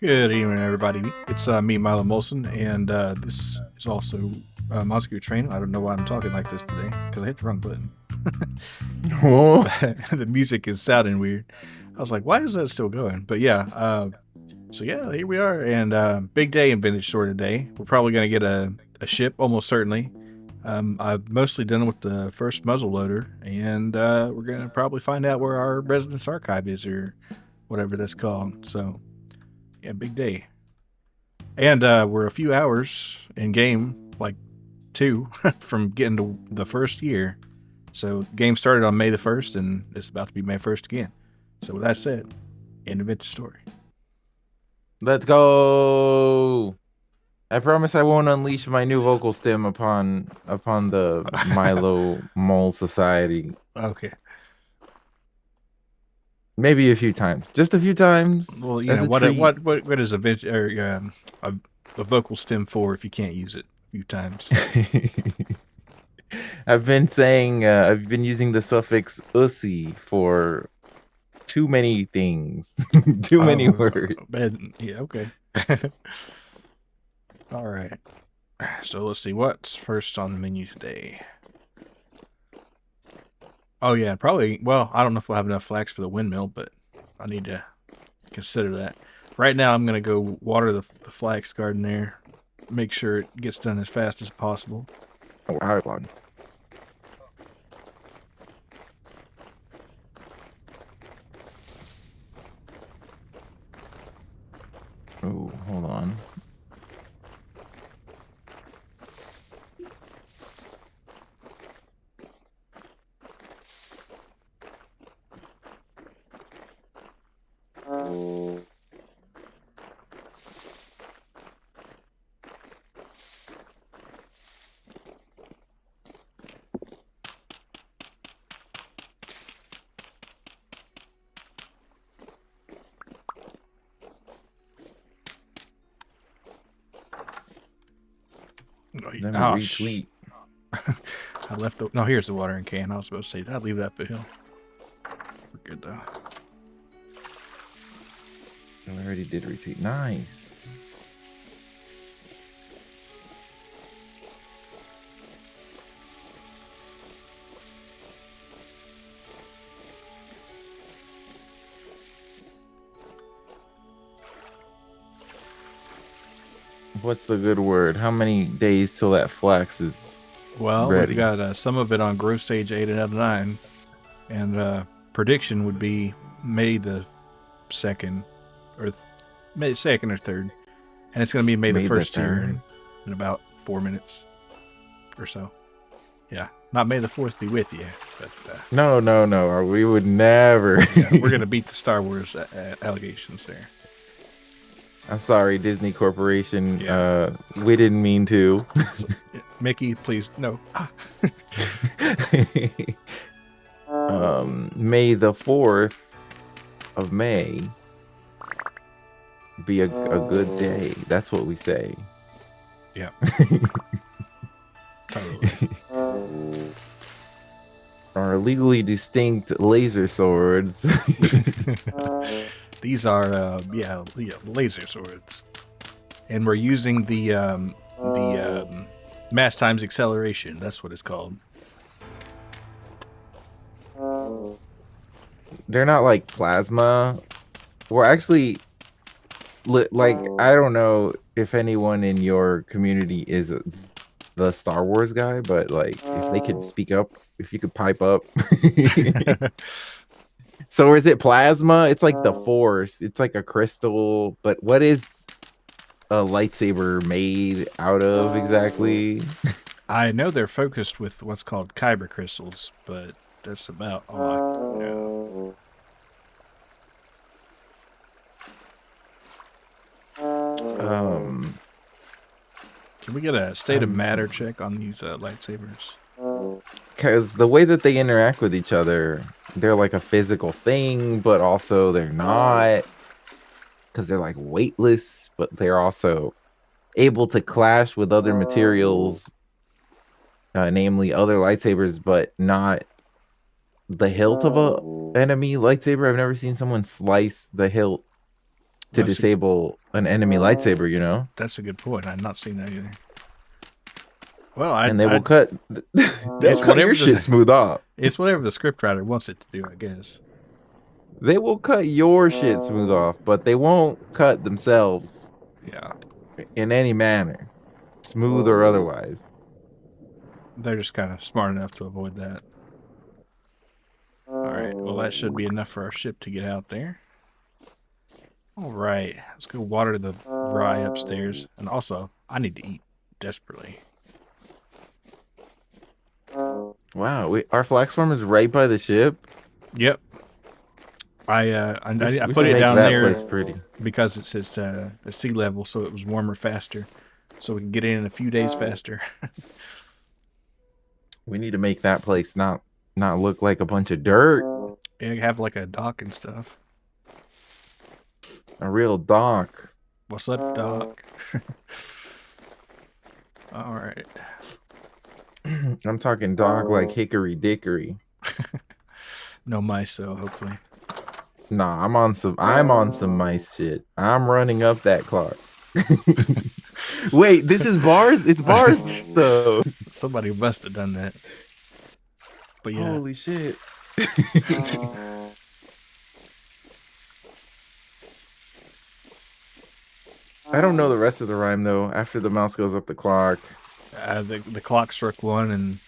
Good evening, everybody. It's me, Milo Molson, and this is also Mazoku Trueno. I don't know why I'm talking like this today because I hit the wrong button. Oh, The music is sounding weird. I was like, why is that still going? But yeah, so yeah, here we are, and big day in Vintage Store today. We're probably gonna get a ship, almost certainly. I've mostly done with the first muzzle loader, and we're gonna probably find out where our residence archive is, or whatever that's called. So yeah, big day. And we're a few hours in game, like two, from getting to the first year. So game started on May the 1st, and it's about to be May 1st again. So with that said, end of story. let's go. I promise I won't unleash my new vocal stem upon the Milo Mole Society. Okay. Maybe a few times. Just a few times Well, as a what treat. what is a vocal stem for if you can't use it a few times? I've been using the suffix ussy for too many things. Too many Oh, words. yeah, okay. All right. So let's see what's first on the menu today. Oh yeah, probably. Well, I don't know if we'll have enough flax for the windmill, but I need to consider that. Right now, I'm gonna go water the flax garden there. Make sure it gets done as fast as possible. Oh, how long? Oh, hold on. Let me Oh, retweet. I left the. No, here's the watering can. I was supposed to say, I'd leave that for hill. We're good though. I already did retweet. Nice. What's the good word? How many days till that flax is Well, we've ready? got some of it on growth stage 8 and out of 9, and prediction would be May the 2nd, or May 2nd or 3rd, and it's gonna be May the May the 1st here third. in about 4 minutes or so. Yeah, not May the 4th be with you, but No, no, no. We would never. yeah, we're gonna beat the Star Wars allegations there. I'm sorry, Disney Corporation. Yeah. We didn't mean to. So, Mickey, please no. May the 4th of May be a good day. That's what we say. Yeah, totally. Our legally distinct laser swords. These are laser swords, and we're using the mass times acceleration. That's what it's called. They're not like plasma. Well, actually, like I don't know if anyone in your community is the Star Wars guy, but like if they could speak up, if you could pipe up. So is it plasma? It's like the force. It's like a crystal, but what is a lightsaber made out of exactly? I know they're focused with what's called kyber crystals, but that's about all I know. Um, Can we get a state of matter check on these lightsabers? because the way that they interact with each other, they're like a physical thing, but also they're not, because they're like weightless, but they're also able to clash with other materials, namely other lightsabers, but not the hilt of a enemy lightsaber. I've never seen someone slice the hilt to That's a, disable an enemy lightsaber, you know? that's a good point. I've not seen that either. Well, I, And they will I cut they'll it's cut your whatever shit the smooth off. it's whatever the scriptwriter wants it to do, I guess. They will cut your shit smooth off, but they won't cut themselves Yeah, in any manner, smooth or otherwise. they're just kind of smart enough to avoid that. All right. Well, that should be enough for our ship to get out there. All right. Let's go water the rye upstairs. And also, I need to eat desperately. Wow, our flax farm is right by the ship. Yep. I We put should it make down that there place pretty. because it says sea level, so it was warmer faster, so we can get in a few days faster. We need to make that place not look like a bunch of dirt. And have like a dock and stuff. A real dock. What's up, dock? All right. I'm talking dock like hickory dickory. No mice, though. Hopefully. Nah, I'm on some mice shit. I'm running up that clock. Wait, this is bars? It's bars though. Somebody must have done that. But yeah. Holy shit. I don't know the rest of the rhyme though. After the mouse goes up the clock. The clock struck one, and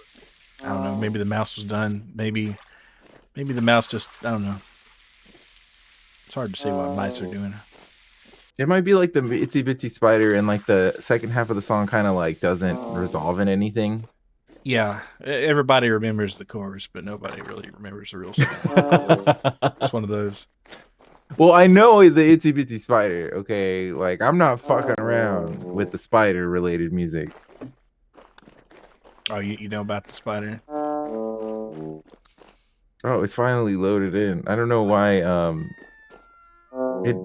I don't know. Maybe the mouse was done. Maybe the mouse just, I don't know. It's hard to say what mice are doing. It might be like the Itsy Bitsy Spider, and like the second half of the song kind of like doesn't resolve in anything. Yeah, everybody remembers the chorus, but nobody really remembers the real song. It's one of those. Well, I know the Itsy Bitsy Spider. Okay, like I'm not fucking around with the spider related music. Oh, you know about the spider? Oh, it's finally loaded in. I don't know why. It.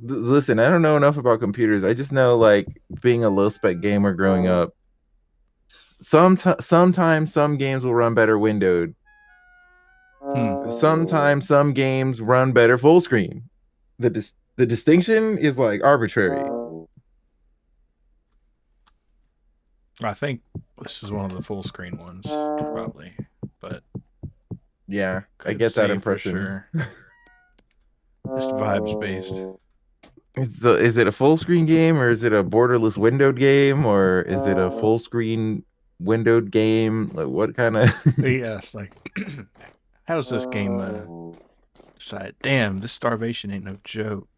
Listen, I don't know enough about computers. I just know, like, being a low spec gamer growing up. Sometimes some games will run better windowed. Sometimes some games run better full screen. The distinction is like arbitrary. I think this is one of the full screen ones, probably. But yeah, I get that impression. Sure. Just vibes based. Is it a full screen game, or is it a borderless windowed game, or is it a full screen windowed game? Like what kind of? Yes, like how's this game decide? Damn, this starvation ain't no joke.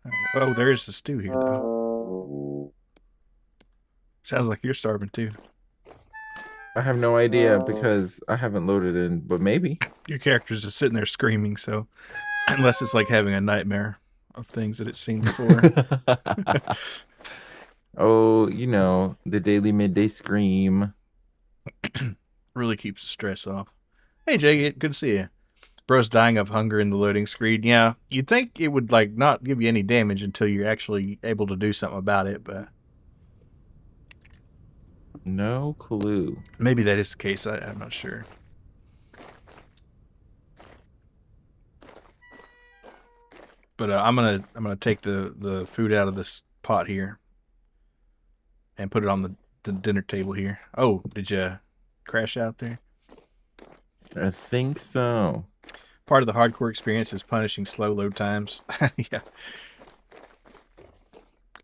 Right. Oh, there is a stew here though. Sounds like you're starving too. I have no idea because I haven't loaded in, but maybe your character's just sitting there screaming. So unless it's like having a nightmare of things that it's seen before. Oh, you know, the daily midday scream. Really keeps the stress off. Hey Jay, good to see you. Bro's dying of hunger in the loading screen. Yeah, you'd think it would like not give you any damage until you're actually able to do something about it, but no clue. Maybe that is the case. I'm not sure. But I'm gonna take the food out of this pot here and put it on the dinner table here. Oh, did you crash out there? I think so. Part of the hardcore experience is punishing slow load times. Yeah.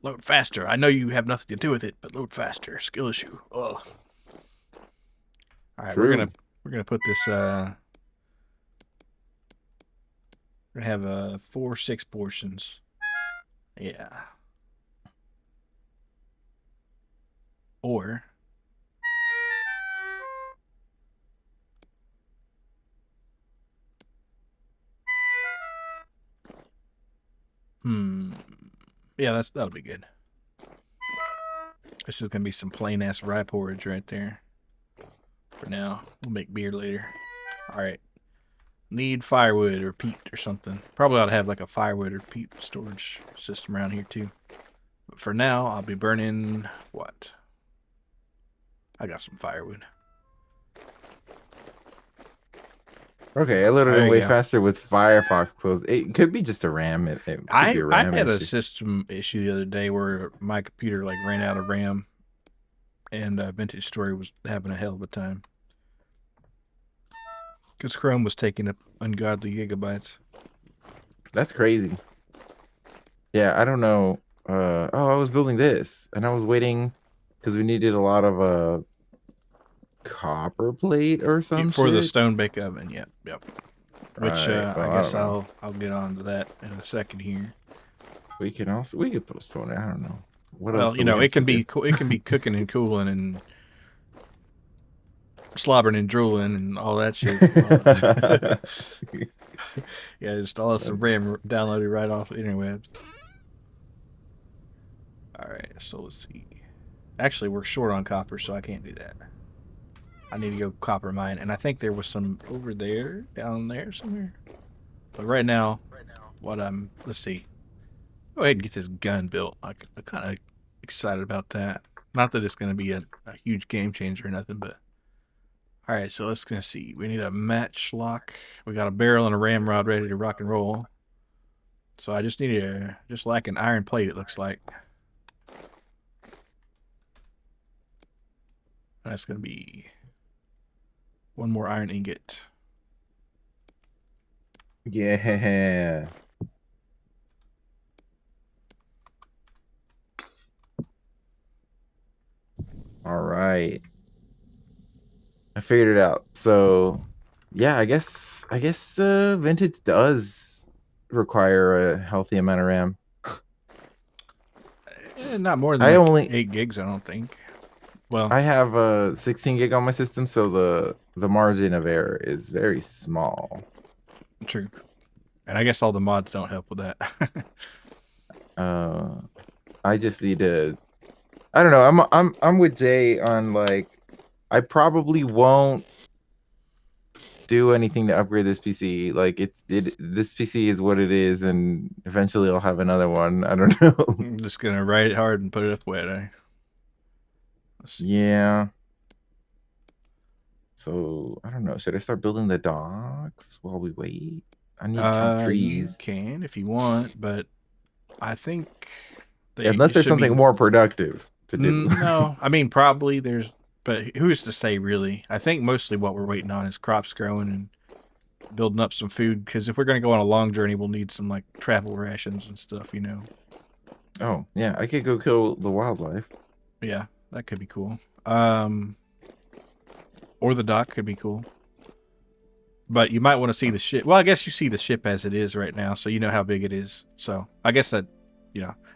Load faster. I know you have nothing to do with it, but load faster. Skill issue. Ugh. All right, True. we're gonna put this. We're gonna have 4-6 portions. Yeah. Or yeah, that'll be good. This is gonna be some plain ass rye porridge right there. For now, we'll make beer later. All right. Need firewood or peat or something. Probably ought to have like a firewood or peat storage system around here too. But for now, I'll be burning what? I got some firewood. Okay, I loaded in There you way go. faster with Firefox closed. It could be just a RAM. It could be a I RAM had a issue. system issue the other day where my computer like ran out of RAM, and Vintage Story was having a hell of a time because Chrome was taking up ungodly gigabytes. That's crazy. Yeah, I don't know. Oh, I was building this and I was waiting because we needed a lot of copper plate or some For the shit. stone bake oven. Yep, yep. Which Right. I Well, I don't guess know. I'll get on to that in a second here. We could postpone it. I don't know. What else Well, do we have it to can do? be it can be cooking and cooling and slobbering and drooling and all that shit. Yeah, just all some RAM downloaded right off the interwebs. All right, so let's see. Actually, we're short on copper, so I can't do that. I need to go copper mine, and I think there was some over there, down there somewhere. But right now, let's see. Go ahead and get this gun built. I'm kind of excited about that. Not that it's going to be a huge game changer or nothing, but all right. So let's gonna see. We need a matchlock. We got a barrel and a ramrod ready to rock and roll. So I just need just like an iron plate. It looks like that's gonna be one more iron ingot. Yeah. All right. I figured it out. So, yeah, I guess vintage does require a healthy amount of RAM. Not more than I like only 8 gigs, I don't think. Well, I have a 16 gig on my system, so the margin of error is very small. true. And I guess all the mods don't help with that. Uh, I just need to. I don't know. I'm with Jay on like. I probably won't do anything to upgrade this PC. Like this PC is what it is, and eventually I'll have another one. I don't know. I'm just gonna write it hard and put it up wet. Let's see. Yeah. So I don't know. Should I start building the docks while we wait? I need to chop You trees. can if you want, but I think Unless it there's should something be. more productive to do. No, I mean probably there's, but who's to say really? I think mostly what we're waiting on is crops growing and building up some food. Because if we're gonna go on a long journey, we'll need some like travel rations and stuff. Oh, yeah, I could go kill the wildlife. Yeah, that could be cool. Um, or the dock could be cool. But you might want to see the ship. Well, I guess you see the ship as it is right now, so you know how big it is. So I guess that,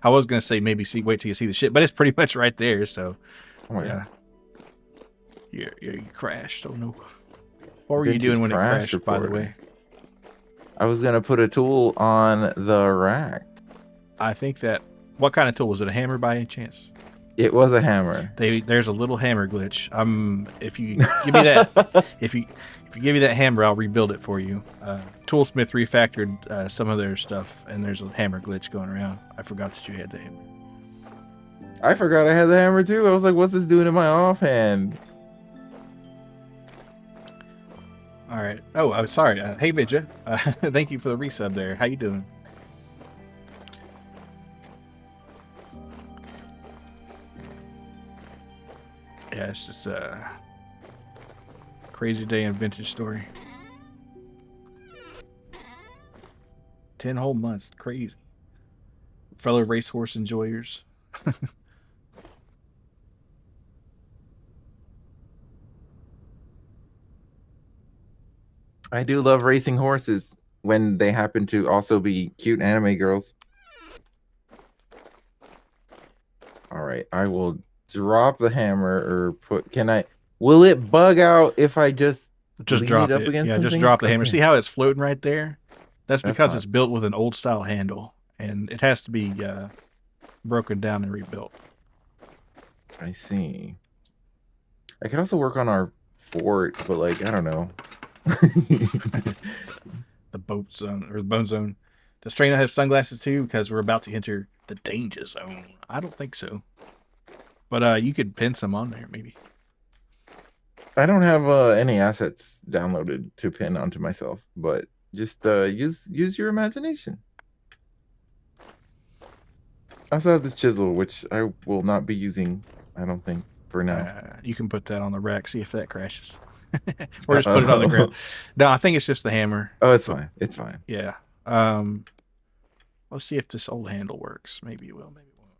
I was gonna say maybe wait till you see the ship, but it's pretty much right there. So Oh my yeah, god. you crashed. Oh no. What were you Vintage doing when it crash crashed? By the reporter. way, I was gonna put a tool on the rack. I think that. What kind of tool was it? A hammer by any chance? It was a hammer. There's a little hammer glitch. If you give me that, if you give me that hammer, I'll rebuild it for you. Toolsmith refactored some of their stuff, and there's a hammer glitch going around. I forgot that you had the hammer. I forgot I had the hammer too. I was like, what's this doing in my offhand? All right. Oh, I'm sorry. Hey, Vidya. Thank you for the resub there. How you doing? Yeah, it's just a crazy day in Vintage Story. 10 whole months. Crazy. Fellow racehorse enjoyers. I do love racing horses when they happen to also be cute anime girls. All right, I will drop the hammer or will it bug out if I just Just lean it drop up it. against Yeah, just something? drop the hammer. Okay, See how it's floating right there? That's that's because fine. it's built with an old style handle, and it has to be broken down and rebuilt. I see. I could also work on our fort, but like, I don't know. The boat zone or the bone zone. Does Trueno have sunglasses too? Because we're about to enter the danger zone. I don't think so. But you could pin some on there, maybe. I don't have any assets downloaded to pin onto myself, but just use your imagination. I also have this chisel, which I will not be using, I don't think, for now. You can put that on the rack, see if that crashes. Or just put it on the ground. Uh-oh. No, I think it's just the hammer. Oh, it's But fine. It's fine. yeah. Let's see if this old handle works. Maybe it will, maybe it won't.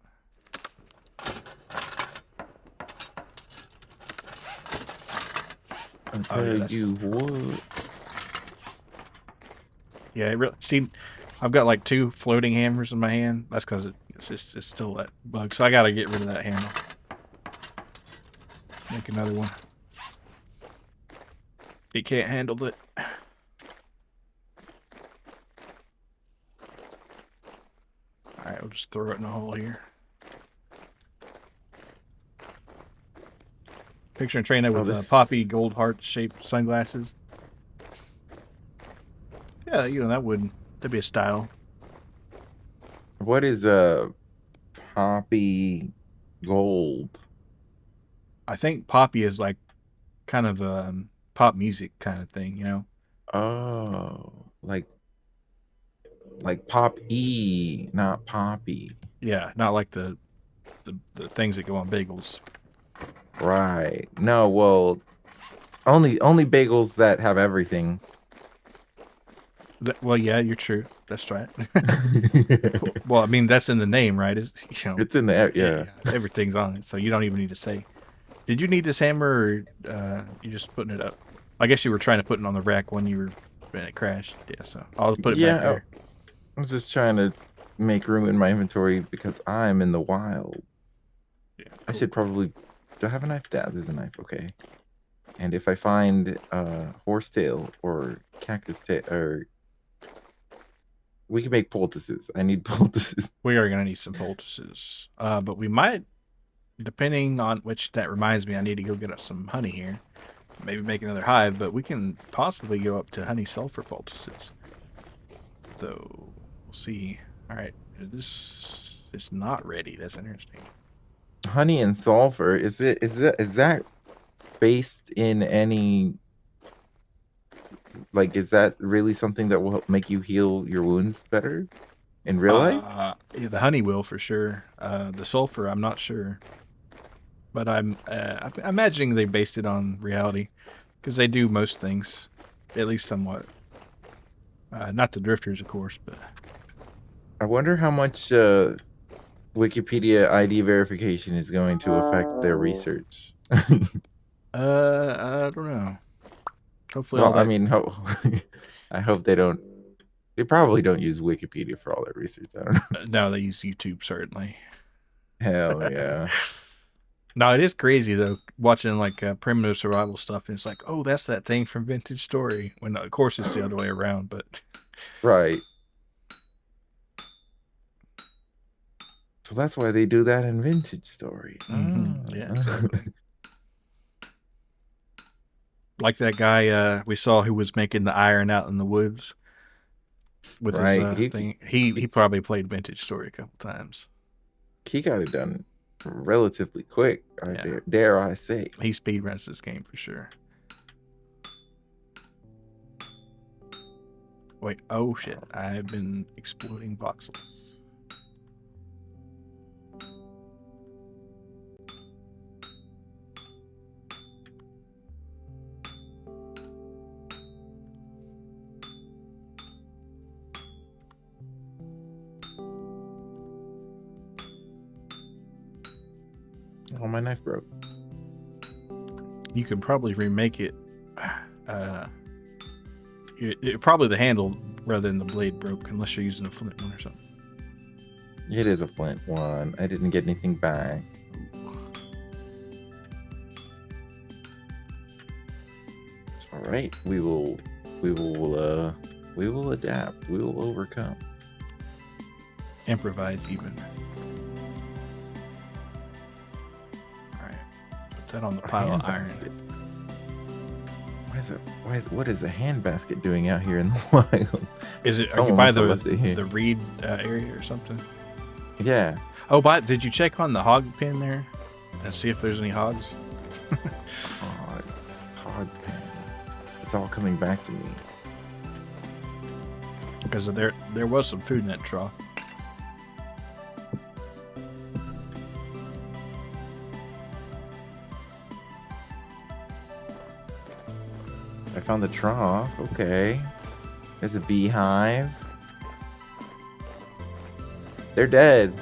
I'll Oh yeah, tell you what. yeah. It really, see, I've got like 2 floating hammers in my hand. That's because it's still that bug. So I got to get rid of that handle. Make another one. It can't handle it. All right, we'll just throw it in the hole here. Picturing Trueno with poppy gold heart shaped sunglasses. Yeah, that'd be a style. What is poppy gold? I think poppy is like kind of pop music kind of thing, you know? Oh, like pop E, not poppy. Yeah, not like the things that go on bagels. Right. No, well, only bagels that have everything. Well, yeah, you're true. That's right. Well, I mean, that's in the name, right? Is It's in the yeah. everything's on it, so you don't even need to say. Did you need this hammer, or you just putting it up? I guess you were trying to put it on the rack when it crashed. Yeah, so I'll put it back there. I was just trying to make room in my inventory because I'm in the wild. Yeah, cool. I should probably. Do I have a knife? Yeah, there's a knife. Okay. And if I find horsetail or cactus tail, or we can make poultices. I need poultices. We are gonna need some poultices, but we might, depending on which. That reminds me, I need to go get us some honey here. Maybe make another hive, but we can possibly go up to honey sulfur poultices. Though we'll see. All right, this is not ready. That's interesting. Honey and sulfur. Is that based in any, like, is that really something that will help make you heal your wounds better in real life? Yeah, the honey will for sure. The sulfur, I'm not sure, but I'm imagining they based it on reality because they do most things, at least somewhat. Not the drifters, of course, but I wonder how much Wikipedia ID verification is going to affect their research. I don't know. Hopefully, Well, I mean, I hope they don't. They probably don't use Wikipedia for all their research. I don't know. No, they use YouTube certainly. Hell yeah. No, it is crazy though, watching like primitive survival stuff, and it's like, oh, that's that thing from Vintage Story. When of course it's the other way around, but right. So that's why they do that in Vintage Story. Mm-hmm. Yeah, exactly. Like that guy we saw who was making the iron out in the woods with his thing. He probably played Vintage Story a couple times. He got it done relatively quick. Dare I say? He speedruns this game for sure. Wait, oh shit! I've been exploding voxels. Oh, my knife broke. You could probably remake it. Probably the handle rather than the blade broke, unless you're using a flint one or something. It is a flint one. I didn't get anything back. All right, we will adapt. We will overcome. Improvise even. That on the pile of iron. What is a hand basket doing out here in the wild? Is it? Are you by the reed area or something? Yeah. Oh, did you check on the hog pen there and see if there's any hogs? It's all coming back to me. Because there was some food in that trough. I found the trough. Okay. There's a beehive. They're dead.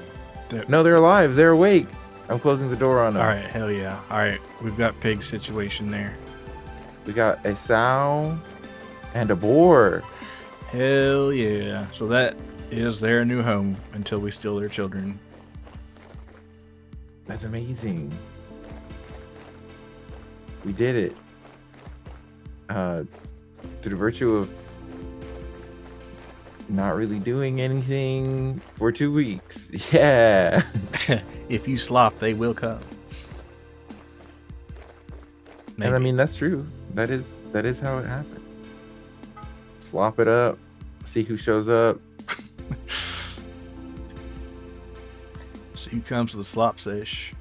No, they're alive. They're awake. I'm closing the door on them. All right, hell yeah. All right, we've got pig situation there. We got a sow and a boar. Hell yeah. So that is their new home until we steal their children. That's amazing. We did it. Through the virtue of not really doing anything for 2 weeks. Yeah. If you slop, they will come. Maybe. And I mean, that's true. That is how it happened. Slop it up. See who shows up. So who comes to the slop sesh?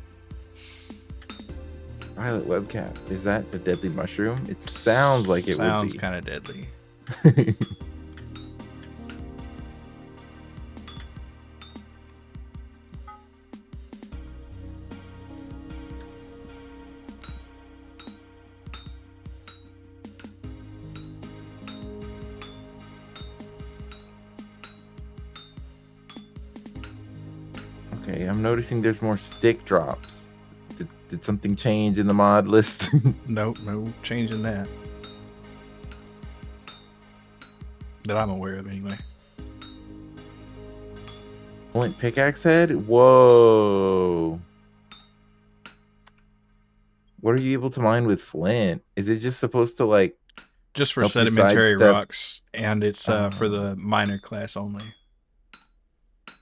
Violet webcap. Is that a deadly mushroom? It sounds like it would be. Sounds kind of deadly. Okay, I'm noticing there's more stick drops. Did something change in the mod list? Nope, no changing that. That I'm aware of, anyway. Flint pickaxe head? Whoa. What are you able to mine with flint? Is it just supposed to, like, just for help you sedimentary sidestep- rocks, and it's for the miner class only.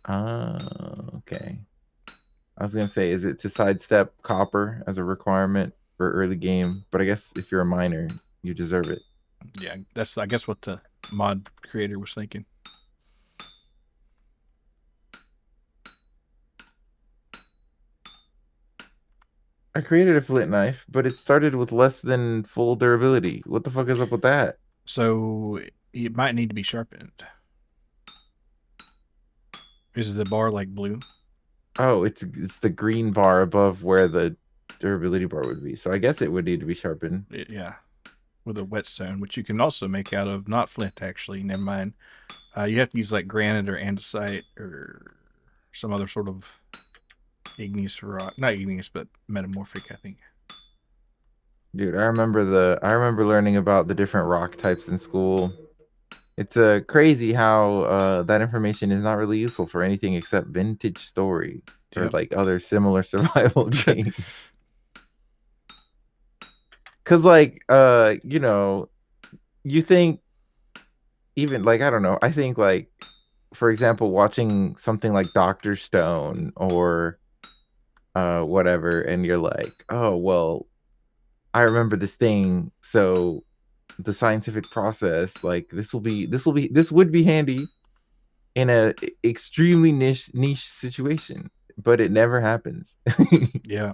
Okay. I was gonna say, is it to sidestep copper as a requirement for early game? But I guess if you're a miner, you deserve it. Yeah, that's I guess what the mod creator was thinking. I created a flint knife, but it started with less than full durability. What the fuck is up with that? So it might need to be sharpened. Is the bar like blue? Oh, it's the green bar above where the durability bar would be. So I guess it would need to be sharpened. Yeah, with a whetstone, which you can also make out of not flint. Actually, never mind. You have to use like granite or andesite or some other sort of igneous rock. Not igneous, but metamorphic, I think. Dude, I remember learning about the different rock types in school. It's crazy how that information is not really useful for anything except Vintage Story or like other similar survival games. Cause like you know, you think even like I don't know, I think like for example, watching something like Dr. Stone or whatever, and you're like, oh well, I remember this thing, so the scientific process, like this would be handy in a extremely niche situation, but it never happens. Yeah,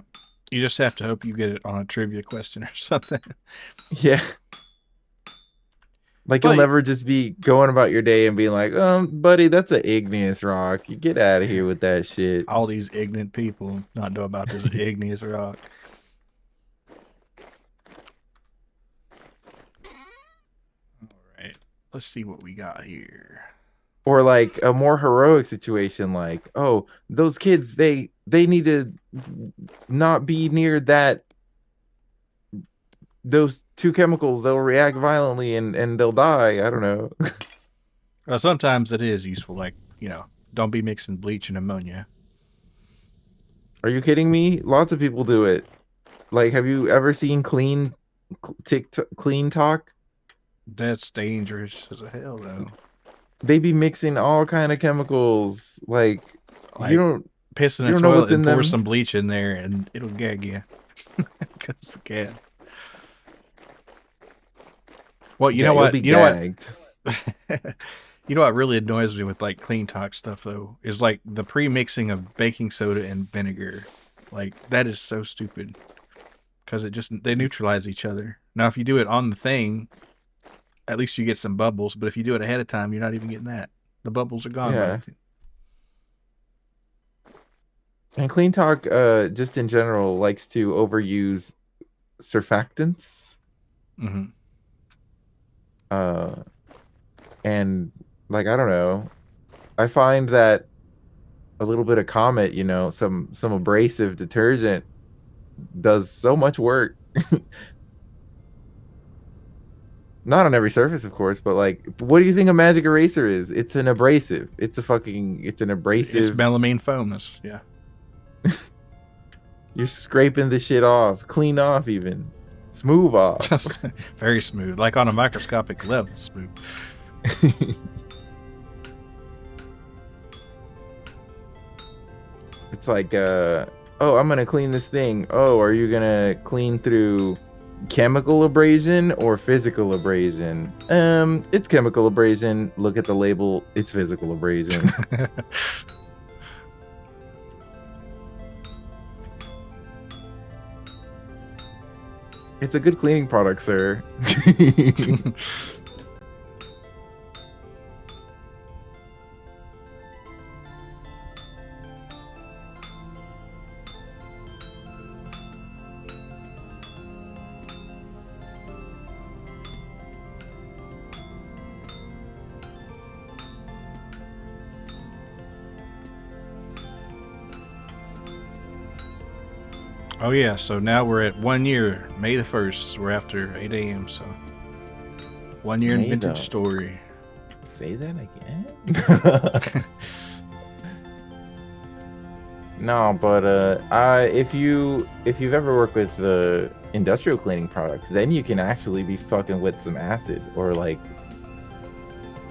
you just have to hope you get it on a trivia question or something. Yeah, like you'll never just be going about your day and being like, buddy, that's an igneous rock, you get out of here with that shit. All these ignorant people not know about this igneous rock. Let's see what we got here. Or like a more heroic situation, like, oh, those kids, they need to not be near those two chemicals. They'll react violently and they'll die. I don't know. Well, sometimes it is useful, like, don't be mixing bleach and ammonia. Are you kidding me? Lots of people do it. Like, have you ever seen clean talk? That's dangerous as hell, though. They be mixing all kind of chemicals. Like you don't piss in a toilet and pour some bleach in there, and it'll gag you. Because the gas. Well, you know what? You know what? You know what really annoys me with like clean talk stuff though is like the pre-mixing of baking soda and vinegar. Like that is so stupid because they neutralize each other. Now, if you do it on the thing, At least you get some bubbles. But if you do it ahead of time, you're not even getting that. The bubbles are gone by Yeah. then. And Clean Talk, just in general, likes to overuse surfactants. Mm-hmm. Uh, and like I don't know, I find that a little bit of Comet, some abrasive detergent does so much work. Not on every surface, of course, but like, what do you think a magic eraser is? It's an abrasive. It's an It's abrasive. melamine foam. That's, yeah. You're scraping the shit off, clean off, even smooth off. Just very smooth, like on a microscopic level smooth. It's like, oh, I'm gonna clean this thing. Oh, are you gonna clean through chemical abrasion or physical abrasion? It's chemical abrasion. Look at the label. It's physical abrasion. It's a good cleaning product, sir. Oh yeah, so now we're at 1 year, May the 1st. We're after 8 a.m. So 1 year in vintage story. Say that again. No, but if you've ever worked with the industrial cleaning products, then you can actually be fucking with some acid or like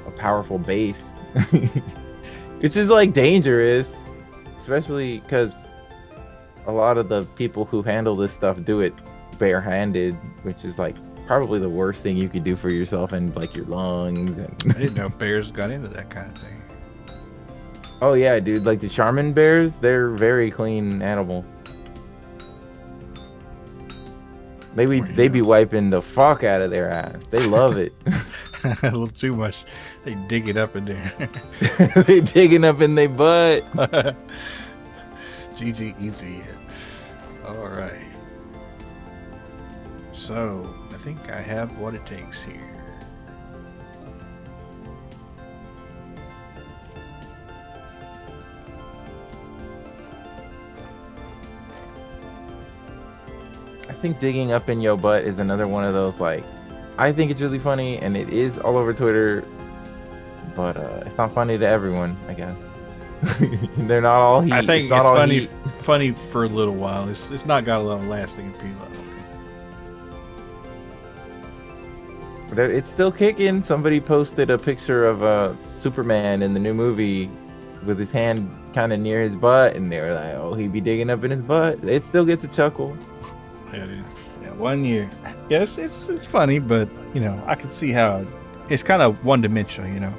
a powerful base, which is like dangerous, especially because a lot of the people who handle this stuff do it barehanded, which is like probably the worst thing you could do for yourself and like your lungs. And I didn't know bears got into that kind of thing. Oh yeah, dude, like the Charmin bears, they're very clean animals. They be wiping the fuck out of their ass. They love it. A little too much. They dig it up in there. They digging up in their butt. GG easy. All right. So I think I have what it takes here. I think digging up in your butt is another one of those, like, I think it's really funny and it is all over Twitter, but it's not funny to everyone, I guess. They're not all heat. I think it's funny funny for a little while. It's not got a lot of lasting appeal, I don't think. It's still kicking. Somebody posted a picture of Superman in the new movie with his hand kind of near his butt, and they were like, oh, he'd be digging up in his butt. It still gets a chuckle. Yeah, 1 year. Yeah, it's funny, but you know, I can see how it's kind of one dimensional, you know.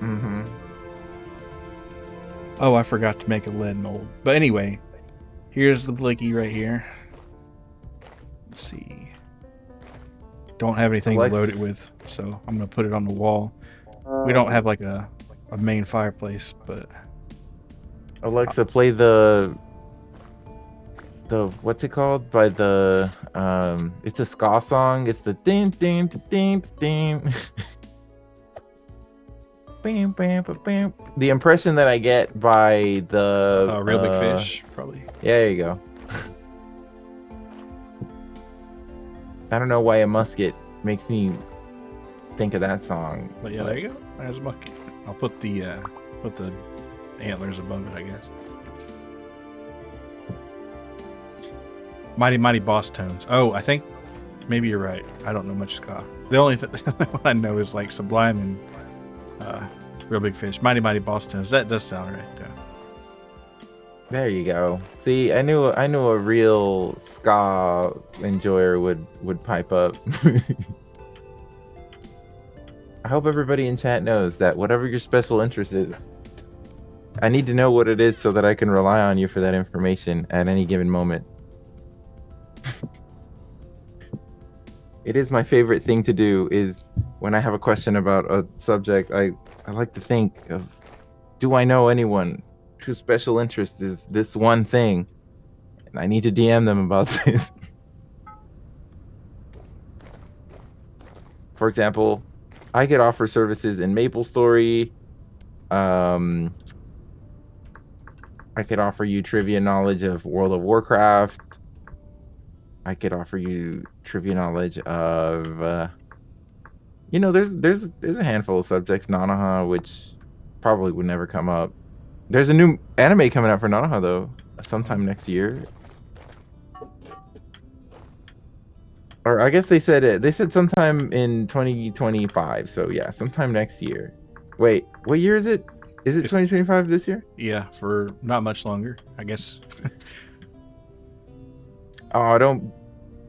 Mm-hmm. Oh, I forgot to make a lead mold. But anyway, here's the blicky right here. Let's see. Don't have anything to load it with, so I'm gonna put it on the wall. We don't have like a main fireplace, but Alexa, play the what's it called? By the it's a ska song. It's the ding ding ding ding. Bam, bam, bam, bam. The impression that I get by the Real Big Fish, probably. Yeah, there you go. I don't know why a musket makes me think of that song. But yeah, there you go. There's a bucket. I'll put the antlers above it, I guess. Mighty Mighty Boss Tones. Oh, I think maybe you're right. I don't know much ska. The only thing I know is like Sublime and Real Big Fish. Mighty Mighty Boss Tones. That does sound right, though. There you go. See, I knew a real ska enjoyer would pipe up. I hope everybody in chat knows that whatever your special interest is, I need to know what it is so that I can rely on you for that information at any given moment. It is my favorite thing to do is when I have a question about a subject, I like to think of, do I know anyone whose special interest is this one thing? And I need to DM them about this. For example, I could offer services in MapleStory. Um, I could offer you trivia knowledge of World of Warcraft. I could offer you trivia knowledge of, there's a handful of subjects. Nanaha, which probably would never come up. There's a new anime coming out for Nanaha though, sometime next year. Or I guess they said it. They said sometime in 2025. So yeah, sometime next year. Wait, what year is it? Is it 2025 this year? Yeah, for not much longer, I guess. Oh, don't.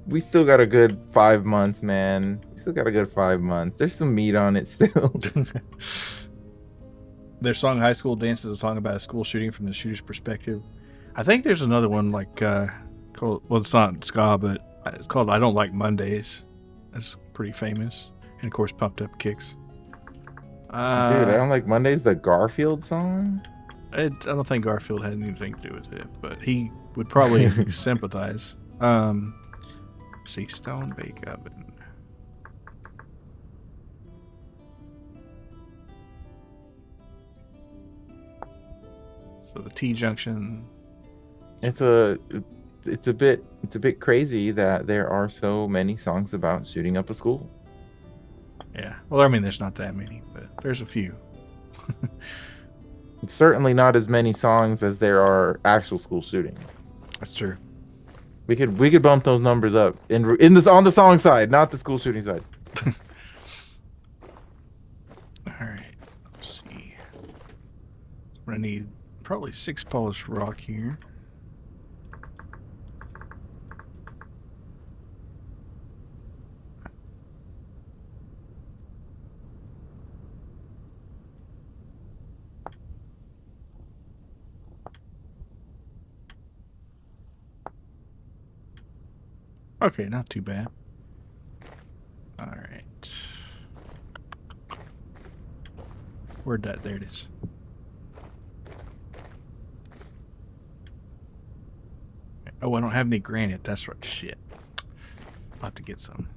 We still got a good 5 months, man. We still got a good 5 months. There's some meat on it still. Their song "High School Dance" is a song about a school shooting from the shooter's perspective. I think there's another one like called, well, it's not ska, but it's called "I Don't Like Mondays." That's pretty famous, and of course, "Pumped Up Kicks." Dude, I don't like Mondays. The Garfield song. I don't think Garfield had anything to do with it, but he would probably sympathize. See, Stone Bake Oven. So the T junction. It's a bit crazy that there are so many songs about shooting up a school. Yeah. Well, I mean, there's not that many, but there's a few. It's certainly not as many songs as there are actual school shootings. That's true. We could bump those numbers up in this on the song side, not the school shooting side. All right. Let's see. I'm gonna need probably 6 polished rock here. Okay, not too bad. All right. Where'd that? There it is. Oh, I don't have any granite. That's right. Shit. I'll have to get some.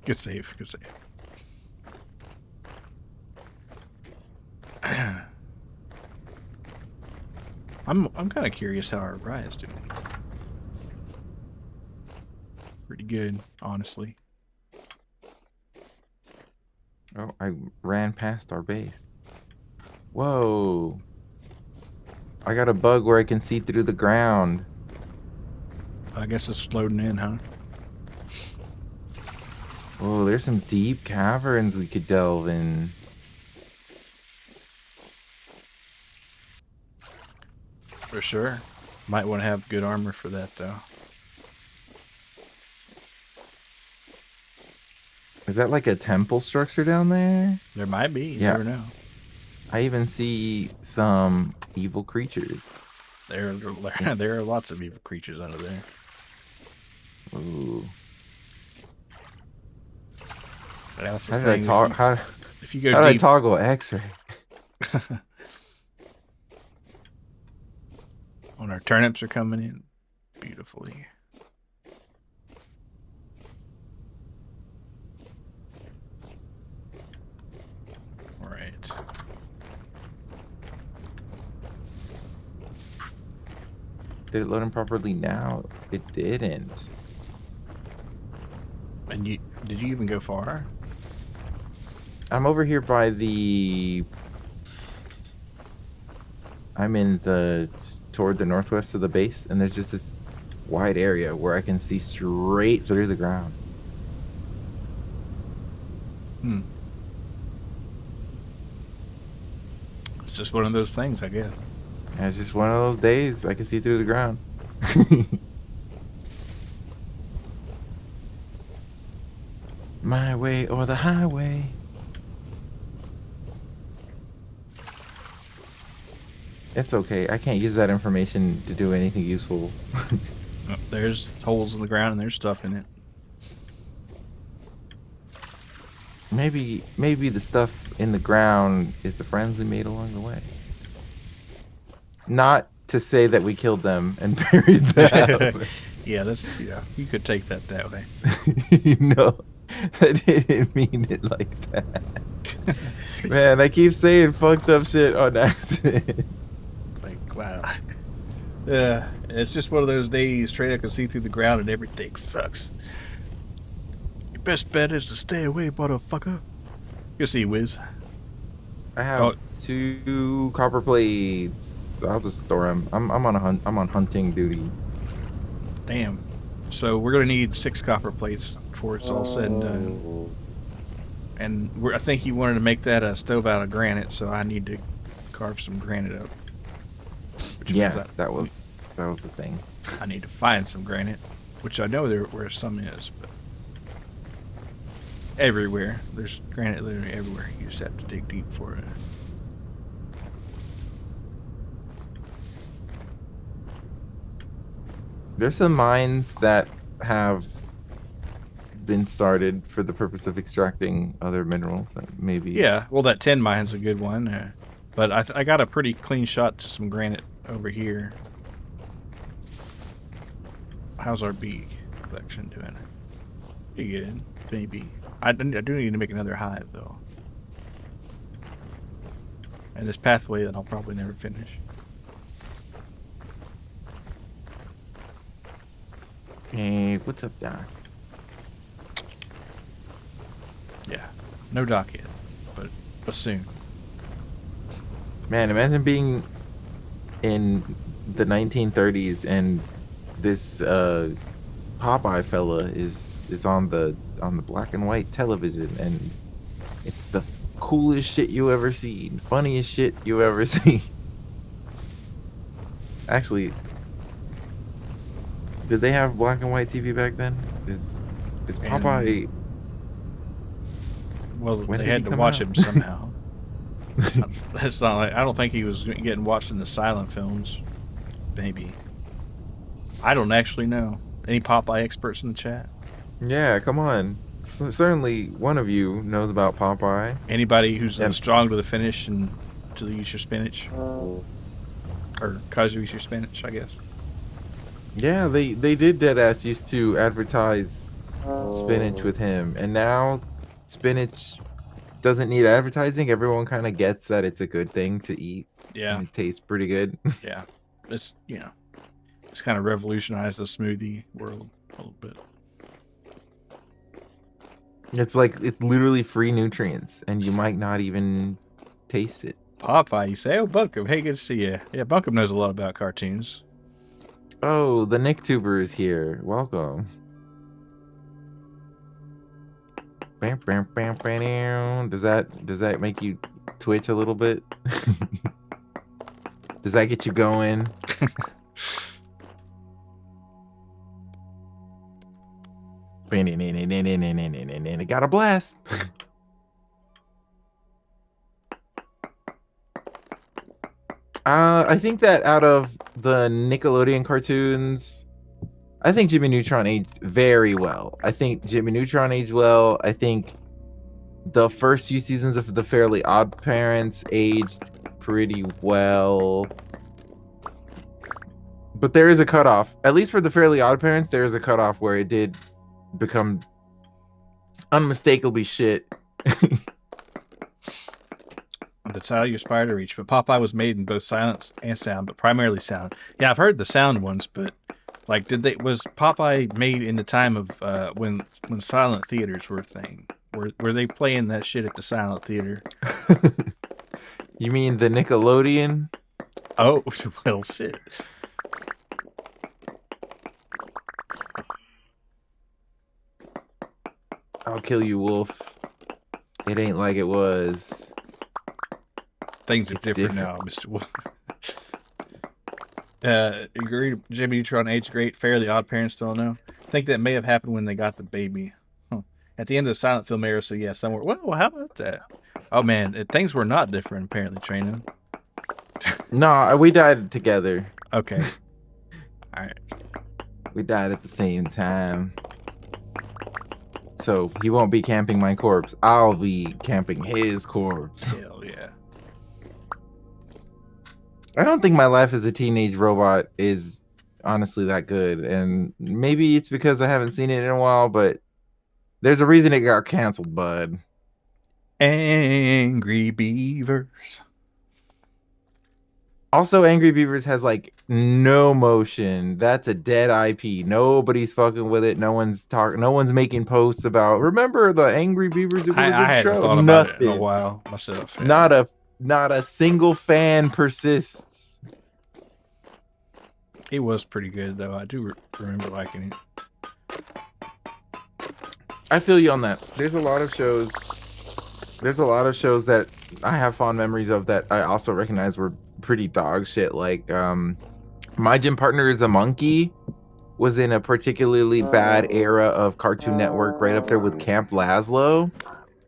Good save. Good save. I'm kind of curious how our Riot's doing. Pretty good, honestly. Oh, I ran past our base. Whoa. I got a bug where I can see through the ground. I guess it's loading in, huh? Oh, there's some deep caverns we could delve in. For sure. Might want to have good armor for that, though. Is that like a temple structure down there? There might be. You Yeah. never know. I even see some evil creatures. There are lots of evil creatures under there. Ooh. But I was How just did I saying, talk? if you go How did I deep, toggle X-ray? when our turnips are coming in beautifully. All right. Did it load in properly now? It didn't. And did you even go far? I'm over here by the... I'm in toward the northwest of the base, and there's just this wide area where I can see straight through the ground. It's just one of those things, I guess. And it's just one of those days I can see through the ground. My way or the highway. It's okay. I can't use that information to do anything useful. Oh, there's holes in the ground and there's stuff in it. Maybe the stuff in the ground is the friends we made along the way. Not to say that we killed them and buried them. Yeah, that's you could take that way. No, I didn't mean it like that. Man, I keep saying fucked up shit on accident. Like wow. Yeah, it's just one of those days. Trueno can see through the ground and everything sucks. Your best bet is to stay away, motherfucker. You see, Wiz. I have Oh, 2 copper plates. I'll just store them. I'm on a hunt. I'm on hunting duty. damn. So we're gonna need 6 copper plates before it's all said and done. And I think he wanted to make that a stove out of granite, so I need to carve some granite up. Which means Yeah, that was the thing. I need to find some granite, which I know where some is, but everywhere there's granite literally everywhere. You just have to dig deep for it. There's some mines that have been started for the purpose of extracting other minerals that maybe. Yeah, well, that 10 mine's a good one, but I got a pretty clean shot to some granite over here. How's our bee collection doing? Pretty good, maybe. I do need to make another hive though, and this pathway that I'll probably never finish. Hey, what's up, Doc? Yeah, no dock yet, but soon. Man, imagine being in the 1930s and this Popeye fella is on the black and white television, and it's the coolest shit you ever seen, funniest shit you ever seen. Actually, did they have black and white TV back then? Is Popeye? Well, When they did he had to come watch out? him somehow. That's not like I don't think he was getting watched in the silent films. Maybe. I don't actually know. Any Popeye experts in the chat? Yeah, come on. Certainly, one of you knows about Popeye. Anybody who's And strong to the finish and to use your spinach, or cause you use your spinach, I guess. yeah, they did deadass used to advertise spinach with him, and now spinach doesn't need advertising. Everyone kind of gets that it's a good thing to eat. Yeah. And it tastes pretty good. Yeah. It's it's kind of revolutionized the smoothie world a little bit. It's like it's literally free nutrients, and you might not even taste it. Popeye, you say? Oh, Bunkum. Hey, good to see you. Yeah, Bunkum knows a lot about cartoons. Oh, the Nicktuber is here. Welcome. Does that make you twitch a little bit? Does that get you going? It got a blast. I think that out of the Nickelodeon cartoons, I think Jimmy Neutron aged very well. I think the first few seasons of The Fairly Odd Parents aged pretty well. But there is a cutoff. At least for The Fairly Odd Parents, there is a cutoff where it did become unmistakably shit. That's how you aspire to reach. But Popeye was made in both silence and sound, but primarily sound. Yeah, I've heard the sound ones, but like, was Popeye made in the time of when silent theaters were a thing? Were they playing that shit at the silent theater? You mean the Nickelodeon? Oh, well, shit. I'll kill you, Wolf. It ain't like it was. Things are different now, Mr. Wolf. Agreed. Jimmy Neutron aged great. Fairly Odd Parents don't know. I think that may have happened when they got the baby. Huh. At the end of the silent film era, so yeah, somewhere. Well, how about that? Oh man, things were not different apparently, Trueno. No, we died together. Okay. All right. We died at the same time. So he won't be camping my corpse. I'll be camping his corpse. Hell yeah. I don't think my life as a teenage robot is honestly that good. And maybe it's because I haven't seen it in a while, but there's a reason it got canceled, bud. Angry Beavers. Also, Angry Beavers has like no motion. That's a dead IP. Nobody's fucking with it. No one's talking. No one's making posts about. Remember the Angry Beavers? It was a I good hadn't show. thought about it in a Nothing. while myself. Yeah. Not a single fan persists. It was pretty good though. I do remember liking it. I feel you on that. There's a lot of shows. There's a lot of shows that I have fond memories of that I also recognize were pretty dog shit. Like My Gym Partner is a Monkey was in a particularly bad era of Cartoon Network, right up there with Camp Lazlo,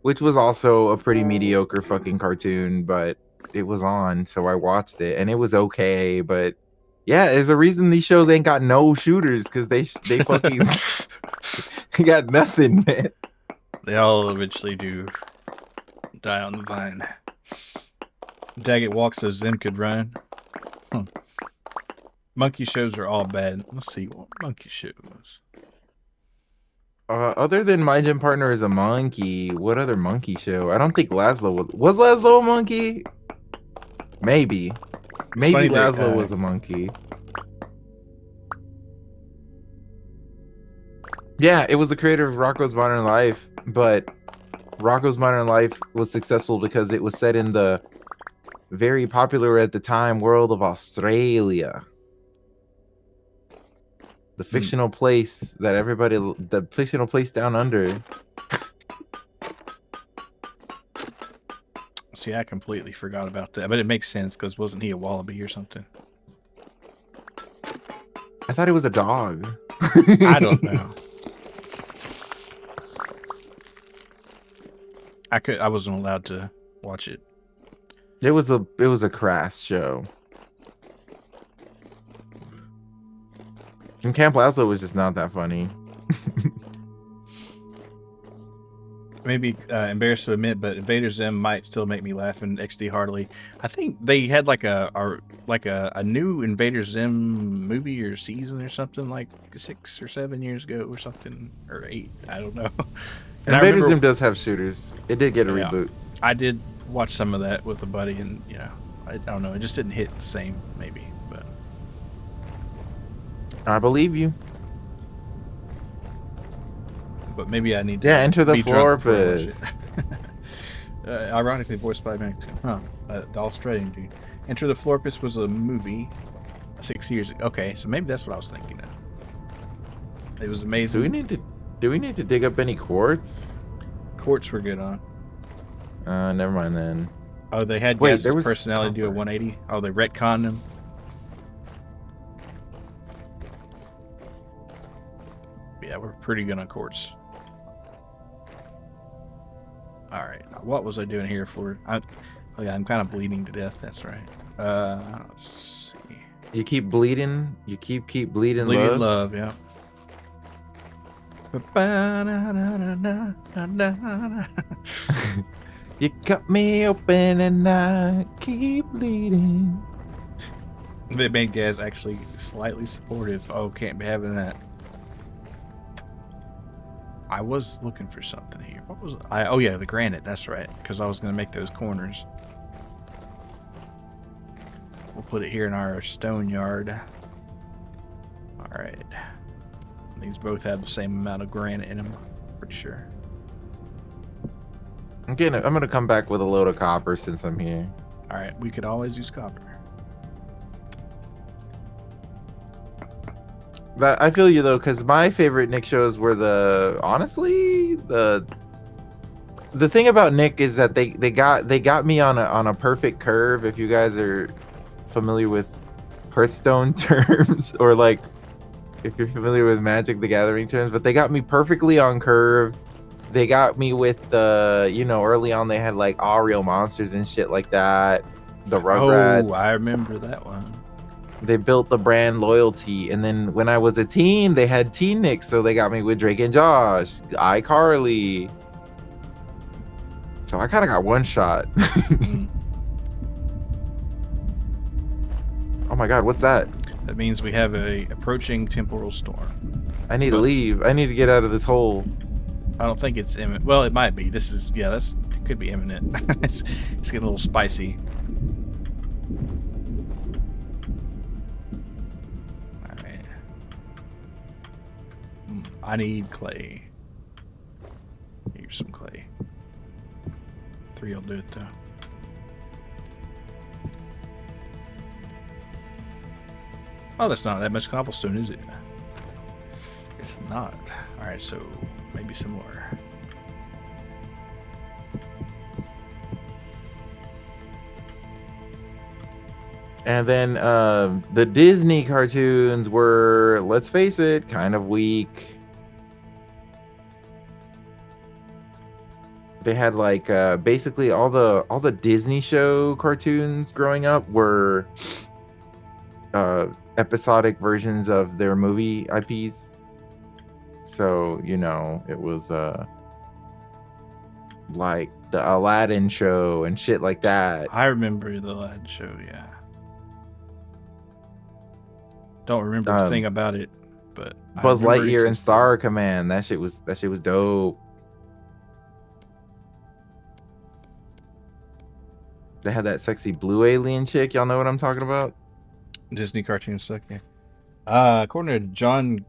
which was also a pretty mediocre fucking cartoon, but it was on, so I watched it and it was okay. But yeah, there's a reason these shows ain't got no shooters, because they fucking they got nothing, man. They all eventually do die on the vine. Daggett walks so Zim could run. Monkey shows are all bad. Let's see what monkey shows. Other than My Gym Partner is a Monkey, what other monkey show? I don't think Laszlo was Laszlo a monkey? Maybe Laszlo was a monkey. Yeah, it was the creator of Rocko's Modern Life, but Rocko's Modern Life was successful because it was set in the very popular at the time world of Australia. The fictional place that the fictional place down under. See, I completely forgot about that, but it makes sense because wasn't he a wallaby or something? I thought it was a dog. I don't know. I wasn't allowed to watch it. It was a crass show. And Camp Lazlo was just not that funny. Maybe embarrassed to admit, but Invader Zim might still make me laugh in XD Harley. I think they had like a new Invader Zim movie or season or something like 6 or 7 years ago or something, or 8. I don't know. And Invader Zim does have shooters. It did get a reboot. I did watch some of that with a buddy, and I don't know, it just didn't hit the same, maybe. But I believe you. But maybe I need to. Yeah, Enter the Florpus. Ironically voiced by the Australian dude. Enter the Florpus was a movie 6 years ago. Okay, so maybe that's what I was thinking of. It was amazing. Do we need to dig up any quartz? Quartz were good on. Never mind then. Oh, they had guest personality do a 180. Oh, they retconned him. Yeah, we're pretty good on quartz. All right, what was I doing here for? Oh yeah, I'm kind of bleeding to death. That's right. Let's see. You keep bleeding. You keep bleeding. Bleeding love. Yeah. You cut me open and I keep bleeding. They made Gaz actually slightly supportive. Oh, can't be having that. I was looking for something here. What was I? Oh yeah, the granite. That's right. Because I was going to make those corners. We'll put it here in our stone yard. All right. These both have the same amount of granite in them. Pretty sure. I'm gonna come back with a load of copper since I'm here. All right, we could always use copper. But I feel you though, because my favorite Nick shows were honestly the thing about Nick is that they got me on a perfect curve. If you guys are familiar with Hearthstone terms, or like if you're familiar with Magic the Gathering terms, but they got me perfectly on curve. They got me with the, early on they had like all real monsters and shit like that. The Rugrats. Oh, I remember that one. They built the brand loyalty, and then when I was a teen, they had Teen Nick, so they got me with Drake and Josh, iCarly. So I kind of got one shot. Mm. Oh my god, what's that? That means we have a approaching temporal storm. I need to But leave. I need to get out of this hole. I don't think it's imminent. Well, it might be. This is it could be imminent. it's getting a little spicy. All right. I need clay. Here's some clay. 3 will do it though. Oh, that's not that much cobblestone, is it? It's not. All right, so maybe some more. And then the Disney cartoons were, let's face it, kind of weak. They had like basically all the Disney show cartoons growing up were episodic versions of their movie IPs. So, you know, it was like the Aladdin show and shit like that. I remember the Aladdin show, yeah. Don't remember a thing about it, but Buzz Lightyear and Star Command, that shit was dope. They had that sexy blue alien chick. Y'all know what I'm talking about? Disney cartoons suck, yeah. According to John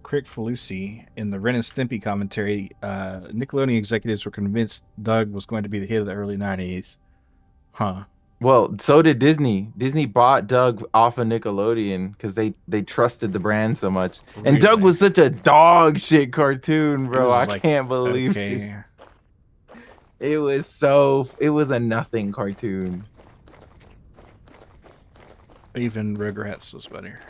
Crick-Falusi in the Ren and Stimpy commentary, Nickelodeon executives were convinced Doug was going to be the hit of the early 90s. Huh. Well, so did Disney. Disney bought Doug off of Nickelodeon because they trusted the brand so much. Really? And Doug was such a dog shit cartoon, bro. I can't believe it. It was a nothing cartoon. Even Rugrats was better.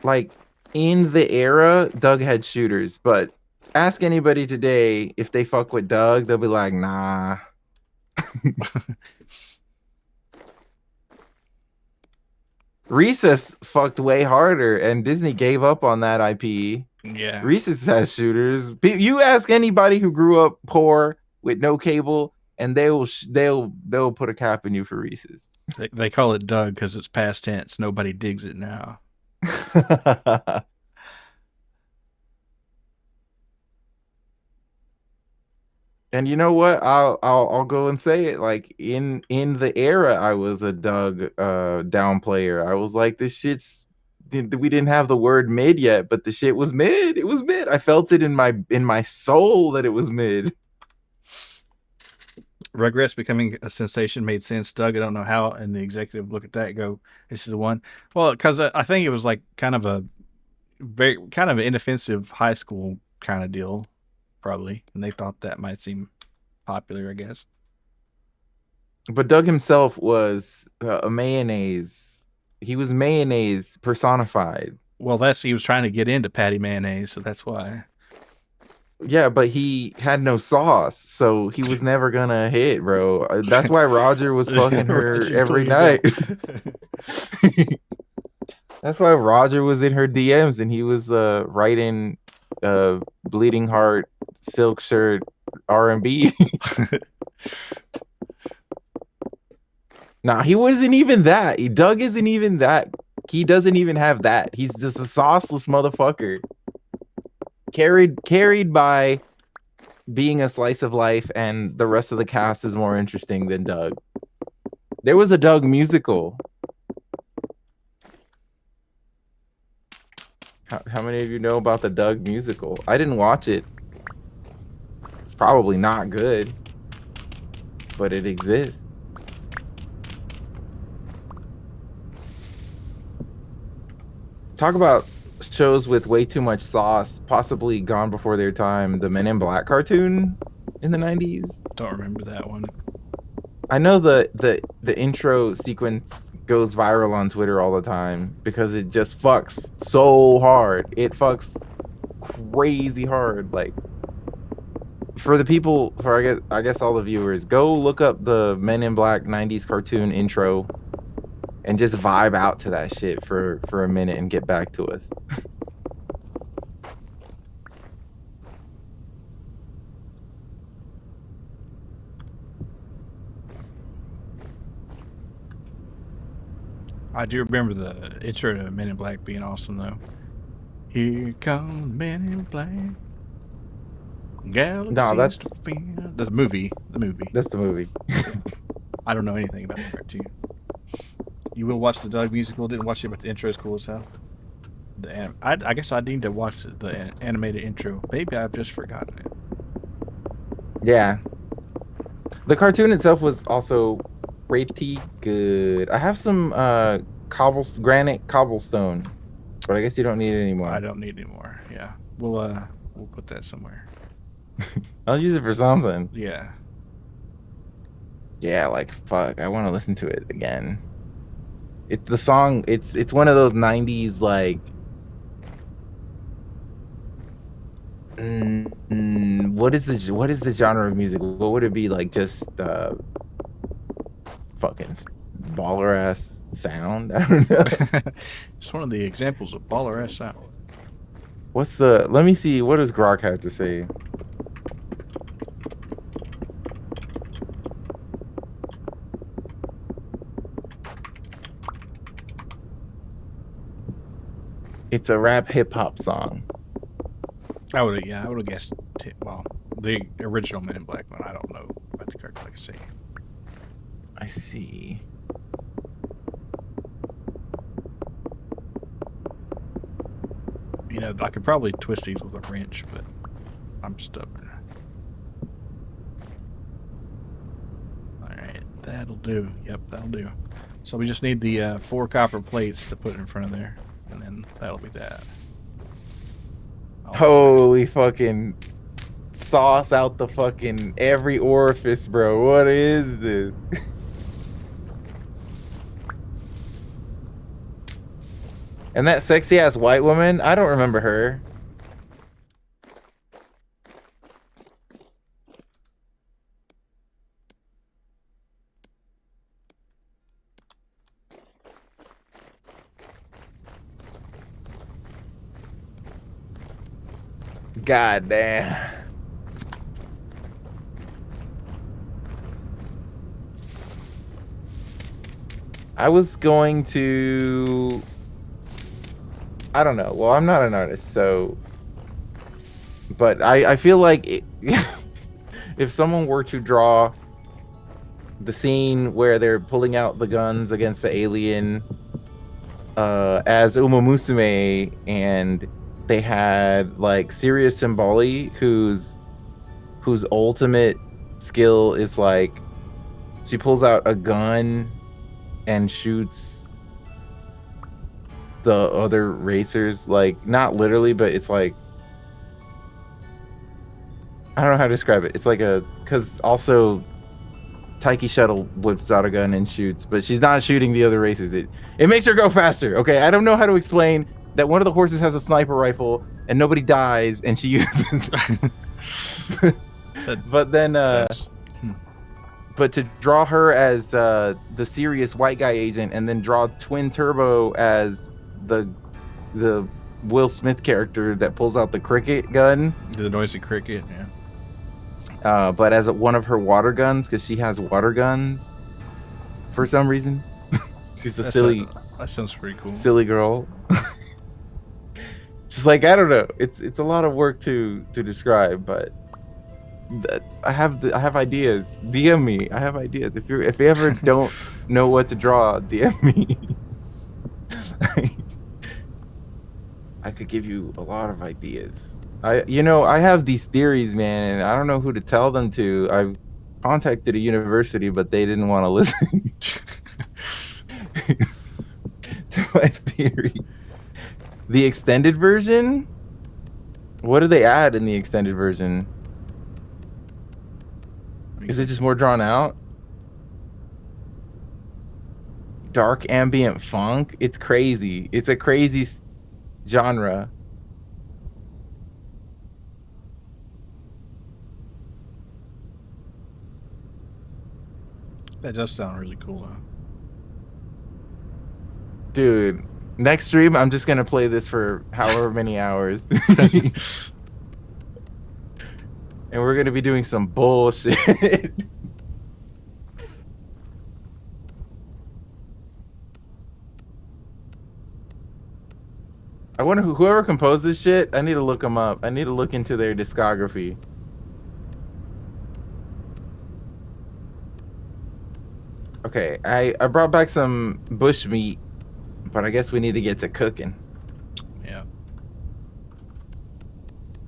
Like, in the era, Doug had shooters, but ask anybody today if they fuck with Doug, they'll be like, nah. Recess fucked way harder, and Disney gave up on that IP. Yeah. Recess has shooters. You ask anybody who grew up poor with no cable, and they'll put a cap in you for Recess. They call it Doug because it's past tense. Nobody digs it now. And you know what? I'll go and say it. Like in the era, I was a Doug down player. I was like, this shit's. We didn't have the word mid yet, but the shit was mid. It was mid. I felt it in my soul that it was mid. Rugrats becoming a sensation made sense. Doug, I don't know how, and the executive look at that and go, this is the one. Well, because I think it was like kind of an inoffensive high school kind of deal, probably, and they thought that might seem popular, I guess. But Doug himself was a mayonnaise. He was mayonnaise personified. Well, he was trying to get into Patty Mayonnaise, so that's why. Yeah, but he had no sauce, so he was never gonna hit, bro. That's why Roger was fucking her every night. That's why Roger was in her DMs and he was writing Bleeding Heart, Silk Shirt, R&B. Nah, he wasn't even that. Doug isn't even that. He doesn't even have that. He's just a sauceless motherfucker. Carried by being a slice of life, and the rest of the cast is more interesting than Doug. There was a Doug musical. How many of you know about the Doug musical? I didn't watch it. It's probably not good, but it exists. Talk about shows with way too much sauce, possibly gone before their time. The Men in Black cartoon in the 90s. Don't remember that one. I know the intro sequence goes viral on Twitter all the time because it just fucks so hard. It fucks crazy hard. Like, for the people, I guess all the viewers, go look up the Men in Black 90s cartoon intro and just vibe out to that shit for a minute and get back to us. I do remember the intro to Men in Black being awesome though. Here comes Men in Black. No, Galaxies to fear. That's the movie. The movie. that's the movie. I don't know anything about the cartoon. You will watch the Doug musical. Didn't watch it, but the intro is cool as hell. I guess I need to watch the animated intro. Maybe I've just forgotten it. Yeah, the cartoon itself was also pretty good. I have some granite cobblestone, but I guess you don't need it I anymore. don't need any more. Yeah, we'll put that somewhere. I'll use it for something. Yeah. Yeah, like fuck, I want to listen to it again. It's the song. It's one of those '90s like. What is the genre of music? What would it be like? Just fucking baller ass sound. I don't know. It's one of the examples of baller ass sound. What's the? Let me see. What does Grok have to say? It's a rap hip hop song. I would have guessed. Well, the original Men in Black one. I don't know about the cartoon. Like I say, I see. you know, I could probably twist these with a wrench, but I'm stubborn. All right, that'll do. Yep, that'll do. So we just need the 4 copper plates to put in front of there, and then that'll be that. Holy fucking sauce out the fucking every orifice, bro. What is this? And that sexy ass white woman, I don't remember her. God damn. I was going to. I don't know. Well, I'm not an artist, so. But I feel like if someone were to draw the scene where they're pulling out the guns against the alien as Uma Musume, and they had like Sirius Symboli, whose ultimate skill is like she pulls out a gun and shoots the other racers, like not literally, but it's like I don't know how to describe it. It's like because also Taiki Shuttle whips out a gun and shoots, but she's not shooting the other racers. It makes her go faster. Okay, I don't know how to explain that one of the horses has a sniper rifle and nobody dies, and she uses. But then, but to draw her as the serious white guy agent, and then draw Twin Turbo as the Will Smith character that pulls out the cricket gun, the noisy cricket, yeah. But as one of her water guns, because she has water guns for some reason. She's a silly. That sounds pretty cool. Silly girl. Just like I don't know. It's a lot of work to describe, but I have ideas. DM me. I have ideas. If you ever don't know what to draw, DM me. I could give you a lot of ideas. I have these theories, man, and I don't know who to tell them to. I've contacted a university, but they didn't want to listen to my theory. The extended version? What do they add in the extended version? Is it just more drawn out? Dark ambient funk? It's crazy. It's a crazy genre. That does sound really cool, though. Dude, next stream, I'm just gonna play this for however many hours. And we're gonna be doing some bullshit. I wonder whoever composed this shit, I need to look them up. I need to look into their discography. Okay, I brought back some bush meat, but I guess we need to get to cooking. Yeah.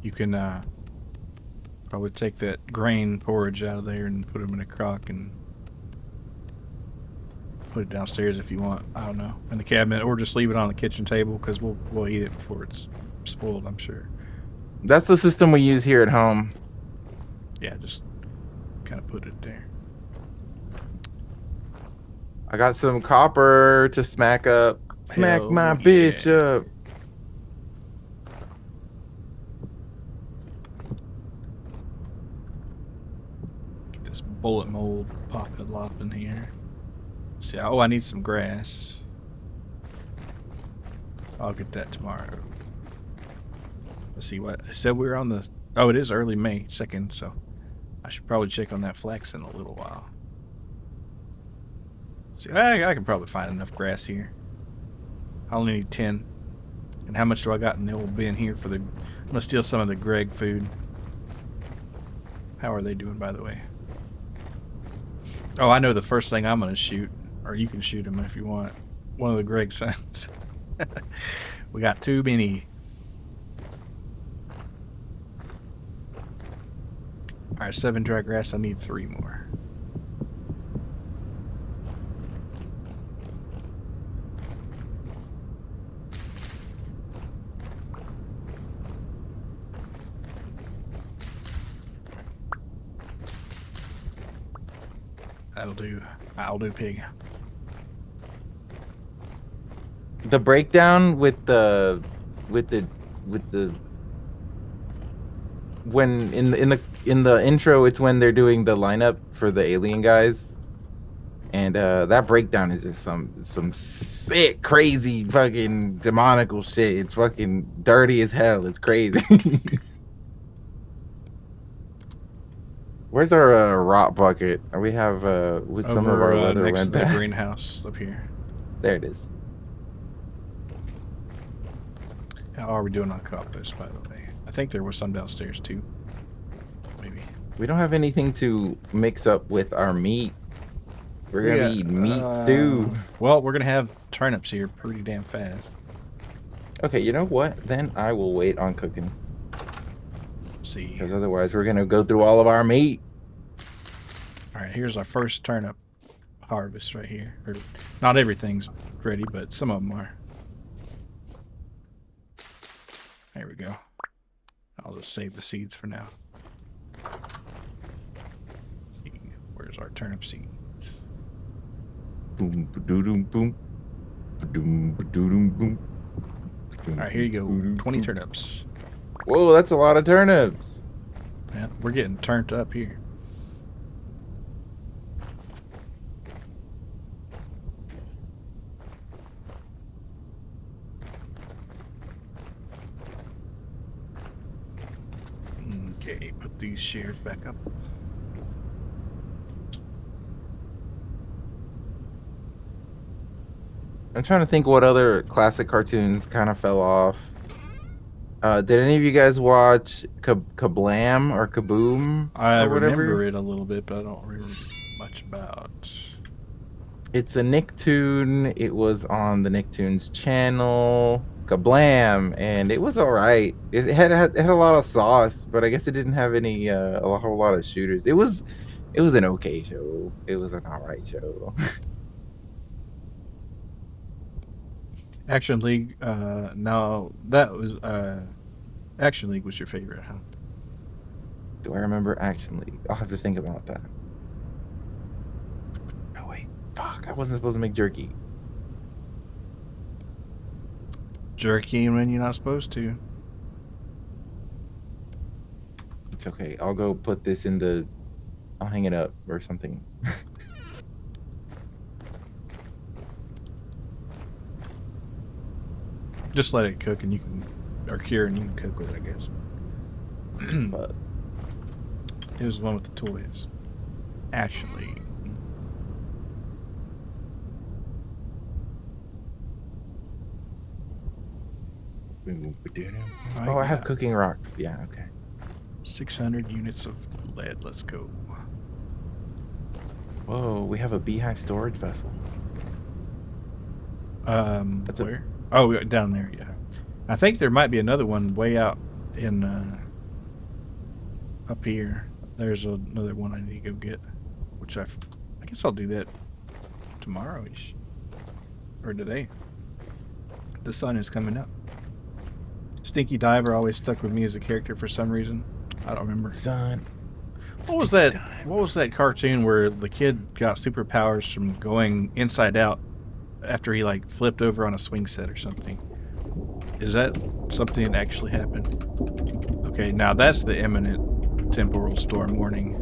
You can probably take that grain porridge out of there and put them in a crock and put it downstairs if you want. I don't know, in the cabinet, or just leave it on the kitchen table because we'll eat it before it's spoiled. I'm sure. That's the system we use here at home. Yeah, just kind of put it there. I got some copper to smack up. Smack Hell my yeah. bitch up. Get this bullet mold pop it lop in here. See, oh, I need some grass. I'll get that tomorrow. Let's see what I said. We were on the. Oh, it is early May 2nd, so I should probably check on that flax in a little while. See, I can probably find enough grass here. I only need 10. And how much do I got in the old bin here for the... I'm going to steal some of the Greg food. How are they doing, by the way? Oh, I know the first thing I'm going to shoot. Or you can shoot him if you want. One of the Greg sons. We got too many. Alright, 7 dry grass. I need 3 more. That'll do. I'll do pig. The breakdown with the when in the intro, it's when they're doing the lineup for the alien guys, and that breakdown is just some sick, crazy, fucking demonical shit. It's fucking dirty as hell. It's crazy. Where's our rot bucket? We have with some of our leather next went to the bad. greenhouse up here. There it is. How are we doing on compost, by the way? I think there was some downstairs too. Maybe. We don't have anything to mix up with our meat. We're gonna be eating meat stew. Well, we're gonna have turnips here pretty damn fast. Okay, you know what? Then I will wait on cooking. Let's see. Because otherwise we're gonna go through all of our meat. Alright, here's our first turnip harvest right here. Or, not everything's ready, but some of them are. There we go. I'll just save the seeds for now. Where's our turnip seeds? Boom, ba-doom, boom. Ba-doom, ba-doom, boom. Alright, here you go. 20 turnips. Whoa, that's a lot of turnips. Yeah, we're getting turned up here. Okay, put these shares back up. I'm trying to think what other classic cartoons kind of fell off. Did any of you guys watch Kablam or Kaboom? I or whatever? remember it a little bit, but I don't remember much about. It's a Nicktoon. It was on the Nicktoons channel. Kablam, and it was all right. It had a lot of sauce, but I guess it didn't have any a whole lot of shooters. It was an okay show. It was an all right show. Action League, no, that was, Action League was your favorite, huh? Do I remember Action League? I'll have to think about that. Oh wait, fuck! I wasn't supposed to make jerky. Jerky when you're not supposed to. It's okay. I'll go put this in the. I'll hang it up or something. Just let it cook and you can, or cure and you can cook with it, I guess. Fuck. It was the one with the toys. Actually. Oh, I have cooking rocks. Yeah, okay. 600 units of lead. Let's go. Whoa, we have a beehive storage vessel. That's where? Oh, down there, yeah. I think there might be another one way out in, up here. There's another one I need to go get, which I guess I'll do that tomorrow-ish. Or today. The sun is coming up. Stinky Diver always stuck with me as a character for some reason. I don't remember. Sun. What was that? What was that cartoon where the kid got superpowers from going inside out after he like flipped over on a swing set or something? Is that something that actually happened? Okay, now that's the imminent temporal storm warning.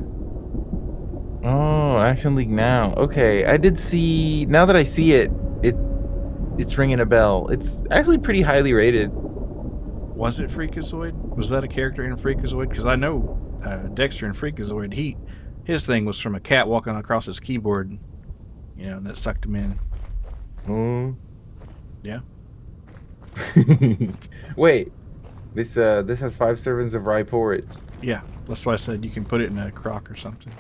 Oh, Action League Now. Okay, I did see. Now that I see it, it's ringing a bell. It's actually pretty highly rated. Was it Freakazoid? Was that a character in Freakazoid? Because I know Dexter in Freakazoid, his thing was from a cat walking across his keyboard, you know, and that sucked him in. Hmm. Yeah. Wait, this has 5 servings of rye porridge. Yeah, that's why I said you can put it in a crock or something.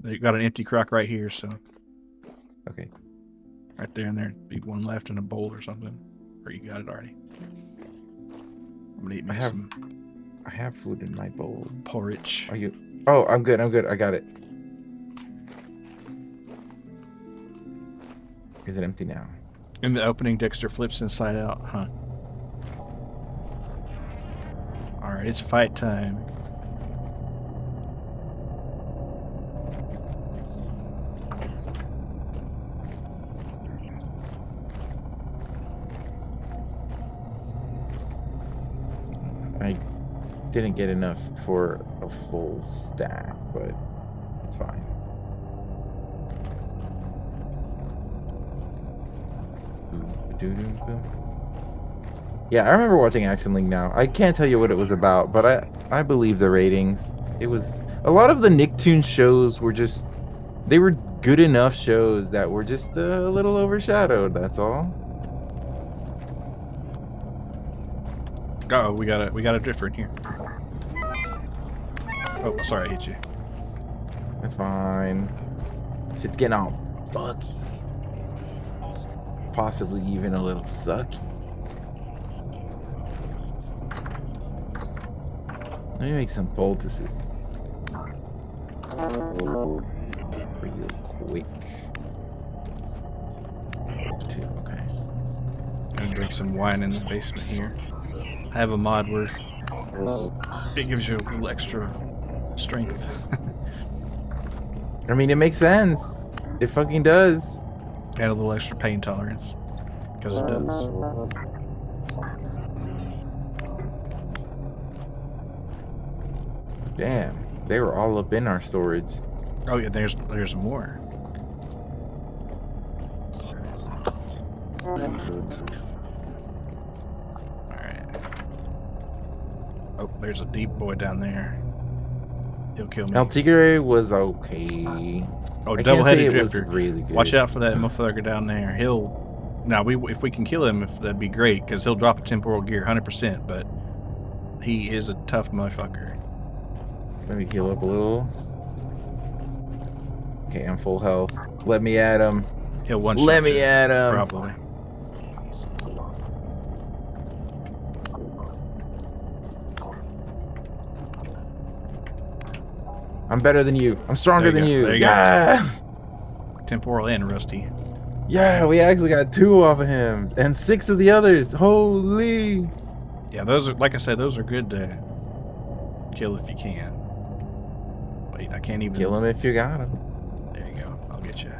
They got an empty crock right here, so. Okay. Right there, and there'd be one left in a bowl or something, or you got it already. I'm gonna eat me some. I have food in my bowl. Porridge. Are you? Oh, I'm good. I got it. Is it empty now? In the opening, Dexter flips inside out, huh? Alright, it's fight time. I didn't get enough for a full stack, but it's fine. Yeah, I remember watching Action League Now. I can't tell you what it was about, but I believe the ratings. It was a lot of the Nicktoons shows were just, they were good enough shows that were just a little overshadowed, that's all. Uh-oh, we got a different here. Oh, sorry, I hit you. That's fine. Shit's getting all fucky. Possibly even a little sucky. Let me make some poultices. Real quick. Okay. Gonna drink some wine in the basement here. I have a mod where it gives you a little extra strength. I mean, it makes sense. It fucking does. And a little extra pain tolerance. Because it does. Damn, they were all up in our storage. Oh yeah, there's more. Alright. Oh, there's a deep boy down there. He'll kill me. El Tigre was okay. Oh, double-headed drifter. drifter. Really good. Watch out for that motherfucker down there. If we can kill him, that'd be great, because he'll drop a temporal gear 100%, but he is a tough motherfucker. Let me heal up a little. Okay, I'm full health. Let me at him. He'll one-shot Let me at him. Probably. I'm better than you. I'm stronger than you. There you Yeah. go. Temporal and rusty. Yeah, we actually got 2 off of him and 6 of the others. Holy. Yeah, those are, like I said, those are good to kill if you can. Wait, I can't even Kill him if you got him. There you go. I'll get you.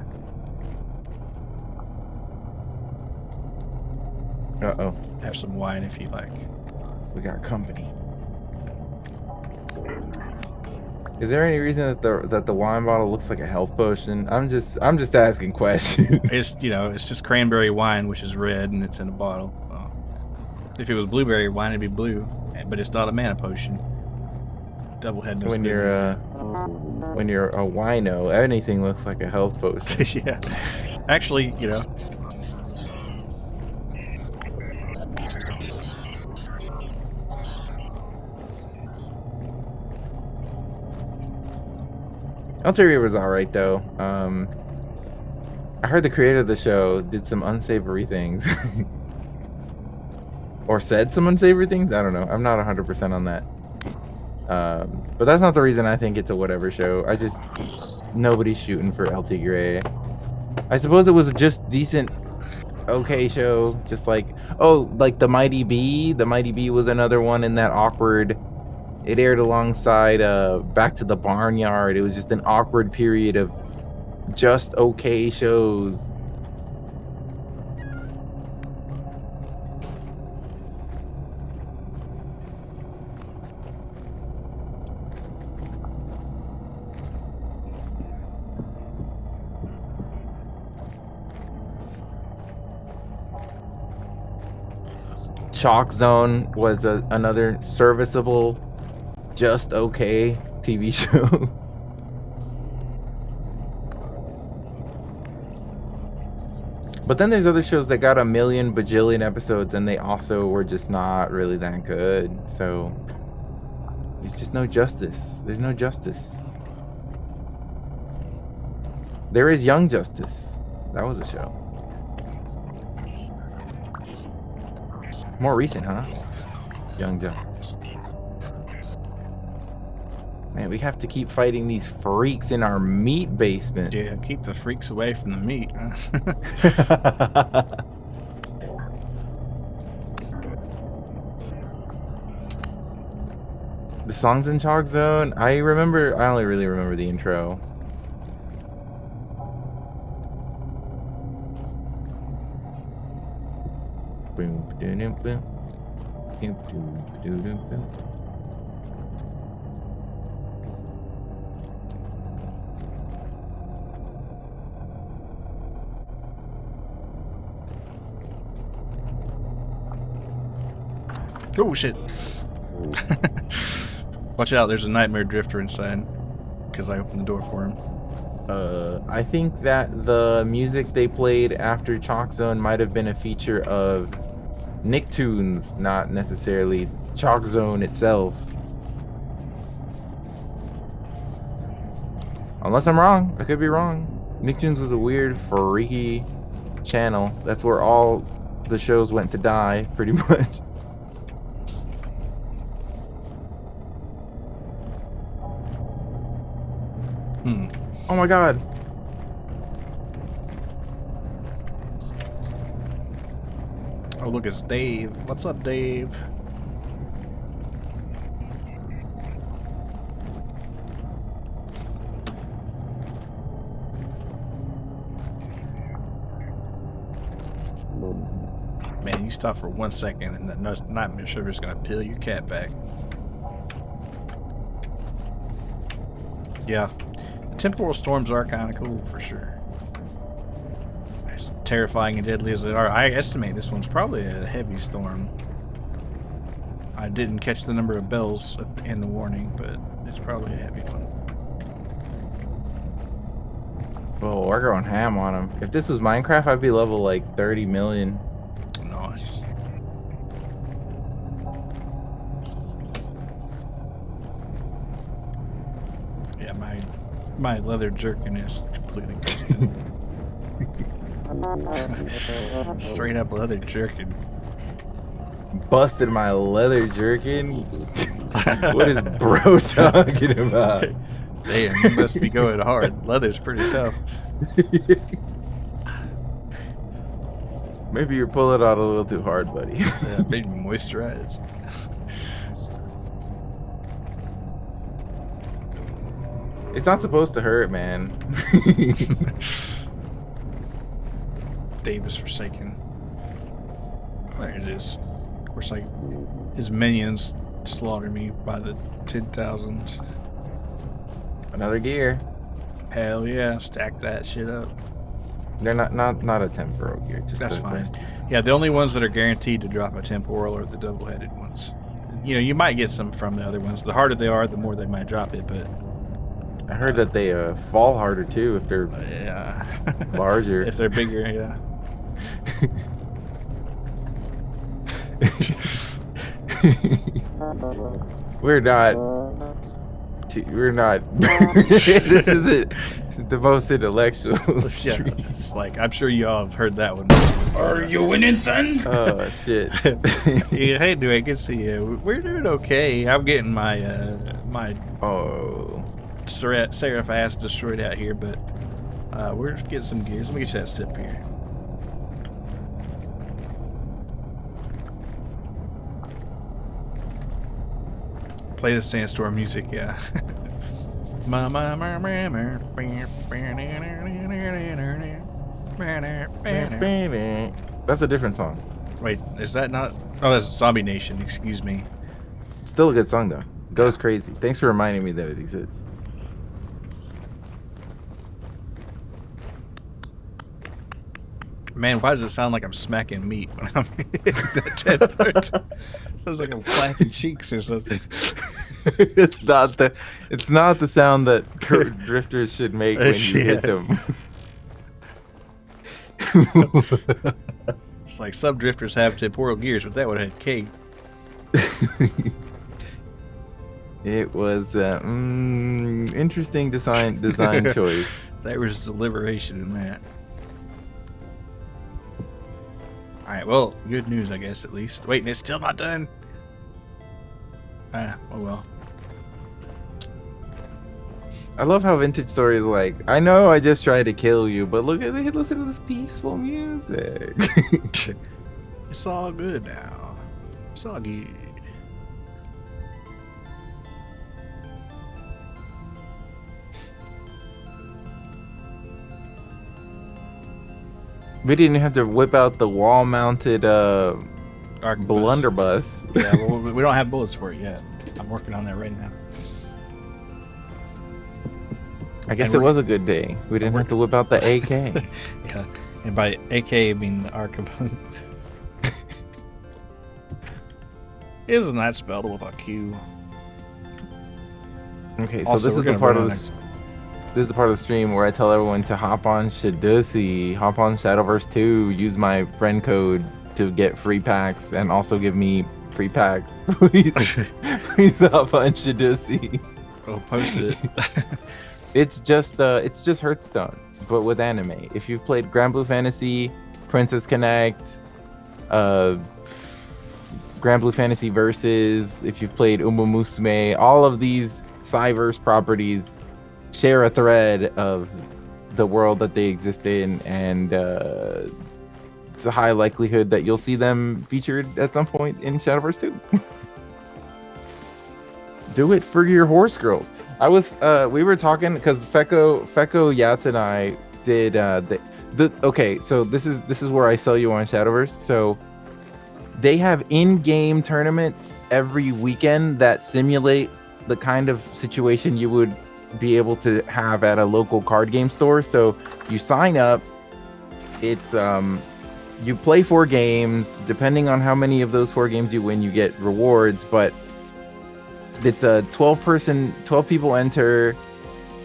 Uh-oh. Have some wine if you like. We got company. Is there any reason that the wine bottle looks like a health potion? I'm just asking questions. It's just cranberry wine, which is red, and it's in a bottle. If it was blueberry, why did it be blue? But it's not a mana potion. Double head no When you're a wino, anything looks like a health potion. yeah. Actually, you know. Ulterior was alright though. I heard the creator of the show did some unsavory things. Or said some unsavory things? I don't know. I'm not 100% on that. But that's not the reason I think it's a whatever show. Nobody's shooting for LT Gray. I suppose it was just decent, okay show. Just like, like the Mighty Bee. The Mighty Bee was another one in that awkward. It aired alongside Back to the Barnyard. It was just an awkward period of just okay shows. Chalk Zone was another serviceable, just okay TV show. But then there's other shows that got a million bajillion episodes and they also were just not really that good. So there's just no justice. There's no justice. There is Young Justice. That was a show. More recent, huh? Young Justice. Man, we have to keep fighting these freaks in our meat basement. Yeah, keep the freaks away from the meat. The songs in Chalk Zone, I only really remember the intro. Oh shit. Watch out, there's a nightmare drifter inside. Because I opened the door for him. I think that the music they played after Chalk Zone might have been a feature of Nicktoons, not necessarily Chalk Zone itself. Unless I'm wrong. I could be wrong. Nicktoons was a weird, freaky channel. That's where all the shows went to die, pretty much. Oh my god. Oh, look, it's Dave. What's up, Dave? Man, you stop for 1 second and that nightmare sugar's gonna peel your cat back. Yeah. Temporal storms are kind of cool for sure. As terrifying and deadly as they are, I estimate this one's probably a heavy storm. I didn't catch the number of bells in the warning, but it's probably a heavy one. Well, we're going ham on him. If this was Minecraft, I'd be level like 30 million. Nice. Yeah, my leather jerkin is completely busted. Straight up leather jerkin. Busted my leather jerkin? What is bro talking about? Damn, you must be going hard. Leather's pretty tough. Maybe you're pulling out a little too hard, buddy. Yeah, maybe moisturize. It's not supposed to hurt, man. Dave is forsaken. There it is. Of course, like his minions slaughter me by the 10,000s. Another gear. Hell yeah, stack that shit up. They're not a temporal gear, just That's the fine. rest. Yeah, the only ones that are guaranteed to drop a temporal are the double-headed ones. You might get some from the other ones. The harder they are, the more they might drop it. But I heard that they fall harder too if they're yeah, larger. if they're bigger, yeah. We're not. We're not. This isn't the most intellectual. Yeah, it's like I'm sure you all have heard that one. Are you winning, son? Oh shit. Yeah, hey, Dwayne, good to see you. We're doing okay. I'm getting my Oh. Seraph ass destroyed out here, but we're getting some gears. Let me get you that sip here. Play the sandstorm music, yeah. That's a different song. Wait, is that not? Oh, that's Zombie Nation. Excuse me. Still a good song though. Goes crazy. Thanks for reminding me that it exists. Man, why does it sound like I'm smacking meat when I'm hitting that 10 part? Sounds like I'm clapping cheeks or something. It's not the sound that drifters should make when you hit them. It's like some drifters have temporal gears, but that one had K. It was interesting design choice. There was deliberation in that. All right, well, good news, I guess, at least. Wait, and it's still not done? Oh well. I love how Vintage Story is like, I know I just tried to kill you, but listen to this peaceful music. It's all good now. It's all good. We didn't have to whip out the wall-mounted Arquebus. blunderbuss. Yeah, well, we don't have bullets for it yet. I'm working on that right now. I guess it was a good day. We didn't have to whip out the AK. Yeah, and by AK I mean the Arquebus. Isn't that spelled with a Q? Okay, so Also, this is the part of the stream where I tell everyone to hop on Shadusi, hop on Shadowverse 2, use my friend code to get free packs, and also give me free pack. Please, please hop on Shadusi. Oh, post it. It's just Hearthstone, but with anime. If you've played Grand Blue Fantasy, Princess Connect, Grand Blue Fantasy Versus, if you've played Uma Musume, all of these Cyverse properties share a thread of the world that they exist in, and it's a high likelihood that you'll see them featured at some point in Shadowverse 2. Do it for your horse girls. We were talking because Feko Yats and I did okay, so this is where I sell you on Shadowverse. So they have in-game tournaments every weekend that simulate the kind of situation you would be able to have at a local card game store. So you sign up, it's you play 4 games. Depending on how many of those 4 games you win, you get rewards, but it's a 12 people enter,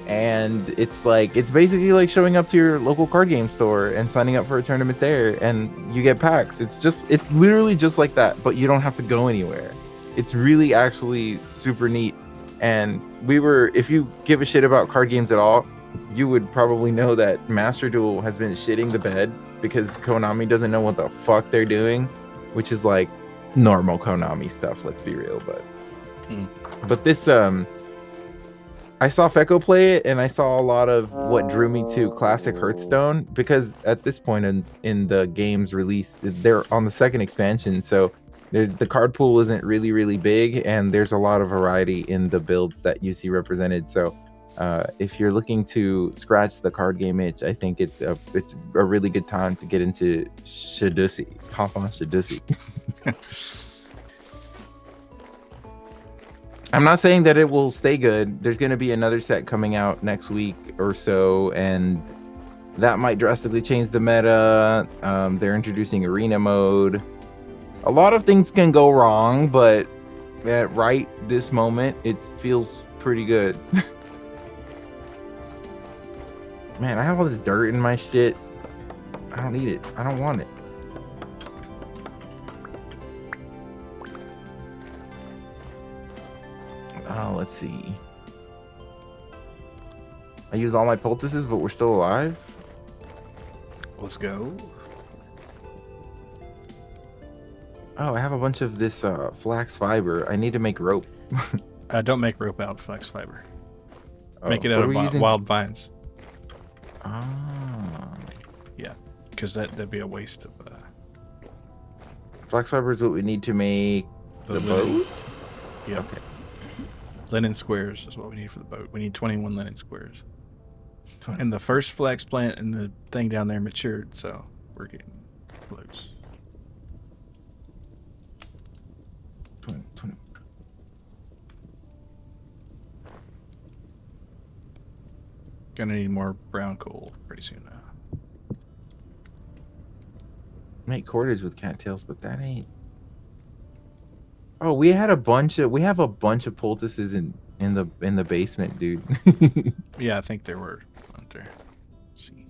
and it's basically like showing up to your local card game store and signing up for a tournament there, and you get packs. It's literally just like that, but you don't have to go anywhere. It's really actually super neat. And if you give a shit about card games at all, you would probably know that Master Duel has been shitting the bed because Konami doesn't know what the fuck they're doing, which is like normal Konami stuff, let's be real. But this I saw Feko play it, and I saw a lot of what drew me to classic Hearthstone, because at this point in the game's release, they're on the second expansion, so the card pool isn't really big, and there's a lot of variety in the builds that you see represented. So if you're looking to scratch the card game itch, I think it's a really good time to get into Shadusi. Hop on Shadusi. I'm not saying that it will stay good. There's going to be another set coming out next week or so, and That might drastically change the meta. They're introducing arena mode. A lot of things can go wrong, but at right this moment, it feels pretty good. Man, I have all this dirt in my shit. I don't need it. I don't want it. Oh, let's see. I use all my poultices, but we're still alive? Let's go. Oh, I have a bunch of this flax fiber. I need to make rope. Don't make rope out of flax fiber. Oh, Make it what out are of we using? wild vines. Ah. Yeah, because that'd be a waste of Flax fiber is what we need to make the boat? Yeah. Okay. Linen squares is what we need for the boat. We need 21 linen squares. 20. And the first flax plant and the thing down there matured, so we're getting close. 20. Gonna need more brown coal pretty soon now. Make quarters with cattails, but that ain't. Oh, we have a bunch of poultices in the basement, dude. Yeah, I think there were out there. Let's see.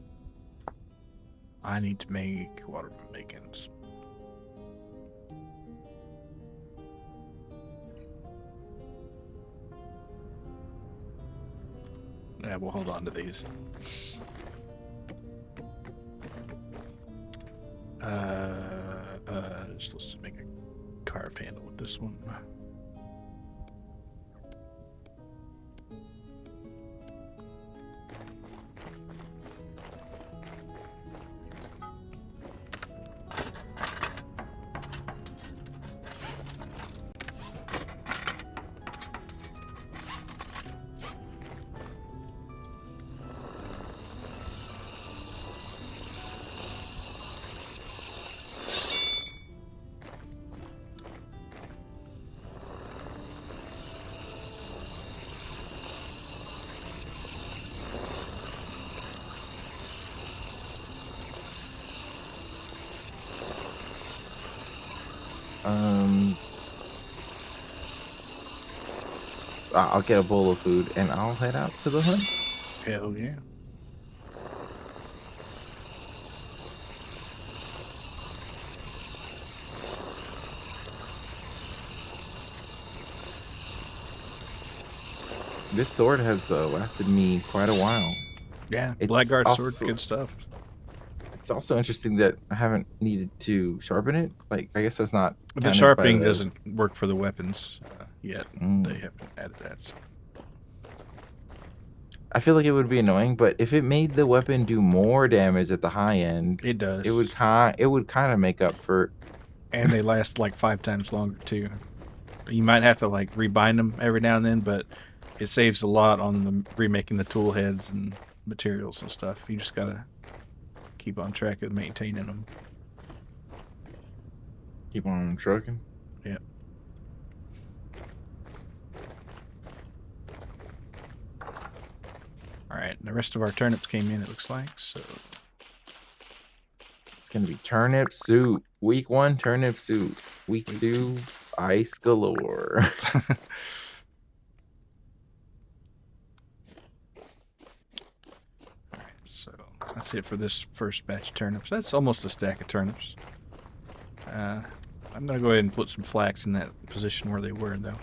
I need to make water bacons. Yeah, we'll hold on to these. Let's just make a carved handle with this one. I'll get a bowl of food and I'll head out to the hunt. Hell yeah. This sword has lasted me quite a while. Yeah, It's Blackguard also- sword, good stuff. It's also interesting that I haven't needed to sharpen it. Like, I guess that's not. The counted by sharpening the- doesn't work for the weapons yet. Mm. They haven't added that. So. I feel like it would be annoying, but if it made the weapon do more damage at the high end, It does. it would kind of make up for. And they last like 5 times longer too. You might have to like rebind them every now and then, but it saves a lot on the remaking the tool heads and materials and stuff. You just gotta keep on track of maintaining them. Keep on trucking. Yeah. All right, the rest of our turnips came in. It looks like so. It's gonna be turnip soup. Week 1, turnip soup. Week 2, ice galore. All right, so that's it for this first batch of turnips. That's almost a stack of turnips. I'm gonna go ahead and put some flax in that position where they were, though.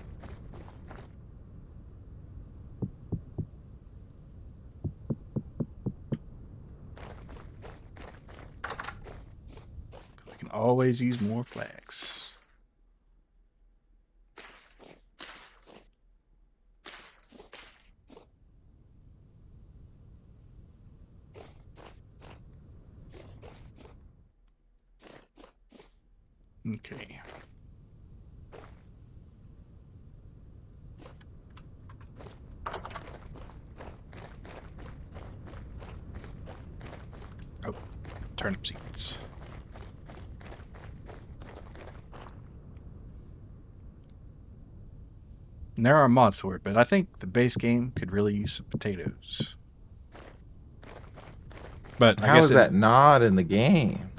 We can always use more flax. Okay. Oh, turnip seeds. And there are mods for it, but I think the base game could really use some potatoes. But I How guess is that not in the game?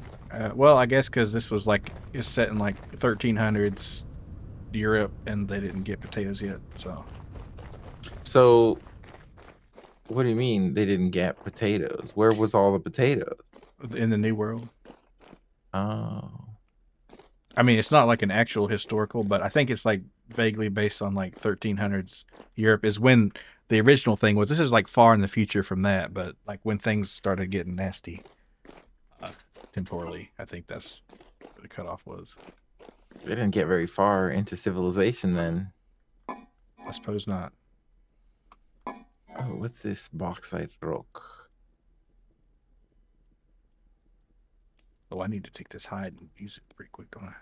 well, I guess because this was like it's set in like 1300s Europe, and they didn't get potatoes yet. So So, what do you mean they didn't get potatoes? Where was all the potatoes? in the New World, Oh, I mean, it's not like an actual historical, but I think it's like vaguely based on like 1300s Europe is when the original thing was. This is like far in the future from that, but like when things started getting nasty uh, temporally, I think that's what the cutoff was. they didn't get very far into civilization then. I suppose not. Oh, what's this bauxite rock? Oh, I need to take this hide and use it pretty quick, don't I?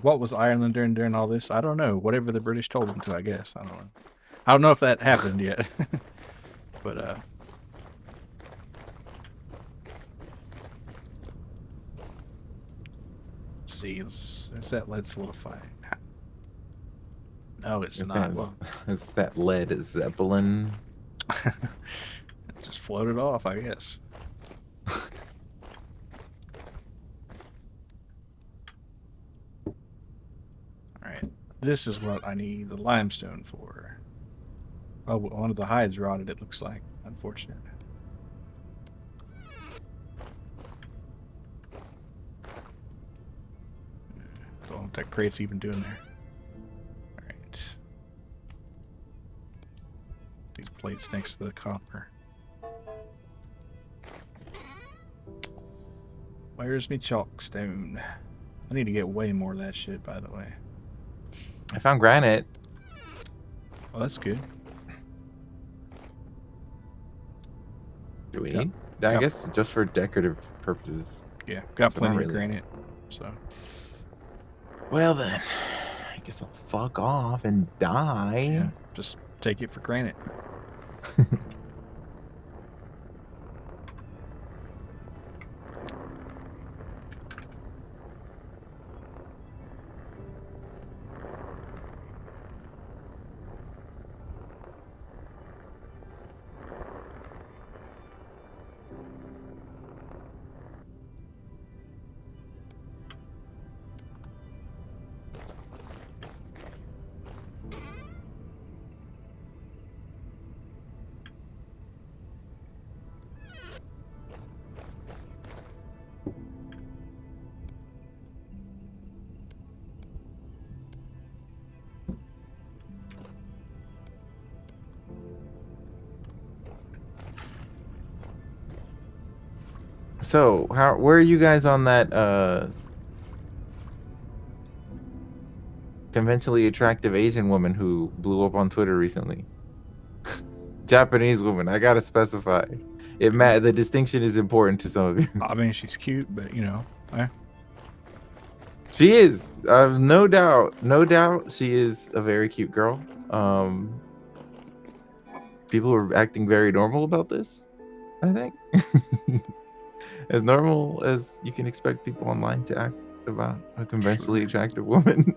What was Ireland during all this? I don't know. Whatever the British told them to, I guess. I don't know. I don't know if that happened yet, but let's see, is that lead solidifying? No, it's not. Well, Is that lead Zeppelin? it just floated off, I guess. All right, this is what I need the limestone for. Oh, one of the hides rotted. It looks like. Unfortunate. Don't know what that crate's even doing there. All right. These plates next to the copper. Where's me chalkstone? I need to get way more of that shit, by the way. I found granite. Oh, that's good. Do we Yep. need? I Yep. guess just for decorative purposes. Yeah, got So not plenty of really. granite. So Well then, I guess I'll fuck off and die. yeah, just take it for granted. So, where are you guys on that conventionally attractive Asian woman who blew up on Twitter recently? Japanese woman, I gotta specify. The distinction is important to some of you. I mean, she's cute, but you know, She is. No doubt. No doubt she is a very cute girl. People are acting very normal about this, I think. As normal as you can expect people online to act about a conventionally attractive woman.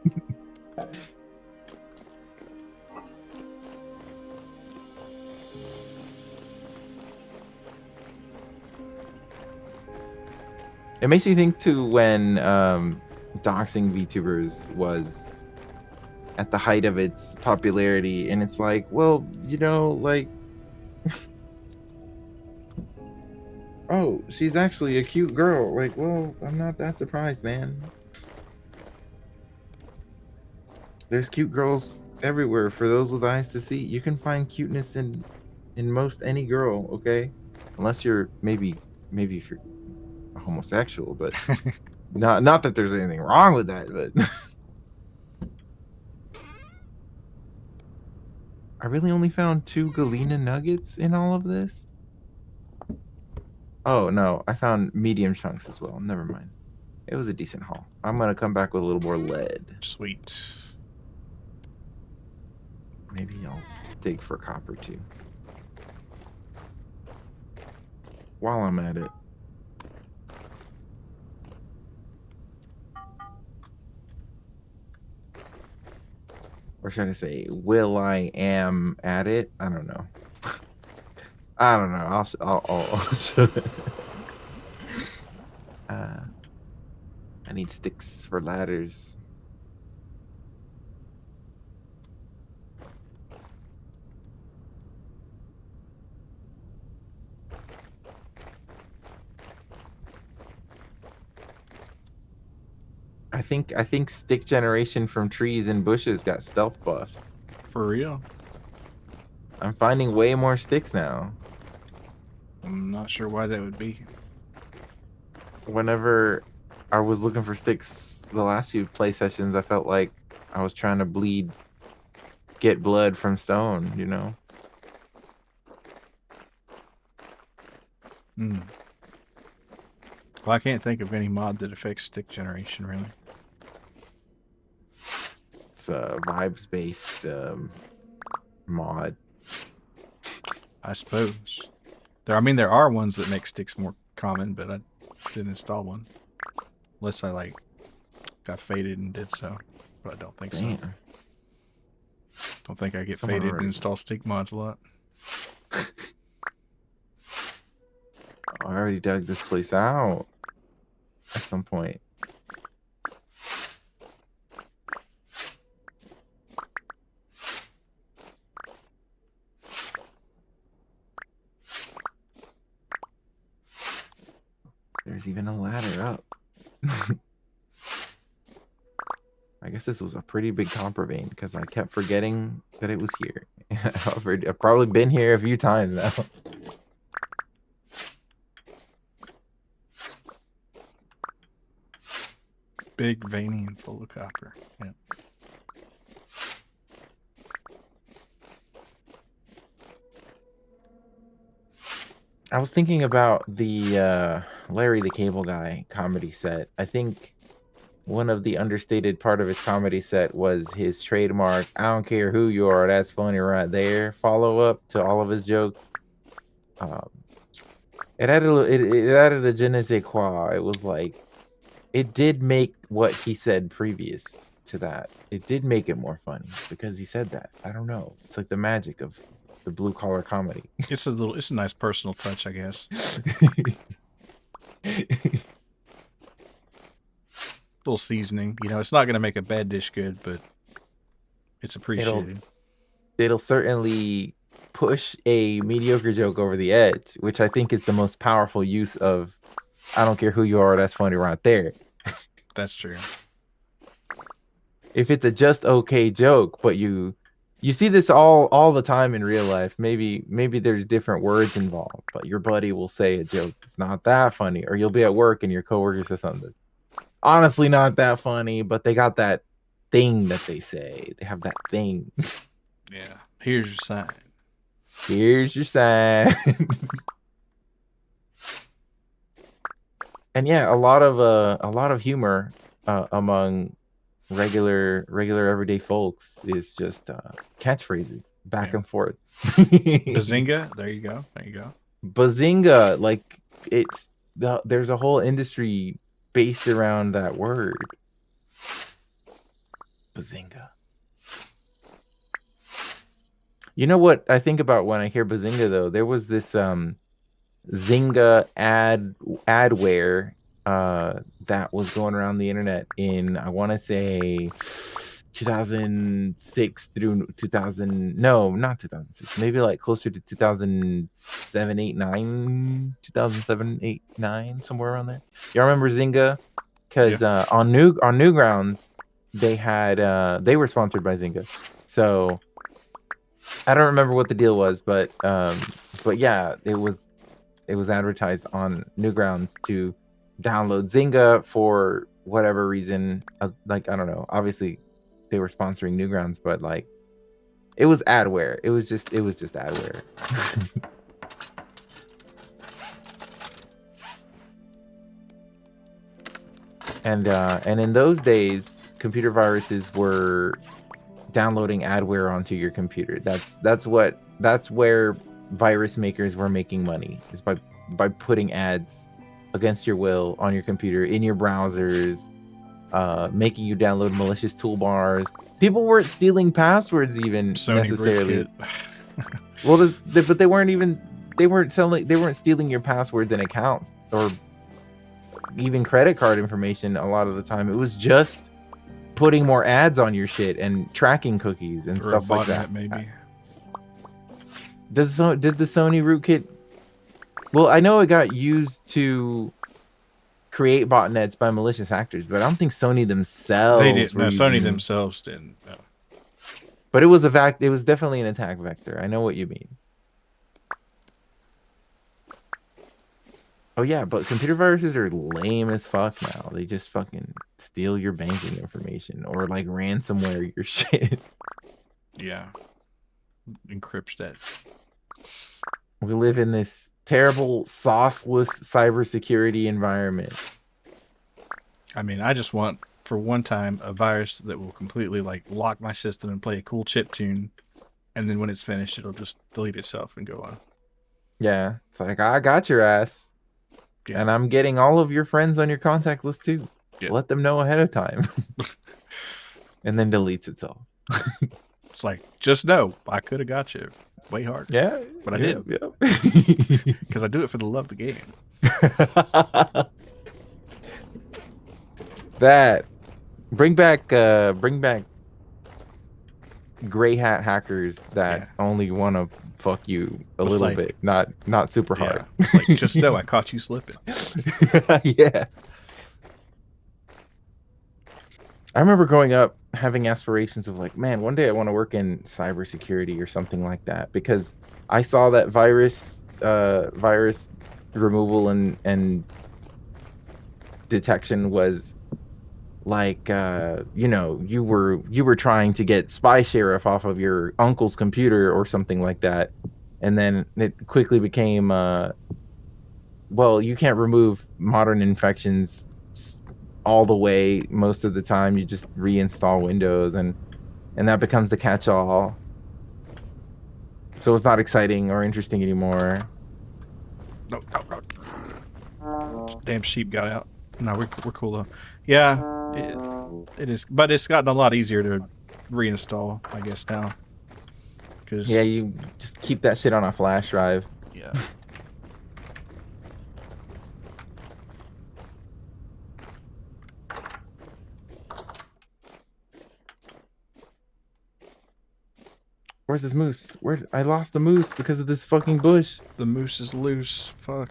It makes me think too when doxing VTubers was at the height of its popularity, and it's like, well, you know, like, oh, she's actually a cute girl. Like, well, I'm not that surprised, man. There's cute girls everywhere for those with eyes to see. You can find cuteness in most any girl, okay? Unless you're maybe if you're a homosexual, but not that there's anything wrong with that, but I really only found 2 Galena nuggets in all of this. Oh no, I found medium chunks as well. Never mind. It was a decent haul. I'm gonna come back with a little more lead. sweet. Maybe I'll dig for copper too. While I'm at it. or should I say, will I am at it? I don't know. I don't know. uh, I need sticks for ladders. I think stick generation from trees and bushes got stealth buff. For real? I'm finding way more sticks now. I'm not sure why that would be. Whenever I was looking for sticks the last few play sessions, I felt like I was trying to get blood from stone, you know? Hmm. Well, I can't think of any mod that affects stick generation, really. It's a vibes based mod. I suppose. There are ones that make sticks more common, but I didn't install one. Unless I, like, got faded and did so. But I don't think so. Damn. Don't think I get Someone faded already- and install stick mods a lot. I already dug this place out at some point. There's even a ladder up. I guess this was a pretty big copper vein because I kept forgetting that it was here. I've probably been here a few times now. Big, veiny, and full of copper. Yeah. I was thinking about the Larry the Cable Guy comedy set. I think one of the understated part of his comedy set was his trademark, I don't care who you are, that's funny right there, follow up to all of his jokes. It added a je ne sais quoi. It was like, it did make what he said previous to that. It did make it more funny because he said that. I don't know. It's like the magic of the blue collar comedy. It's a nice personal touch, I guess. Little seasoning. You know, it's not going to make a bad dish good, but it's appreciated. It'll certainly push a mediocre joke over the edge, which I think is the most powerful use of I don't care who you are, that's funny right there. That's true. If it's a just okay joke, but you see this all the time in real life. Maybe there's different words involved, but your buddy will say a joke that's not that funny, or you'll be at work and your coworker says something that's honestly not that funny, but they got that thing that they say. They have that thing. Yeah. Here's your sign. Here's your sign. And yeah, a lot of humor among regular everyday folks is just catchphrases back and forth. Bazinga. There you go. There you go. Bazinga, like there's a whole industry based around that word. Bazinga. You know what I think about when I hear Bazinga though? There was this Zynga adware that was going around the internet in, I want to say, 2006 through 2000. No, not 2006. Maybe like closer to 2007, 8, 9, 2007, 8, 9, somewhere around there. Y'all remember Zynga? Because on Newgrounds, they were sponsored by Zynga. So I don't remember what the deal was, but yeah, it was advertised on Newgrounds to download Zynga for whatever reason. Like, I don't know. Obviously, they were sponsoring Newgrounds, but like, it was adware. It was just adware. And in those days, computer viruses were downloading adware onto your computer. That's where virus makers were making money, is by putting ads against your will on your computer, in your browsers, making you download malicious toolbars. People weren't stealing passwords even Sony necessarily. rootkit. Well, but they weren't stealing your passwords and accounts or even credit card information. A lot of the time, it was just putting more ads on your shit and tracking cookies and Or stuff a like that. botnet, maybe. Did the Sony rootkit? Well, I know it got used to create botnets by malicious actors, but I don't think Sony themselves. They did. were No, Sony using- themselves didn't. No. But it was it was definitely an attack vector. I know what you mean. Oh yeah, but computer viruses are lame as fuck now. They just fucking steal your banking information or like ransomware your shit. Yeah. Encrypts that. We live in this terrible sauceless cybersecurity environment. I mean, I just want, for one time, a virus that will completely like lock my system and play a cool chip tune, and then when it's finished, it'll just delete itself and go on. Yeah, it's like I got your ass. Yeah. And I'm getting all of your friends on your contact list too. Yeah. Let them know ahead of time. And then deletes itself. It's like, just know, I could have got you way harder. Yeah. But I yep, did. Yep. Because I do it for the love of the game. That bring back gray hat hackers that only want to fuck you a It's little like- bit, not super hard. Yeah. It's like, just know I caught you slipping. Yeah. I remember growing up having aspirations of like, man, one day I want to work in cybersecurity or something like that because I saw that virus removal and detection was like you were trying to get Spy Sheriff off of your uncle's computer or something like that, and then it quickly became well, you can't remove modern infections all the way most of the time. You just reinstall Windows and that becomes the catch-all, so it's not exciting or interesting anymore. No. Damn sheep got out. No, we're cool though. Yeah, it is, but it's gotten a lot easier to reinstall, I guess now. Cause Yeah, you just keep that shit on a flash drive. yeah. Where's this moose? I lost the moose because of this fucking bush. The moose is loose. Fuck.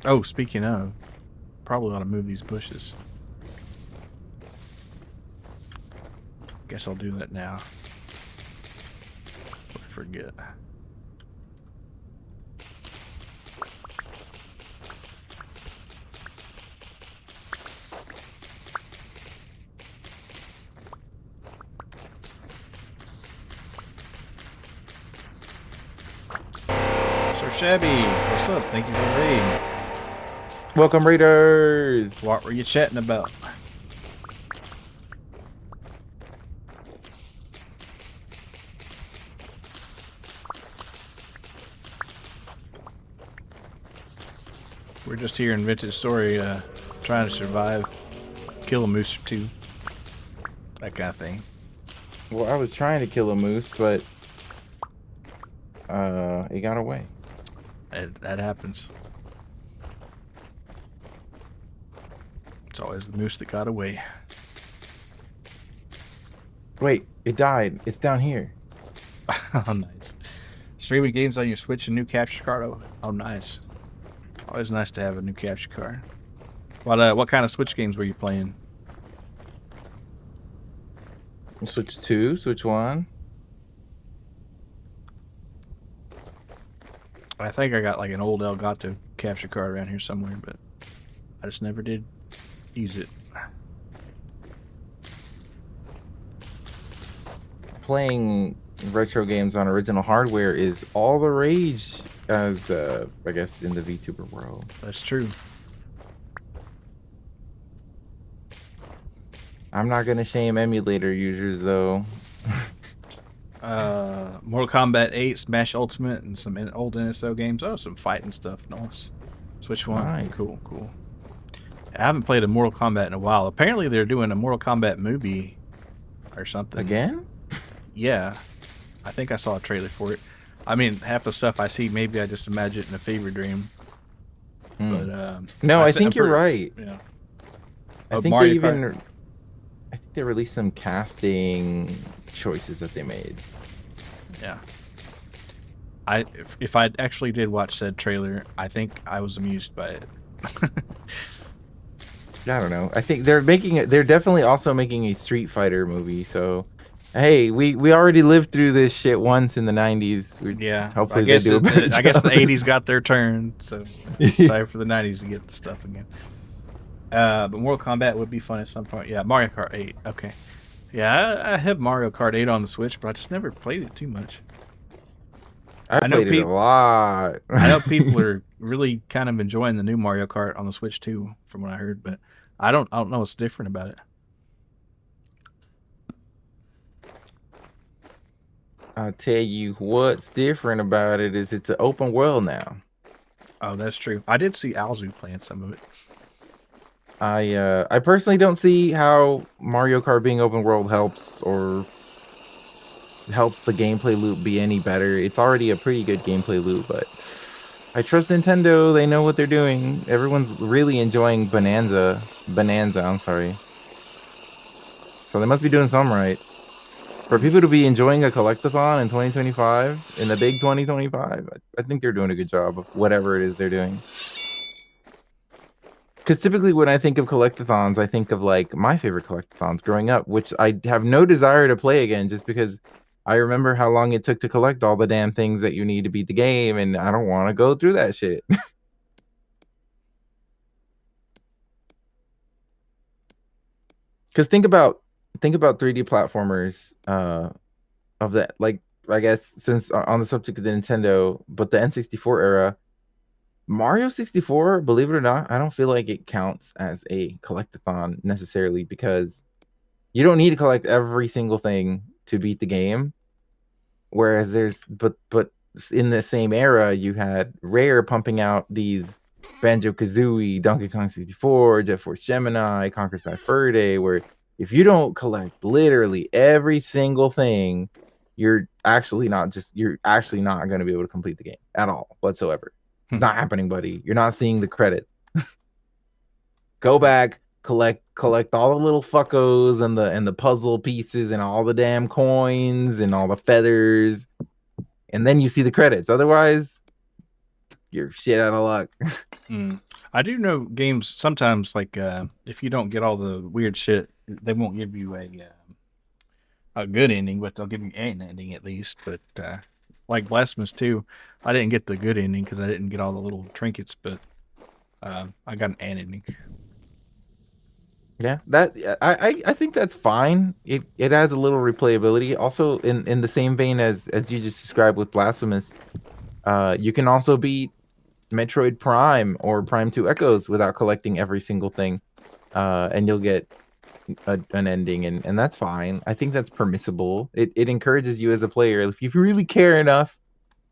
Oh, speaking of, probably ought to move these bushes. Guess I'll do that now. Before I forget. Sir Shabby, what's up? Thank you for the raid. Welcome, Raiders. What were you chatting about? We're just here in Vintage Story, trying to survive, kill a moose or two, that kind of thing. Well, I was trying to kill a moose, but it got away. That happens. It's always the moose that got away. Wait, it died. It's down here. Oh, nice. Streaming games on your Switch, a new capture card. Oh, nice. Always nice to have a new capture card. What kind of Switch games were you playing? Switch 2, Switch 1. I think I got like an old Elgato capture card around here somewhere, but I just never did use it. Playing retro games on original hardware is all the rage, as I guess in the VTuber world. That's true. I'm not gonna shame emulator users though. Mortal Kombat 8, Smash Ultimate, and some old NSO games. Oh, some fighting stuff. Nice. Switch 1. Nice. Cool. I haven't played a Mortal Kombat in a while. Apparently, they're doing a Mortal Kombat movie or something. Again? Yeah, I think I saw a trailer for it. I mean, half the stuff I see, maybe I just imagine it in a fever dream. But No, I I'm think you're pretty, right. yeah. I Oh, think they Mario Kart. even I think they released some casting choices that they made. Yeah. If I actually did watch said trailer, I think I was amused by it. I don't know. I think they're making it. They're definitely also making a Street Fighter movie. So, hey, we already lived through this shit once in the '90s. Yeah, I Hopefully they guess do a better I guess the job. '80s got their turn, so it's time for the '90s to get the stuff again. But Mortal Kombat would be fun at some point. Yeah, Mario Kart 8. Okay. Yeah, I have Mario Kart 8 on the Switch, but I just never played it too much. I know played it a lot. I know people are really kind of enjoying the new Mario Kart on the Switch too, from what I heard, but I don't know what's different about it. I'll tell you what's different about it is it's an open world now. Oh, that's true. I did see Alzu playing some of it. I personally don't see how Mario Kart being open world helps the gameplay loop be any better. It's already a pretty good gameplay loop, but I trust Nintendo. They know what they're doing. Everyone's really enjoying Bonanza, I'm sorry. So they must be doing something right. For people to be enjoying a collectathon in 2025, in the big 2025, I think they're doing a good job of whatever it is they're doing. Because typically when I think of collectathons, I think of like my favorite collectathons growing up, which I have no desire to play again just because I remember how long it took to collect all the damn things that you need to beat the game, and I don't want to go through that shit. Because think about 3D platformers of that, like, I guess since on the subject of the Nintendo, but the N64 era, Mario 64, believe it or not, I don't feel like it counts as a collectathon necessarily because you don't need to collect every single thing to beat the game. Whereas but in the same era, you had Rare pumping out these Banjo-Kazooie, Donkey Kong 64, Jet Force Gemini, Conker's Bad Fur Day, where if you don't collect literally every single thing, you're actually not going to be able to complete the game at all whatsoever. It's not happening, buddy. You're not seeing the credits. Go back, collect all the little fuckos and the puzzle pieces and all the damn coins and all the feathers, and then you see the credits. Otherwise, you're shit out of luck. I do know games sometimes, like if you don't get all the weird shit, they won't give you a good ending, but they'll give you an ending at least. But like Blasphemous 2, I didn't get the good ending because I didn't get all the little trinkets, but I got an ending. Yeah, that I think that's fine. It has a little replayability. Also, in the same vein as you just described with Blasphemous, you can also beat Metroid Prime or Prime 2 Echoes without collecting every single thing, and you'll get an ending, and that's fine. I think that's permissible. It encourages you as a player. If you really care enough,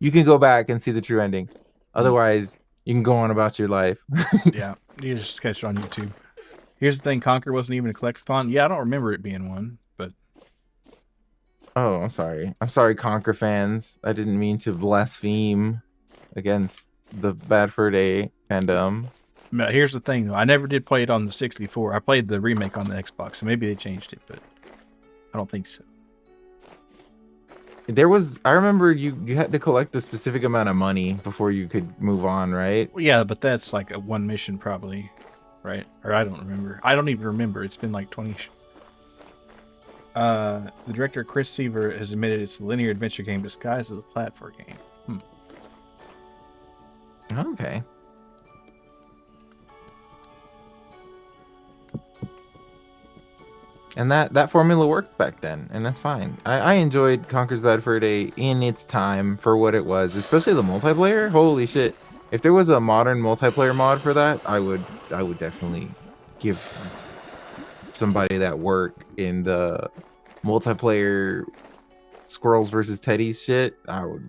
you can go back and see the true ending. Otherwise, you can go on about your life. Yeah, you just catch it on YouTube. Here's the thing: Conquer wasn't even a collectathon. Yeah, I don't remember it being one, but Oh, I'm sorry, Conquer fans. I didn't mean to blaspheme against the Bad Fur Day fandom. Here's the thing, though. I never did play it on the 64. I played the remake on the Xbox, so maybe they changed it, but I don't think so. I remember you had to collect a specific amount of money before you could move on, right? Well, yeah, but that's like a one mission probably, right? Or I don't remember. I don't even remember. It's been like 20. The director Chris Seaver has admitted it's a linear adventure game disguised as a platform game. Okay. And that formula worked back then, and that's fine. I enjoyed Conker's Bad Fur Day in its time for what it was, especially the multiplayer. Holy shit. If there was a modern multiplayer mod for that, I would definitely give somebody that work in the multiplayer Squirrels versus Teddies shit. I'll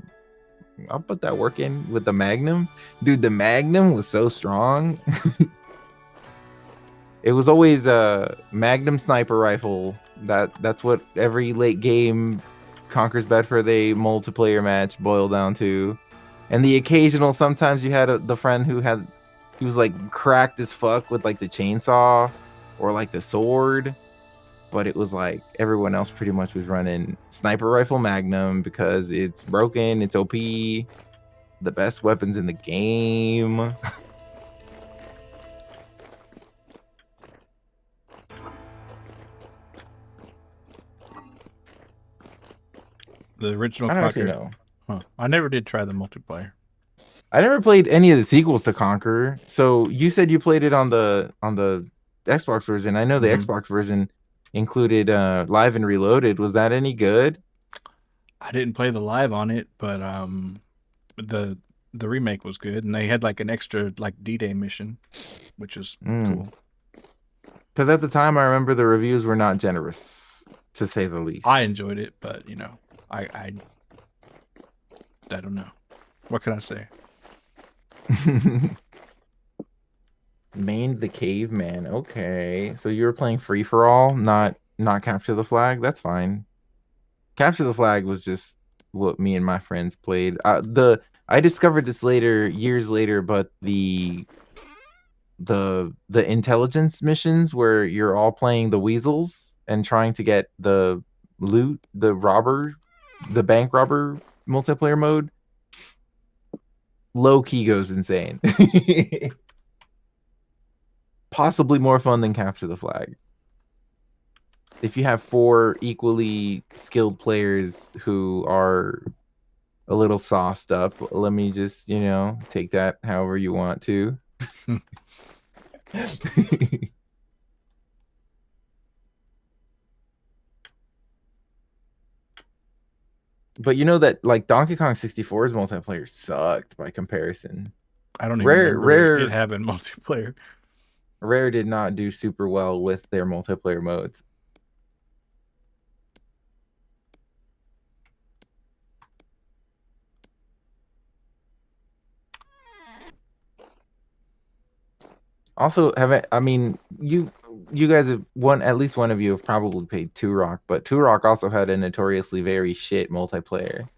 put that work in with the Magnum. Dude, the Magnum was so strong. It was always a Magnum sniper rifle. That's what every late game Conquer's Bad Fur Day multiplayer match boiled down to. And the occasional, sometimes you had the friend he was like cracked as fuck with like the chainsaw or like the sword, but it was like everyone else pretty much was running sniper rifle Magnum because it's broken, it's OP, the best weapons in the game. The original I don't actually Conquer. know. Huh. I never did try the multiplayer. I never played any of the sequels to Conquer. So you said you played it on the Xbox version. I know the Mhm. Xbox version included Live and Reloaded. Was that any good? I didn't play the live on it, but the the remake was good, and they had like an extra like D-Day mission, which is cool. Because at the time, I remember the reviews were not generous, to say the least. I enjoyed it, but you know, I don't know. What can I say? Main the caveman. Okay, so you were playing free for all, not capture the flag. That's fine. Capture the flag was just what me and my friends played. I discovered this later, years later, but the intelligence missions where you're all playing the weasels and trying to get the loot, the bank robber multiplayer mode, low key goes insane. Possibly more fun than capture the flag. If you have 4 equally skilled players who are a little sauced up, let me just, take that however you want to. But you know that like Donkey Kong 64's multiplayer sucked by comparison. I don't even Rare remember it Rare having multiplayer. Rare did not do super well with their multiplayer modes. Also, you guys have at least one of you have probably played Turok, but Turok also had a notoriously very shit multiplayer.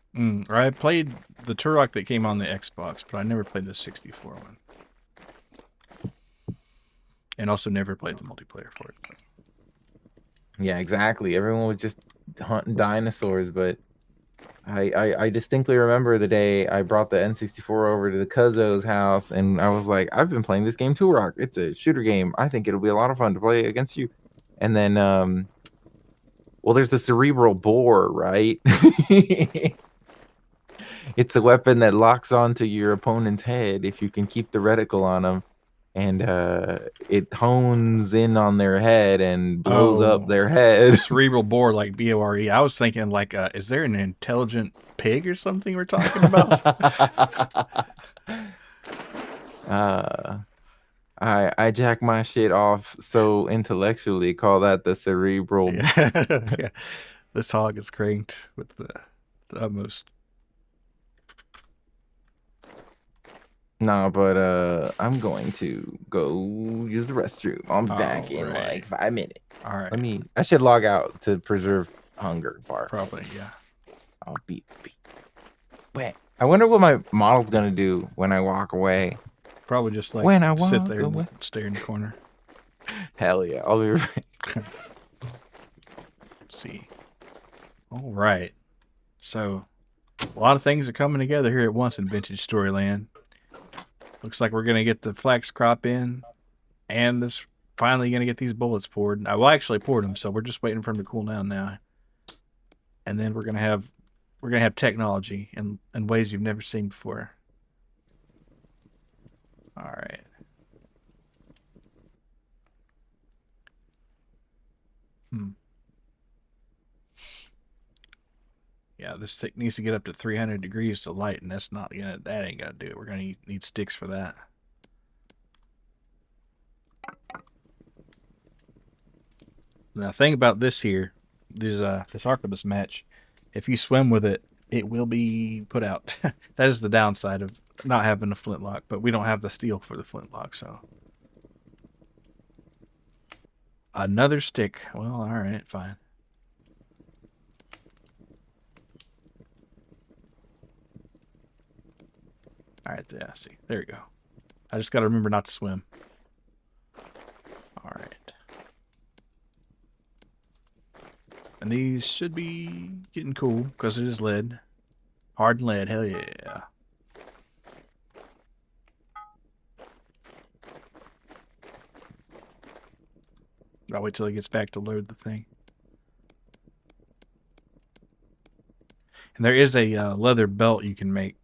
I played the Turok that came on the Xbox, but I never played the 64 one, and also never played the multiplayer for it. Yeah, exactly. Everyone was just hunting dinosaurs, but I distinctly remember the day I brought the N64 over to the Cuzzo's house, and I was like, I've been playing this game Turok. It's a shooter game. I think it'll be a lot of fun to play against you. And then, well, there's the cerebral bore, right? It's a weapon that locks onto your opponent's head if you can keep the reticle on them, and it hones in on their head and blows up Oh, their head. cerebral bore, like BORE. I was thinking, like, is there an intelligent pig or something we're talking about? I jack my shit off so intellectually. Call that the cerebral. Yeah. Yeah. This hog is cranked with the utmost. Nah, but I'm going to go use the restroom. I'll be back in Alright. like 5 minutes. All right. I should log out to preserve hunger bar. Probably, yeah. I'll be. Wait, I wonder what my model's gonna do when I walk away. Probably just like When I sit walk there away. and stare in the corner. Hell yeah, I'll be right. See. All right. So, a lot of things are coming together here at once in Vintage Storyland. Looks like we're gonna get the flax crop in, and this finally gonna get these bullets poured. I will actually poured them, so we're just waiting for them to cool down now. And then we're gonna have technology in ways you've never seen before. All right. Yeah, this thing needs to get up to 300 degrees to light, and that ain't gonna do it. We're gonna need sticks for that. Now, thing about this here, this arquebus match, if you swim with it, it will be put out. That is the downside of not having a flintlock, but we don't have the steel for the flintlock, so. Another stick. Well, all right, fine. All right, yeah, see. There you go. I just got to remember not to swim. All right. And these should be getting cool because it is lead. Hardened lead, hell yeah. I'll wait till he gets back to load the thing. And there is a leather belt you can make.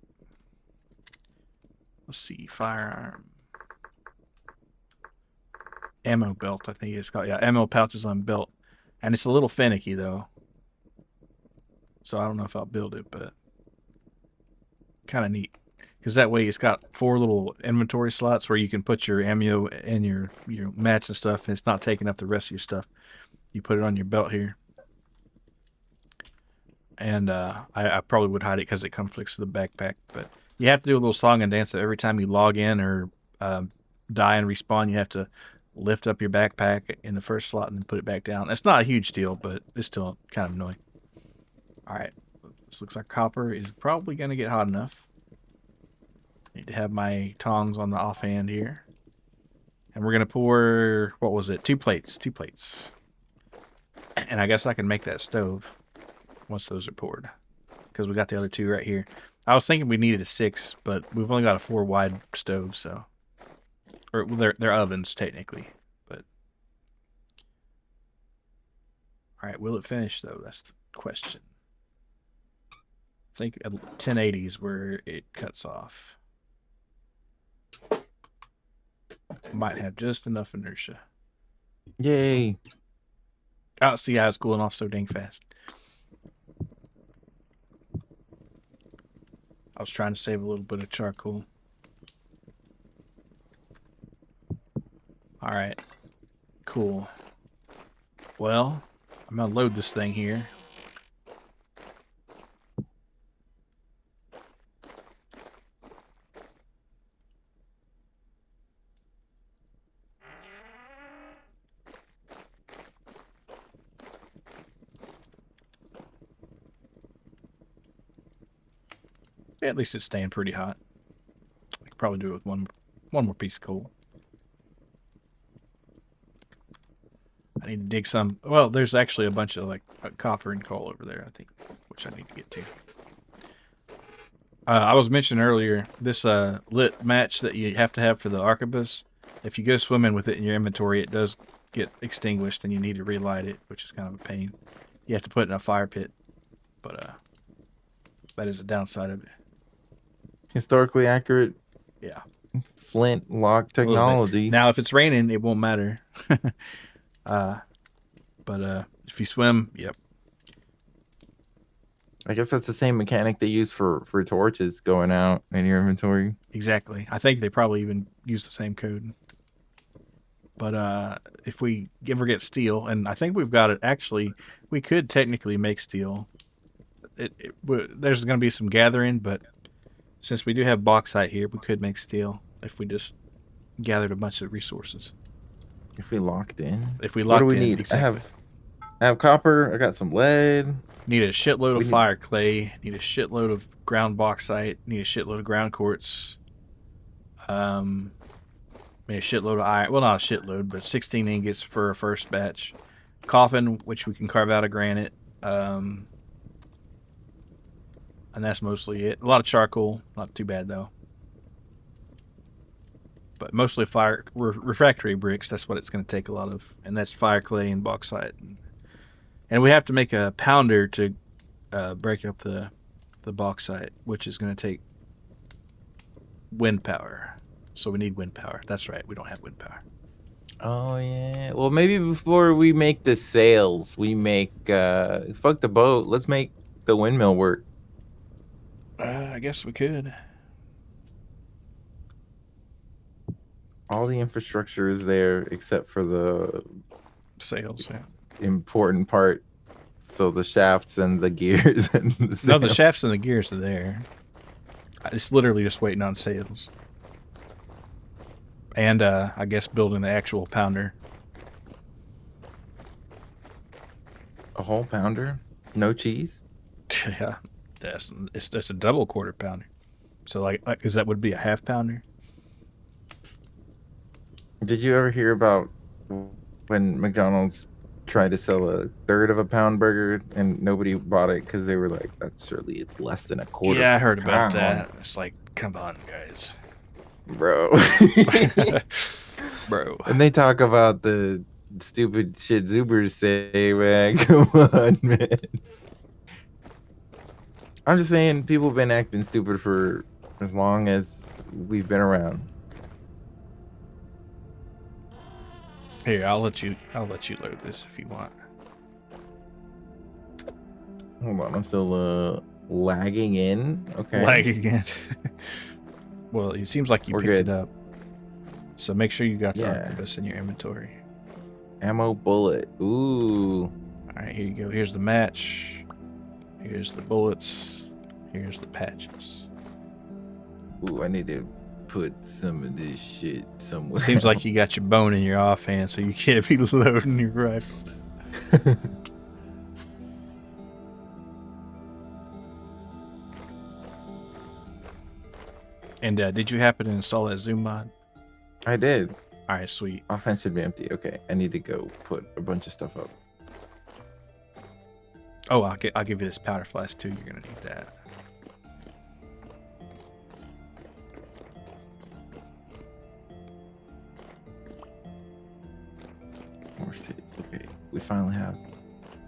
Let's see, firearm. Ammo belt, I think it's called. Yeah, ammo pouches on belt. And it's a little finicky, though. So I don't know if I'll build it, but kind of neat. Because that way it's got 4 little inventory slots where you can put your ammo and your match and stuff, and it's not taking up the rest of your stuff. You put it on your belt here. And I probably would hide it because it conflicts with the backpack. But you have to do a little song and dance every time you log in or die and respawn. You have to lift up your backpack in the first slot and then put it back down. It's not a huge deal, but it's still kind of annoying. All right. This looks like copper is probably going to get hot enough. Need to have my tongs on the offhand here. And we're going to pour, what was it? 2 plates. 2 plates. And I guess I can make that stove once those are poured. Because we got the other 2 right here. I was thinking we needed a 6, but we've only got a 4 wide stove, so. Or well, they're ovens, technically. But. Alright, will it finish, though? That's the question. I think at 1080 is where it cuts off. Might have just enough inertia. Yay. Oh, see how it's cooling off so dang fast. I was trying to save a little bit of charcoal. Alright. Cool. Well, I'm going to load this thing here. At least it's staying pretty hot. I could probably do it with one more piece of coal. I need to dig some. Well, there's actually a bunch of like copper and coal over there, I think, which I need to get to. I was mentioning earlier this lit match that you have to have for the arquebus. If you go swimming with it in your inventory, it does get extinguished, and you need to relight it, which is kind of a pain. You have to put it in a fire pit, but that is the downside of it. Historically accurate. Yeah. Flint lock technology. Now, if it's raining, it won't matter. But if you swim, yep. I guess that's the same mechanic they use for torches going out in your inventory. Exactly. I think they probably even use the same code. But if we ever get steel, and I think we've got it. Actually, we could technically make steel. There's going to be some gathering, but since we do have bauxite here, we could make steel if we just gathered a bunch of resources. If we locked in. If we locked in. What do we need? Exactly. I have copper. I got some lead. Need a shitload of fire clay. Need a shitload of ground bauxite. Need a shitload of ground quartz. Need a shitload of iron. Well, not a shitload, but 16 ingots for a first batch. Coffin, which we can carve out of granite. And that's mostly it. A lot of charcoal. Not too bad, though. But mostly refractory bricks. That's what it's going to take a lot of. And that's fire clay and bauxite. And we have to make a pounder to break up the bauxite, which is going to take wind power. So we need wind power. That's right. We don't have wind power. Oh, yeah. Well, maybe before we make the sails, we make... fuck the boat. Let's make the windmill work. I guess we could. All the infrastructure is there except for the... sails, yeah. Important part. So the shafts and the gears and the sails. No, the shafts and the gears are there. It's literally just waiting on sails. And I guess building the actual pounder. A whole pounder? No cheese? Yeah, that's a double quarter pounder. So like is that would be a half pounder? Did you ever hear about when McDonald's tried to sell a third of a pound burger and nobody bought it because they were like, "That's surely it's less than a quarter Yeah, of I a heard about pound, that. It's like, come on, guys, bro." bro. And they talk about the stupid shit Zubers say, man. Come on, man. I'm just saying, people have been acting stupid for as long as we've been around. Here, I'll let you load this if you want. Hold on, I'm still lagging in. Okay, Lag again. Well, it seems like you we're picked good. it up. So make sure you got the Yeah. arquebus in your inventory. Ammo bullet. Ooh. All right, here you go. Here's the match. Here's the bullets. Here's the patches. Ooh, I need to put some of this shit somewhere. Seems like you got your bone in your offhand, so you can't be loading your rifle. And did you happen to install that zoom mod? I did. All right, sweet. Offense should be empty. Okay, I need to go put a bunch of stuff up. Oh, I'll give you this powder flask too. You're gonna need that. More shit. Okay, we finally have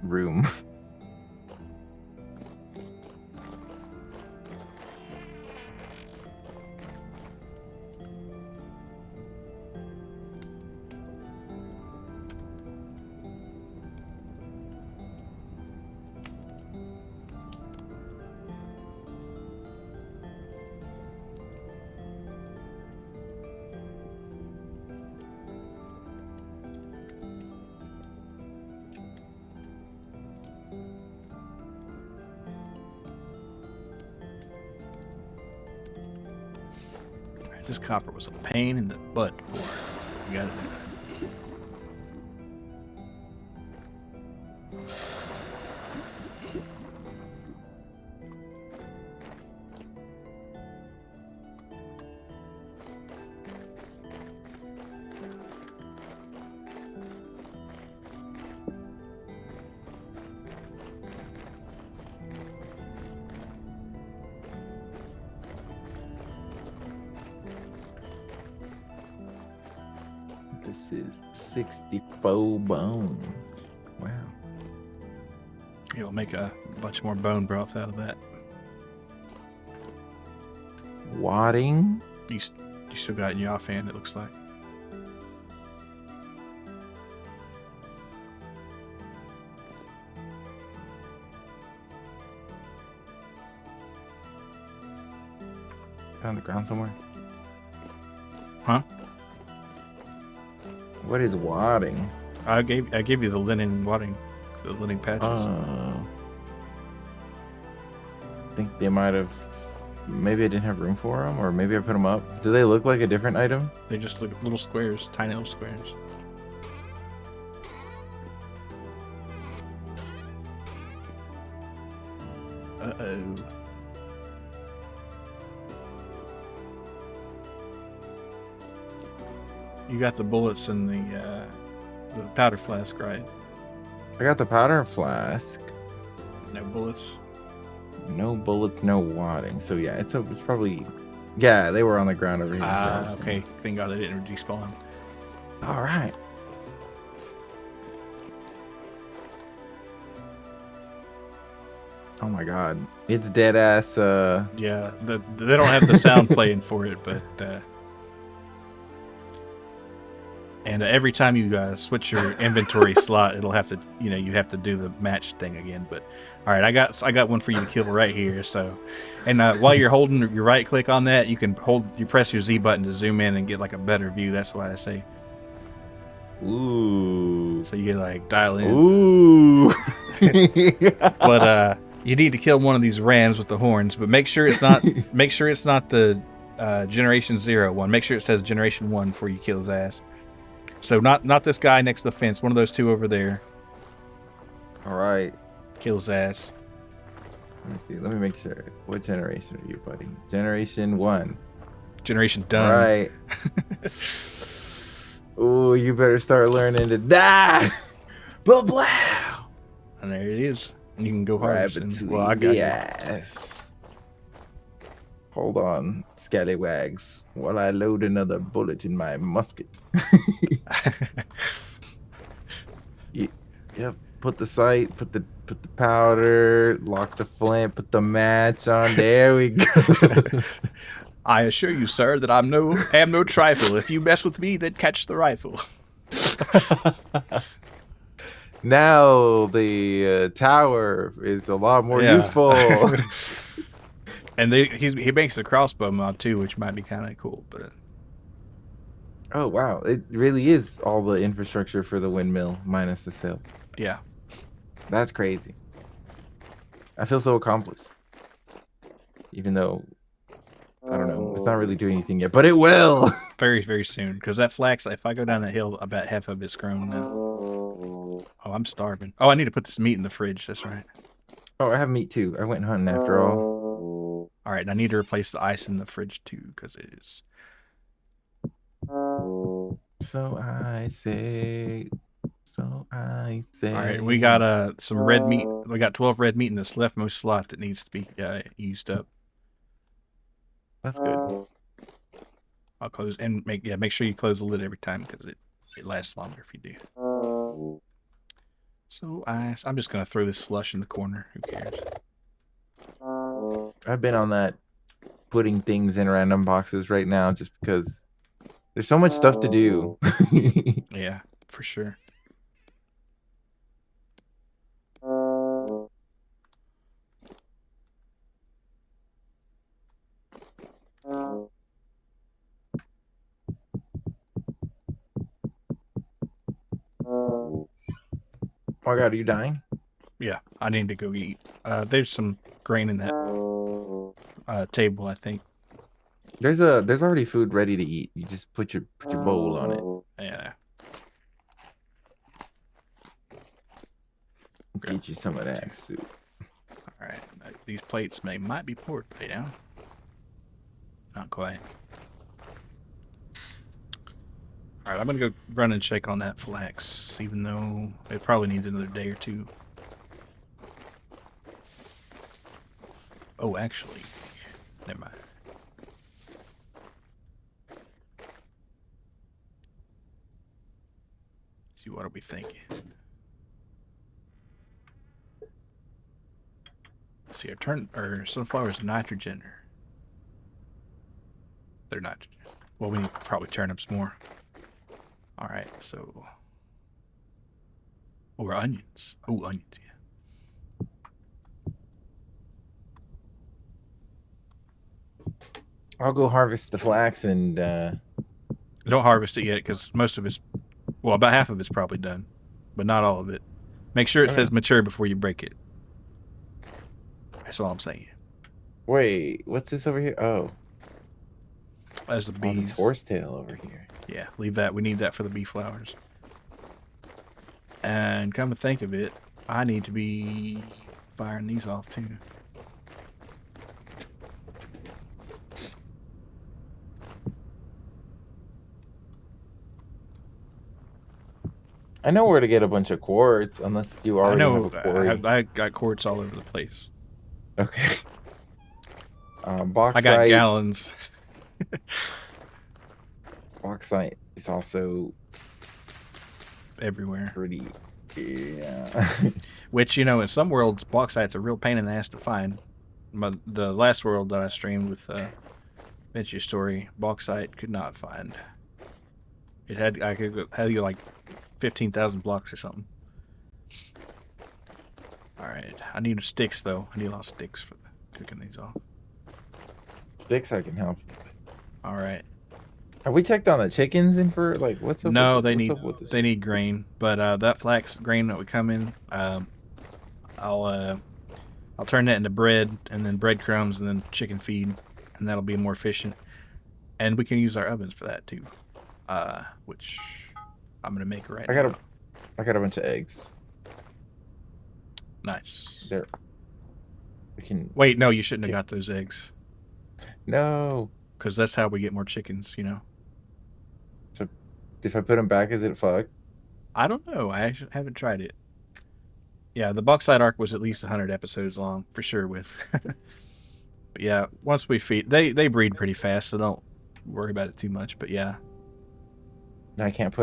room. This copper was a pain in the butt. Boy. You got it. This is 64 bone. Wow. You'll make a bunch more bone broth out of that. Wadding. You still got it in your offhand, it looks like. On the ground somewhere. Huh? What is wadding? I gave you the linen wadding, the linen patches. I think they might have. Maybe I didn't have room for them, or maybe I put them up. Do they look like a different item? They just look little squares, tiny little squares. Uh-oh. You got the bullets in the powder flask, right? I got the powder flask. No bullets. No bullets, no wadding. So yeah, it's probably. Yeah, they were on the ground over here. Ah, okay. Thank God they didn't despawn. All right. Oh my God, it's dead ass. Yeah, they don't have the sound playing for it, but and every time you switch your inventory slot, it'll have to, you have to do the match thing again. But all right, I got one for you to kill right here. So, and while you're holding your right click on that, you press your Z button to zoom in and get like a better view. That's why I say. Ooh. So you can like dial in. Ooh. But you need to kill one of these rams with the horns, but make sure it's not the Generation 0 one. Make sure it says Generation 1 before you kill his ass. So not this guy next to the fence, one of those two over there. All right. Kill his ass. Let me see. Let me make sure. What generation are you, buddy? Generation 1. Generation All done. right. Oh, you better start learning to die. Blah blah. And there it is. And you can go Right harvesting. between Well, I the got ass. Hold on, scallywags, while I load another bullet in my musket. Yep. Put the sight. Put the powder. Lock the flint. Put the match on. There we go. I assure you, sir, that am no trifle. If you mess with me, then catch the rifle. Now the tower is a lot more Yeah. useful. And he makes a crossbow mod too, which might be kind of cool. But Oh wow, it really is all the infrastructure for the windmill minus the sail. yeah, That's crazy. I feel so accomplished. Even though I don't know, it's not really doing anything yet, but it will. very, very soon. Because that flax, if I go down that hill, about half of it's grown now. Oh, I'm starving. Oh, I need to put this meat in the fridge. That's right. Oh, I have meat too. I went hunting after all. All right, I need to replace the ice in the fridge too, because it is. So I say. So I say. All right, we got some red meat. We got 12 red meat in this leftmost slot that needs to be used up. That's good. I'll close and make sure you close the lid every time because it lasts longer if you do. So I'm just gonna throw this slush in the corner. Who cares? I've been on that putting things in random boxes right now just because there's so much stuff to do. Yeah, for sure. Oh my god, are you dying? Yeah, I need to go eat. There's some grain in that table, I think. There's already food ready to eat. You just put your bowl on it. Yeah. Get you some of that soup. All right, these plates might be poured by now. Not quite. All right, I'm gonna go run and check on that flax, even though it probably needs another day or two. Oh, actually, never mind. See, what are we thinking? See, our sunflowers nitrogen. They're nitrogen. Well, we need probably turnips more. All right, so or onions. Oh, onions, yeah. I'll go harvest the flax and Don't harvest it yet because most of it's, well, about half of it's probably done, but not all of it. Make sure it says mature before you break it. That's all I'm saying. wait, what's this over here? Oh, That's the all bees. this horsetail over here. Yeah, leave that. We need that for the bee flowers. And come to think of it, I need to be firing these off too. I know where to get a bunch of quartz, unless you already have a quarry. I got quartz all over the place. Okay. Bauxite. I got gallons. Bauxite is also everywhere. Pretty, yeah. Which, you know, in some worlds, bauxite's a real pain in the ass to find. The last world that I streamed with Venture Story, bauxite could not find. I could have you like 15,000 blocks or something. All right, I need sticks though. I need a lot of sticks for cooking these off. Sticks I can help you with. All right. Have we checked on the chickens and for like what's up? No, with they need grain, but that flax grain that would come in, I'll turn that into bread and then breadcrumbs and then chicken feed, and that'll be more efficient. And we can use our ovens for that too, which I'm gonna make right now. I got a bunch of eggs. Nice. There, we can. Wait, no, you shouldn't have got those eggs. No. Because that's how we get more chickens, you know? So, if I put them back, is it fucked? I don't know. I actually haven't tried it. Yeah, the Bauxite Arc was at least 100 episodes long, for sure, with. But yeah, once we feed... They breed pretty fast, so don't worry about it too much. But yeah. I can't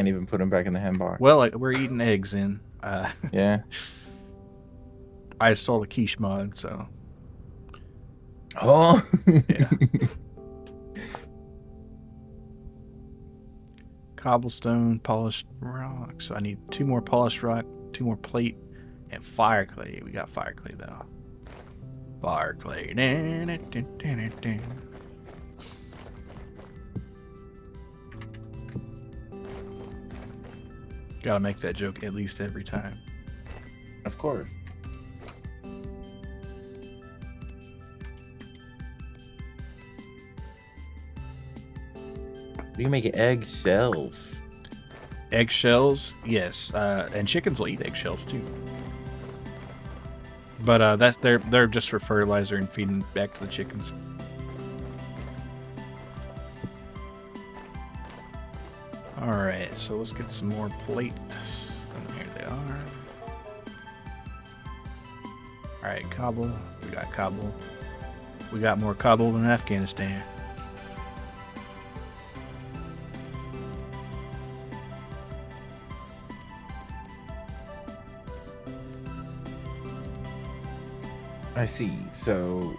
even put them back in the hen box. Well, we're eating eggs in. Yeah. I installed a quiche mod, so... Oh. Yeah. Cobblestone, polished rock. So I need 2 more polished rock, 2 more plate, and fire clay. We got fire clay though. Fire clay. Gotta make that joke at least every time. Of course. You can make an egg shells. Eggshells, yes, and chickens will eat eggshells too. But they're just for fertilizer and feeding back to the chickens. All right, so let's get some more plates. And here they are. All right, cobble. We got cobble. We got more cobble than Afghanistan. I see. So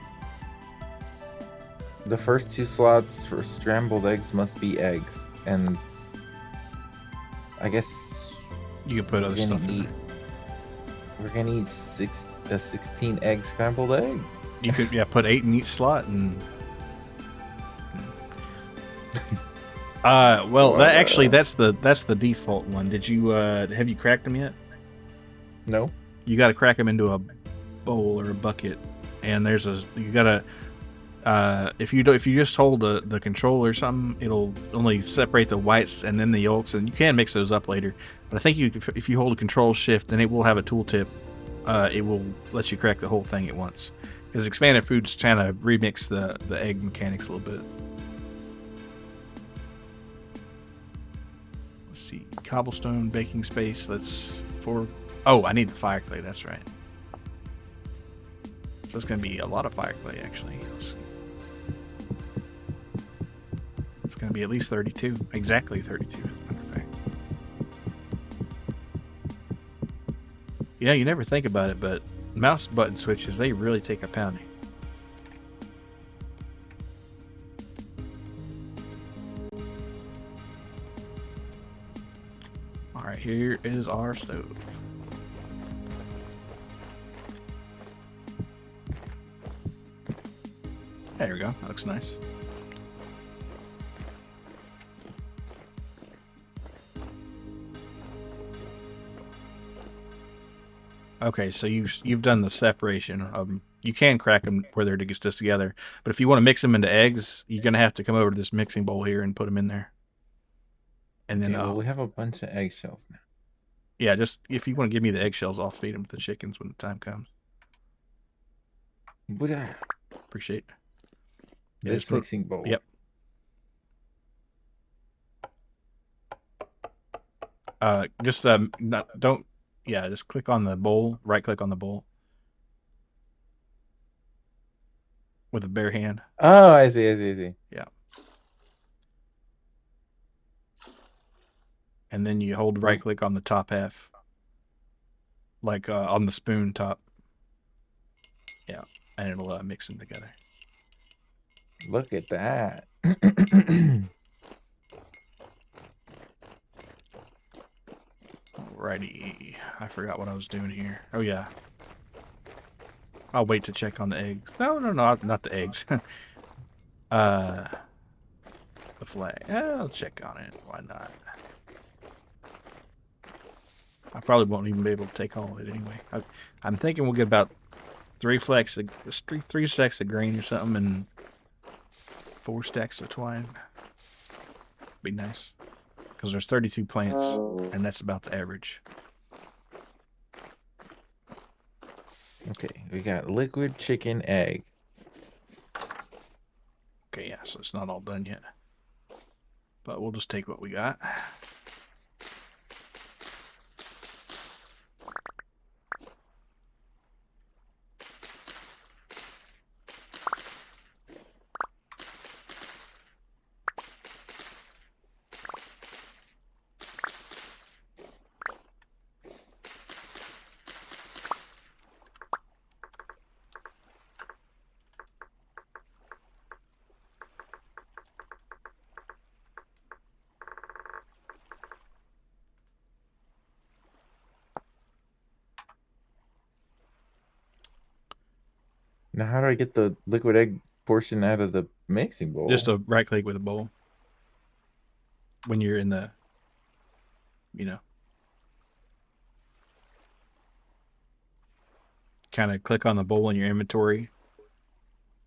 the first 2 slots for scrambled eggs must be eggs, and I guess You can put other stuff in there. we're gonna eat a 16 egg scrambled egg. You could put 8 in each slot and. Well, that's the default one. Did you have you cracked them yet? No. You got to crack them into a bowl or a bucket, and you gotta if you just hold the controller or something, it'll only separate the whites and then the yolks, and you can mix those up later. But I think if you hold a control shift, then it will have a tooltip. It will let you crack the whole thing at once, because expanded foods trying to remix the egg mechanics a little bit. Let's see, cobblestone, baking space. That's for. Oh, I need the fire clay. That's right. So it's going to be a lot of fire clay, actually. Let's see. It's going to be at least 32. Exactly 32. Okay. Yeah, you never think about it, but mouse button switches, they really take a pounding. Alright, here is our stove. There we go. That looks nice. Okay, so you've done the separation of them. You can crack them where they're just together, but if you want to mix them into eggs, you're gonna have to come over to this mixing bowl here and put them in there. And then well, we have a bunch of eggshells now. Yeah, just if you want to give me the eggshells, I'll feed them to the chickens when the time comes. But Appreciate it. this mixing bowl. Yep. Just just click on the bowl. Right click on the bowl with a bare hand. Oh, I see. Yeah. And then you hold right click on the top half, like on the spoon top. Yeah, and it'll mix them together. Look at that. Alrighty. I forgot what I was doing here. Oh, yeah. I'll wait to check on the eggs. No, not the eggs. The flag. I'll check on it. Why not? I probably won't even be able to take all of it anyway. I'm thinking we'll get about 3 stacks of grain or something, and 4 stacks of twine. Be nice. Because there's 32 plants, and that's about the average. Okay, we got liquid, chicken, egg. Okay, yeah, so it's not all done yet. But we'll just take what we got. Now, how do I get the liquid egg portion out of the mixing bowl? Just a right click with a bowl. When you're in the, kind of click on the bowl in your inventory.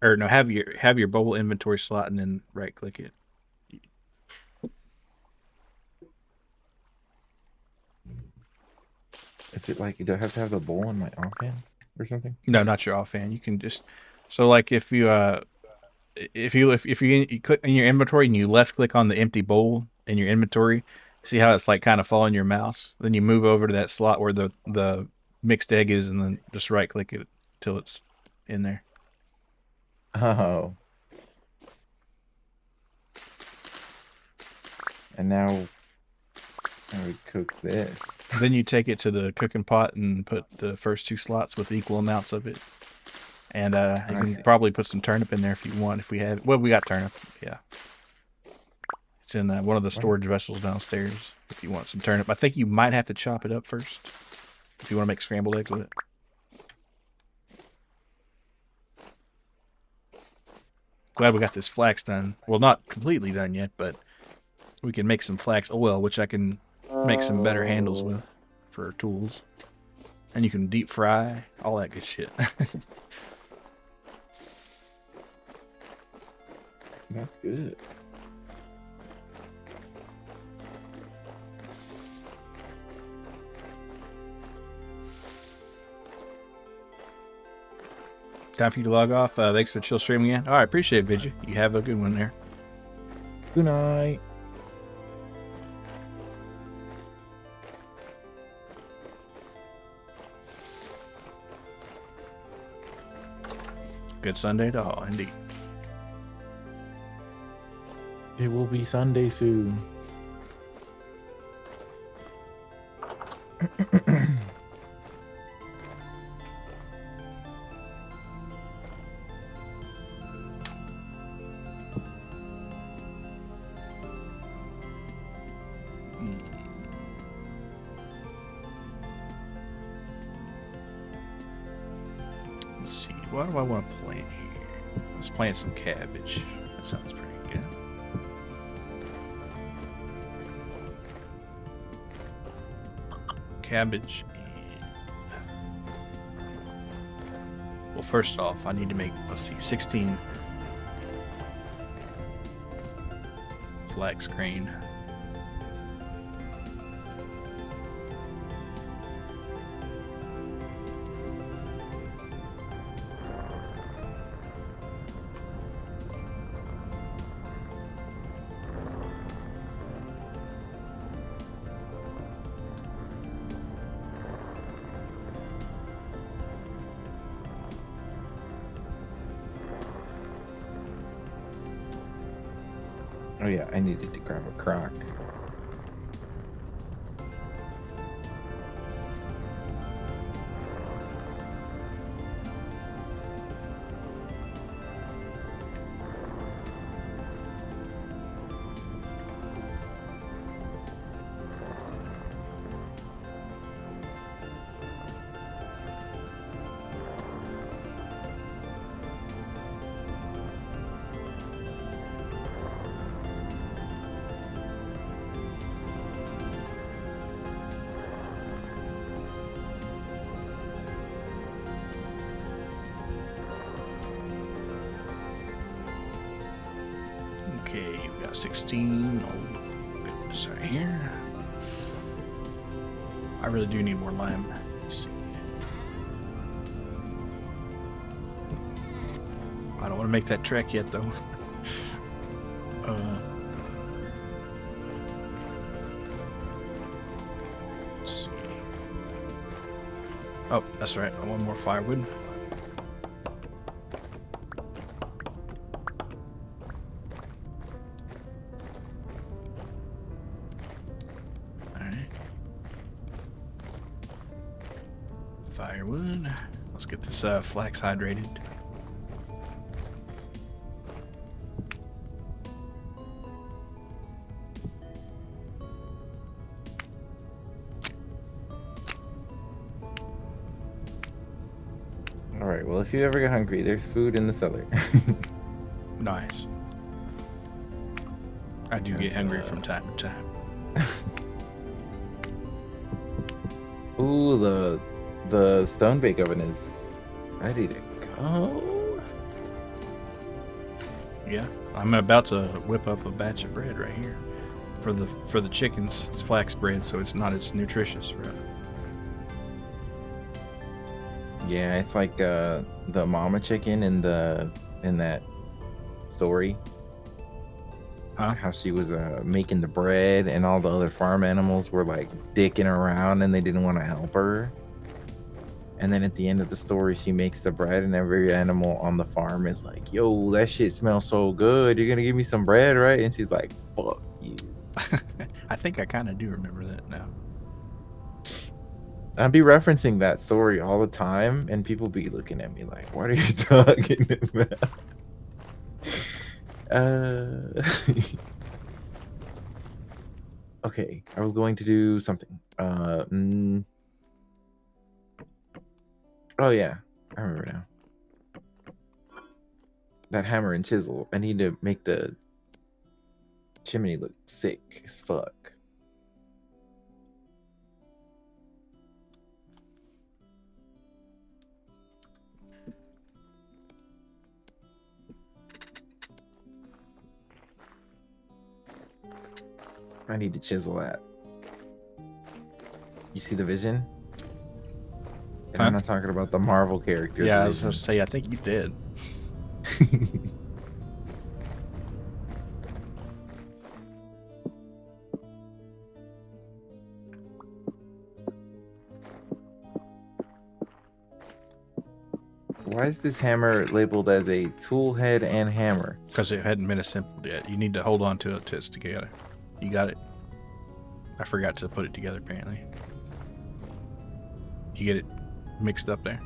Or no, have your bowl inventory slot and then right click it. Is it like, do I have to have the bowl in my offhand or something? No, not your offhand. You can just like if you click in your inventory and you left click on the empty bowl in your inventory, see how it's like kind of following your mouse. Then you move over to that slot where the mixed egg is, and then just right click it till it's in there. Oh. And now I would cook this. Then you take it to the cooking pot and put the first 2 slots with equal amounts of it. And you can probably put some turnip in there if you want. If we have, well, we got turnip. Yeah, it's in one of the storage vessels downstairs. If you want some turnip, I think you might have to chop it up first if you want to make scrambled eggs with it. Glad we got this flax done. Well, not completely done yet, but we can make some flax oil, which I can make some better handles with for tools. And you can deep fry, all that good shit. That's good. Time for you to log off. Thanks for the chill stream again. All right, appreciate it, Vidya. You have a good one there. Good night. Good Sunday to all, indeed. It will be Sunday soon. Let's see. What do I want to plant here? Let's plant some cabbage. That sounds pretty good. Cabbage and... Well, first off, I need to make, let's see, 16 flax grain. Oh yeah, I needed to grab a crock. Okay, we got 16. Oh, goodness, right here. I really do need more lime. Let's see. I don't want to make that trek yet, though. Let's see. Oh, that's right. I want more firewood. Alright. Firewood. Let's get this flax hydrated. Alright, well, if you ever get hungry, there's food in the cellar. Nice. I do get hungry from time to time. Ooh, the stone bake oven is ready to go. Yeah, I'm about to whip up a batch of bread right here for the chickens. It's flax bread, so it's not as nutritious, right? Yeah, it's like the mama chicken in that story. Huh? How she was making the bread and all the other farm animals were like dicking around and they didn't want to help her. And then at the end of the story, she makes the bread and every animal on the farm is like, yo, that shit smells so good. You're gonna give me some bread, right? And she's like, fuck you. I think I kind of do remember that now. I'd be referencing that story all the time, and people be looking at me like, "What are you talking about?" Okay, I was going to do something. Oh yeah, I remember now. That hammer and chisel. I need to make the chimney look sick as fuck. I need to chisel that. You see the vision? And Huh? I'm not talking about the Marvel character. Yeah, I was Vision. supposed to say I think he's dead. Why is this hammer labeled as a tool head and hammer? Because it hadn't been assembled yet. You need to hold on to it till it's together. You got it. I forgot to put it together, apparently. You get it mixed up there.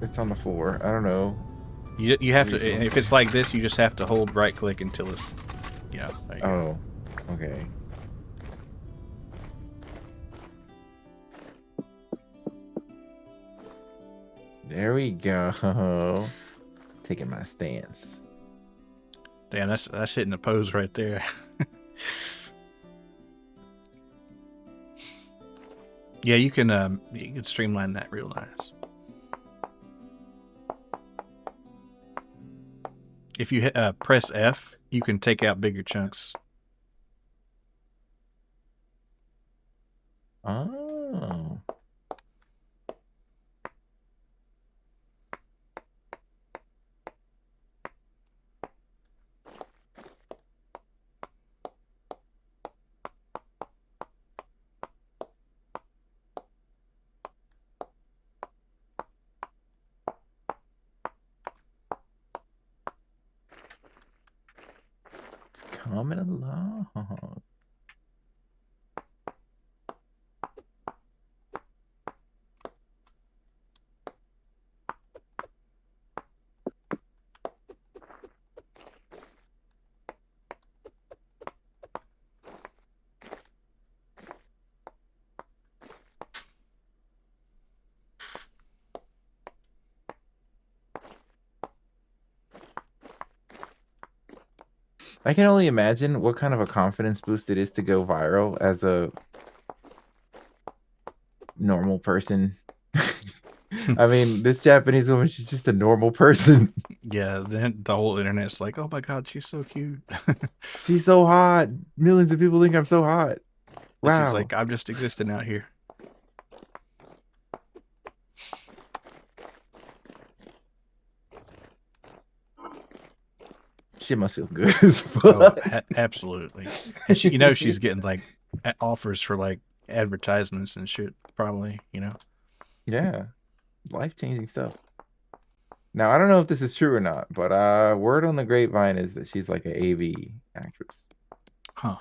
It's on the floor. I don't know. You have to, if it's like this, you just have to hold right click until it's, you know. There you go. Oh, okay. There we go. Taking my stance. Damn, that's hitting a pose right there. Yeah, you can streamline that real nice. If you press F, you can take out bigger chunks. Oh. It's coming along. I can only imagine what kind of a confidence boost it is to go viral as a normal person. I mean, this Japanese woman, she's just a normal person. Yeah, then the whole internet's like, oh my god, she's so cute. She's so hot. Millions of people think I'm so hot. And Wow. she's like, I'm just existing out here. Shit must feel good as Oh, fuck. absolutely. And she's getting like offers for like advertisements and shit. Probably, Yeah, life-changing stuff. Now, I don't know if this is true or not, but word on the grapevine is that she's like an AV actress. Huh?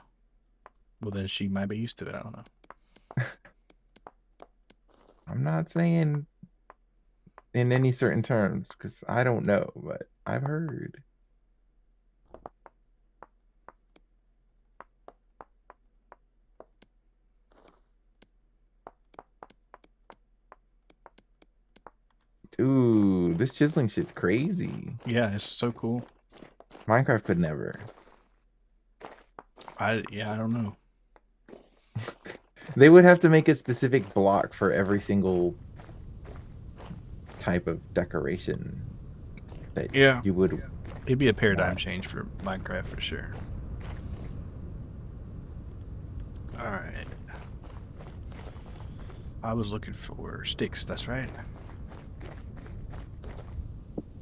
Well, then she might be used to it. I don't know. I'm not saying in any certain terms because I don't know, but I've heard. Dude, this chiseling shit's crazy. Yeah, it's so cool. Minecraft could never. I don't know. They would have to make a specific block for every single type of decoration that Yeah, you would it'd be a paradigm want. change for Minecraft for sure. All right. I was looking for sticks. That's right.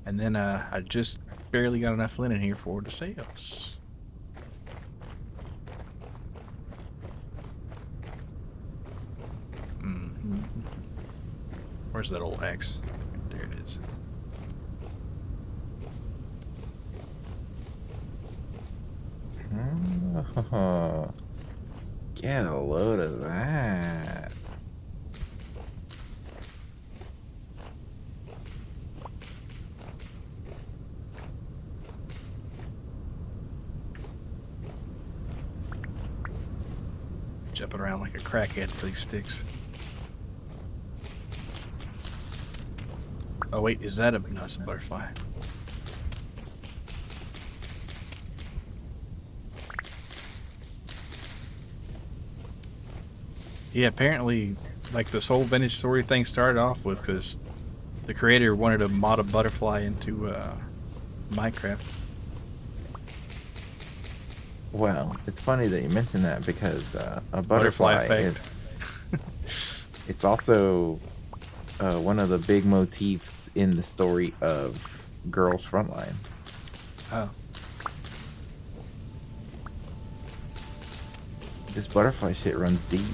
And then I just barely got enough linen here for the sales. Mm-hmm. Where's that old axe? There it is. Oh, get a load of that. Jumping around like a crackhead for these sticks. Oh wait, is that a... No, it's a butterfly. Yeah, apparently, like this whole vintage story thing started off with because the creator wanted to mod a butterfly into Minecraft. Well, it's funny that you mentioned that because a Butterfly butterfly effect. is it's also one of the big motifs in the story of Girls Frontline. Oh. This butterfly shit runs deep.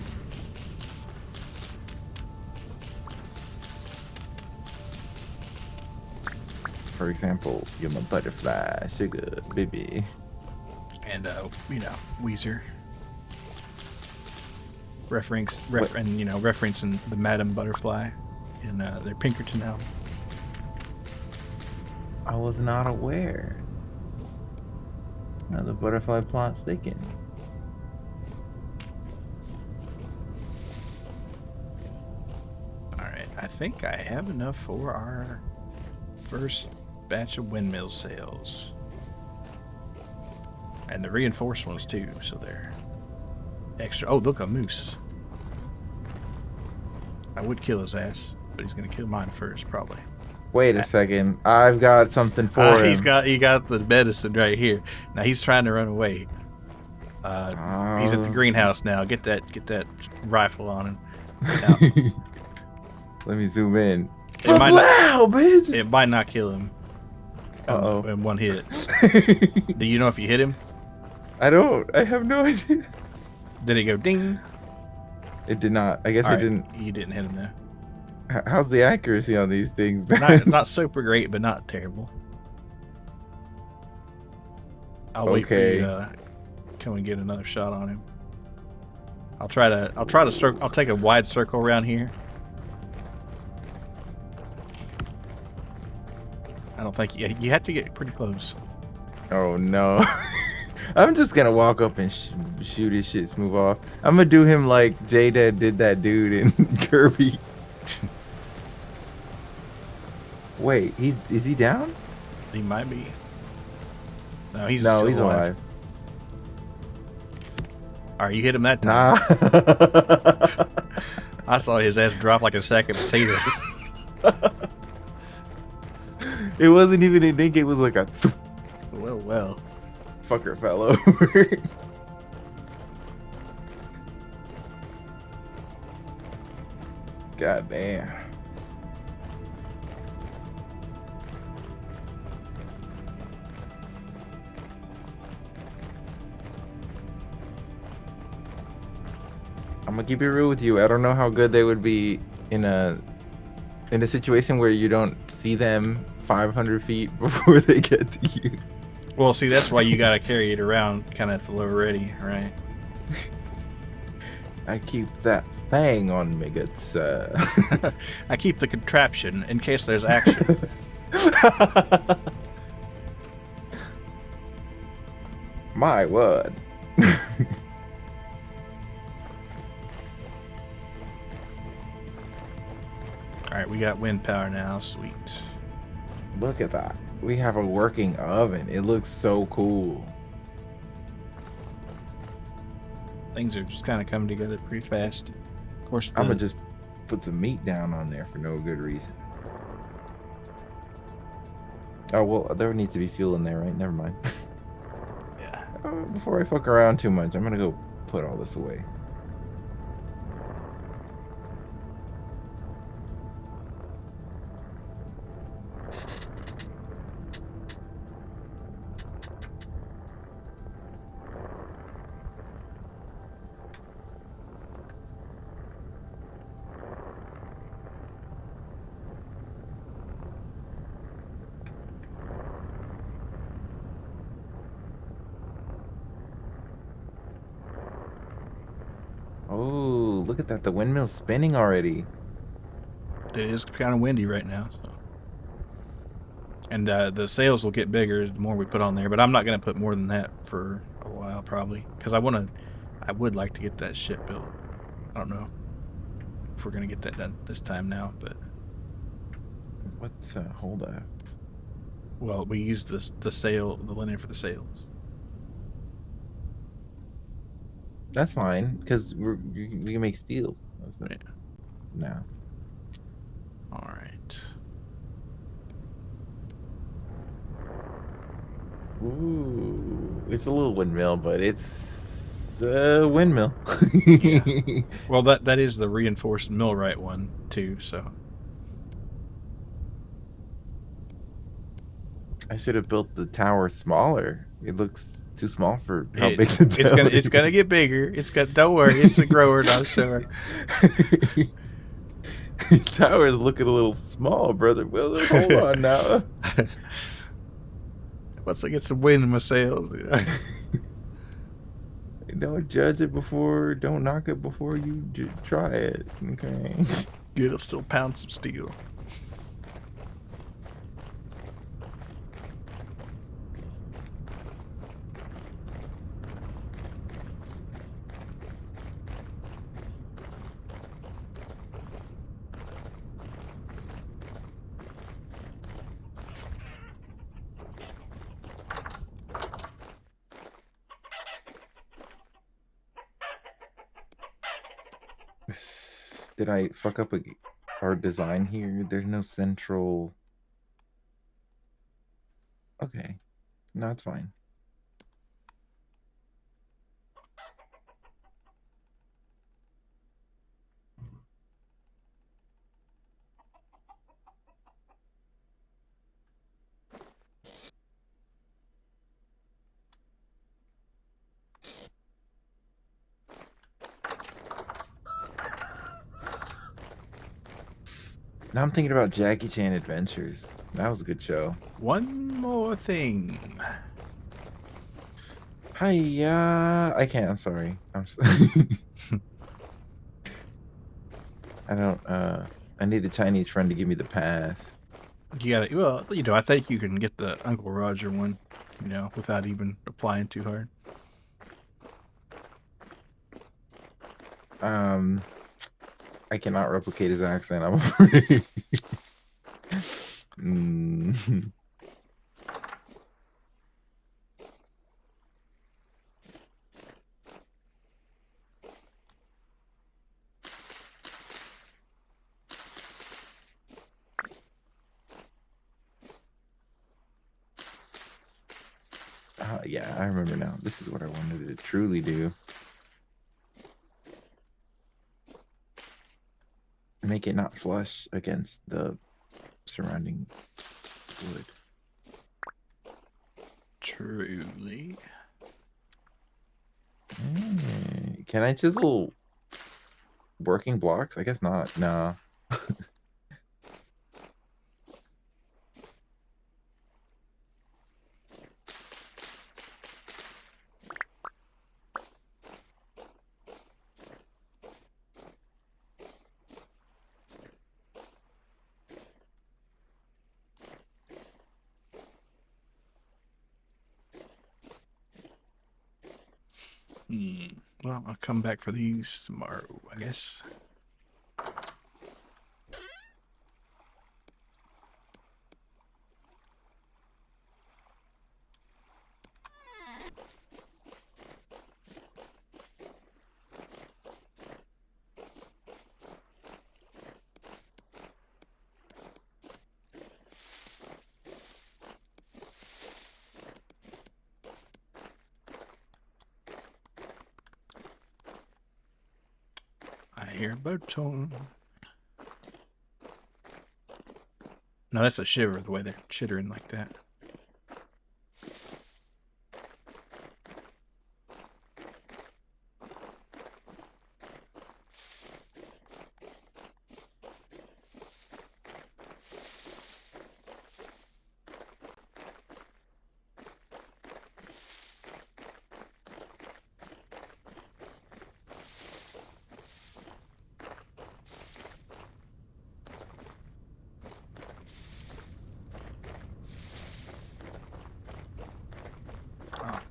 For example, you're my butterfly, sugar baby. And Weezer referencing the Madam Butterfly in their Pinkerton album. I was not aware. Now the butterfly plot thickens. All right, I think I have enough for our first batch of windmill sales, and the reinforced ones too. So they're extra. Oh, look, a moose. I would kill his ass, but he's gonna kill mine first, probably. Wait a second. I've got something for him. He got the medicine right here. Now he's trying to run away. He's at the greenhouse now. Get that rifle on him. Now, let me zoom in. Bitch! It might not kill him. Uh-oh. In one hit. Do you know if you hit him? I don't. I have no idea. Did it go ding? It did not. I guess it didn't. You didn't hit him though. How's the accuracy on these things, man? Not super great, but not terrible. I'll wait for you to come and get another shot on him. I'll try to circle. I'll take a wide circle around here. I don't think you have to get pretty close. Oh no. I'm just gonna walk up and shoot his shit smooth off. I'm gonna do him like J-Dad did that dude in Kirby. Wait, is he down? He might be. No, he's alive. All right, you hit him that time. Nah. I saw his ass drop like a sack of potatoes. It wasn't even a dink, it was like a Well. fucker fell over. God damn. I'm gonna keep it real with you. I don't know how good they would be in a situation where you don't see them 500 feet before they get to you. Well, see, that's why you gotta carry it around kind of at the low ready, right? I keep that thing on me, good sir. I keep the contraption in case there's action. My word. All right, we got wind power now. Sweet. Look at that. We have a working oven. It looks so cool. Things are just kind of coming together pretty fast. Of course, I'm gonna just put some meat down on there for no good reason. Oh, well, there needs to be fuel in there, right? Never mind. yeah. Before I fuck around too much, I'm gonna go put all this away. Oh, look at that. The windmill's spinning already. It is kind of windy right now. So. And the sails will get bigger the more we put on there. But I'm not going to put more than that for a while, probably. Because I would like to get that ship built. I don't know if we're going to get that done this time now. But What's hold up? well, we used the linen for the sails. That's fine, because we can make steel. Yeah. No. All right. Ooh, it's a little windmill, but it's a windmill. Yeah. Well, that is the reinforced millwright one too. So I should have built the tower smaller. It looks too small for how big the it's tower it's gonna get bigger. Don't worry, it's a grower, not a shower. Tower is looking a little small, brother. Well, hold on now. Once I get some wind in my sails, Don't judge it before, don't knock it before you try it. Okay. it'll still pound some steel. Did I fuck up our design here? There's no central. Okay. No, it's fine. Now I'm thinking about Jackie Chan Adventures. That was a good show. One more thing. Hiya. I can't. I'm sorry. I don't. I need a Chinese friend to give me the pass. You got to well, I think you can get the Uncle Roger one, without even applying too hard. I cannot replicate his accent. I'm afraid. Yeah, I remember now. This is what I wanted to truly do. Make it not flush against the surrounding wood. Truly. Can I chisel Working blocks? I guess not. No. Well, I'll come back for these tomorrow, I guess. I hear a boat tone. No, that's a shiver, the way they're chittering like that.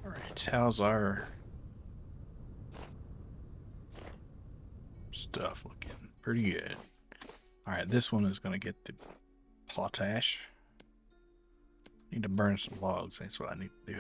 Alright, how's our stuff looking? Pretty good. Alright, this one is going to get the potash. Need to burn some logs, that's what I need to do.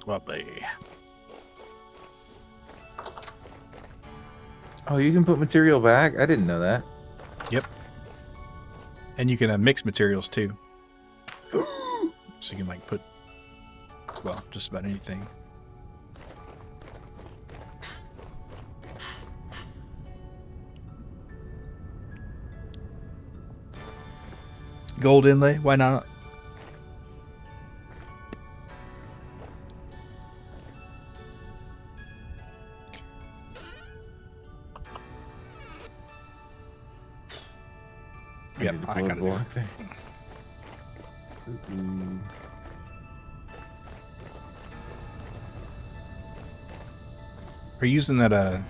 Lovely. Oh, you can put material back? I didn't know that. Yep. And you can mix materials too. So you can like put, well, just about anything. Gold inlay, why not? Yep, I got it. There. Are you using that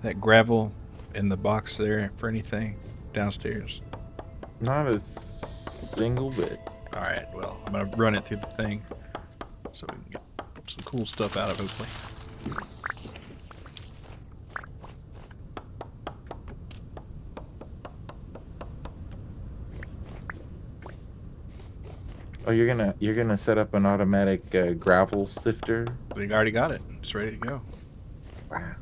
that gravel in the box there for anything downstairs? Not a single bit. All right, well, I'm gonna run it through the thing so we can get some cool stuff out of it, hopefully. Oh, you're gonna set up an automatic gravel sifter? We already got it. It's ready to go. Wow.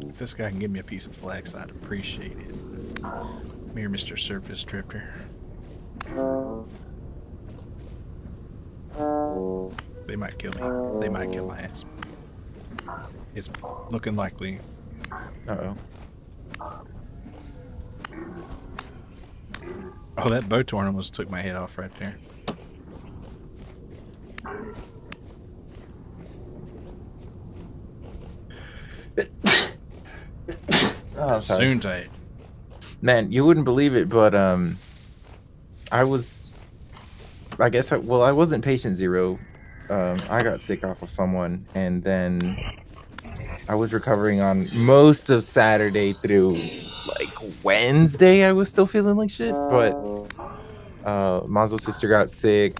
If this guy can give me a piece of flax, I'd appreciate it. Come here, Mr. Surface Drifter. They might kill me. They might kill my ass. It's looking likely. Uh-oh. Oh, that bow torn almost took my head off right there. Oh, I'm sorry. Soon tight. Man, you wouldn't believe it, but I wasn't patient zero. I got sick off of someone, and then I was recovering on most of Saturday through like Wednesday. I was still feeling like shit, but Mazo's sister got sick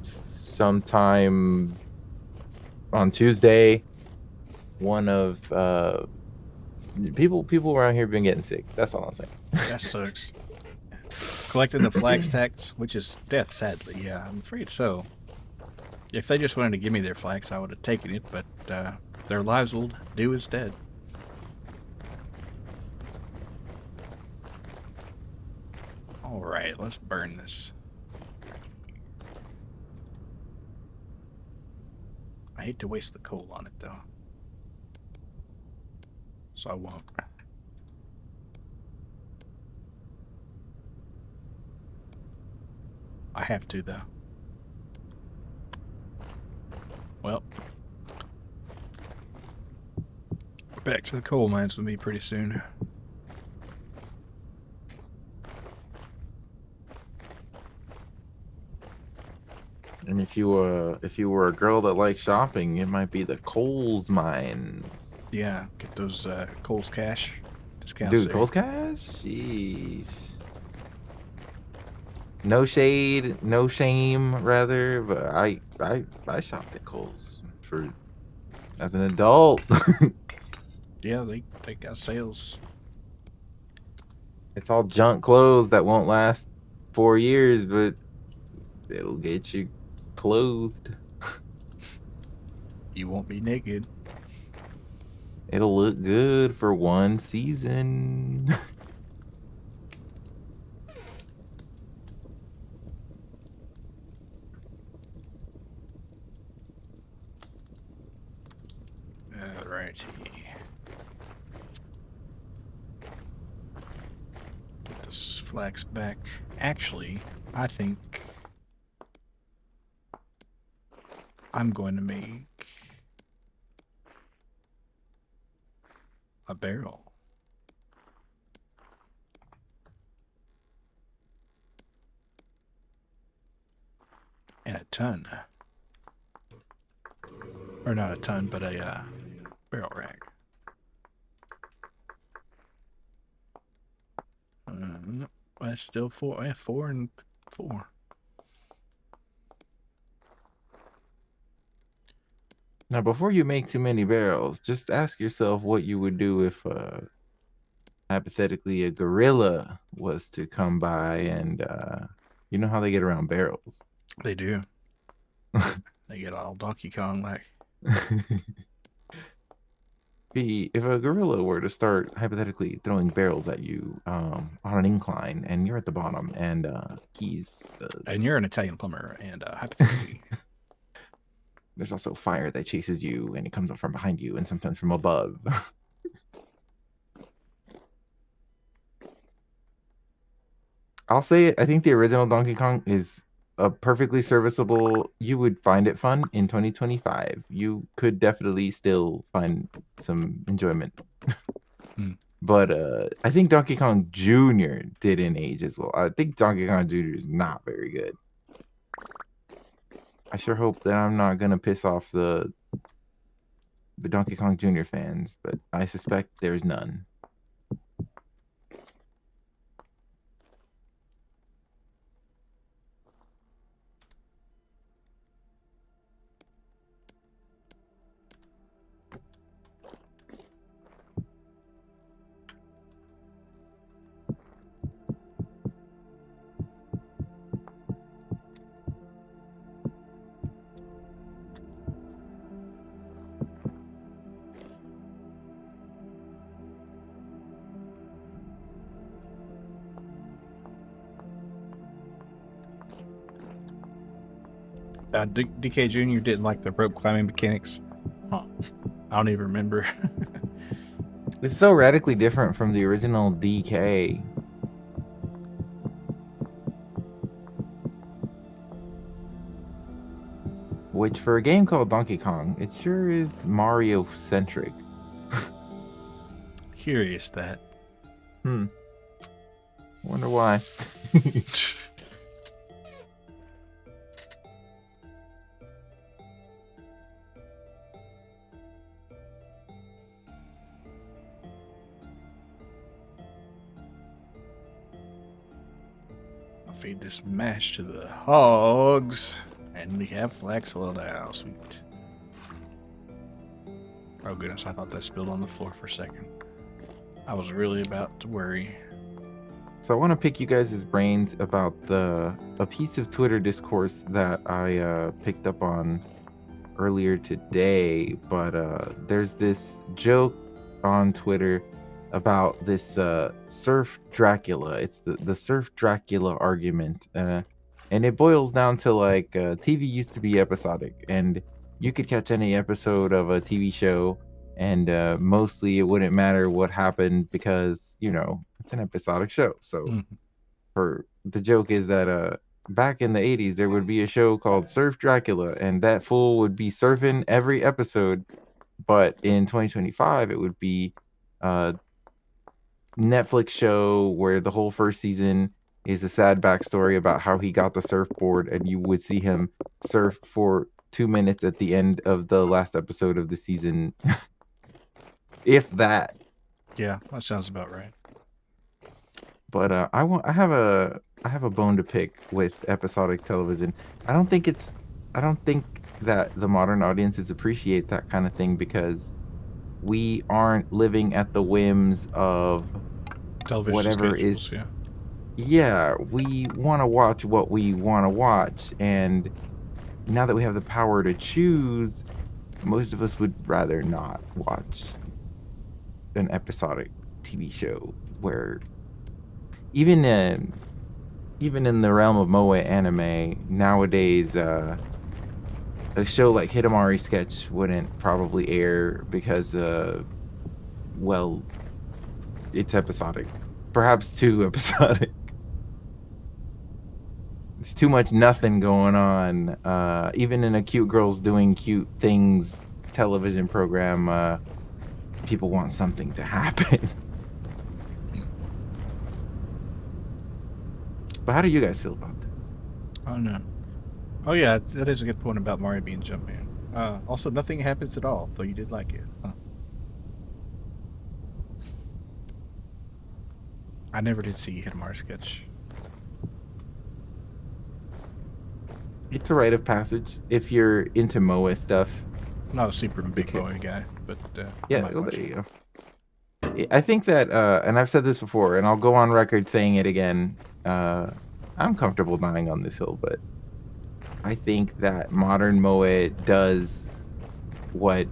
sometime on Tuesday. One of people around here been getting sick. That's all I'm saying. That sucks. Collecting the flax tax, which is death, sadly. Yeah, I'm afraid so. If they just wanted to give me their flax, I would have taken it, but their lives will do instead. Alright, let's burn this. I hate to waste the coal on it, though. So I won't. I have to, though. Well, back to the coal mines with me pretty soon. And if you were a girl that likes shopping, it might be the Coles mines. Yeah, get those Coles Cash discounts. Dude, there. Coles Cash? Jeez. No shade, no shame, rather, but I shopped at Coles for as an adult. Yeah, they got sales. It's all junk clothes that won't last 4 years, but it'll get you clothed. You won't be naked. It'll look good for 1 season. Alrighty. Get this flax back. Actually, I think I'm going to make a barrel. And a ton. Or not a ton, but a barrel rack. That's still 4. 4 and 4. Now, before you make too many barrels, just ask yourself what you would do if, hypothetically, a gorilla was to come by and, you know how they get around barrels? They do. They get all Donkey Kong like. If a gorilla were to start hypothetically throwing barrels at you on an incline and you're at the bottom and he's And you're an Italian plumber, and hypothetically. There's also fire that chases you and it comes up from behind you and sometimes from above. I'll say it. I think the original Donkey Kong is a perfectly serviceable. You would find it fun in 2025. You could definitely still find some enjoyment. But I think Donkey Kong Jr. didn't age as well. I think Donkey Kong Jr. is not very good. I sure hope that I'm not gonna piss off the Donkey Kong Jr. fans, but I suspect there's none. DK Jr. didn't like the rope climbing mechanics. Huh. I don't even remember. It's so radically different from the original DK. Which, for a game called Donkey Kong, it sure is Mario-centric. Curious that. Wonder why. I'll feed this mash to the hogs. And we have flax oil now. Sweet. Oh goodness, I thought that spilled on the floor for a second. I was really about to worry. So I want to pick you guys' brains about a piece of Twitter discourse that I picked up on earlier today. But there's this joke on Twitter about this Surf Dracula. It's the Surf Dracula argument, and it boils down to like TV used to be episodic, and you could catch any episode of a TV show, and mostly it wouldn't matter what happened because it's an episodic show. So Mhm. for the joke is that back in the 80s there would be a show called Surf Dracula, and that fool would be surfing every episode, but in 2025 it would be a Netflix show where the whole first season is a sad backstory about how he got the surfboard, and you would see him surf for 2 minutes at the end of the last episode of the season. If that. Yeah, that sounds about right. But I have a bone to pick with episodic television. I don't think that the modern audiences appreciate that kind of thing because we aren't living at the whims of Television whatever schedules, is. yeah. Yeah, we want to watch what we want to watch, and now that we have the power to choose, most of us would rather not watch an episodic TV show where even in the realm of moe anime nowadays, a show like Hidamari Sketch wouldn't probably air because well, it's episodic, perhaps too episodic. It's too much nothing going on. Even in a cute girls doing cute things television program, people want something to happen. But how do you guys feel about this? Oh no. Oh yeah, that is a good point about Mario being Jumpman. Also, nothing happens at all, though you did like it. Huh. I never did see Hidamari Sketch. It's a rite of passage if you're into moe stuff. I'm not a super big Okay. Moe guy, but I Yeah, might well, watch there it. you go. I think that, and I've said this before, and I'll go on record saying it again. I'm comfortable dying on this hill, but I think that modern moe does what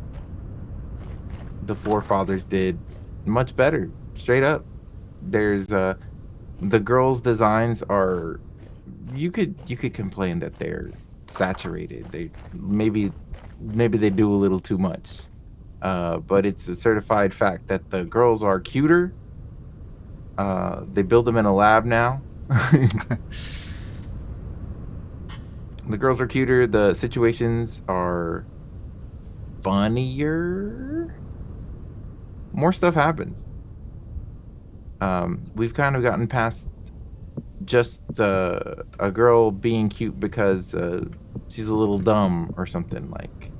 the forefathers did much better. Straight up, there's the girls' designs are. You could complain that they're saturated. They maybe they do a little too much. But it's a certified fact that the girls are cuter. They build them in a lab now. The girls are cuter. The situations are funnier. More stuff happens. We've kind of gotten past just a girl being cute because she's a little dumb or something. Like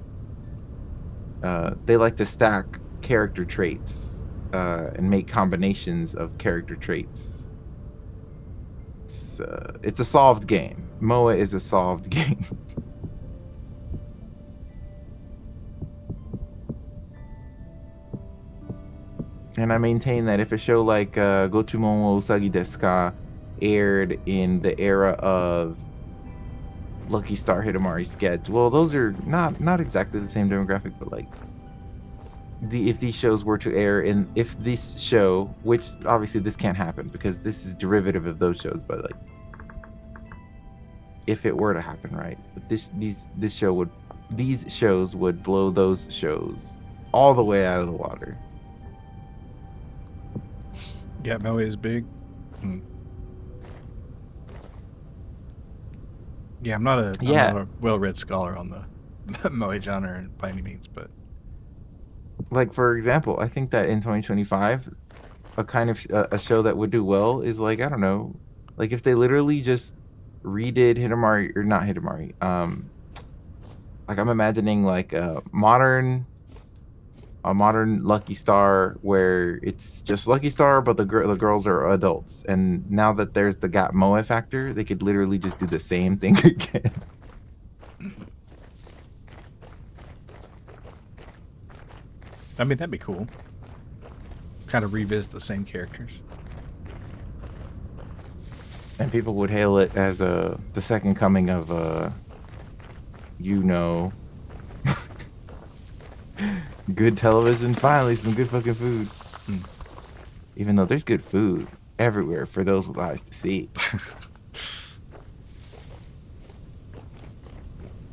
they like to stack character traits and make combinations of character traits. It's a solved game. moe is a solved game. And I maintain that if a show like Gochumon wo Usagi Desu Ka aired in the era of Lucky Star Hidamari Sketch, well, those are not exactly the same demographic, but like if these shows were to air if this show, which obviously this can't happen because this is derivative of those shows, but like if it were to happen, right? These shows would blow those shows all the way out of the water. Yeah, Moe is big. Yeah, I'm not a well-read scholar on the Moe genre by any means, but like for example, I think that in 2025, a kind of a show that would do well is like, I don't know, like if they literally just redid Hidamari, or not Hidamari, like I'm imagining like a modern Lucky Star where it's just Lucky Star, but the girls are adults. And now that there's the Gap Moe factor, they could literally just do the same thing again. I mean, that'd be cool. Kind of revisit the same characters. And people would hail it as the second coming of you know, good television. Finally, some good fucking food. Mm. Even though there's good food everywhere for those with eyes to see.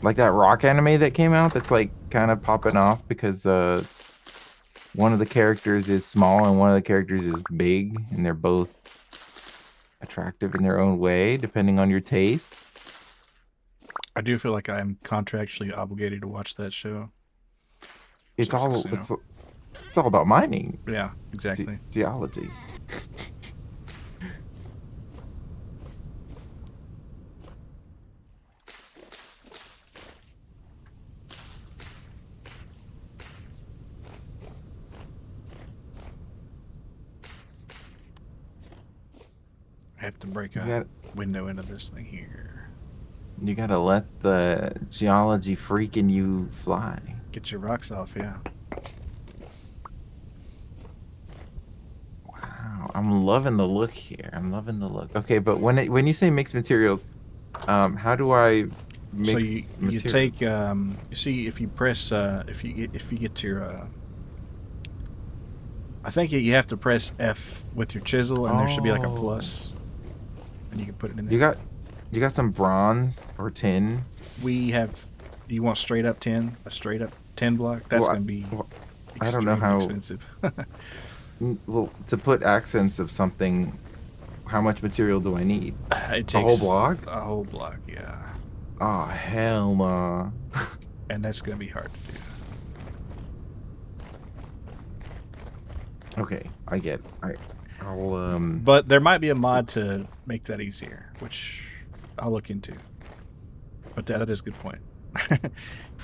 Like that rock anime that came out that's like kind of popping off because one of the characters is small and one of the characters is big, and they're both attractive in their own way, depending on your tastes. I do feel like I'm contractually obligated to watch that show. It's Just all so you know. it's all about mining, Yeah, exactly. geology. I have to break You a got window into this thing here. you gotta let the geology freak in you fly. Get your rocks off, yeah. Wow, I'm loving the look here. I'm loving the look. Okay, but when you say mixed materials, how do I mix So you materials? take you see if you press if you get your I think you have to press F with your chisel and there should be like a plus and you can put it in there. You got some bronze or tin? We have. You want straight up 10? A straight up 10 block? That's Well, gonna be I don't know extremely how. expensive. Well, to put accents of something, how much material do I need? It takes A whole block? A whole block, yeah. Oh hell no! And that's gonna be hard to do. Okay, I get. I'll But there might be a mod to make that easier, which I'll look into. But that is a good point.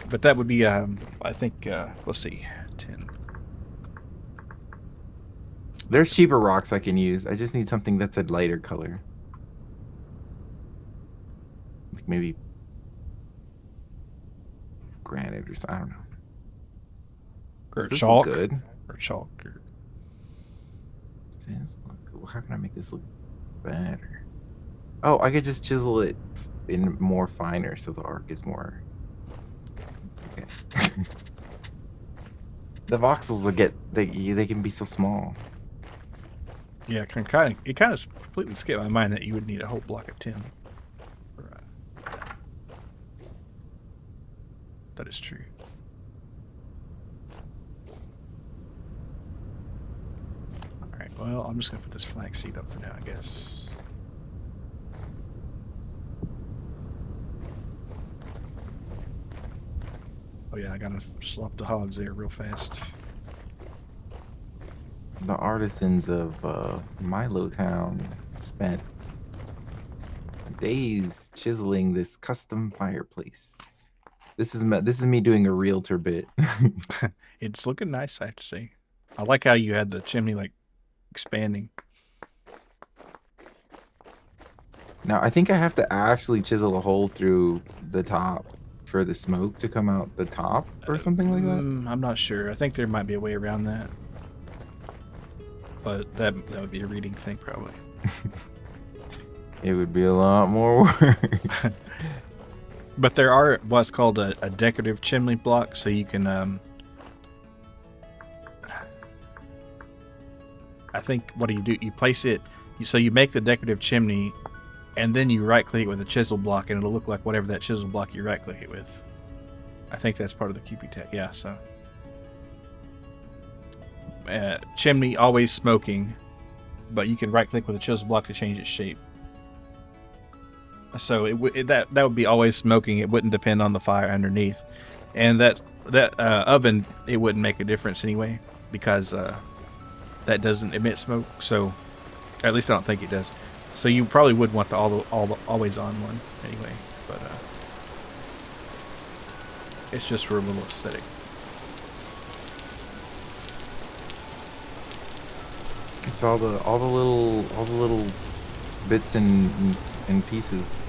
But that would be I think let's see, 10. There's cheaper rocks I can use. I just need something that's a lighter color. Like maybe granite or something. I don't know. Or Does this chalk. look good? Or chalk. Or... How can I make this look better? Oh, I could just chisel it in more finer so the arc is more. Okay. The voxels will get they can be so small. Yeah, it kind of completely skipped my mind that you would need a whole block of tin. That is true. Alright, well, I'm just going to put this flax seed up for now, I guess. Oh yeah, I gotta slop the hogs there real fast. The artisans of Milo Town spent days chiseling this custom fireplace. This is me doing a realtor bit. It's looking nice, I have to say. I like how you had the chimney like expanding. Now I think I have to actually chisel a hole through the top for the smoke to come out the top or something like that. I'm not sure. I think there might be a way around that. But that would be a reading thing probably. It would be a lot more work. But there are what's called a decorative chimney block, so you can I think what do? You place it so you make the decorative chimney and then you right click it with a chisel block and it'll look like whatever that chisel block you right click it with. I think that's part of the QP tech, yeah, so chimney always smoking, but you can right click with a chisel block to change its shape. So that would be always smoking. It wouldn't depend on the fire underneath, and that oven, it wouldn't make a difference anyway because that doesn't emit smoke. So at least I don't think it does. So you probably would want the always on one anyway, but it's just for a little aesthetic. It's all the little bits and pieces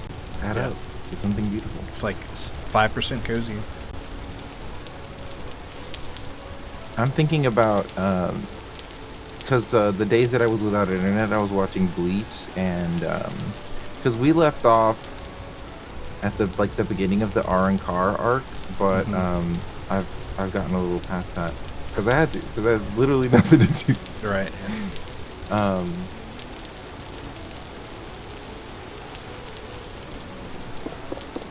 add up to something beautiful. It's like 5% cozy. I'm thinking about because the days that I was without internet, I was watching Bleach, and because we left off at the beginning of the Car arc, but I've gotten a little past that because I had to, because I had literally nothing to do. Right.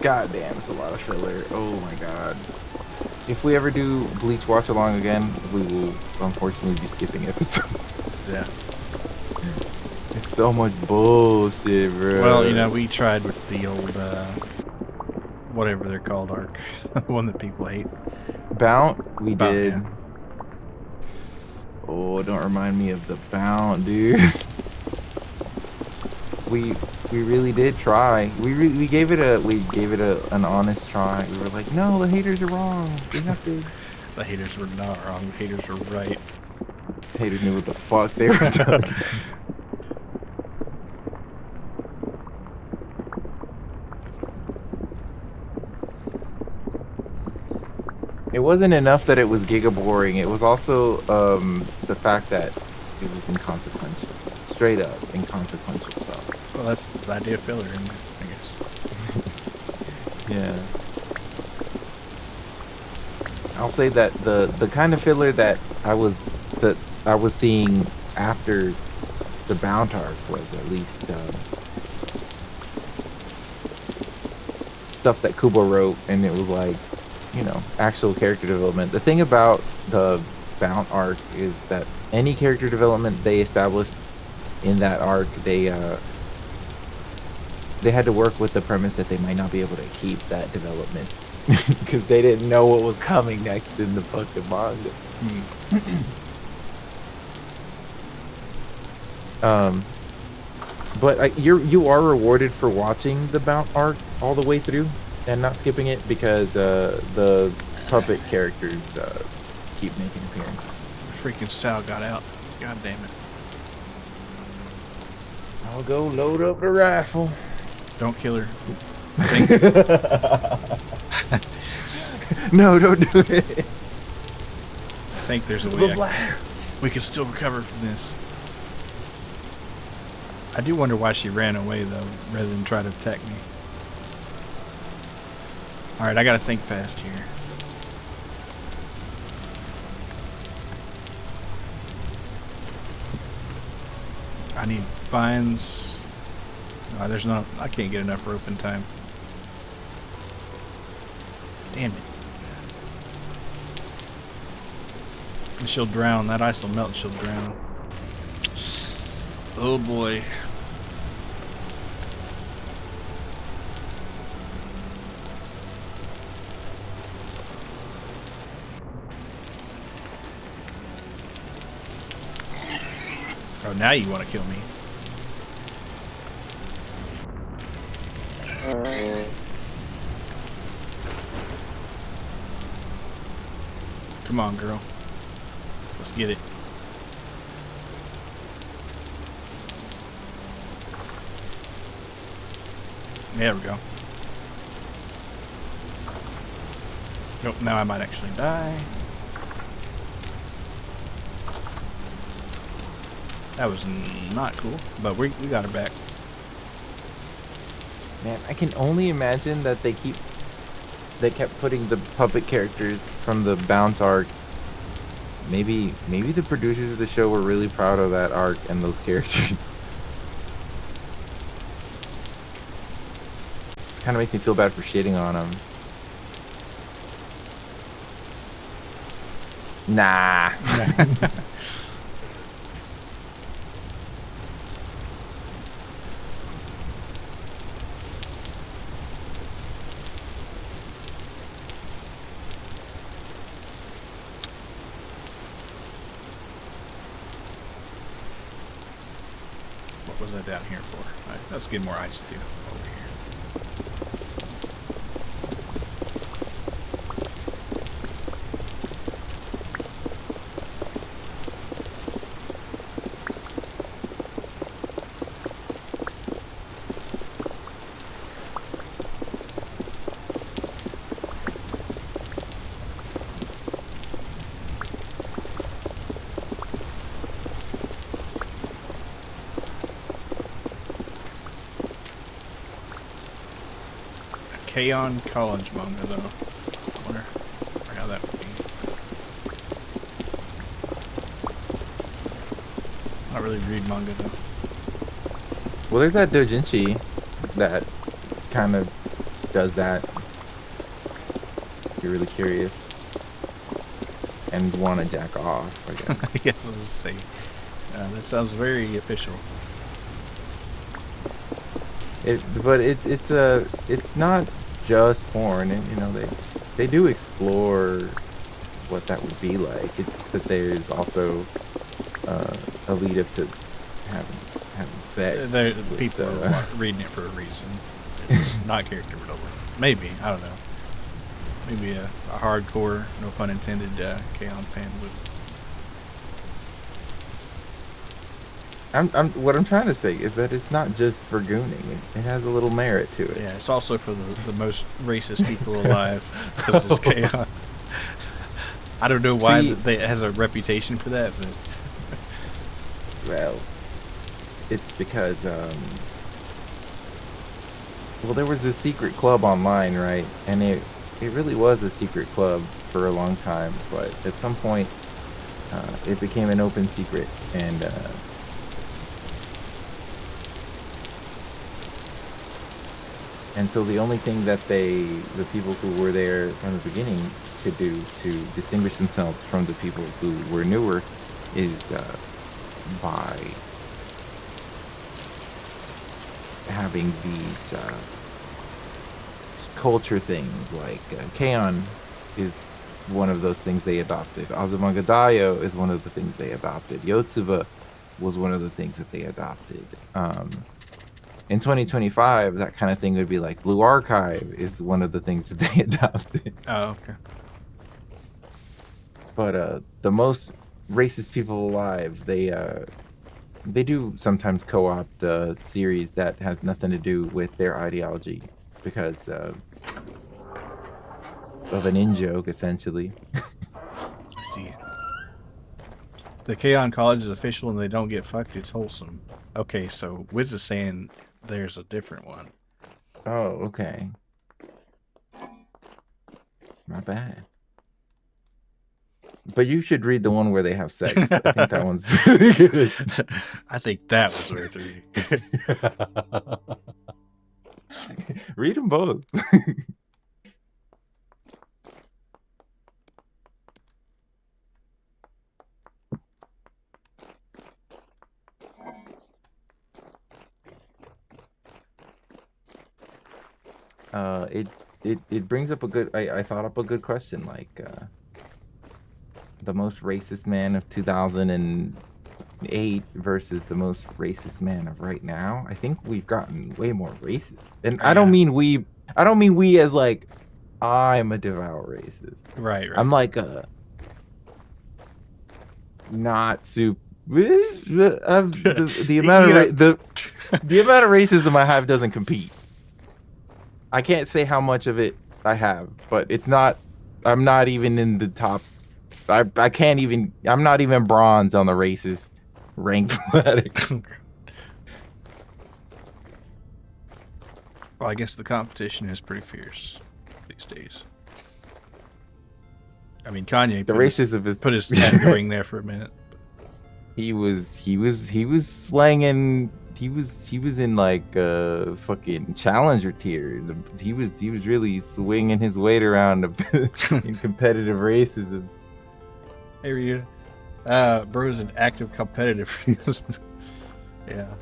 God damn, it's a lot of filler. Oh my god. If we ever do Bleach Watch Along again, we will unfortunately be skipping episodes. Yeah. It's so much bullshit, bro. Well, we tried with the old, whatever they're called arc. The one that people hate. Bount, we Bount, did. yeah. Oh, don't remind me of the Bount, dude. we really did try. We gave it an honest try. We were like, no, the haters are wrong. We have to. The haters were not wrong. The haters were right. The haters knew what the fuck they were talking. It wasn't enough that it was giga boring. It was also the fact that it was inconsequential. Straight up inconsequential stuff. Well, that's the idea of filler, isn't it? I guess. Yeah. I'll say that the kind of filler that I was seeing after the Bount arc was at least stuff that Kubo wrote, and it was like, actual character development. The thing about the Bount arc is that any character development they established in that arc, they had to work with the premise that they might not be able to keep that development because they didn't know what was coming next in the fucking manga. But you are rewarded for watching the Bount arc all the way through and not skipping it because the puppet characters keep making appearances. Freaking style got out. God damn it. I'll go load up the rifle. Don't kill her. No, don't do it. I think there's a way we can still recover from this. I do wonder why she ran away, though, rather than try to attack me. Alright, I gotta think fast here. I need vines. No, there's not. I can't get enough rope in time. Damn it. And she'll drown. That ice will melt and she'll drown. Oh boy. Oh, now you want to kill me. Come on, girl. Let's get it. There we go. Nope, now I might actually die. That was not cool, but we got her back. Man, I can only imagine that they kept putting the puppet characters from the Bount arc. Maybe the producers of the show were really proud of that arc and those characters. It kind of makes me feel bad for shitting on them. Nah. What was I down here for? Right, let's get more ice too over here. K-On! College manga, though. I wonder how that would be. I don't really read manga, though. Well, there's that doujinshi that kind of does that. If you're really curious and want to jack off, I guess. Yes, I was saying. That sounds very official. It's not just porn, and you know they do explore what that would be like. It's just that there's also a lead up to having sex. People are reading it for a reason. It's not character development. Maybe, I don't know. Maybe a hardcore, no pun intended, K-On! Fan would. What I'm trying to say is that it's not just for gooning. It has a little merit to it. Yeah, it's also for the most racist people alive because it's K-On! I don't know why it has a reputation for that, but well, it's because well, there was this secret club online, right? And it really was a secret club for a long time, but at some point it became an open secret, and so the only thing that the people who were there from the beginning could do to distinguish themselves from the people who were newer is by having these culture things like K-On! Is one of those things they adopted. Azumangadayo is one of the things they adopted. Yotsuba was one of the things that they adopted. In 2025, that kind of thing would be like Blue Archive is one of the things that they adopted. oh, okay. But the most racist people alive, they do sometimes co-opt a series that has nothing to do with their ideology because of an in-joke, essentially. I see. The K-On! College is official and they don't get fucked. It's wholesome. Okay, so Wiz is saying there's a different one. Oh, okay. My bad. But you should read the one where they have sex. I think that one's really good. I think that was worth reading. Read them both. It brings up a good. I thought up a good question, like the most racist man of 2008 versus the most racist man of right now. I think we've gotten way more racist, and I don't mean we. I don't mean we as like I'm a devout racist. Right. I'm like not super. The amount of the amount of racism I have doesn't compete. I can't say how much of it I have, but it's not. I'm not even in the top. I can't even. I'm not even bronze on the racist ranked ladder. Well, I guess the competition is pretty fierce these days. I mean, Kanye put his hat in the ring there for a minute. He was slanging. He was in like fucking challenger tier. He was really swinging his weight around in competitive racism. Hey, Rita. Bro's an active competitive. Yeah,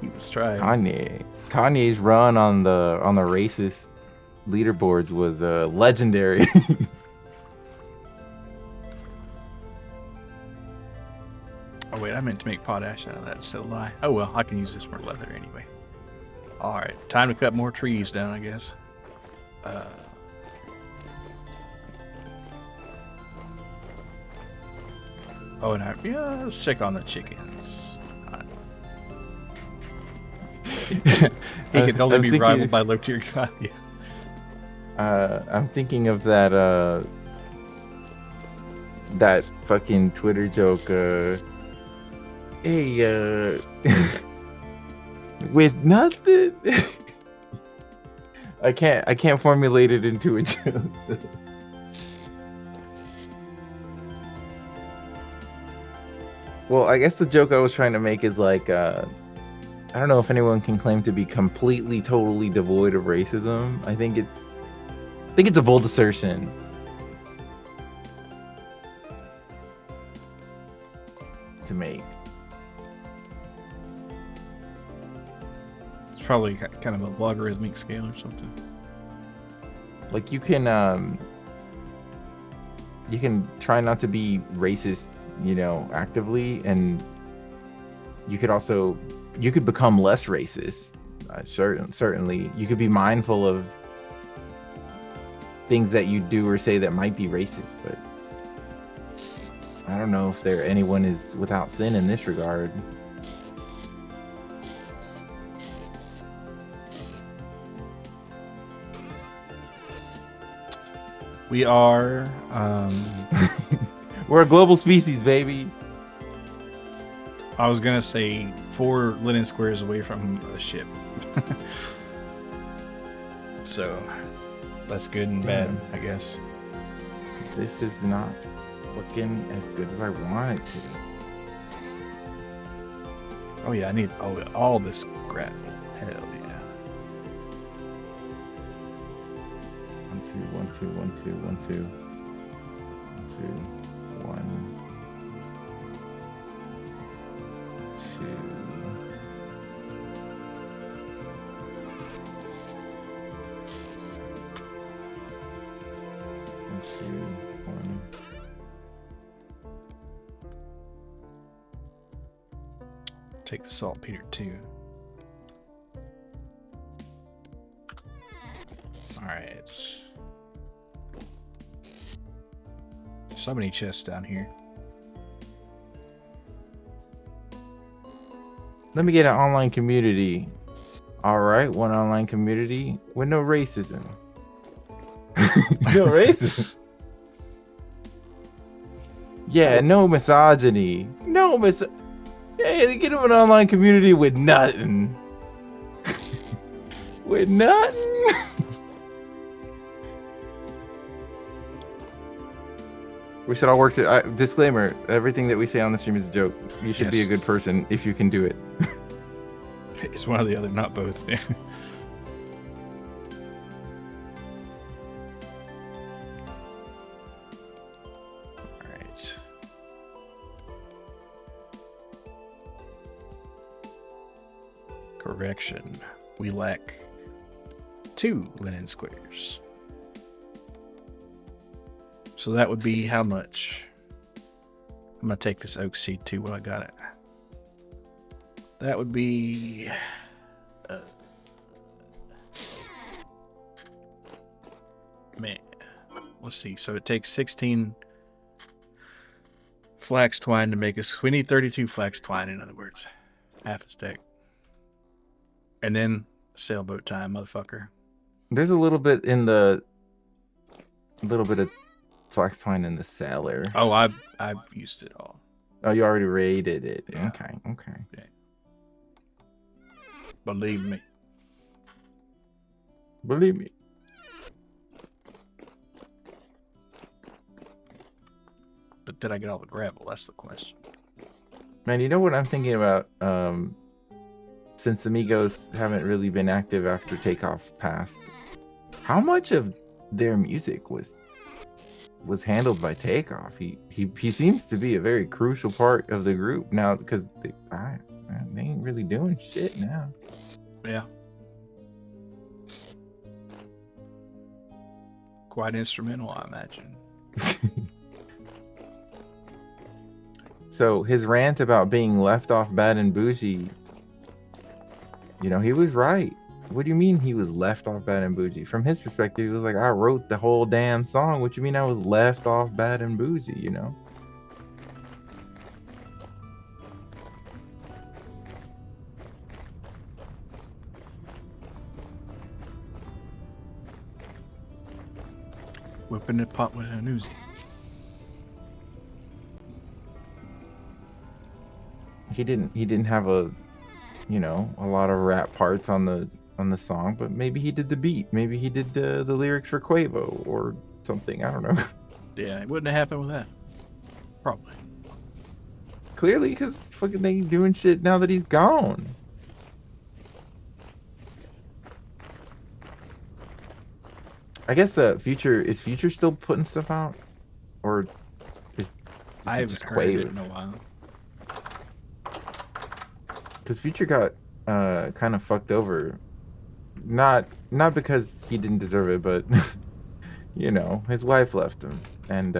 he was trying. Kanye's run on the racist leaderboards was legendary. Oh wait, I meant to make potash out of that instead of lye. Oh well, I can use this for leather anyway. Alright, time to cut more trees down, I guess. Oh, and let's check on the chickens. He can only be rivaled by low-tier Kanye. I'm thinking of that that fucking Twitter joke. Hey, with nothing, I can't formulate it into a joke. Well, I guess the joke I was trying to make is like, I don't know if anyone can claim to be completely, totally devoid of racism. I think it's a bold assertion to make. It's probably kind of a logarithmic scale or something. Like you can try not to be racist, actively, and you could become less racist. Certainly, you could be mindful of things that you do or say that might be racist, but I don't know if anyone is without sin in this regard. We are. We're a global species, baby. I was gonna say 4 linen squares away from a ship. So that's good and bad, I guess. This is not looking as good as I want it to. Oh yeah, I need all this crap. Hell yeah. 1 2 1 2 1 2 1 2 1 2 1 2. One, two, one. Take the saltpeter too. Alright. So many chests down here. Let me get an online community. All right, one online community with no racism. No racism. Yeah, no misogyny. Hey, get him an online community with nothing. With nothing. We should all work to disclaimer, everything that we say on the stream is a joke. You should be a good person if you can do it. It's one or the other, not both. Alright. Correction. We lack 2 linen squares. So that would be how much? I'm going to take this oak seed too while I got it. That would be... man. Let's see. So it takes 16 flax twine to make us... We need 32 flax twine, in other words. Half a stack. And then sailboat time, motherfucker. There's a little bit of flax twine in the cellar. Oh, I've used it all. Oh, you already raided it. Yeah. Okay. Yeah. Believe me. Believe me. But did I get all the gravel? That's the question. Man, you know what I'm thinking about? Since the Migos haven't really been active after Takeoff passed, how much of their music was handled by Takeoff? He seems to be a very crucial part of the group now, because they ain't really doing shit now. Yeah. Quite instrumental, I imagine. So his rant about being left off bad and bougie, he was right. What do you mean he was left off bad and bougie? From his perspective, he was like, I wrote the whole damn song. What you mean I was left off bad and bougie, Whipping the pot with an Uzi. He didn't have a lot of rap parts on the on the song, but maybe he did the beat. Maybe he did the lyrics for Quavo or something. I don't know. Yeah, it wouldn't have happened with that. Probably. Clearly, because fucking they doing shit now that he's gone. I guess Future still putting stuff out, or is I it haven't just heard it Quavo? in a while. Because Future got kind of fucked over, not because he didn't deserve it, but you know, his wife left him, and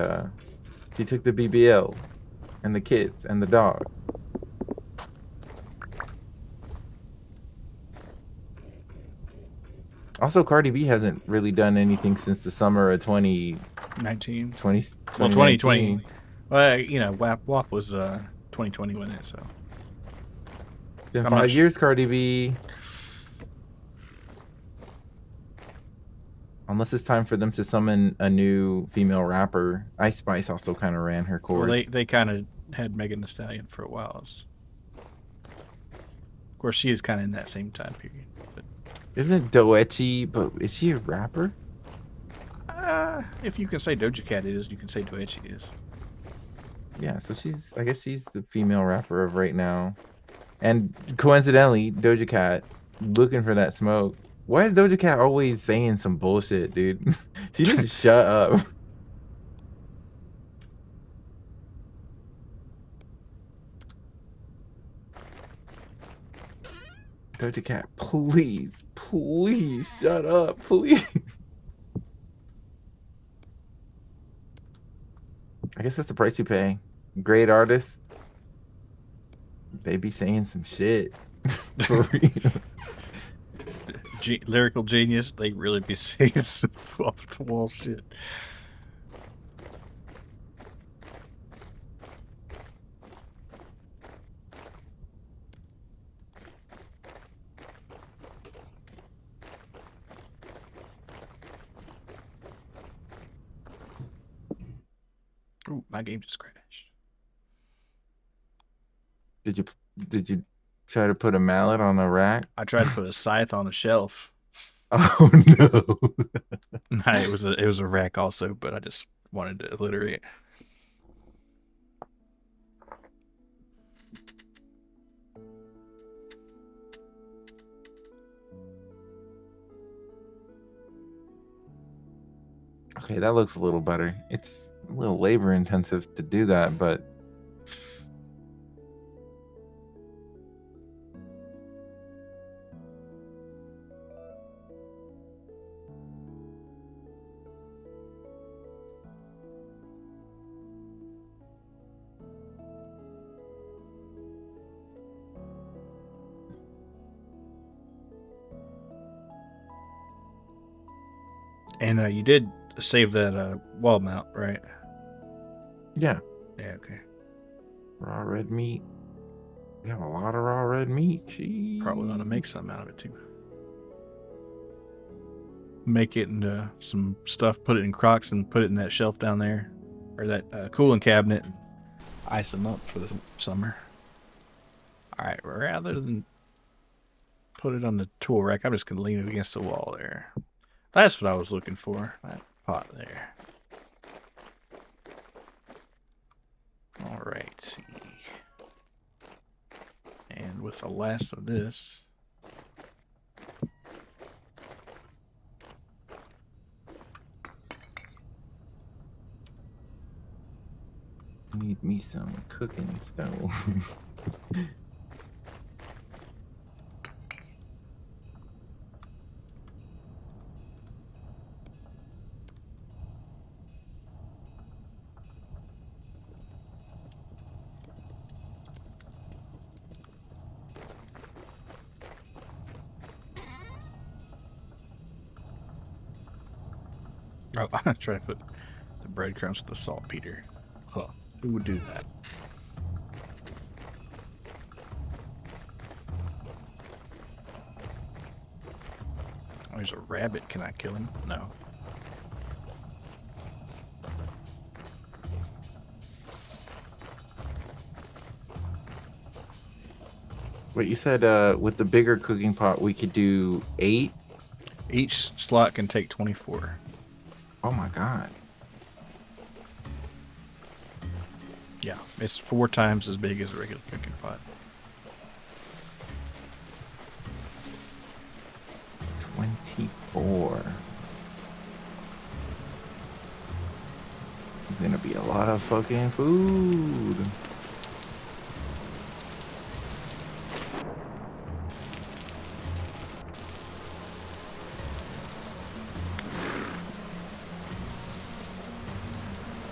she took the BBL and the kids and the dog. Also, Cardi B hasn't really done anything since the summer of 19. 2019. 2020. Well, you know, WAP was 2020, wasn't it? So It's been I'm not 5 years, Cardi B. Unless it's time for them to summon a new female rapper. Ice Spice also kind of ran her Well, course. they kind of had Megan Thee Stallion for a while. Of course, she is kind of in that same time period. But Isn't Doechi, but is she a rapper? if you can say Doja Cat is, you can say Doechi is. Yeah, so I guess she's the female rapper of right now. And coincidentally, Doja Cat looking for that smoke. Why is Doja Cat always saying some bullshit, dude? She needs to shut up. Doja Cat, please, please shut up, please. I guess that's the price you pay. Great artists, they be saying some shit. For real. Lyrical genius, they really be saying some off the wall shit. Ooh, my game just crashed. Did you try to put a mallet on a rack? I tried to put a scythe on a shelf. Oh no. It was a rack also, but I just wanted to alliterate. Okay, that looks a little better. It's a little labor intensive to do that, but And you did save that wall mount, right? yeah. Yeah, okay. Raw red meat. We have a lot of raw red meat. Jeez. Probably want to make something out of it too. Make it into some stuff, put it in Crocs, and put it in that shelf down there, or that cooling cabinet, and ice them up for the summer. All right, rather than put it on the tool rack, I'm just gonna lean it against the wall there. That's what I was looking for. That pot there. All right, see. And with the last of this, Need me some cooking stove. oh, I try to put the breadcrumbs with the saltpeter. Huh? Who would do that? Oh, there's a rabbit. Can I kill him? No. But you said with the bigger cooking pot, we could do 8. Each slot can take 24. Oh my god. Yeah, it's 4 times as big as a regular cooking pot. 24. It's gonna be a lot of fucking food.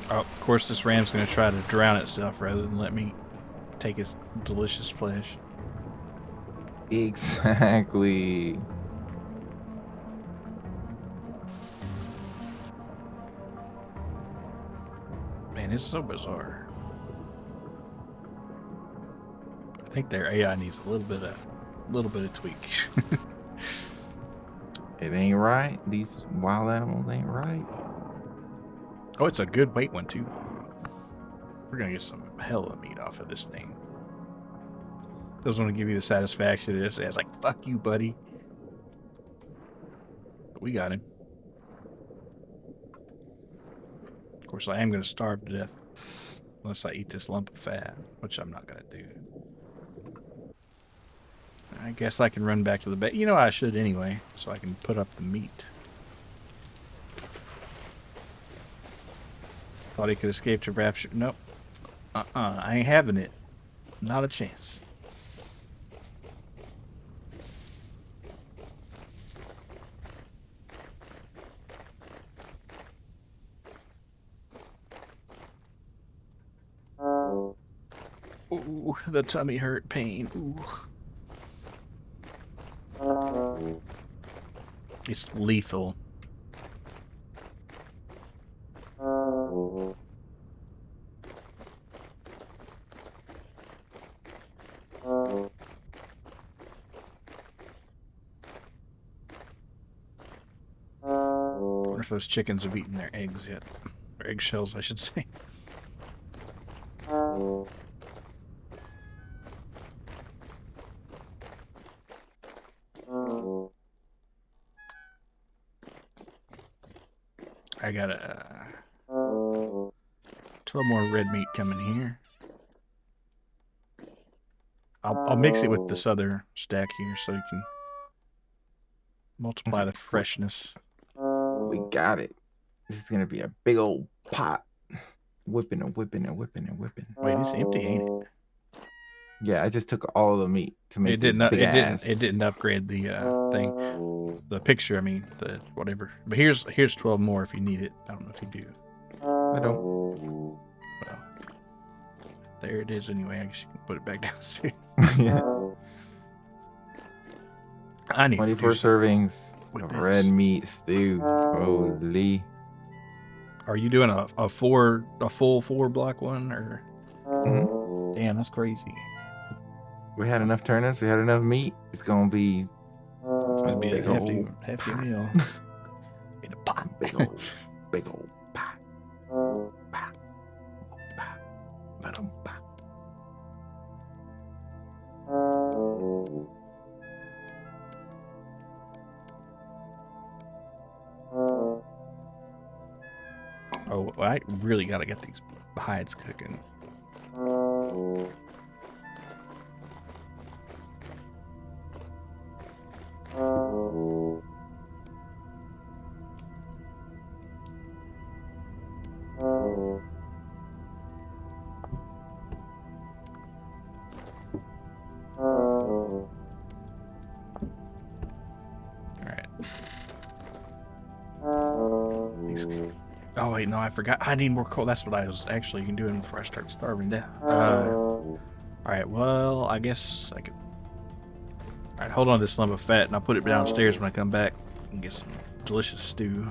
Oh, of course, this ram's going to try to drown itself rather than let me take its delicious flesh. Exactly. Man, it's so bizarre. I think their AI needs a little bit of tweak. It ain't right. These wild animals ain't right. Oh, it's a good weight one too. We're gonna get some hella meat off of this thing. Doesn't want to give you the satisfaction it is. It's like, fuck you, buddy. But we got him. Of course, I am gonna starve to death unless I eat this lump of fat, which I'm not gonna do. I guess I can run back to the bed. You know I should anyway, so I can put up the meat. Thought he could escape to rapture. Nope. I ain't having it. Not a chance. Ooh, the tummy hurt pain. Ooh. It's lethal. I wonder if those chickens have eaten their eggs yet. Or eggshells, I should say. I got 12 more red meat coming here. I'll mix it with this other stack here so you can multiply the freshness. We got it. This is gonna be a big old pot. Whipping and whipping and whipping and whipping. Wait, it's empty, ain't it? Yeah, I just took all of the meat to make It didn't. big ass. It didn't upgrade the thing, the picture. I mean, the whatever. But here's 12 more if you need it. I don't know if you do. I don't. Well, there it is. Anyway, I guess you can put it back downstairs. Yeah. I need 24 servings of this. red meat stew. Holy. Are you doing a full 4 block one or? Mhm. Damn, that's crazy. We had enough turnips. We had enough meat. It's gonna be. It's gonna be a big hefty old meal. In a pot. Big old pot. Pot. Pot. Ba-dum, pot. Oh, I really gotta get these hides cooking. Oh wait, no, I forgot. I need more coal. That's what I was actually doing before I start starving to death. All right, well, I guess I could. All right, hold on to this lump of fat, and I'll put it downstairs when I come back and get some delicious stew.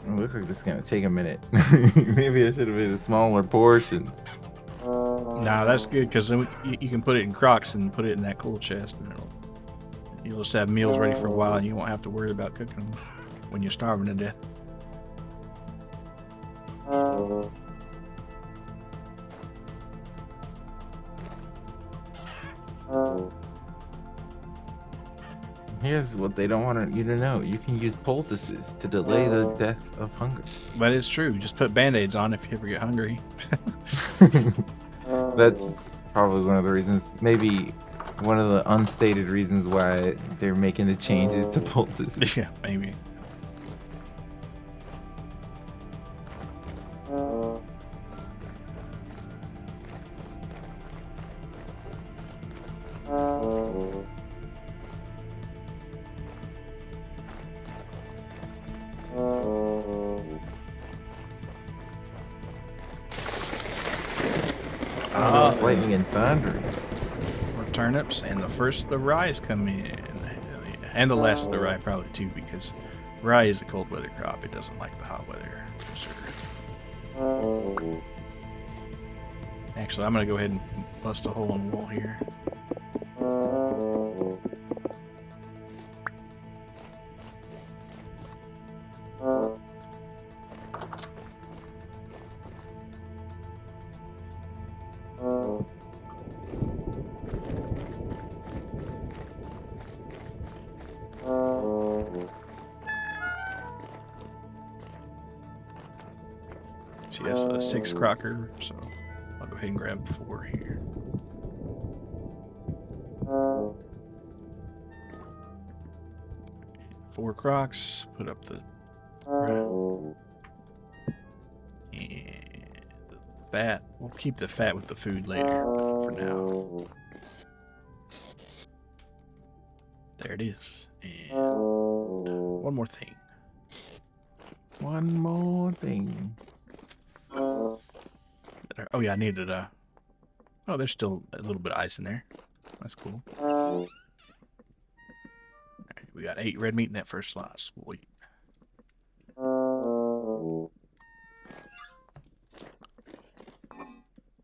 It looks like this is gonna take a minute. Maybe I should have made smaller portions. Nah, that's good because then you can put it in Crocs and put it in that cool chest, and you'll just have meals ready for a while, and you won't have to worry about cooking them when you're starving to death. Here's what they don't want you to know. You can use poultices to delay the death of hunger. But it's true. Just put Band-Aids on if you ever get hungry. That's probably one of the reasons, maybe one of the unstated reasons why they're making the changes to poultices. Yeah, maybe. It's lightning and thunder. More turnips, and the first of the rye's come in. And the last of the rye probably too, because rye is a cold weather crop. It doesn't like the hot weather. For sure. Actually, I'm going to go ahead and bust a hole in the wall here. See, that's a 6 crocker, so I'll go ahead and grab 4 here. Four crocs, put up the and the fat. We'll keep the fat with the food later for now. There it is. And one more thing. One more thing. Oh yeah, I needed a. Oh, there's still a little bit of ice in there. That's cool. All right, we got 8 red meat in that first slot. Sweet.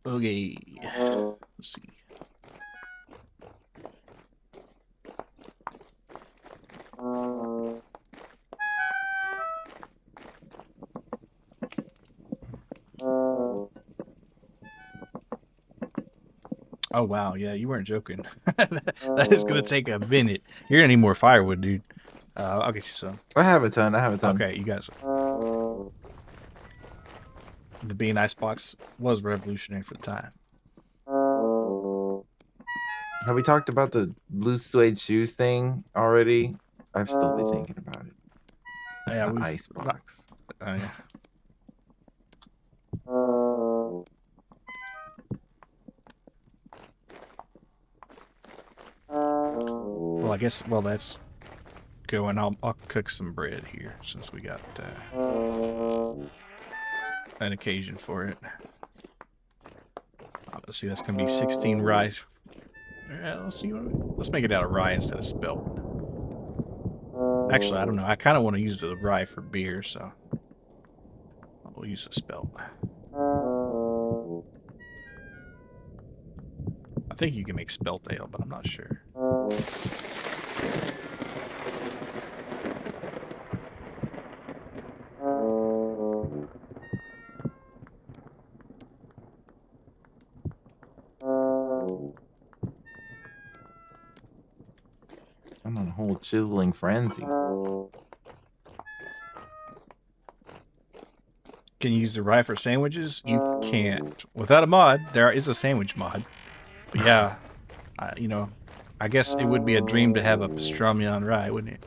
Okay. Let's see. Oh wow, yeah, you weren't joking. That is gonna take a minute. You're gonna need more firewood, dude. I'll get you some. I have a ton. Okay, you got some. The bean icebox was revolutionary for the time. Have we talked about the blue suede shoes thing already? I've still been thinking about it. Yeah, the icebox. Yeah. Well, I guess. Well, that's going. I'll cook some bread here since we got an occasion for it. Let's see. That's gonna be 16 rye. Let's see. Let's make it out of rye instead of spelt. Actually, I don't know. I kind of want to use the rye for beer, so we'll use the spelt. I think you can make spelt ale, but I'm not sure. I'm on a whole chiseling frenzy. Can you use the rye for sandwiches? You can't. Without a mod, there is a sandwich mod. But yeah, you know, I guess it would be a dream to have a pastrami on rye, wouldn't it?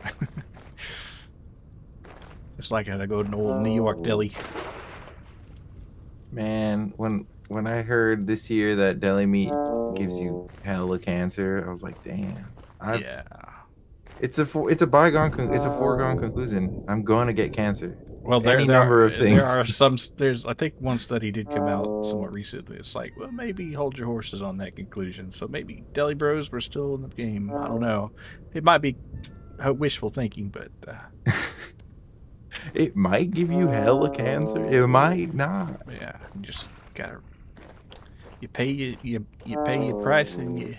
It's like I go to an old New York deli. Man, when I heard this year that deli meat gives you hella cancer, I was like, damn. Yeah. It's a foregone conclusion. I'm going to get cancer. Well, Any number of things. There are some. There's. I think one study did come out somewhat recently. It's like, well, maybe hold your horses on that conclusion. So maybe Deli Bros were still in the game. I don't know. It might be wishful thinking, but it might give you hella cancer. It might not. Yeah, you just gotta You pay you pay your price and you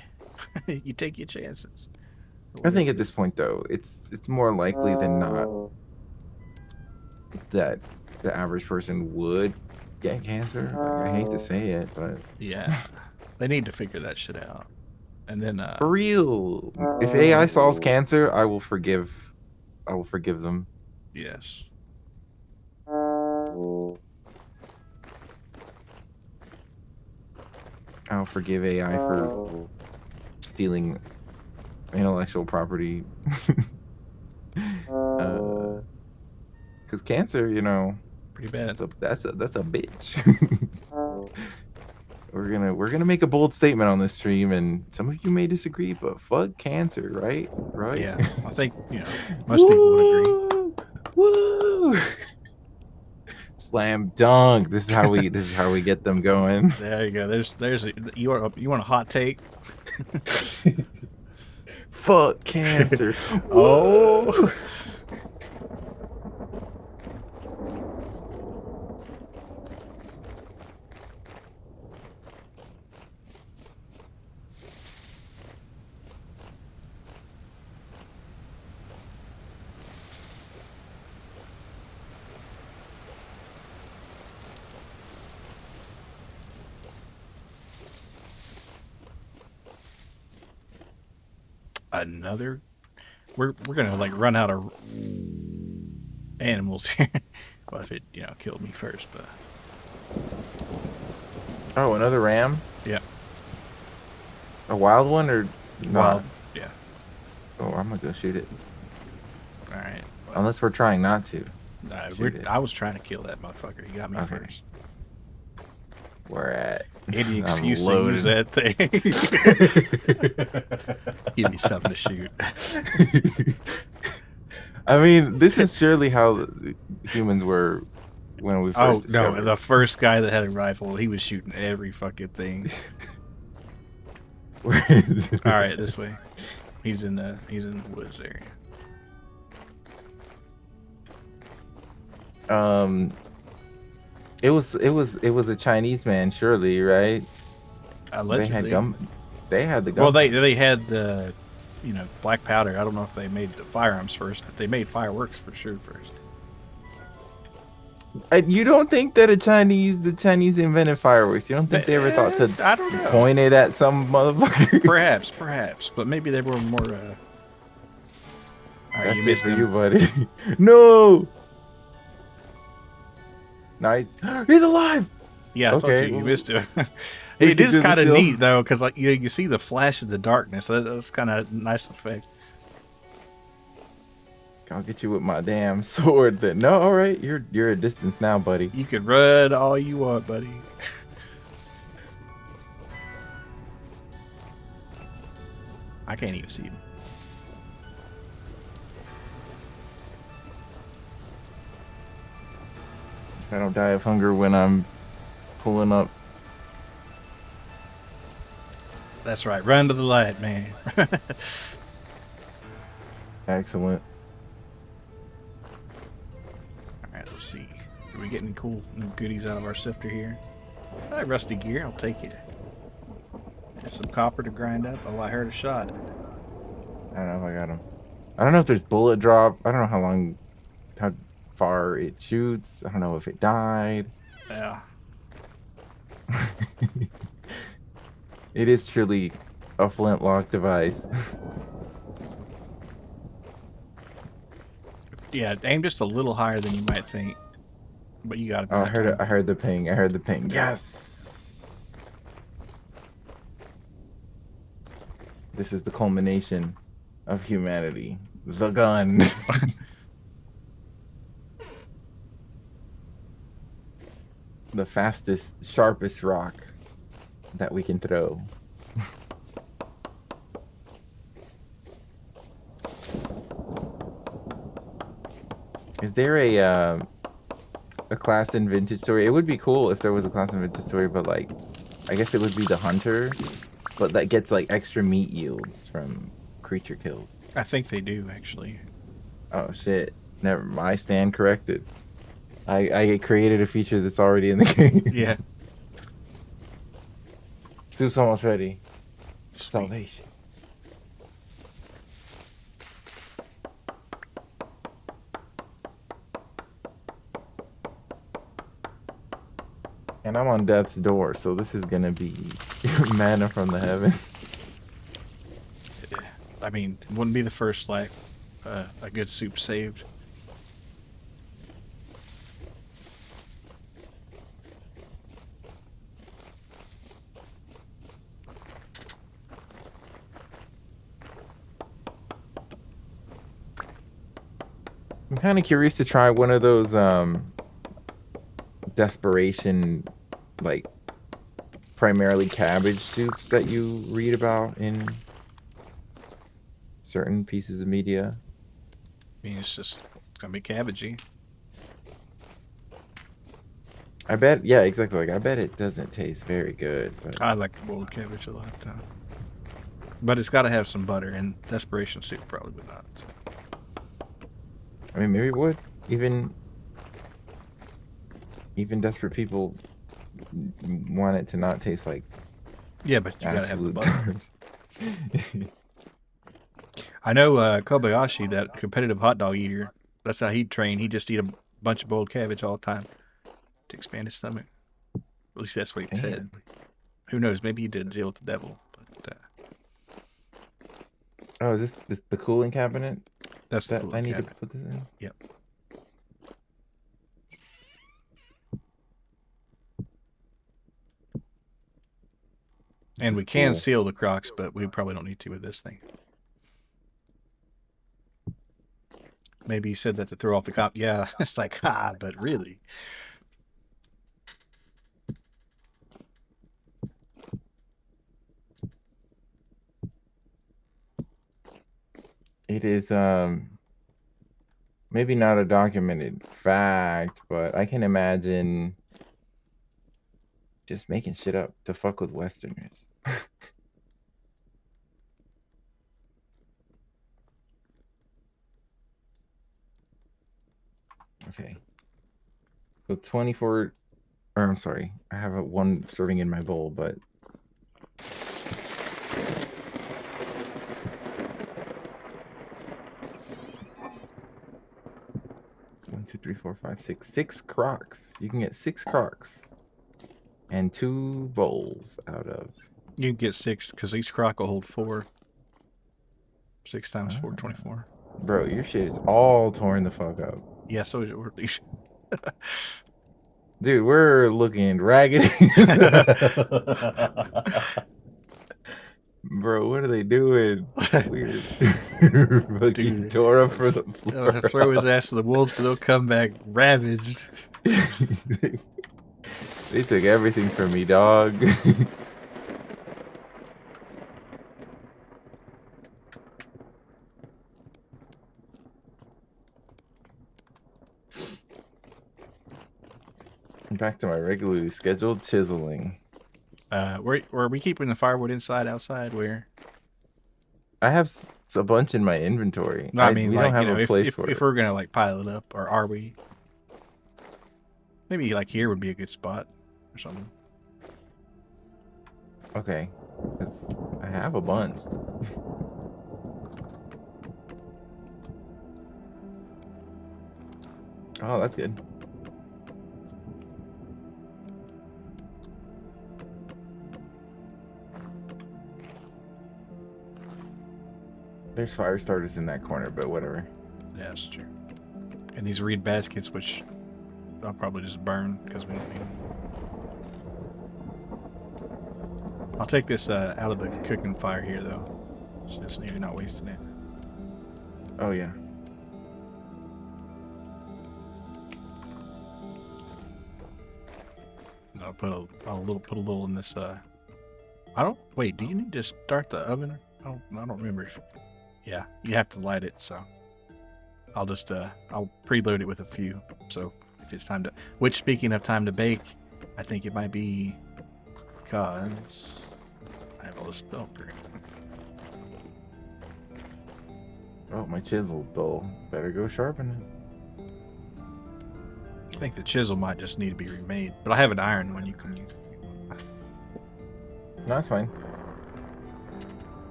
you take your chances. I think at this point though, it's more likely than not that the average person would get cancer. Like, I hate to say it, but Yeah, they need to figure that shit out. And then for real, if AI solves cancer, I will forgive. I will forgive them. yes. I'll forgive AI for stealing intellectual property. Because cancer, you know, Pretty bad. that's a bitch. We're gonna make a bold statement on this stream, and some of you may disagree, but fuck cancer, right? Right? Yeah, I think most people would agree. Woo! Slam dunk. This is how we get them going. There you go. You want a hot take? Fuck cancer. Oh. Another. We're gonna like run out of animals here. Well, if it killed me first, but Oh, another ram? yeah, A wild one or not? wild. Yeah. Oh, I'm gonna go shoot it. All right. Well, Unless we're trying not to. I was trying to kill that motherfucker. He got me Okay. first. We're at. Any I'm excuse to use that thing. Give me something to shoot. I mean, this is surely how humans were when we first Oh no, discovered. the first guy that had a rifle, he was shooting every fucking thing. All right, this way. He's in the woods area. It was a Chinese man, surely, right? Allegedly. They had gum. They had the gum. Well, they had black powder. I don't know if they made the firearms first, but they made fireworks for sure first. You don't think that the Chinese invented fireworks? You don't think they ever thought to I don't know. point it at some motherfucker? Perhaps, but maybe they were more. All right, That's you it missed for him. you, buddy. No. Nice. He's alive. Yeah, I Okay. told you missed him. We It could is do this kind of still. neat though, because like you see the flash of the darkness. That's kind of nice effect. I'll get you with my damn sword. Then no, all right. You're a distance now, buddy. You can run all you want, buddy. I can't even see him. I don't die of hunger when I'm pulling up. That's right. Run to the light, man. Excellent. All right, let's see. Are we getting cool new goodies out of our sifter here? All right, rusty gear. I'll take it. And some copper to grind up. Oh, I heard a shot. I don't know if I got him. I don't know if there's bullet drop. I don't know how far it shoots. I don't know if it died. Yeah. It is truly a flintlock device. Yeah, aim just a little higher than you might think. But you got it. Oh, I heard it. I heard the ping. I heard the ping. Yes. This is the culmination of humanity. The gun. The fastest, sharpest rock that we can throw. Is there a class in Vintage Story? It would be cool if there was a class in Vintage Story, but like, I guess it would be the hunter, but that gets like extra meat yields from creature kills. I think they do actually. Oh shit! Never mind. I stand corrected. I created a feature that's already in the game. Yeah. soup's almost ready. Sweet. Salvation. And I'm on death's door, so this is gonna be manna from the heaven. I mean, it wouldn't be the first like a good soup saved. I'm kind of curious to try one of those desperation, like primarily cabbage soups that you read about in certain pieces of media. I mean, it's gonna be cabbagey. I bet, yeah, exactly. Like I bet it doesn't taste very good, but I like boiled cabbage a lot, but it's got to have some butter, and desperation soup probably would not. So. I mean, maybe it would. Even desperate people want it to not taste like Yeah, but you gotta have the absolute butter. trash. I know Kobayashi, that competitive hot dog eater. That's how he'd train. He'd just eat a bunch of boiled cabbage all the time to expand his stomach. At least that's what he said. Who knows? Maybe he did a deal with the devil. But Oh, is this the cooling cabinet that's the that cooling I need cabinet. to put this in? Yep. And we can seal the Crocs, but we probably don't need to with this thing. Maybe he said that to throw off the cop. Yeah, it's like, but really. It is maybe not a documented fact, but I can imagine just making shit up to fuck with Westerners. Okay. So 24, or I'm sorry, I have one serving in my bowl, but one, two, three, four, five, six Crocs. You can get 6 Crocs and 2 bowls out of. You can get 6 because each Croc will hold 4. 6 times 4, 24. Bro, your shit is all torn the fuck up. Yeah, so is yours. Dude, we're looking ragged. Bro, what are they doing? Weird. Fucking Dude. tore up for the floor. Throw his ass to the wolves and they'll come back ravaged. They took everything from me, dog. Back to my regularly scheduled chiseling. Were we keeping the firewood inside, outside? Where? I have a bunch in my inventory. No, I mean, we like, don't have you know, a place if for it. we're gonna like pile it up, or are we? Maybe like here would be a good spot, or something. Okay, 'cause I have a bunch. Oh, that's good. There's fire starters in that corner, but whatever. Yeah, that's true. And these reed baskets, which I'll probably just burn because we don't need them. I'll take this out of the cooking fire here, though. So just nearly not wasting it. Oh yeah. And I'll put a little in this. I don't wait. Do you need to start the oven? I don't remember. Yeah, you have to light it. So I'll just I'll preload it with a few. So if it's time to, which speaking of time to bake, I think it might be because I have all this milk. Oh, my chisel's dull. Better go sharpen it. I think the chisel might just need to be remade, but I have an iron one you can use. No, that's fine.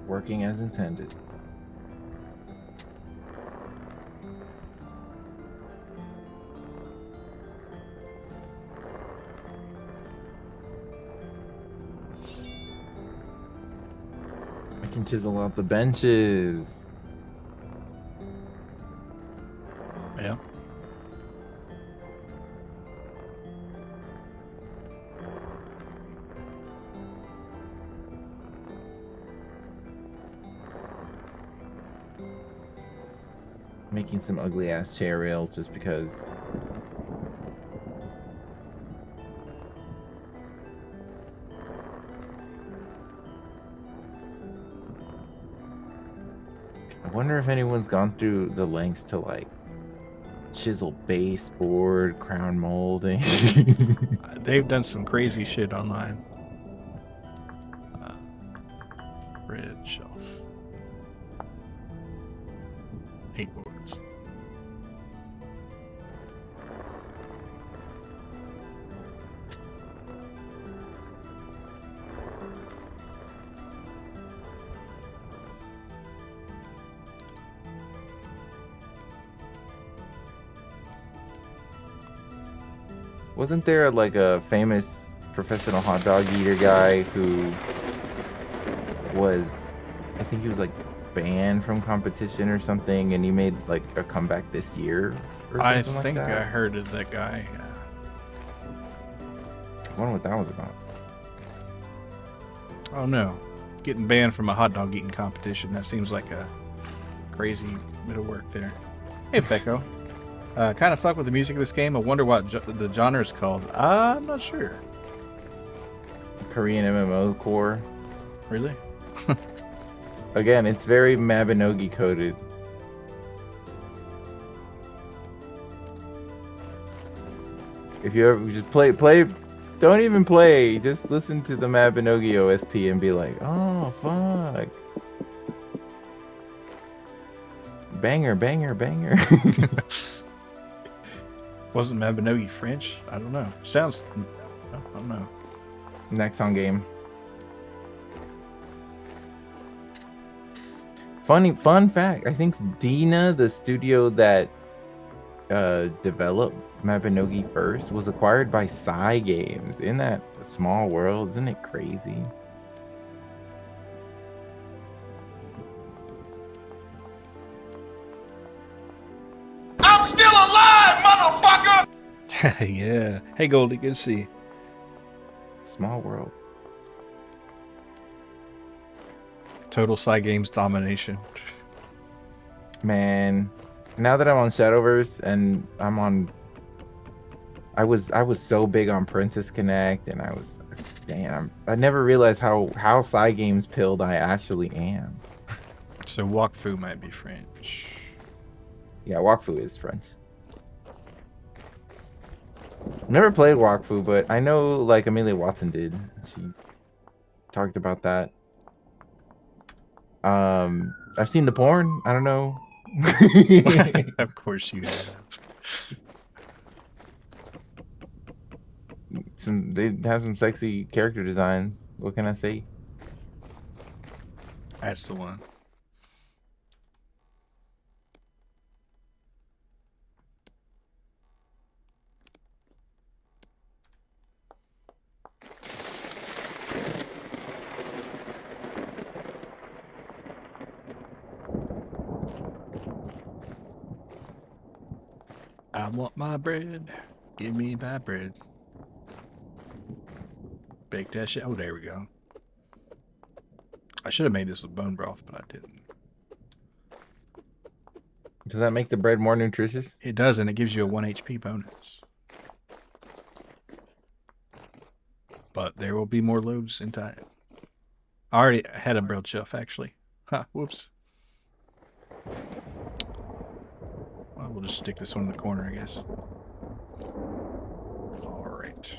Working as intended. I can chisel out the benches. Yeah. Making some ugly ass chair rails just because. I wonder if anyone's gone through the lengths to like chisel baseboard, crown molding. They've done some crazy shit online. Red shelf. 8 boards. Wasn't there like a famous professional hot dog eater guy who was, I think he was like banned from competition or something, and he made like a comeback this year or I something like think that? I heard of that guy. I wonder what that was about. Oh no. Getting banned from a hot dog eating competition. That seems like a crazy bit of work there. Hey, Pecco. Kind of fuck with the music of this game. I wonder what the genre is called. I'm not sure. Korean MMO core. Really? Again, it's very Mabinogi coded. If you ever just play, don't even play. Just listen to the Mabinogi OST and be like, oh fuck, banger, banger, banger. Wasn't Mabinogi French? I don't know. Sounds. I don't know. Next on game. Fun fact. I think Dina, the studio that developed Mabinogi first, was acquired by Psy Games. In that small world, isn't it crazy? I'm still alive, motherfucker! Yeah. Hey, Goldie. Good to see you. Small world. Total Psy Games domination. Man, now that I'm on Shadowverse and I'm on, I was so big on Princess Connect, and I never realized how Psy Games pilled I actually am. So Wakfu might be French. Yeah, Wakfu is French. Never played Wakfu, but I know like Amelia Watson did. She talked about that. I've seen the porn. I don't know. Of course you have. They have some sexy character designs. What can I say? That's the one. I want my bread. Give me my bread. Bake that shit. Oh, there we go. I should have made this with bone broth, but I didn't. Does that make the bread more nutritious? It does, and it gives you a 1 HP bonus. But there will be more loaves in time. I already had a bread shelf, actually. Ha, whoops. Well, we'll just stick this one in the corner, I guess. All right.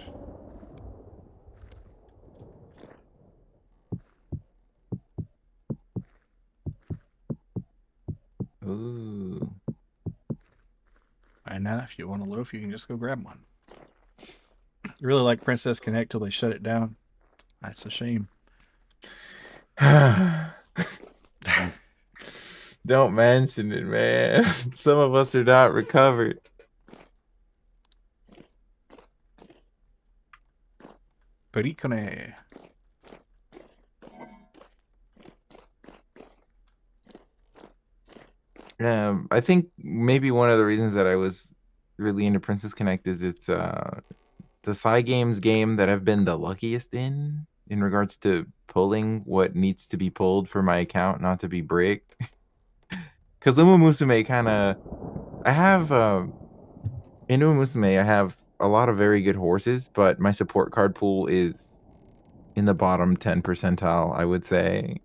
Ooh. And now, if you want a loaf, you can just go grab one. I really like Princess Connect till they shut it down. That's a shame. Don't mention it, man. Some of us are not recovered. Pericone. I think maybe one of the reasons that I was really into Princess Connect is it's the Cygames game that I've been the luckiest in regards to pulling what needs to be pulled for my account not to be bricked. Because Uma Musume kind of, I have in Uma Musume I have a lot of very good horses, but my support card pool is in the bottom 10 percentile, I would say.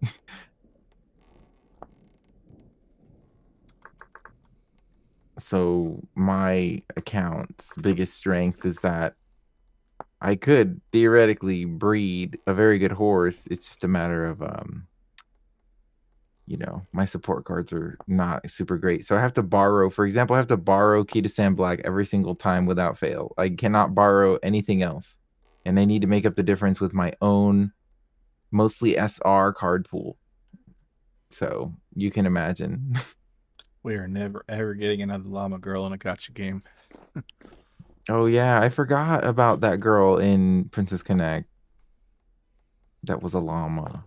So my account's biggest strength is that I could theoretically breed a very good horse. It's just a matter of you know, my support cards are not super great. So I have to borrow, for example, I have to borrow Key to Sand Black every single time without fail. I cannot borrow anything else. And I need to make up the difference with my own mostly SR card pool. So you can imagine. We are never ever getting another llama girl in a gotcha game. Oh yeah, I forgot about that girl in Princess Connect. That was a llama.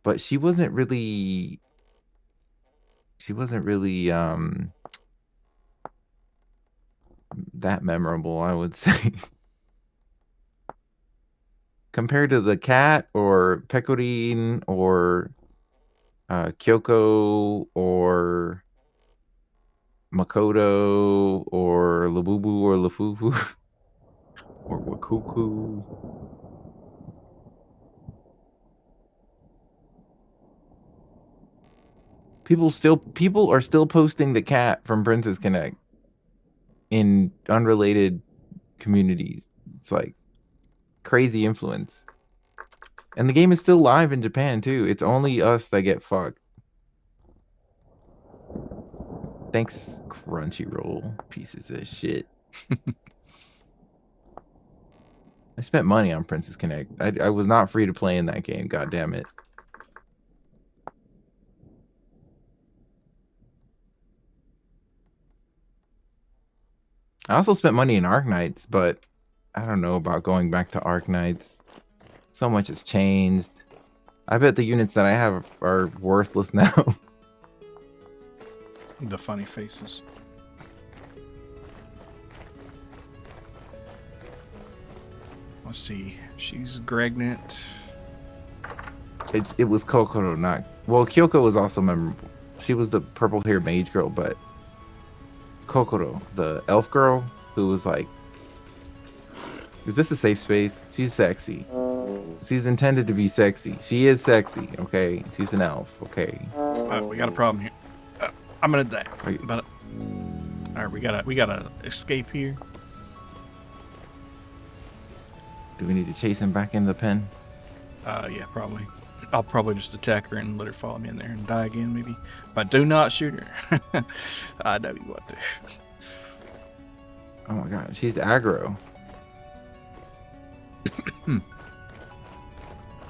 But she wasn't really that memorable, I would say. Compared to the cat or Pecorine or Kyoko or Makoto or Labubu or Lafufu or Wakuku. People are still posting the cat from Princess Connect in unrelated communities. It's like crazy influence. And the game is still live in Japan too. It's only us that get fucked. Thanks, Crunchyroll. Pieces of shit. I spent money on Princess Connect. I was not free to play in that game. God damn it. I also spent money in Arknights, but I don't know about going back to Arknights. So much has changed. I bet the units that I have are worthless now. The funny faces. Let's see. She's Gregnant. It was Kokoro, not... Well, Kyoko was also memorable. She was the purple-haired mage girl, but... Kokoro, the elf girl, who was like... Is this a safe space? She's sexy. She's intended to be sexy. She is sexy, okay? She's an elf, okay? We got a problem here. I'm gonna die. Are you- But all right, we gotta escape here. Do we need to chase him back in the pen? Yeah, probably. I'll probably just attack her and let her follow me in there and die again, maybe. But do not shoot her. I know you want to. Oh my god, she's aggro.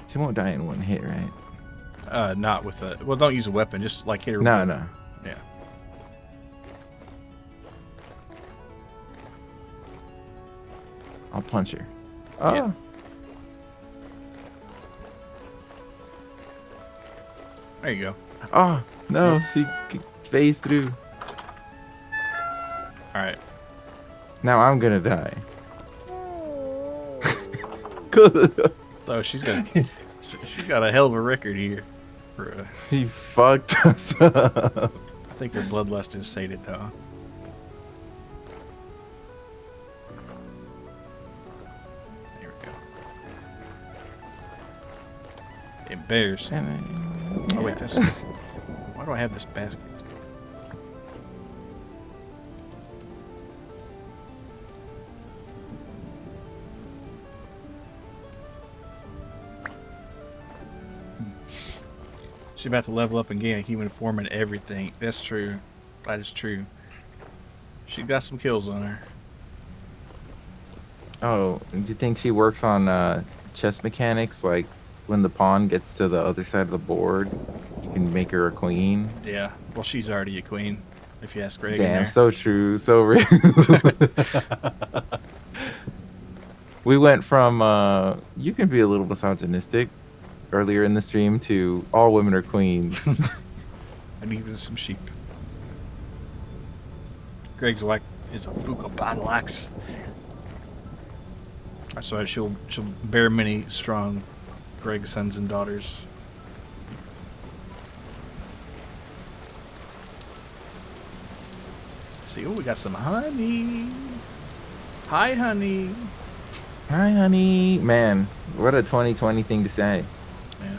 She won't die in one hit, right? Not with a. Well, don't use a weapon. Just like hit her. No, with, no. Yeah. I'll punch her. Oh. Yeah. There you go. Oh, no, she phased through. All right. Now I'm gonna die. So she's got a hell of a record here. She fucked us up. I think her bloodlust is sated though. There we go. Embarrassing. Oh wait, this. Why do I have this basket? She's about to level up and gain a human form and everything. That's true. That is true. She got some kills on her. Oh, do you think she works on chess mechanics? Like when the pawn gets to the other side of the board, you can make her a queen. Yeah. Well, she's already a queen, if you ask Greg in Damn, there. so true, so real. We went from you can be a little misogynistic earlier in the stream to all women are queens. I needed some sheep. Greg's wife is a Fuka Batalax. So she'll bear many strong Greg's sons and daughters. See, oh, we got some honey. Hi, honey. Hi, honey. Man, what a 2020 thing to say. Yeah.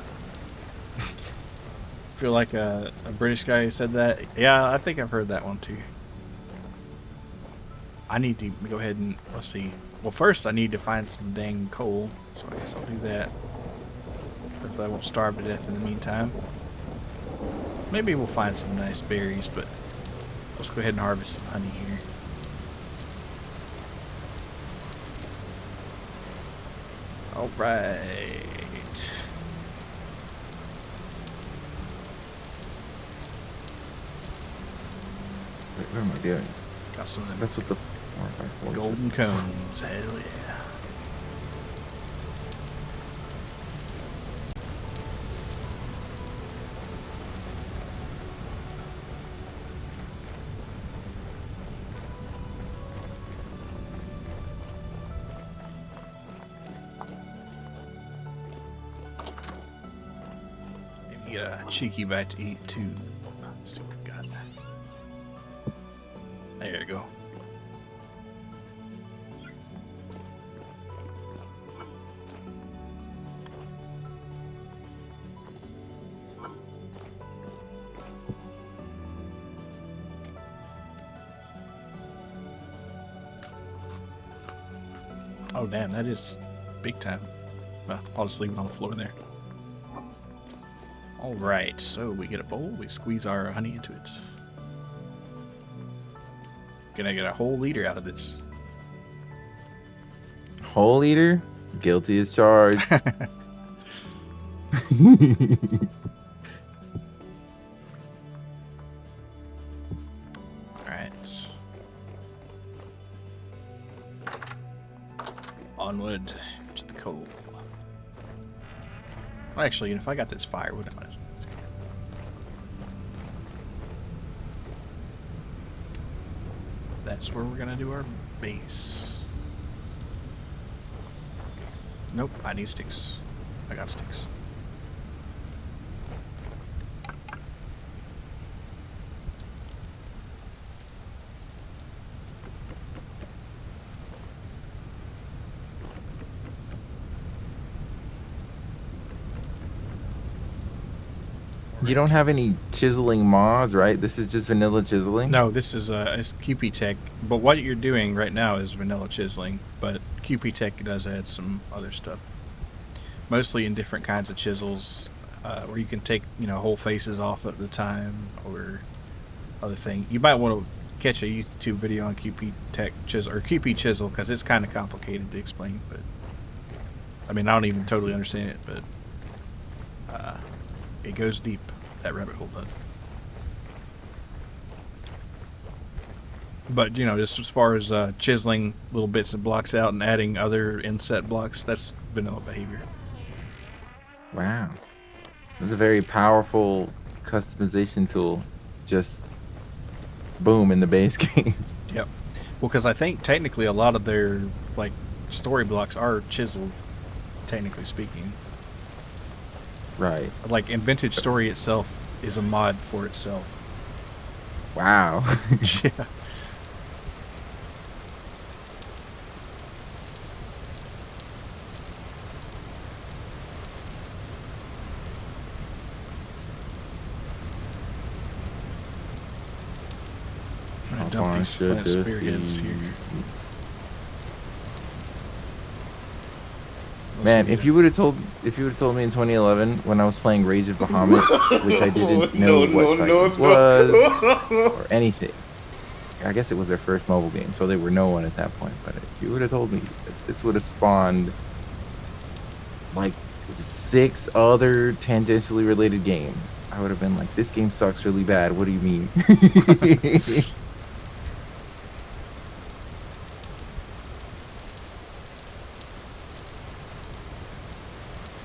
Feel like a British guy said that. Yeah, I think I've heard that one too. I need to go ahead and let's see. Well, first I need to find some dang coal, so I guess I'll do that. Hopefully I won't starve to death in the meantime. Maybe we'll find some nice berries, but let's go ahead and harvest some honey here. All right. Wait, what am I doing? Got some of them That's what the 4x4 golden cones. Hell yeah. Maybe get a cheeky bite to eat too. Let's see what we got. There you go. Oh damn, that is big time. Well, I'll just leave it on the floor there. Alright, so we get a bowl, we squeeze our honey into it. Gonna get a whole liter out of this. Whole eater? Guilty as charged. Alright. Onward to the coal. Well, actually, if I got this firewood, I might as well. That's where we're gonna do our base. Nope, I need sticks. I got sticks. You don't have any chiseling mods, right? This is just vanilla chiseling? No, this is it's QP Tech. But what you're doing right now is vanilla chiseling. But QP Tech does add some other stuff, mostly in different kinds of chisels, where you can take whole faces off at the time or other thing. You might want to catch a YouTube video on QP Tech chisel or QP chisel because it's kind of complicated to explain. But I mean, I don't even totally understand it, but it goes deep. That rabbit hole does. But just as far as chiseling little bits and blocks out and adding other inset blocks, that's vanilla behavior. Wow. This is a very powerful customization tool. Just boom in the base game. Yep. Well, because I think technically a lot of their story blocks are chiseled, technically speaking. Right. Like in Vintage Story itself is a mod for itself. Wow. Yeah. I'm gonna dump these flint spearheads here. Man, if you would have told me in 2011 when I was playing Rage of Bahamut, which I didn't know what site it was or anything, I guess it was their first mobile game, so they were no one at that point. But if you would have told me that this would have spawned like 6 other tangentially related games, I would have been like, this game sucks really bad. What do you mean?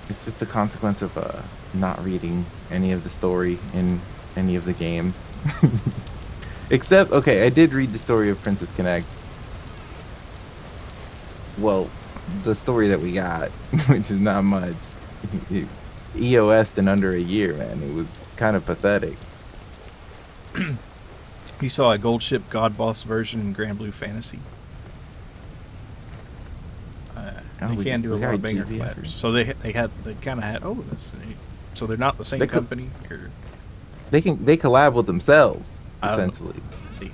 It's just a consequence of not reading any of the story in any of the games. Except, okay, I did read the story of Princess Connect. Well, the story that we got, which is not much. EOS'd in under a year, man. It was kind of pathetic. You saw a Gold Ship God Boss version in Grand Blue Fantasy. They can do a lot of banger collabs. So they kind of had. Oh, that's neat. So they're not the same company. Or they collab with themselves essentially. Let's see.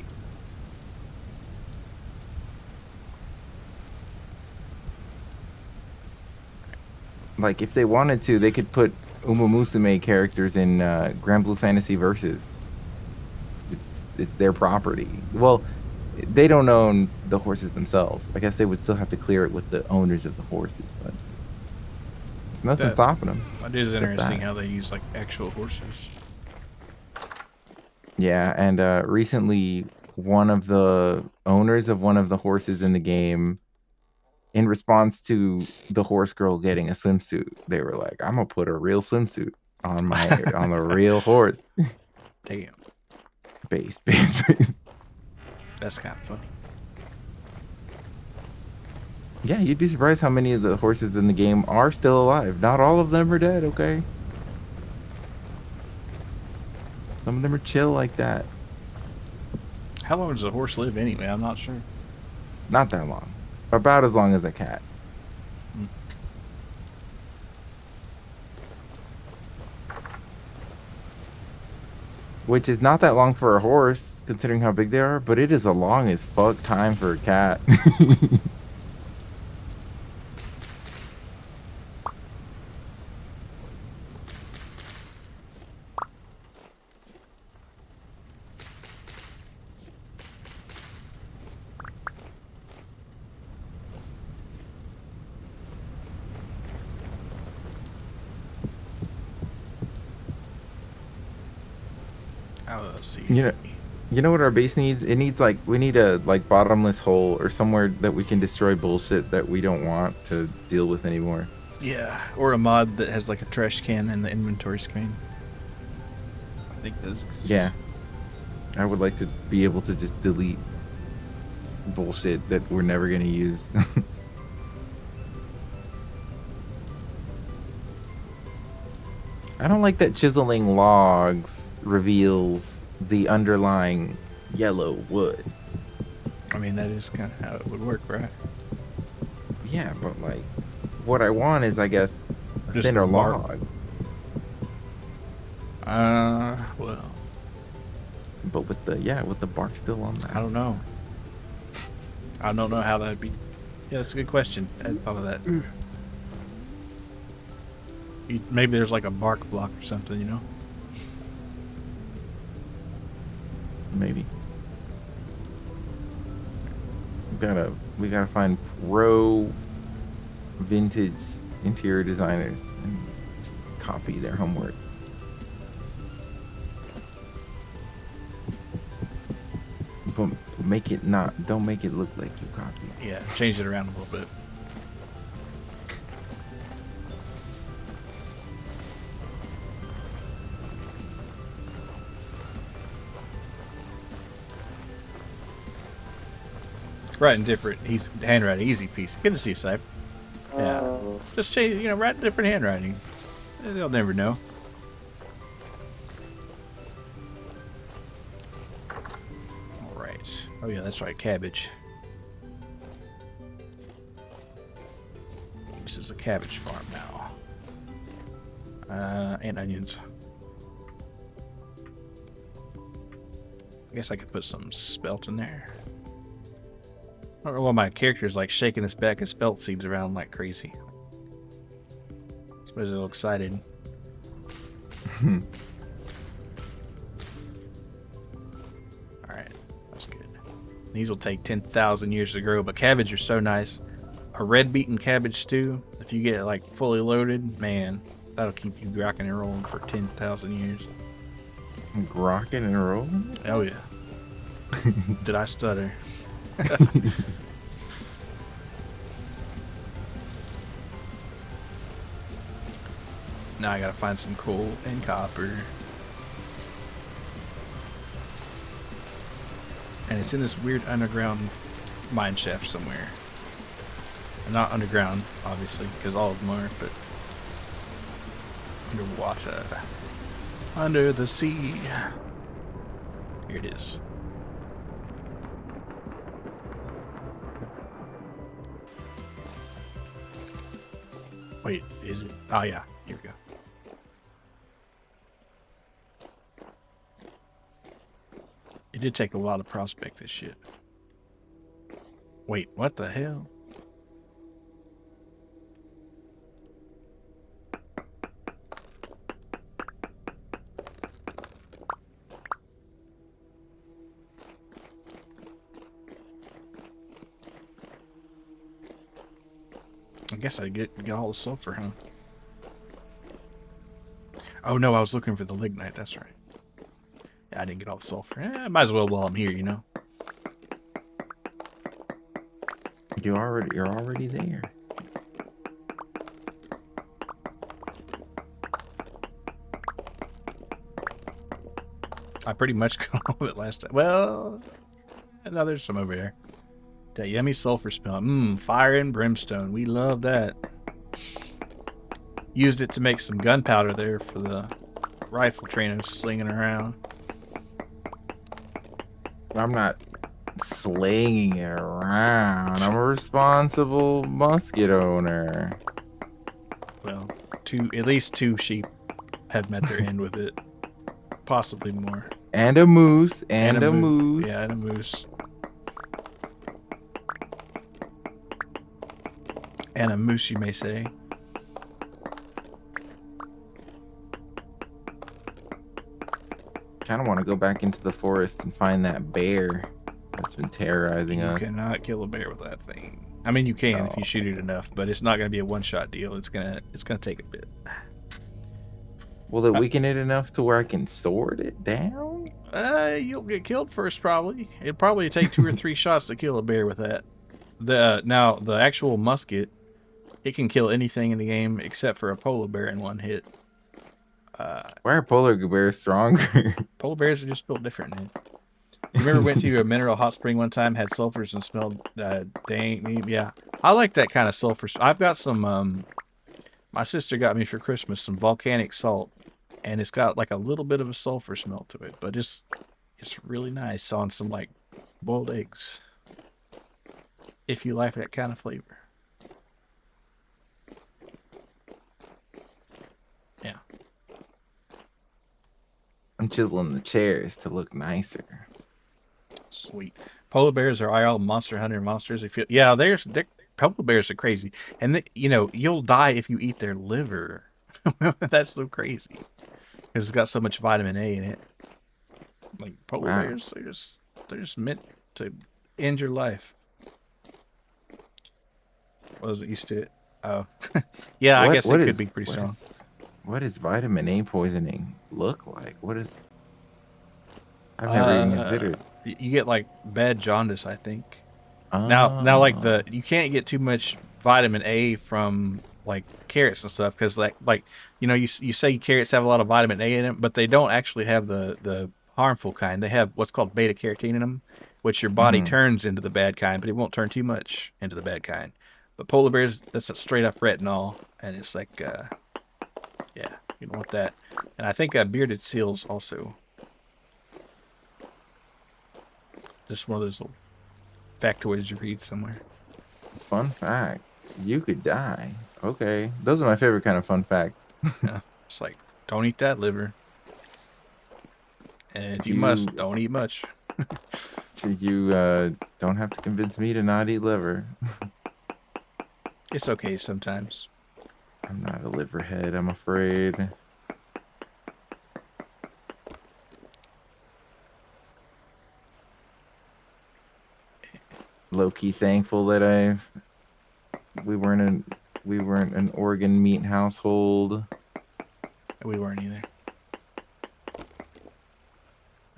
Like if they wanted to, they could put Uma Musume characters in Grand Blue Fantasy Versus. It's their property. Well, they don't own the horses themselves. I guess they would still have to clear it with the owners of the horses, but it's nothing stopping them. It is interesting how they use like actual horses. Yeah, and recently one of the owners of one of the horses in the game, in response to the horse girl getting a swimsuit, they were like, I'm gonna put a real swimsuit on on a real horse. Damn. Based. That's kind of funny. Yeah, you'd be surprised how many of the horses in the game are still alive. Not all of them are dead, okay? Some of them are chill like that. How long does a horse live anyway? I'm not sure. Not that long. About as long as a cat. Which is not that long for a horse, considering how big they are, but it is a long as fuck time for a cat. Let's see. You know what our base needs? It needs we need a bottomless hole or somewhere that we can destroy bullshit that we don't want to deal with anymore. Yeah, or a mod that has like a trash can in the inventory screen. I think those exist. Yeah. I would like to be able to just delete bullshit that we're never going to use. I don't like that chiseling logs reveals the underlying yellow wood. I mean, that is kind of how it would work, right? Yeah, but what I want is, I guess, a Just thinner a bark. log. Well. But with the bark still on that. I don't know. I don't know how that'd be. Yeah, that's a good question. I hadn't thought of that. Maybe there's like a bark block or something, you know? Maybe. We gotta find pro vintage interior designers and just copy their homework. But don't make it look like you copied. Yeah, change it around a little bit. Writing different, handwriting, easy piece. Good to see you, Sype. Yeah, just change, write different handwriting. They'll never know. All right. Oh yeah, that's right, cabbage. This is a cabbage farm now. And onions. I guess I could put some spelt in there. I don't know why my character is like shaking his back of spelt seeds around like crazy. He's a little excited. Alright, that's good. These will take 10,000 years to grow, but cabbage are so nice. A red beet and cabbage stew, if you get it like fully loaded, man, that'll keep you rocking and rolling for 10,000 years. Rocking and rolling? Oh yeah. Did I stutter? Now I gotta find some coal and copper. And it's in this weird underground mine shaft somewhere. Not underground, obviously, because all of them are, but underwater. Under the sea. Here it is. Wait, is it? Oh yeah, here we go. It did take a while to prospect this shit. Wait, what the hell? I guess I get all the sulfur, huh? Oh no, I was looking for the lignite, that's right. Yeah, I didn't get all the sulfur. Might as well while I'm here, you know? You're already there. I pretty much got all of it last time. Well, no, there's some over there. That yummy sulfur smell. Fire and brimstone. We love that. Used it to make some gunpowder there for the rifle trainers slinging around. I'm not slinging it around. I'm a responsible musket owner. Well, at least 2 sheep have met their end with it. Possibly more. And a moose. And a moose. Yeah, and a moose. And a moose, you may say. Kind of want to go back into the forest and find that bear that's been terrorizing us. You cannot kill a bear with that thing. I mean, you can if you shoot it enough, but it's not going to be a one-shot deal. It's gonna take a bit. Will it weaken it enough to where I can sword it down? You'll get killed first, probably. It'd probably take 2 or 3 shots to kill a bear with that. Now the actual musket, it can kill anything in the game except for a polar bear in 1 hit. Why are polar bears stronger? Polar bears are just built different, man. You remember went to a mineral hot spring one time, had sulfurs and smelled dang, yeah. I like that kind of sulfur. I've got some, my sister got me for Christmas some volcanic salt, and it's got like a little bit of a sulfur smell to it, but it's really nice on some like boiled eggs. If you like that kind of flavor. Yeah. I'm chiseling the chairs to look nicer. Sweet. Polar bears are all monster hunter monsters. Polar bears are crazy, and you'll die if you eat their liver. That's so crazy because it's got so much vitamin A in it. Like polar bears, they're just meant to end your life. Wasn't used to it. Oh, yeah. I guess it could be pretty strong. What does vitamin A poisoning look like? I've never even considered. You get like bad jaundice, I think. Now, like you can't get too much vitamin A from like carrots and stuff because you say carrots have a lot of vitamin A in them, but they don't actually have the harmful kind. They have what's called beta carotene in them, which your body turns into the bad kind, but it won't turn too much into the bad kind. But polar bears, that's a straight up retinol, and it's like, yeah, you don't want that. And I think bearded seals also. Just one of those little factoids you read somewhere. Fun fact: you could die. Okay, those are my favorite kind of fun facts. Yeah, it's like, don't eat that liver, and if you must, don't eat much. So you don't have to convince me to not eat liver. It's okay sometimes. I'm not a liverhead, I'm afraid. low key thankful that we weren't an organ meat household. We weren't either.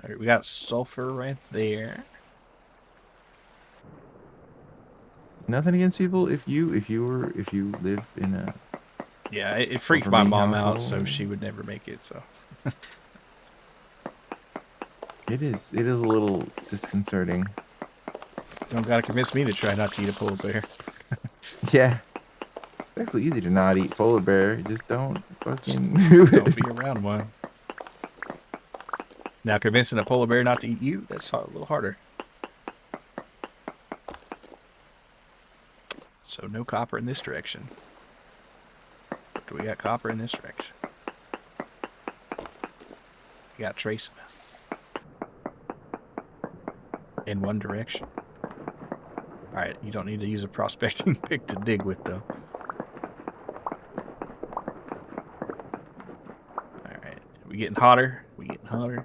All right, we got sulfur right there. Nothing against people if you live in a Yeah, it freaked sulfur my meat mom out, so household. she would never make it. So It is a little disconcerting. you don't gotta convince me to try not to eat a polar bear. Yeah. It's actually easy to not eat polar bear. Just don't fucking Don't be around one. Now convincing a polar bear not to eat you—that's a little harder. So no copper in this direction. But do we got copper in this direction? We got trace in one direction. Alright, you don't need to use a prospecting pick to dig with, though. Alright, we getting hotter? We getting hotter?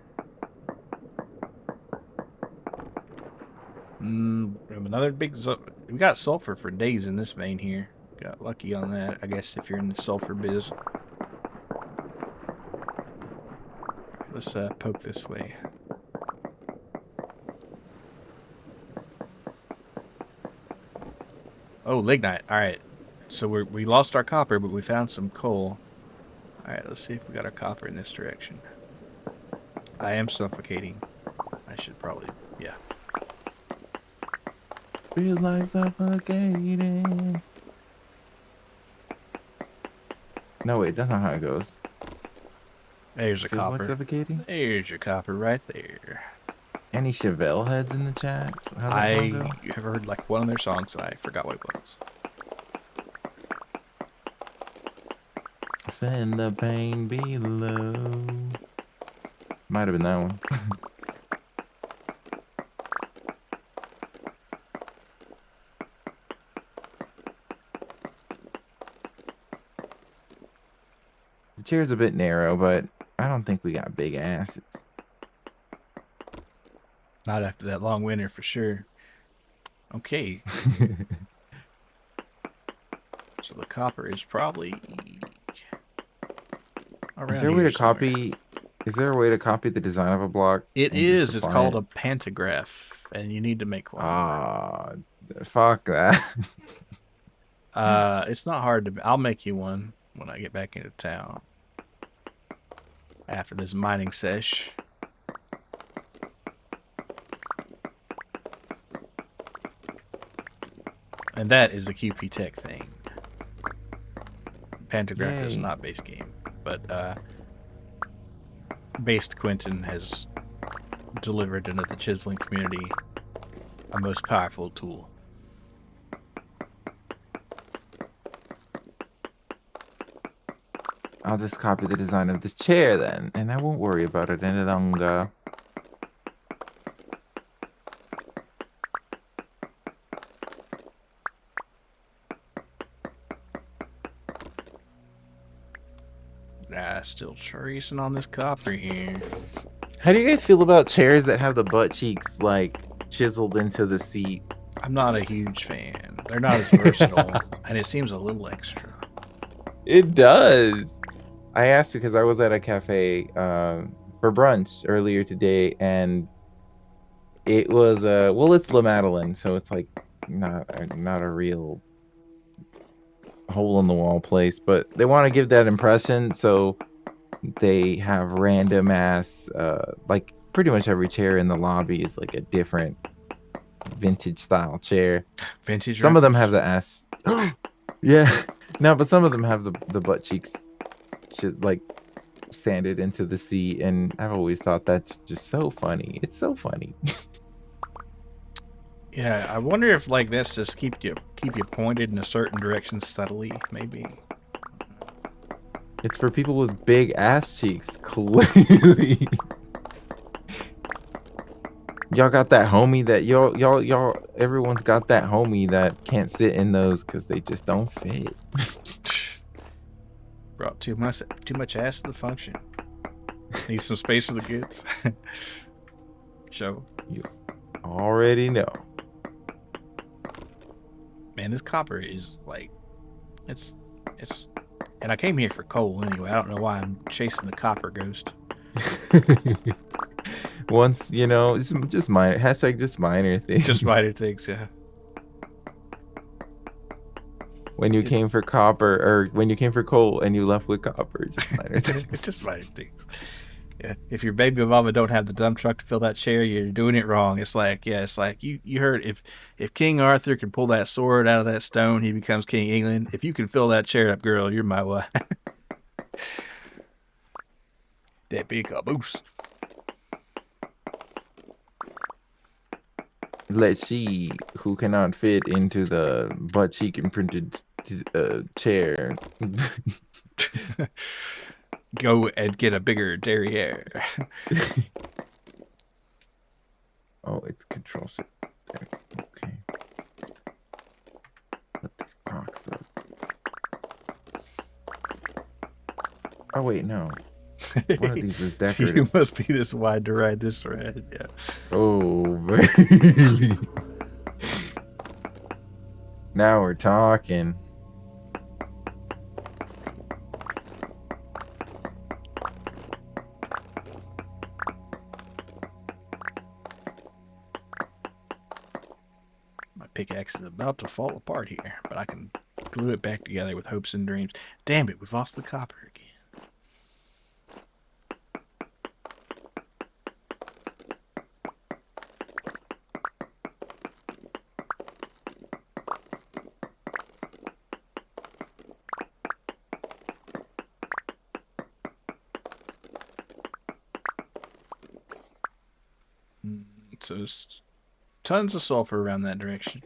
Another big... We got sulfur for days in this vein here. Got lucky on that, I guess, if you're in the sulfur biz. Alright, let's poke this way. Oh, lignite. Alright. So we lost our copper, but we found some coal. Alright, let's see if we got our copper in this direction. I am suffocating. I should probably... yeah. feel like suffocating. No, wait, that's not how it goes. There's a Feels copper. like suffocating? There's your copper right there. Any Chevelle heads in the chat? How's that song go? I have heard like one of their songs. I forgot what it was. Send the pain below. Might have been that one. The chair's a bit narrow, but I don't think we got big asses. Not after that long winter for sure. Okay. So the copper is probably around Is there a way here to somewhere. copy? Is there a way to copy the design of a block? It and just is. It's apply called it? a pantograph, and you need to make one. Ah, fuck that. It's not hard to. I'll make you one when I get back into town after this mining sesh. And that is a QP Tech thing. Pantograph is Yay. not base game, but Based Quentin has delivered into the chiseling community a most powerful tool. I'll just copy the design of this chair then, and I won't worry about it any longer. Still tracing on this copper here. How do you guys feel about chairs that have the butt cheeks like chiseled into the seat? I'm not a huge fan. They're not as versatile, and it seems a little extra. It does. I asked because I was at a cafe for brunch earlier today, and it was well, it's La Madeleine, so it's like not a real hole in the wall place, but they want to give that impression, so they have random ass like pretty much every chair in the lobby is like a different vintage style chair. Vintage. Some of them have the ass. Yeah, no, but some of them have the butt cheeks like sanded into the seat, and I've always thought that's just so funny. It's so funny. Yeah, I wonder if like that's just keep you pointed in a certain direction steadily, maybe. It's for people with big ass cheeks, clearly. Y'all got that homie that y'all everyone's got that homie that can't sit in those because they just don't fit. Brought too much ass to the function. Need some space for the kids. Show. You already know. man, this copper is like, it's, and I came here for coal anyway. I don't know why I'm chasing the copper ghost. Once, it's just minor. Hashtag just minor things. Just minor things, yeah. When you came for copper, or when you came for coal and you left with copper, just minor things. It's just minor things. Yeah. If your baby mama don't have the dump truck to fill that chair, you're doing it wrong. It's like, you heard if King Arthur can pull that sword out of that stone, he becomes King England. If you can fill that chair up, girl, you're my wife. That big caboose. Let's see who cannot fit into the butt cheek imprinted chair. Go and get a bigger derriere. Oh, it's control set. Okay. Put this box up. Oh wait, no. One of these was decorative. You must be this wide to ride this ride. Yeah. Oh, baby. Now we're talking. My pickaxe is about to fall apart here, but I can glue it back together with hopes and dreams. Damn it, we've lost the copper again. So there's tons of sulfur around that direction.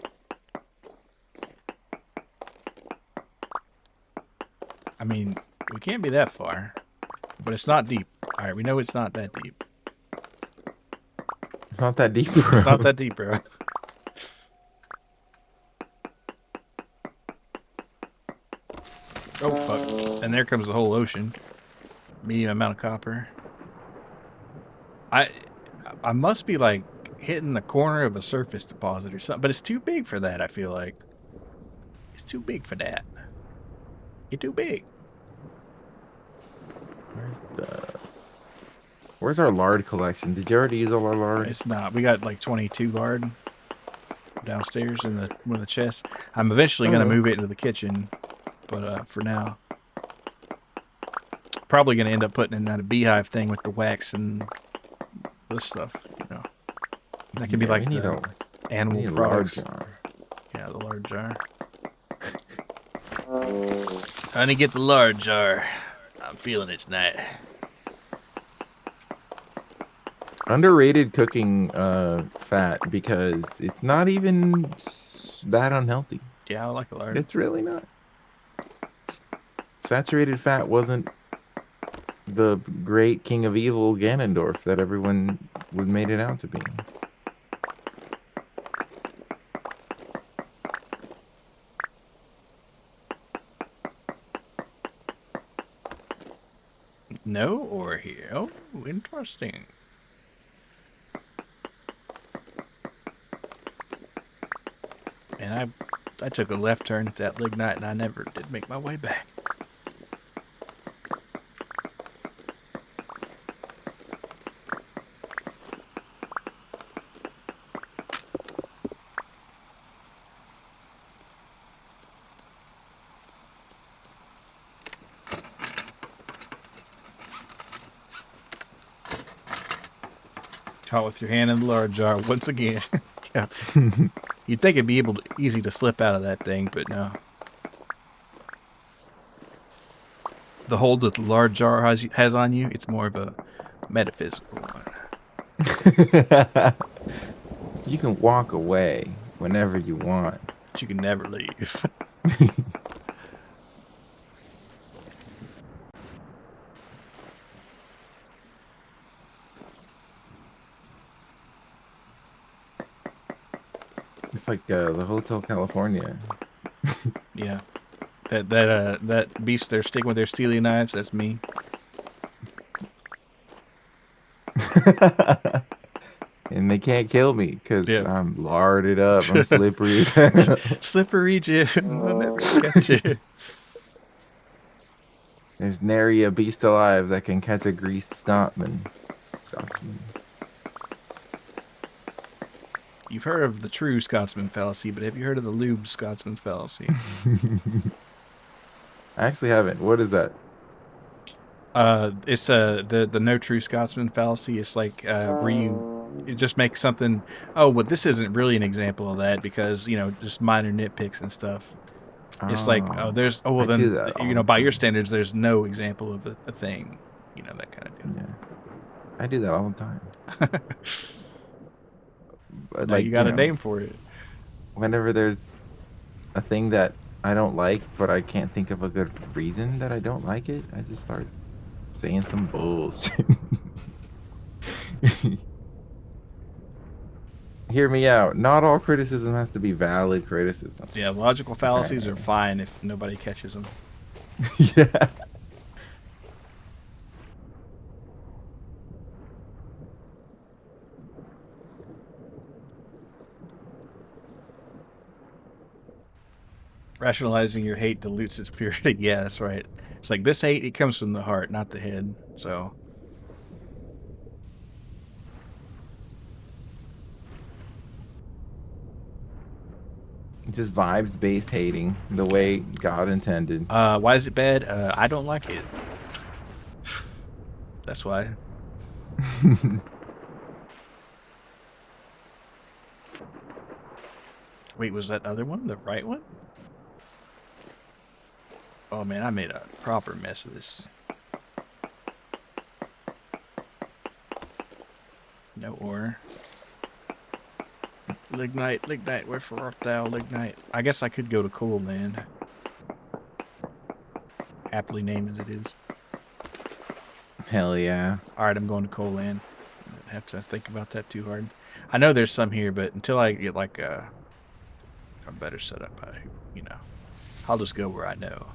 I mean, we can't be that far, but it's not deep. All right, we know it's not that deep. It's not that deep, bro. It's not that deep, bro. Oh, fuck. And there comes the whole ocean. Medium amount of copper. I must be, like, hitting the corner of a surface deposit or something, but it's too big for that, I feel like. It's too big for that. You're too big. Where's our lard collection? Did you already use all our lard? It's not. We got like 22 lard downstairs in one of the chests. I'm eventually going to move it into the kitchen, but for now, probably going to end up putting in that beehive thing with the wax and this stuff. That could be like the animal products. Lard jar. Yeah, the lard jar. Honey, get the lard jar. I'm feeling it tonight. Underrated cooking fat because it's not even that unhealthy. Yeah, I like the lard. It's really not. Saturated fat wasn't the great king of evil Ganondorf that everyone would made it out to be. No ore here. Oh, interesting. And I took a left turn at that lignite and I never did make my way back. Caught with your hand in the lard jar once again. Yeah. You'd think it'd be easy to slip out of that thing, but no. The hold that the lard jar has on you, it's more of a metaphysical one. You can walk away whenever you want. But you can never leave. It's like the Hotel California. Yeah. That beast they're sticking with their steely knives, that's me. In and they can't kill me because Yeah. I'm larded up. I'm slippery as hell. Slippery Jim. They'll never catch you. There's nary a beast alive that can catch a greased Scotsman. You've heard of the true Scotsman fallacy, but have you heard of the lubed Scotsman fallacy? I actually haven't. What is that? It's the no true Scotsman fallacy. It's like where you just make something. Oh, well, this isn't really an example of that because just minor nitpicks and stuff. It's like well I do then that all the by your time. standards there's no example of a thing, that kind of deal. Yeah, I do that all the time. But Now you got a name for it. Whenever there's a thing that I don't like, but I can't think of a good reason that I don't like it, I just start saying some bullshit. Hear me out. Not all criticism has to be valid criticism. Yeah, logical fallacies are fine if nobody catches them. Yeah. Rationalizing your hate dilutes its purity. Yeah, that's right. It's like this hate, it comes from the heart, not the head. So Just vibes based hating the way God intended. why is it bad? I don't like it. That's why. Wait, was that other one the right one? Oh man, I made a proper mess of this. No ore. Lignite, lignite, wherefore art thou, lignite? I guess I could go to coal land. Aptly named as it is. Hell yeah. Alright, I'm going to coal land. I don't have to think about that too hard. I know there's some here, but until I get like a better setup, I'll just go where I know.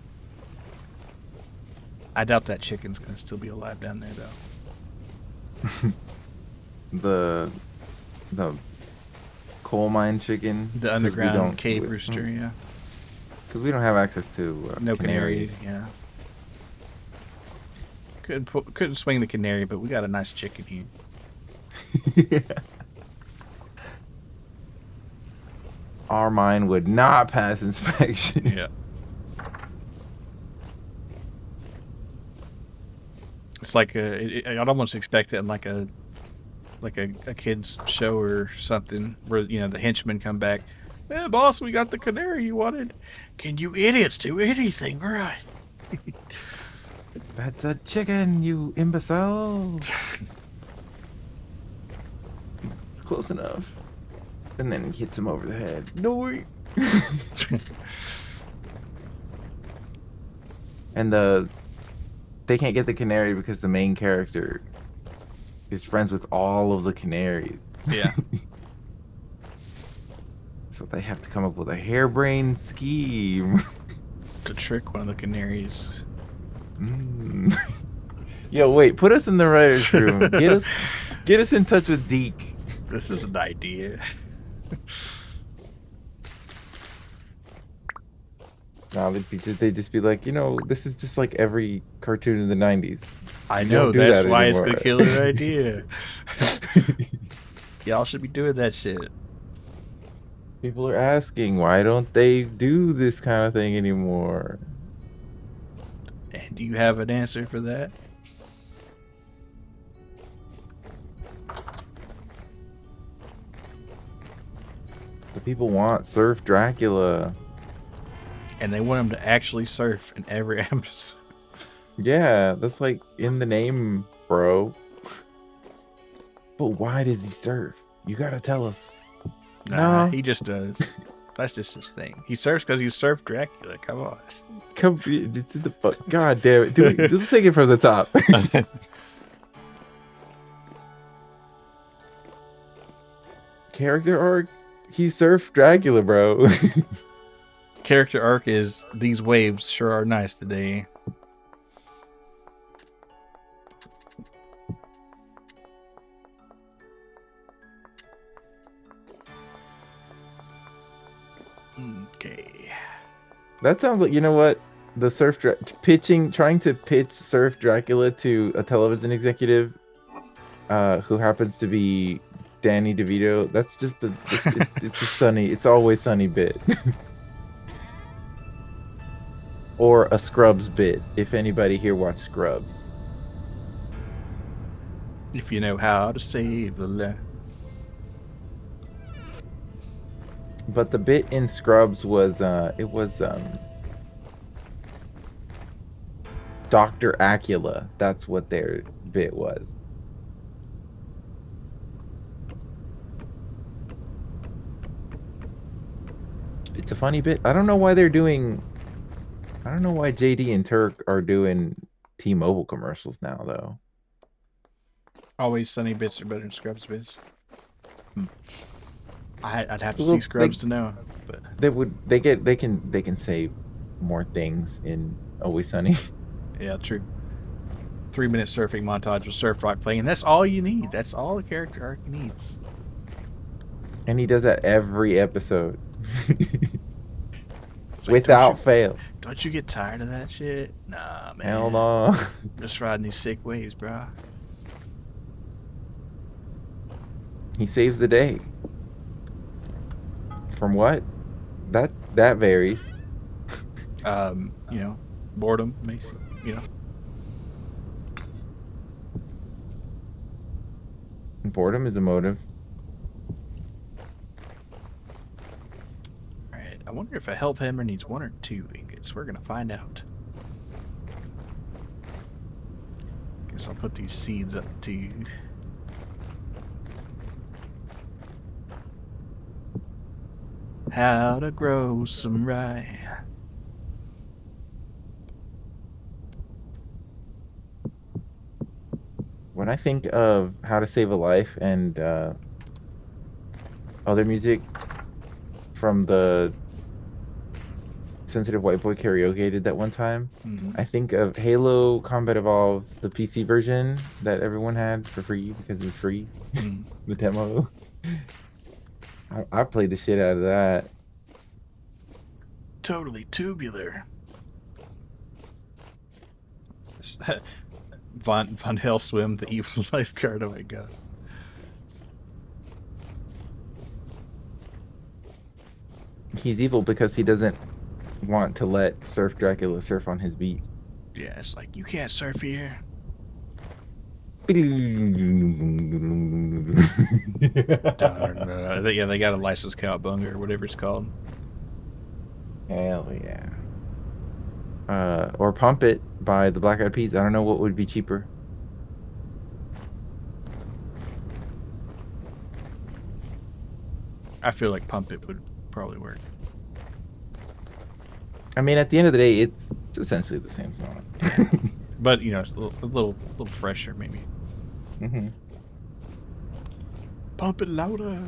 I doubt that chicken's gonna still be alive down there though. The coal mine chicken. The underground cave rooster, yeah. Because we don't have access to No canaries. yeah. Couldn't swing the canary, but we got a nice chicken here. Yeah. Our mine would not pass inspection. Yeah. It's like I'd almost expect it in like a kid's show or something where the henchmen come back. Yeah, boss, we got the canary you wanted. Can you idiots do anything right? That's a chicken, you imbecile. Close enough. And then he hits him over the head. No. And they can't get the canary because the main character is friends with all of the canaries. Yeah. So they have to come up with a harebrained scheme To trick one of the canaries. Yo, wait, put us in the writer's room. Get us in touch with Deke. This is an idea. Nah, they'd just be like, this is just like every cartoon in the 90s. I know, that's why it's the killer idea. Y'all should be doing that shit. People are asking, why don't they do this kind of thing anymore? And do you have an answer for that? The people want Surf Dracula. And they want him to actually surf in every episode. Yeah, that's like in the name, bro. But why does he surf? You gotta tell us. Nah, No. he just does. That's just his thing. He surfs because he surfed Dracula. Come on. Come, it's in the fuck. God damn it. Let's take it from the top. Character arc? He surfed Dracula, bro. Character arc is these waves sure are nice today. Okay. That sounds like, you know what? The trying to pitch Surf Dracula to a television executive who happens to be Danny DeVito. That's just it's a sunny, it's always sunny bit. Or a Scrubs bit, if anybody here watched Scrubs. If you know how to save a life. But the bit in Scrubs was Dr. Acula. That's what their bit was. It's a funny bit. I don't know why JD and Turk are doing T-Mobile commercials now, though. Always Sunny bits are better than Scrubs bits. I'd have to see Scrubs to know, but they can say more things in Always Sunny. Yeah, true. 3-minute surfing montage with surf rock playing, and that's all you need. That's all the character arc needs. And he does that every episode. Like, without fail. Don't you get tired of that shit? Nah, man. Hell no. Just riding these sick waves, bro. He saves the day. From what? That varies. You know, boredom makes you know. Boredom is a motive. Alright, I wonder if a health hammer needs 1 or 2 ingots. We're gonna find out. Guess I'll put these seeds up to how to grow some rye. When I think of How to Save a Life and other music from the Sensitive White Boy Karaoke did that one time, I think of Halo Combat Evolved, the PC version that everyone had for free because it was free, the demo. I played the shit out of that. Totally tubular. Von Hellswim, the evil lifeguard. Oh my god. He's evil because he doesn't want to let Surf Dracula surf on his beach. Yeah, it's like, you can't surf here. Yeah, they got a licensed cowabunga or whatever it's called. Hell yeah. Or Pump It by the Black Eyed Peas. I don't know what would be cheaper. I feel like Pump It would probably work. I mean, at the end of the day, it's essentially the same song. But, you know, it's a little fresher, maybe. Mm-hmm. Pump it louder.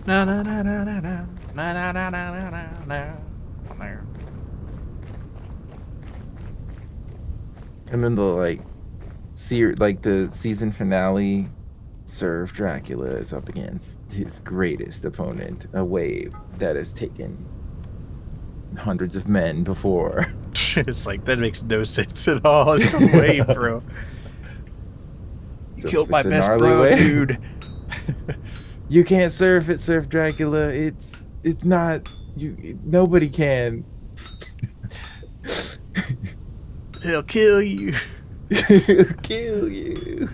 Na na na na na na na na na na na na. And then the the season finale, Surf Dracula is up against his greatest opponent, a wave that has taken hundreds of men before. It's like, that makes no sense at all. It's a wave, bro. You killed my best bro, wave. dude. You can't surf it, Surf Dracula. It's not you. Nobody can. He'll kill you. He'll kill you.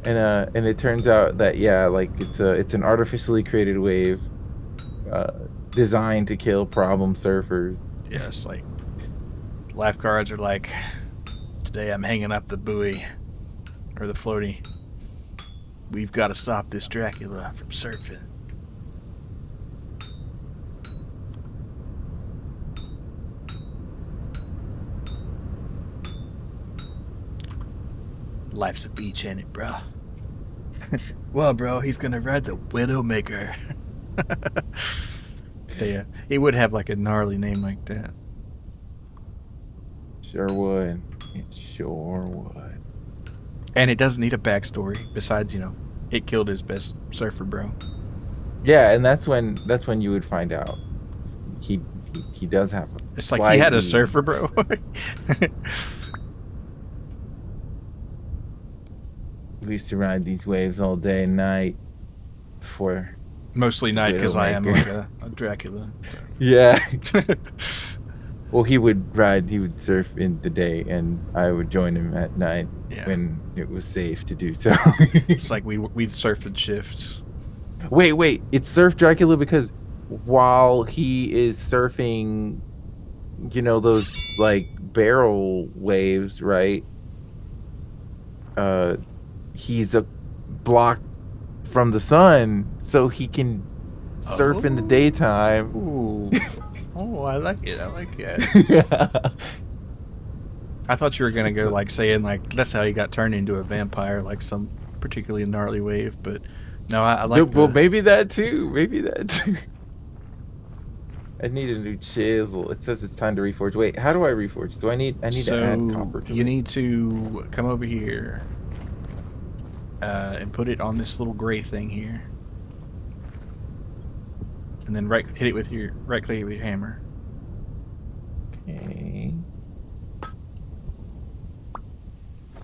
And it turns out that it's an artificially created wave, designed to kill problem surfers. Yeah, it's like, lifeguards are like, today I'm hanging up the buoy or the floaty. We've got to stop this Dracula from surfing. Life's a beach, ain't it, bro? Well, bro, he's gonna ride the Widowmaker. Yeah, it would have like a gnarly name like that. Sure would. It sure would. And it doesn't need a backstory besides, you know, it killed his best surfer bro. Yeah, and that's when you would find out he he does have a It's like he had a slightly. surfer, bro. We used to ride these waves all day and night before Mostly the night because I am like Widowmaker. a Dracula. Yeah. So. Well, he would surf in the day, and I would join him at night Yeah, when it was safe to do so. it's like we'd surf in shifts. Wait, it's Surf Dracula because while he is surfing, those like barrel waves, right? Uh, he's a block from the sun, so he can surf in the Oh, daytime. oh, I like it. I like it. Yeah. I thought you were gonna It's go a- like saying like that's how he got turned into a vampire, like some particularly gnarly wave. But no, I like Well, the. maybe that too. Maybe that too. I need a new chisel. It says it's time to reforge. Wait, how do I reforge? I need to add So copper to you it? need to come over here and put it on this little gray thing here, and then hit it with your right click with your hammer. Okay.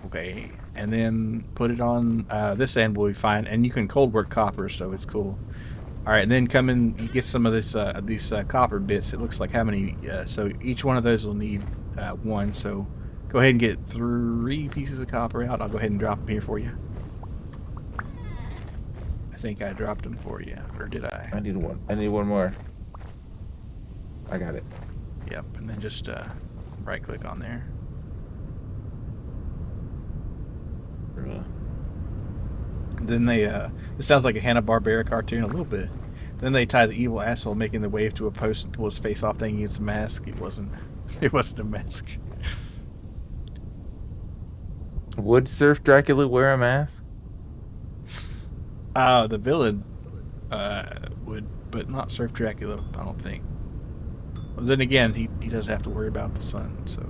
Okay, and then put it on this end will be fine, and you can cold work copper, so it's cool. All right, and then come in, you get some of these copper bits. It looks like how many? So each one of those will need one. So go ahead and get 3 pieces of copper out. I'll go ahead and drop them here for you. I think I dropped them for you, or did I? I need one. I need one more. I got it. Yep, and then just right click on there. Then they, it sounds like a Hanna-Barbera cartoon a little bit. Then they tie the evil asshole making the wave to a post and pull his face off thinking it's a mask. It wasn't. It wasn't a mask. Would Surf Dracula wear a mask? The villain would, but not Surf Dracula, I don't think. Well, then again, he does have to worry about the sun, so.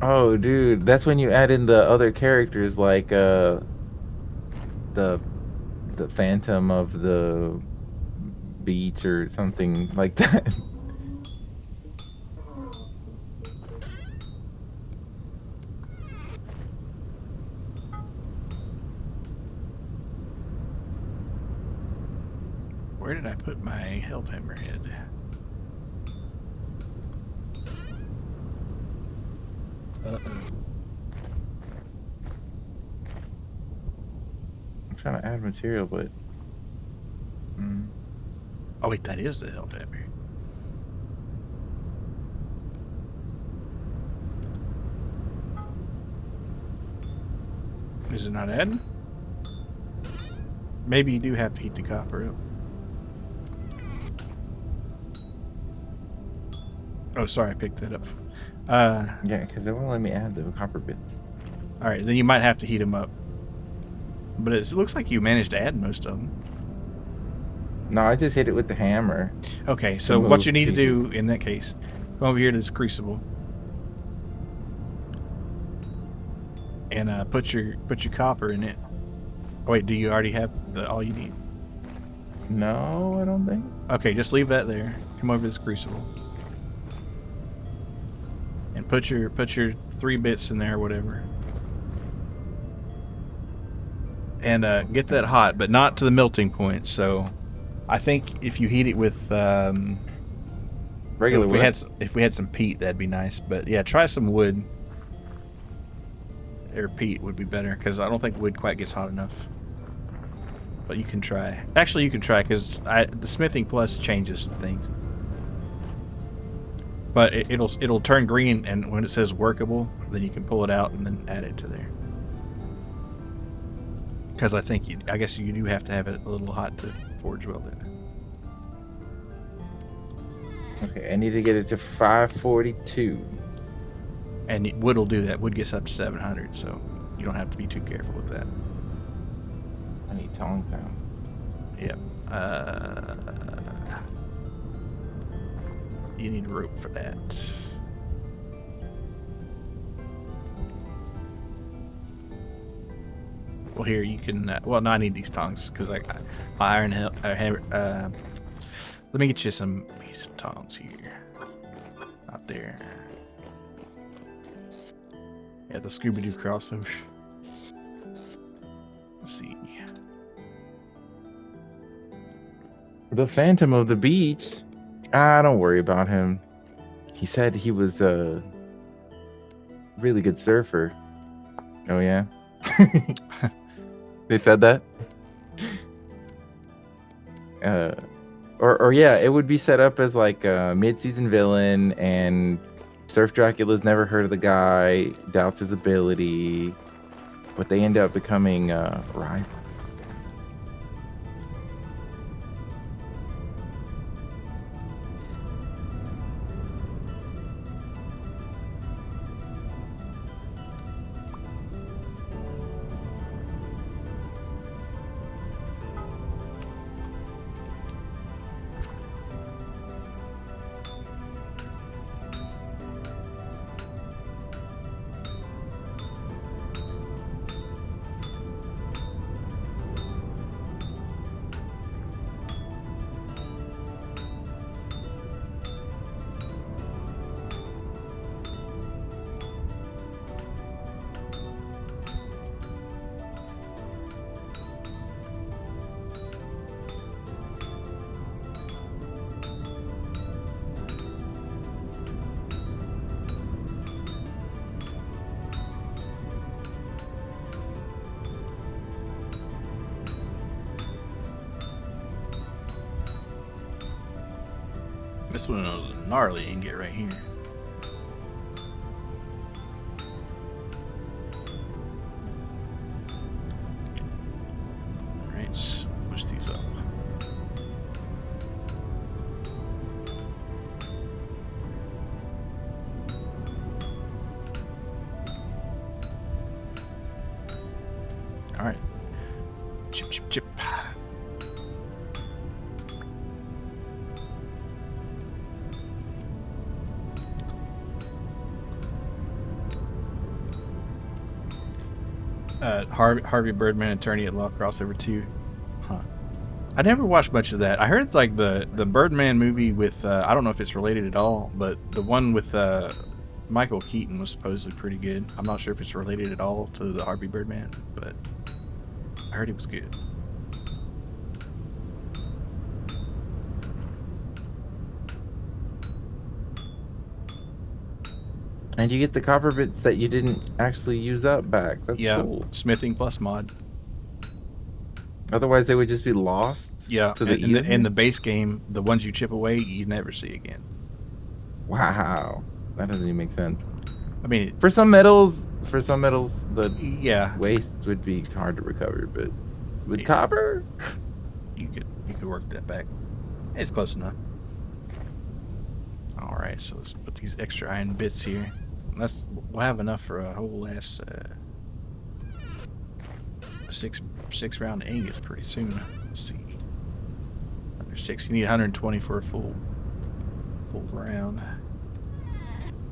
Oh, dude, that's when you add in the other characters like the Phantom of the Beach or something like that. Where did I put my Hellhammer head? Uh-oh. I'm trying to add material, but Oh wait, that is the Hellhammer. Is it not adding? Maybe you do have to heat the copper up. Oh, sorry, I picked that up. yeah, because it won't let me add the copper bits. All right, then you might have to heat them up. But it looks like you managed to add most of them. No, I just hit it with the hammer. Okay, so move what you need to pieces. do in that case, come over here to this crucible and put your copper in it. Oh, wait, do you already have all you need? No, I don't think. Okay, just leave that there. Come over to this crucible and put your 3 bits in there, or whatever. And get that hot, but not to the melting point. So, I think if you heat it with Regular wood. if we had some peat, that'd be nice. But yeah, try some wood. Or peat would be better because I don't think wood quite gets hot enough. But you can try. Actually, you can try because the smithing plus changes some things. But it'll turn green, and when it says workable, then you can pull it out and then add it to there. Because I guess you do have to have it a little hot to forge weld it. Okay, I need to get it to 542. And wood will do that. Wood gets up to 700, so you don't have to be too careful with that. I need tongs now. Yep. You need rope for that. Well, here you can. Well, no, I need these tongs because my iron. Let me get you some tongs here. Out there. Yeah, the Scooby Doo crossover. Let's see. The Phantom of the Beach. Don't worry about him. He said he was a really good surfer. Oh yeah. They said that. Or yeah, it would be set up as like a mid-season villain, and Surf Dracula's never heard of the guy, doubts his ability, but they end up becoming rivals. This one is a gnarly ingot right here. Alright, let's push these up. Alright. Chip, chip, chip. Harvey Birdman, Attorney at Law, crossover 2. Huh. I never watched much of that. I heard like the Birdman movie with I don't know if it's related at all, but the one with Michael Keaton was supposedly pretty good. I'm not sure if it's related at all to the Harvey Birdman, but I heard it was good. And you get the copper bits that you didn't actually use up back. That's Yeah, cool. smithing plus mod. Otherwise, they would just be lost. Yeah, To the in the base game, the ones you chip away, you never see again. Wow, that doesn't even make sense. I mean, For some metals, the yeah, waste would be hard to recover, but with Yeah. copper, you could work that back. It's close enough. All right, so let's put these extra iron bits here. We'll have enough for a whole ass six round ingots pretty soon. Let's see, under 6. You need 120 for a full round.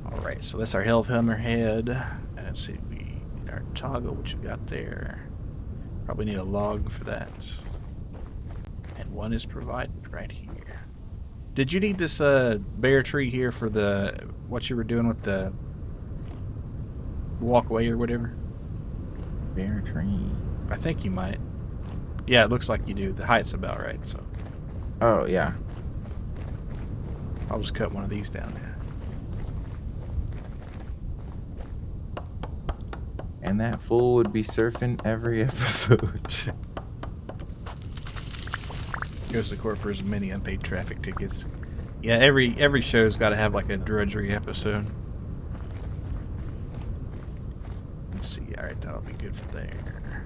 All right, so that's our Hellhammer head. And let's see, we need our toggle, which we got there. Probably need a log for that. And one is provided right here. Did you need this bear tree here for what you were doing with the walkway or whatever? bear tree. I think you might. Yeah, it looks like you do. The height's about right, so Oh yeah. I'll just cut one of these down there. And that fool would be surfing every episode. Goes to court for as many unpaid traffic tickets. Yeah, every show's got to have like a drudgery episode. Let's see. All right, that'll be good for there.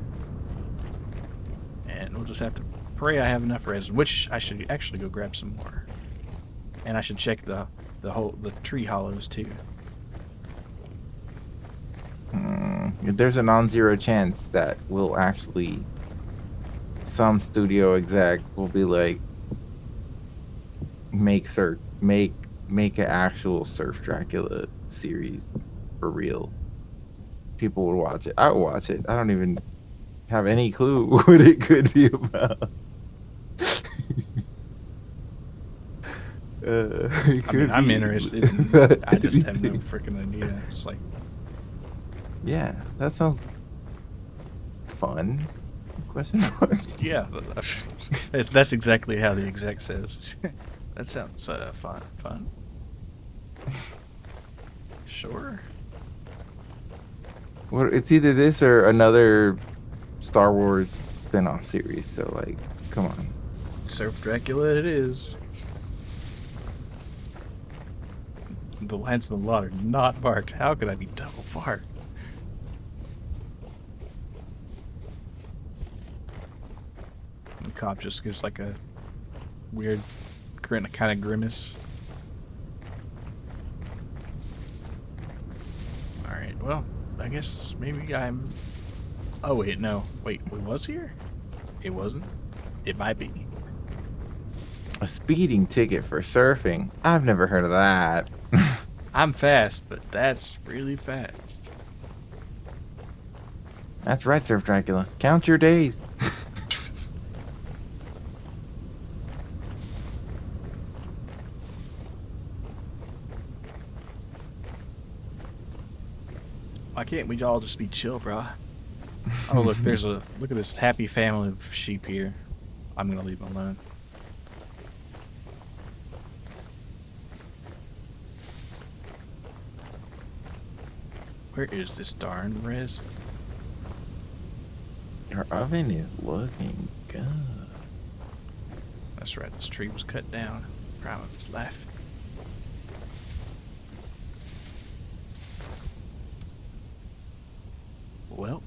And we'll just have to pray I have enough resin, which I should actually go grab some more. And I should check the tree hollows too. There's a non-zero chance that we'll actually, some studio exec will be like, make an actual Surf Dracula series for real. People would watch it. I would watch it. I don't even have any clue what it could be about. It I mean, could I'm be. interested. And I just have no freaking idea. It's like, Yeah, that sounds fun. Question mark. yeah, that's exactly how the exec says. That sounds fun. Fun. Sure. Well, it's either this or another Star Wars spin-off series. So, like, come on. Surf Dracula, it is. The lines in the lot are not marked. How could I be double marked? The cop just gives like a weird kind of grimace. Alright, well, I guess maybe I'm... Oh, wait, no. Wait, we was here? It wasn't? It might be. A speeding ticket for surfing. I've never heard of that. I'm fast, but that's really fast. That's right, Surf Dracula. Count your days. Why can't we all just be chill, bro? Oh, look, look at this happy family of sheep here. I'm gonna leave them alone. Where is this darn res? Our oven is looking good. That's right, this tree was cut down. Prime of its life. Well.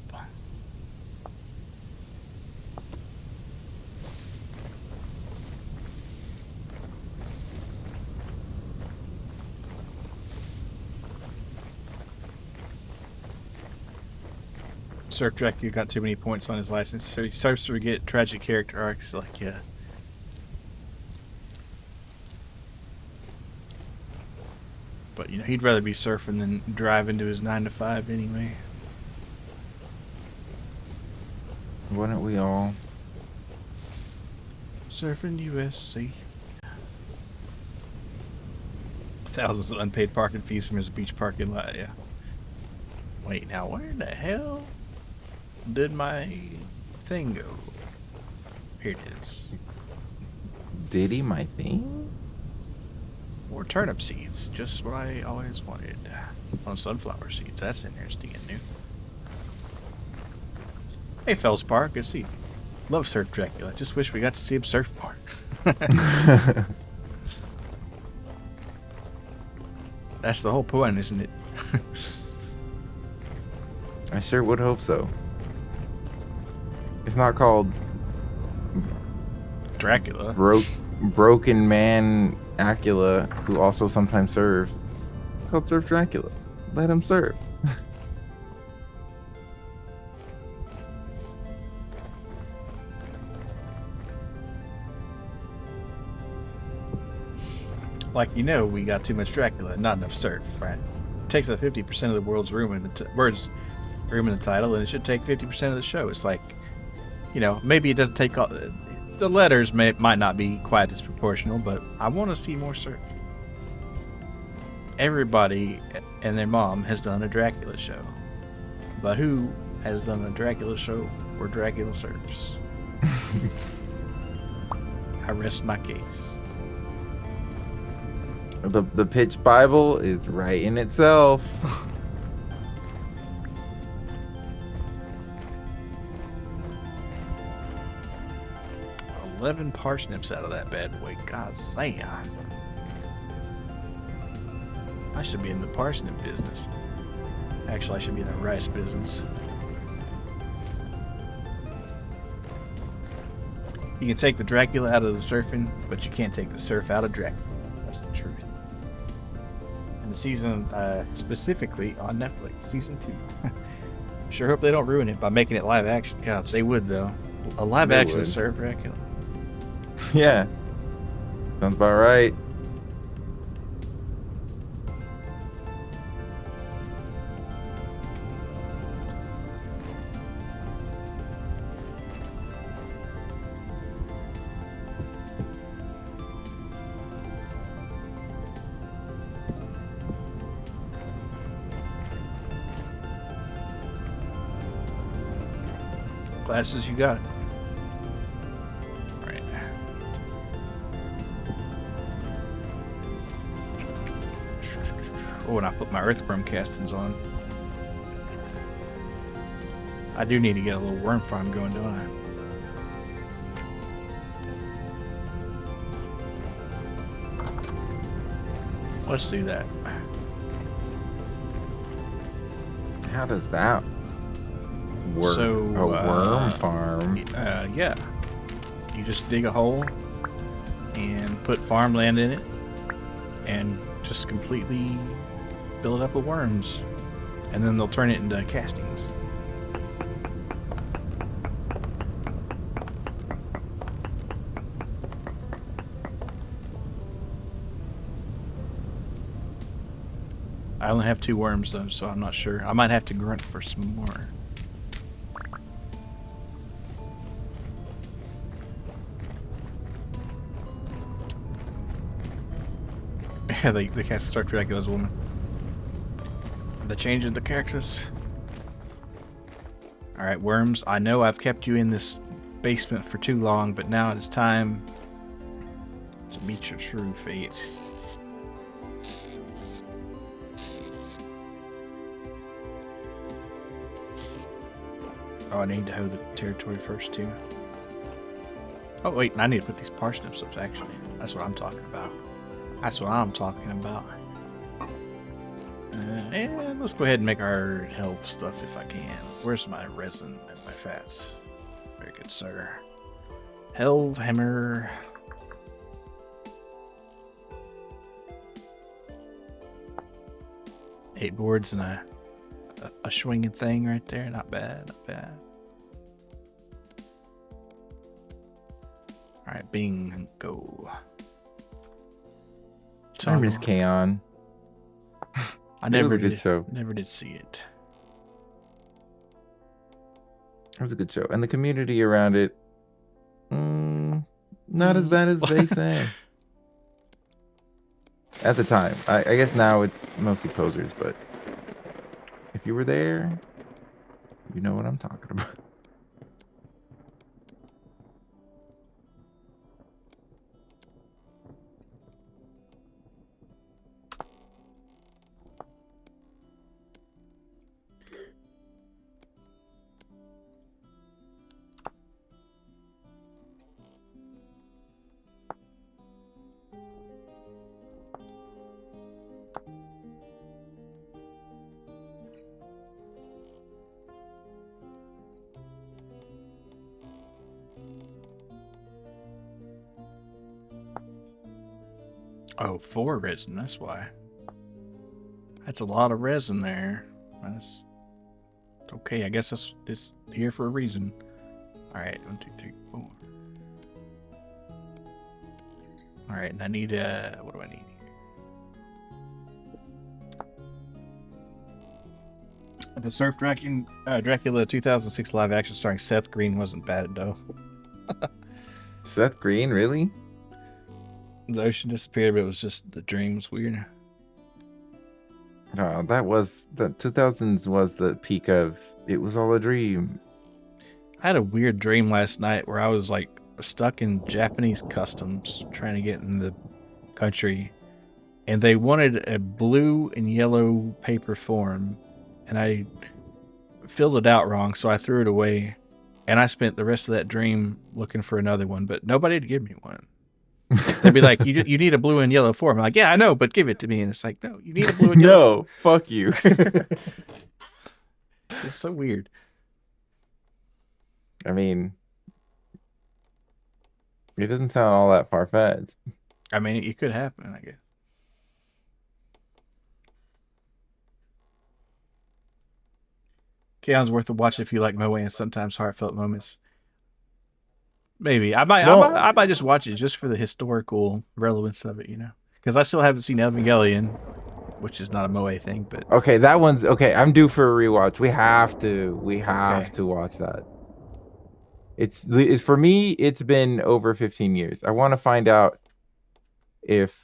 Surf Dracula got too many points on his license, so he starts to forget tragic character arcs. Like, yeah. But, you know, he'd rather be surfing than driving to his 9 to 5 anyway. Wouldn't we all? Surfing USC. Thousands of unpaid parking fees from his beach parking lot, yeah. Wait, now where the hell did my thing go? Here it is. Did he my thing? More turnip seeds, just what I always wanted. On sunflower seeds, that's interesting and new. Hey, Feldspar, good to see you. Love Surf Dracula. Just wish we got to see him surf more. That's the whole point, isn't it? I sure would hope so. It's not called Dracula. Broken Man Acula, who also sometimes serves. It's called Surf Dracula. Let him serve. Like, you know, we got too much Dracula, not enough surf, right? It takes up 50% of the world's room in the room in the title, and it should take 50% of the show. It's like, you know, maybe it doesn't take all the letters might not be quite as proportional, but I want to see more surf. Everybody and their mom has done a Dracula show, but who has done a Dracula show where Dracula surfs? I rest my case. The pitch Bible is right in itself. 11 parsnips out of that bad boy. God damn. I should be in the parsnip business. Actually, I should be in the rice business. You can take the Dracula out of the surfing, but you can't take the surf out of Dracula. That's the truth. And the season, specifically on Netflix, season 2. Sure hope they don't ruin it by making it live action. Yeah, they would though. A live They action would. surf Dracula. Yeah. Sounds about right. Glasses, you got it. All right. Oh, and I put my earthworm castings on. I do need to get a little worm farm going, don't I? Let's do that. How does that work? So, a worm farm? Yeah. You just dig a hole and put farmland in it and just completely fill it up with worms. And then they'll turn it into castings. I only have 2 worms though, so I'm not sure. I might have to grunt for some more. Yeah, they can't start Dracula's woman. The change in the cactus. Alright, worms. I know I've kept you in this basement for too long, but now it's time to meet your true fate. Oh, I need to hoe the territory first, too. Oh, wait, I need to put these parsnips up, actually. That's what I'm talking about. That's what I'm talking about. And let's go ahead and make our help stuff if I can. Where's my resin and my fats? Very good, sir. Helve hammer. Eight boards and a swinging thing right there. Not bad, not bad. All right, bing, go. I miss K-On! I never It was a did. good show. Never did see it. It was a good show, and the community around it, not as bad as they say. At the time, I guess now it's mostly posers, but if you were there, you know what I'm talking about. Oh, 4 resin. That's why. That's a lot of resin there. That's okay. I guess it's here for a reason. All right, 1, 2, 3, 4. All right, and I need what do I need here? The Surf Dracula 2006 live action starring Seth Green wasn't bad though. Seth Green, really? The ocean disappeared, but it was just the dreams weird. That was the 2000s was the peak of it was all a dream. I had a weird dream last night where I was like stuck in Japanese customs trying to get in the country, and they wanted a blue and yellow paper form, and I filled it out wrong, so I threw it away, and I spent the rest of that dream looking for another one, but nobody would give me one. They'd be like, you need a blue and yellow form. I'm like, yeah, I know, but give it to me. And it's like, no, you need a blue and yellow. No, fuck you. It's so weird. I mean, it doesn't sound all that far-fetched. I mean, it could happen, I guess. Keon's worth a watch if you like Moe and sometimes heartfelt moments. Maybe I might just watch it just for the historical relevance of it, you know, because I still haven't seen Evangelion, which is not a Moe thing, but okay, that one's okay. I'm due for a rewatch. We have to watch that. It's for me. It's been over 15 years. I want to find out if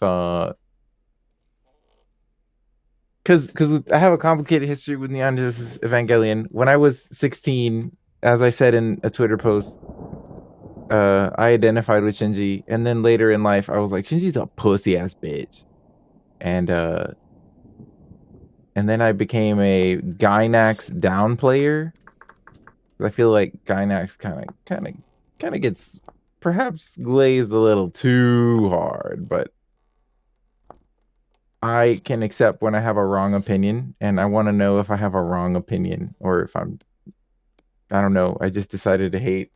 because I have a complicated history with Neon Genesis Evangelion. When I was 16, as I said in a Twitter post, I identified with Shinji, and then later in life, I was like, Shinji's a pussy ass bitch, and then I became a Gynax down player. I feel like Gynax kind of gets perhaps glazed a little too hard, but I can accept when I have a wrong opinion, and I want to know if I have a wrong opinion or if I don't know. I just decided to hate.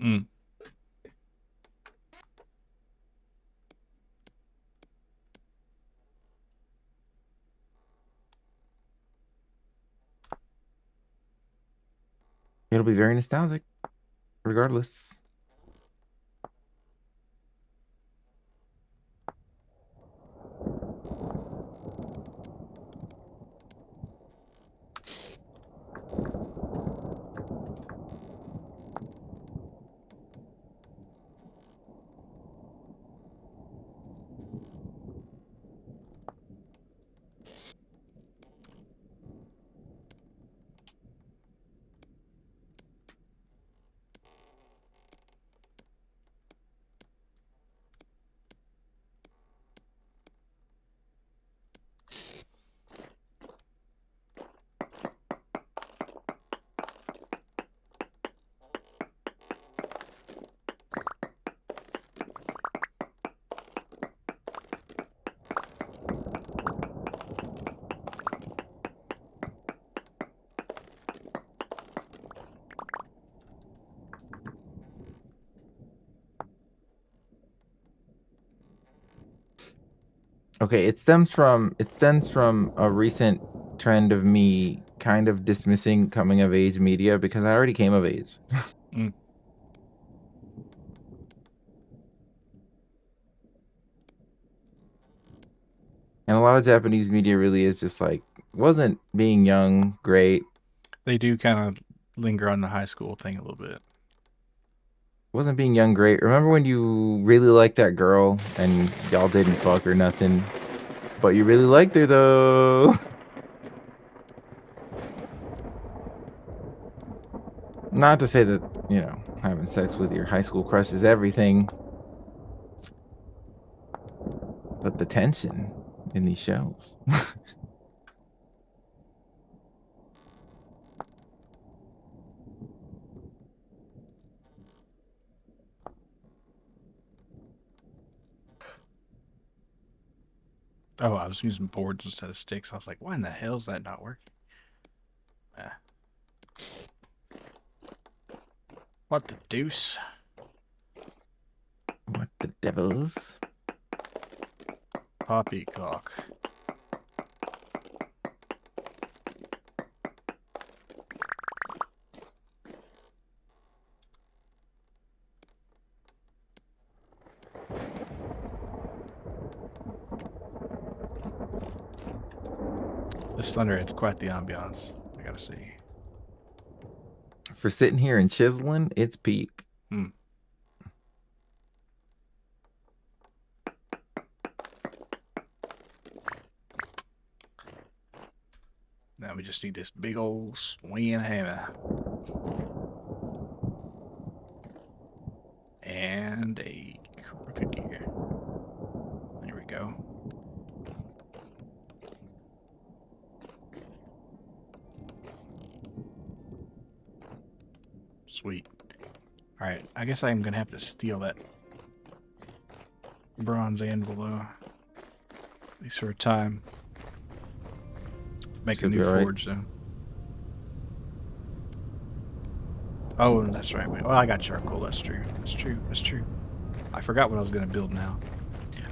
Mm. It'll be very nostalgic, regardless. Okay, it stems from a recent trend of me kind of dismissing coming of age media because I already came of age. Mm. And a lot of Japanese media really is just like wasn't being young great, They do kind of linger on the high school thing a little bit. wasn't being young great. Remember when you really liked that girl and y'all didn't fuck or nothing, but you really liked her though? Not to say that, having sex with your high school crush is everything, but the tension in these shows. Oh, I was using boards instead of sticks. I was like, why in the hell is that not working? Ah. What the deuce? What the devils? Poppycock. This thunder adds quite the ambiance, I gotta say. For sitting here and chiseling, it's peak. Hmm. Now we just need this big old swinging hammer. And a crooked gear. There we go. Sweet. Alright, I guess I'm gonna have to steal that bronze anvil though. At least for a time. Make a Should new be all right. forge though. Oh, that's right. Well, I got charcoal. That's true. That's true. That's true. I forgot what I was gonna build now.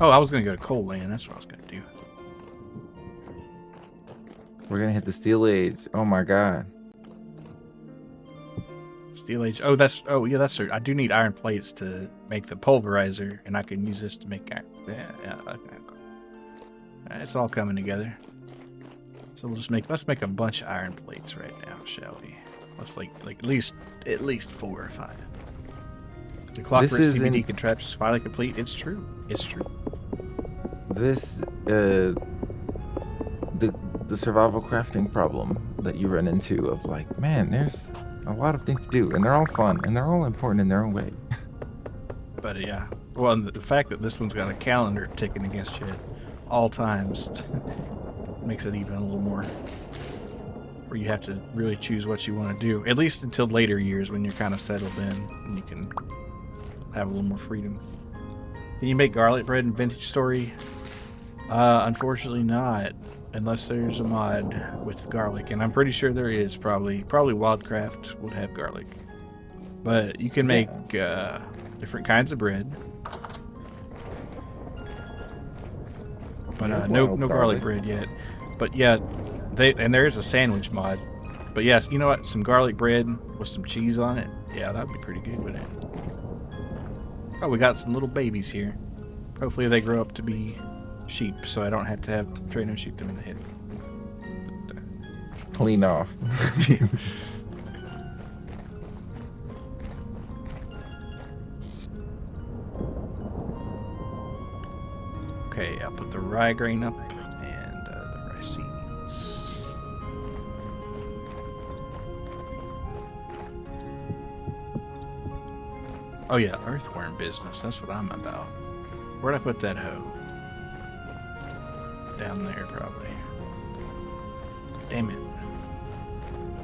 Oh, I was gonna go to coal land. That's what I was gonna do. We're gonna hit the steel age. Oh my god. Steel age. Oh, that's. Oh, yeah, that's true. I do need iron plates to make the pulverizer, and I can use this to make. Yeah. Okay. It's all coming together. So we'll just let's make a bunch of iron plates right now, shall we? Let's like at least 4 or 5. The clockwork CBD contraption is finally complete. It's true. It's true. This the survival crafting problem that you run into of like, man, there's a lot of things to do, and they're all fun, and they're all important in their own way. But yeah, well, and the fact that this one's got a calendar ticking against you at all times makes it even a little more, where you have to really choose what you want to do, at least until later years when you're kind of settled in and you can have a little more freedom. Can you make garlic bread in Vintage Story? Unfortunately not, unless there's a mod with garlic, and I'm pretty sure there is. Probably Wildcraft would have garlic, but you can make different kinds of bread. But no garlic bread yet. But yeah, there is a sandwich mod. But yes, you know what? Some garlic bread with some cheese on it. Yeah, that'd be pretty good, wouldn't it? Oh, we got some little babies here. Hopefully they grow up to be sheep, so I don't have to have Trueno shoot them in the head. Clean off. Okay, I'll put the rye grain up and the rice seeds. Oh yeah, earthworm business. That's what I'm about. Where'd I put that hoe? Down there, probably. Damn it.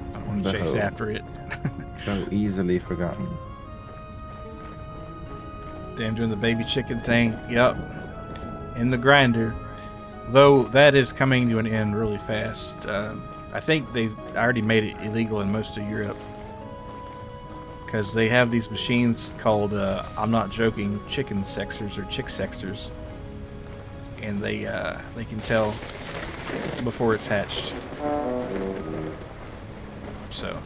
I don't want to chase after it. So easily forgotten. Damn, doing the baby chicken thing. Yep. In the grinder. Though that is coming to an end really fast. I think they've already made it illegal in most of Europe. Because they have these machines called, I'm not joking, chicken sexers or chick sexers. And they can tell before it's hatched. So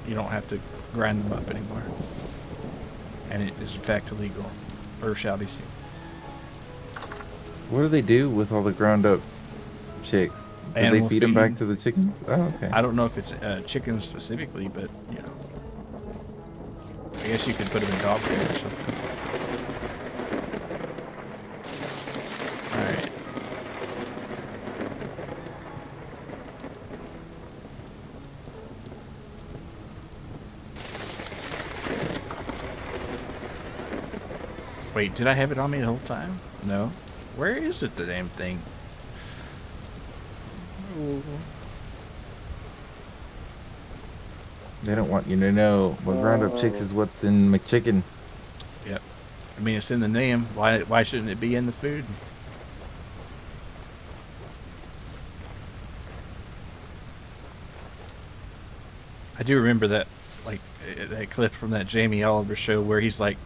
you don't have to grind them up anymore. And it is in fact illegal, or shall be soon. What do they do with all the ground up chicks? Do they feed them back to the chickens? Oh, okay. I don't know if it's chickens specifically, but you know, I guess you could put them in dog food or something. All right. Wait, did I have it on me the whole time? No. Where is it, the damn thing? Oh. They don't want you to know what ground up chicks is what's in McChicken. Yep. I mean, it's in the name. Why shouldn't it be in the food? I do remember that, like, that clip from that Jamie Oliver show where he's like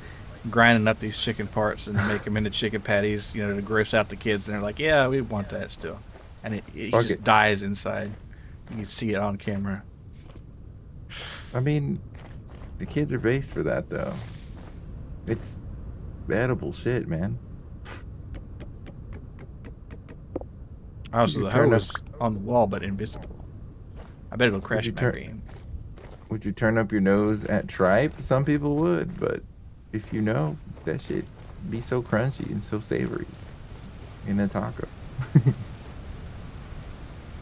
grinding up these chicken parts and make them into chicken patties, you know, to gross out the kids. And they're like, yeah, we want that still. And it just dies inside. You can see it on camera. I mean, the kids are based for that, though. It's edible shit, man. Also, the hoe was on the wall, but invisible. I bet it'll crash my game. Would you turn up your nose at tripe? Some people would, but if you know, that shit be so crunchy and so savory in a taco.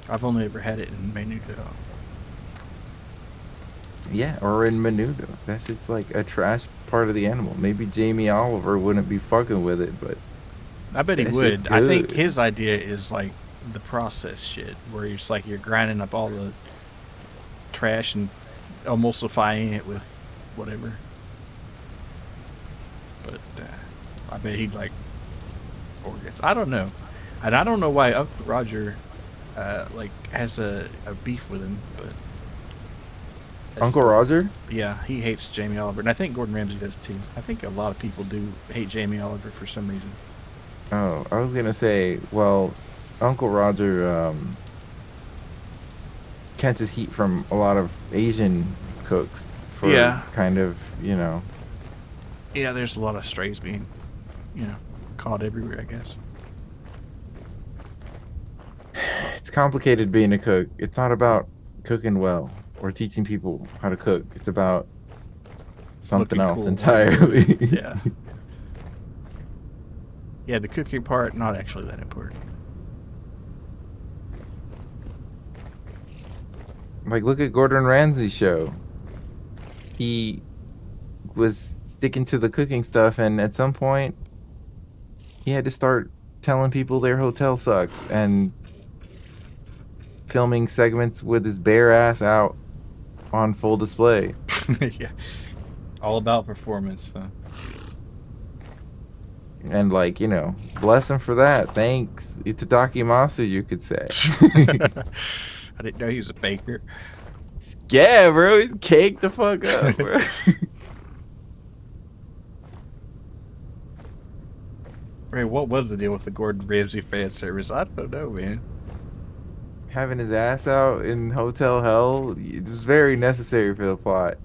I've only ever had it in menudo. Yeah, or in menudo. That shit's like a trash part of the animal. Maybe Jamie Oliver wouldn't be fucking with it, but I bet he would. I think his idea is like the process shit, where it's like you're grinding up all the trash and emulsifying it with whatever. But I bet he'd like organs. I don't know, and I don't know why Uncle Roger like has a beef with him, but Uncle Roger? Yeah, he hates Jamie Oliver, and I think Gordon Ramsay does too. I think a lot of people do hate Jamie Oliver for some reason. Oh, I was gonna say, well, Uncle Roger catches heat from a lot of Asian cooks for kind of, you know. Yeah, there's a lot of strays being, you know, caught everywhere, I guess. It's complicated being a cook. It's not about cooking well or teaching people how to cook. It's about something else entirely. Yeah. Yeah, the cooking part, not actually that important. Like, look at Gordon Ramsay's show. he was sticking to the cooking stuff, and at some point, he had to start telling people their hotel sucks and filming segments with his bare ass out on full display. Yeah, all about performance. And like, bless him for that. Thanks, Itadaki Masu, you could say. I didn't know he was a baker. Yeah, bro, he's caked the fuck up, bro. Ray, what was the deal with the Gordon Ramsay fan service? I don't know, man. Having his ass out in hotel hell, it was very necessary for the plot.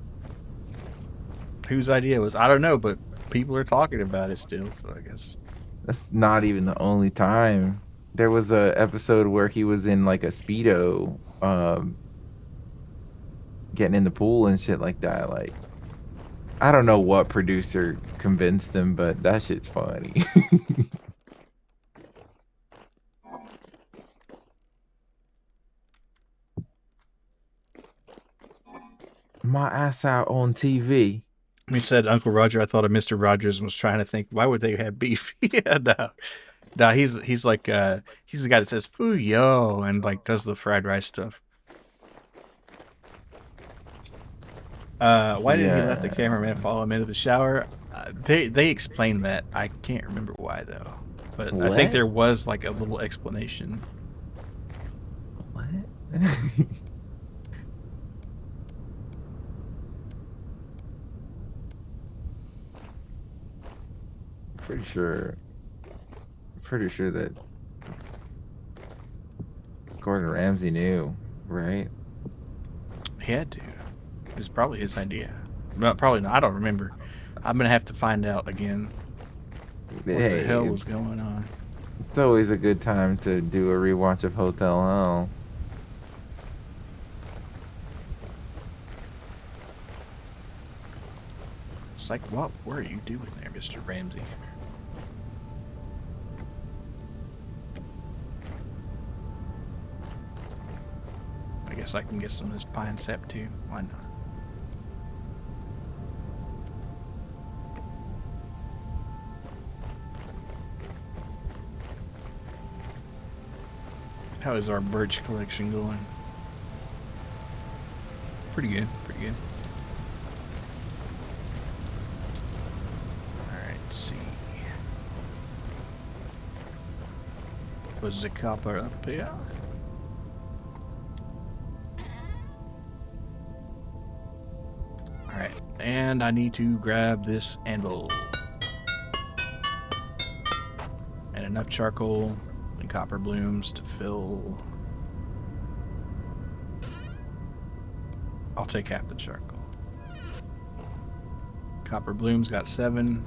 Whose idea was? I don't know, but people are talking about it still, so I guess. That's not even the only time. There was a episode where he was in like a Speedo, getting in the pool and shit like that. Like, I don't know what producer convinced him, but that shit's funny. My ass out on TV. He said Uncle Roger. I thought of Mr. Rogers and was trying to think, why would they have beef? Yeah, no, he's like he's the guy that says "foo yo" and like does the fried rice stuff. Why didn't he let the cameraman follow him into the shower? They explained that. I can't remember why though, but I think What? there was like a little explanation. What? Pretty sure that Gordon Ramsay knew, right? He had to. It was probably his idea. No, probably not. I don't remember. I'm gonna have to find out again what the hell was going on. It's always a good time to do a rewatch of Hotel Hell. It's like, what were you doing there, Mr. Ramsay? I guess I can get some of this pine sap too. Why not? How is our birch collection going? Pretty good, pretty good. Alright, let's see. Was the copper up here? Alright, and I need to grab this anvil. And enough charcoal and copper blooms to fill. I'll take half the charcoal. Copper blooms got 7.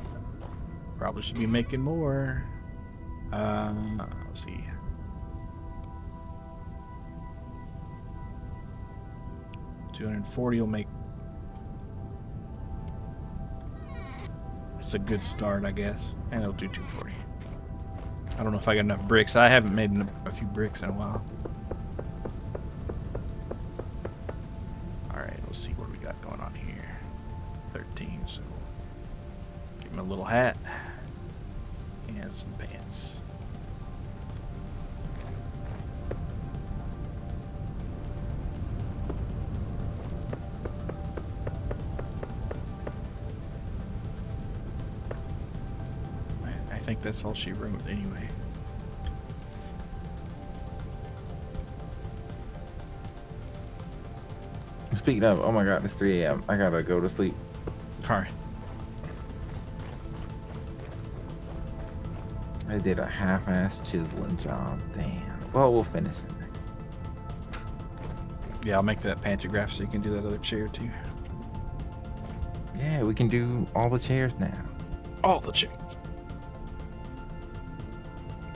Probably should be making more. Let's see. $240 will make. It's a good start, I guess. And it'll do 240. I don't know if I got enough bricks. I haven't made a few bricks in a while. Alright, let's see what we got going on here. 13, so give him a little hat and some pants. I think that's all she wrote anyway. Speaking of, oh my god, it's 3 a.m. I gotta go to sleep. Alright. I did a half-ass chiseling job. Damn. Well, we'll finish it next time. Yeah, I'll make that pantograph so you can do that other chair too. Yeah, we can do all the chairs now. All the chairs.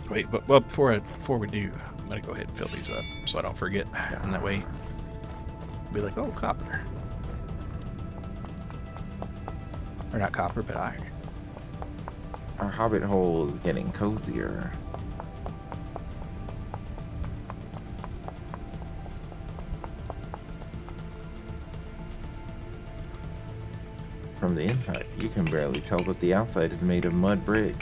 Wait, but well, before we do, I'm gonna go ahead and fill these up so I don't forget. And that way, be like, oh, copper. Or not copper, but iron. Our hobbit hole is getting cozier. from the inside. You can barely tell that the outside is made of mud brick.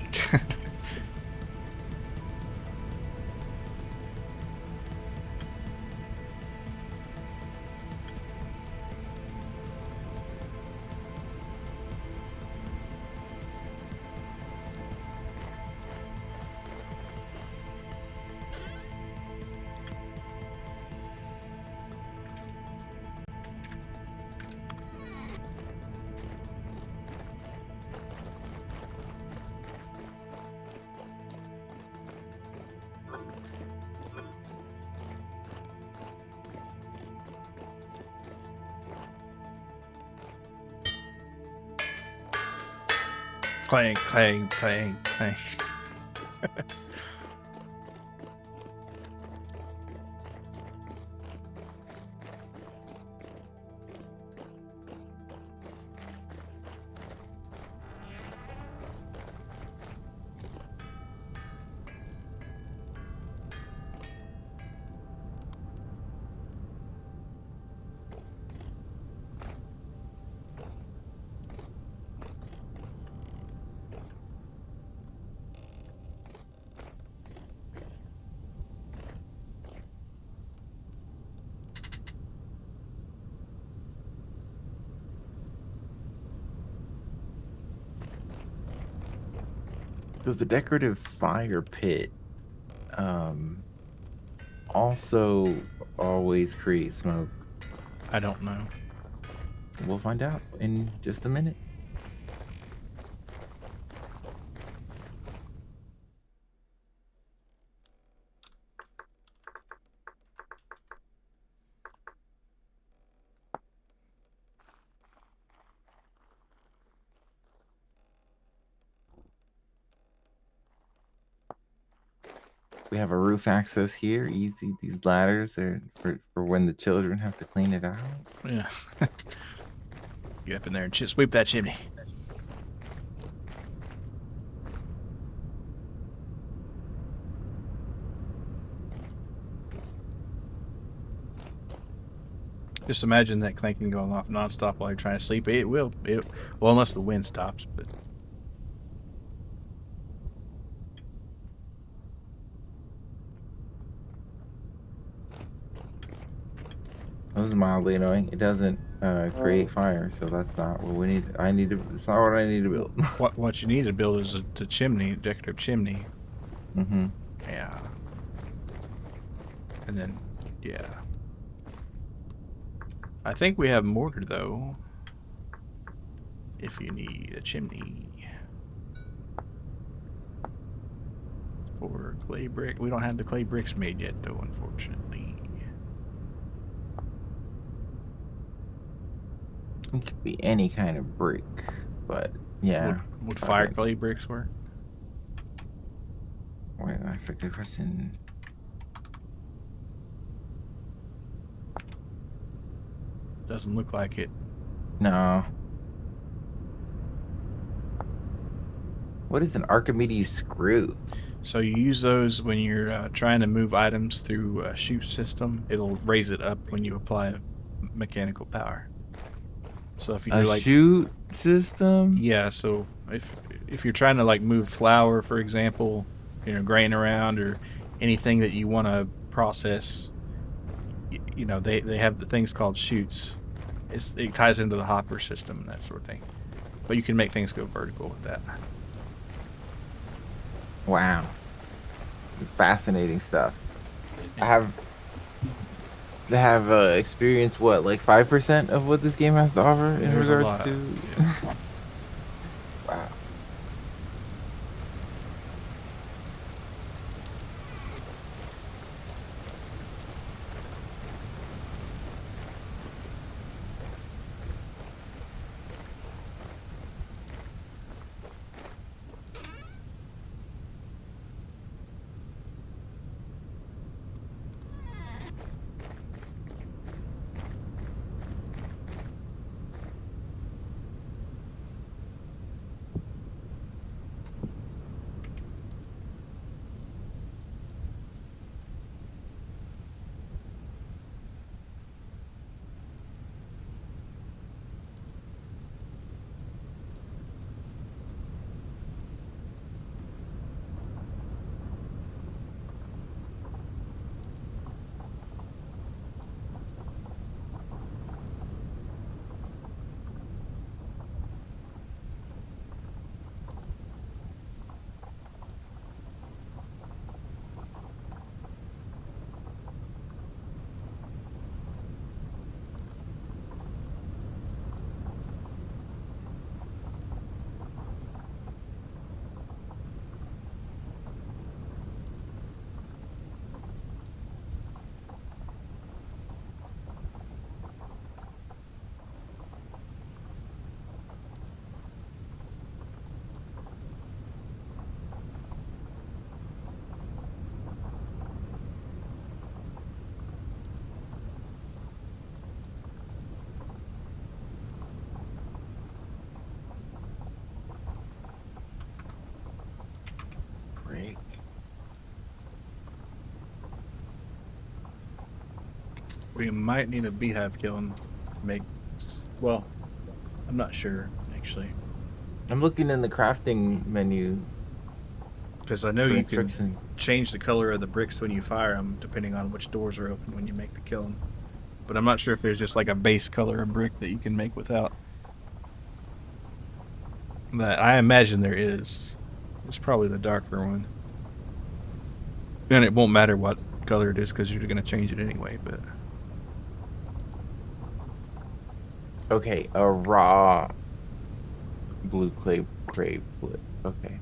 Clang, clang, clang, clang. Does the decorative fire pit also always create smoke? I don't know. We'll find out in just a minute. We have a roof access here. Easy. These ladders are for when the children have to clean it out. Yeah. Get up in there and sweep that chimney. Just imagine that clanking going off nonstop while you're trying to sleep. It will. Well, unless the wind stops. But This is mildly annoying. It doesn't create fire, so that's not what we need. It's not what I need to build. what you need to build is a chimney, decorative chimney. Mm-hmm. Yeah. And then, yeah. I think we have mortar though. If you need a chimney. For clay brick. We don't have the clay bricks made yet though, unfortunately. It could be any kind of brick, but yeah. Would fire clay bricks work? Wait, that's a good question. Doesn't look like it. No. What is an Archimedes screw? So you use those when you're trying to move items through a chute system. It'll raise it up when you apply mechanical power. So if you do A like chute system? yeah, so if you're trying to like move flour, for example, grain around or anything that you want to process, they have the things called chutes. It ties into the hopper system and that sort of thing. But you can make things go vertical with that. Wow. It's fascinating stuff. I have experienced what, like 5% of what this game has to offer in There's a regards lot. to Yeah. Wow. We might need a beehive kiln. Make. Well, I'm not sure actually, I'm looking in the crafting menu because I know for you can instructions. change the color of the bricks when you fire them, depending on which doors are open when you make the kiln. But I'm not sure if there's just like a base color of brick that you can make without. That I imagine there is. It's probably the darker one. And it won't matter what color it is because you're going to change it anyway. But Okay, a raw blue clay wood. Okay.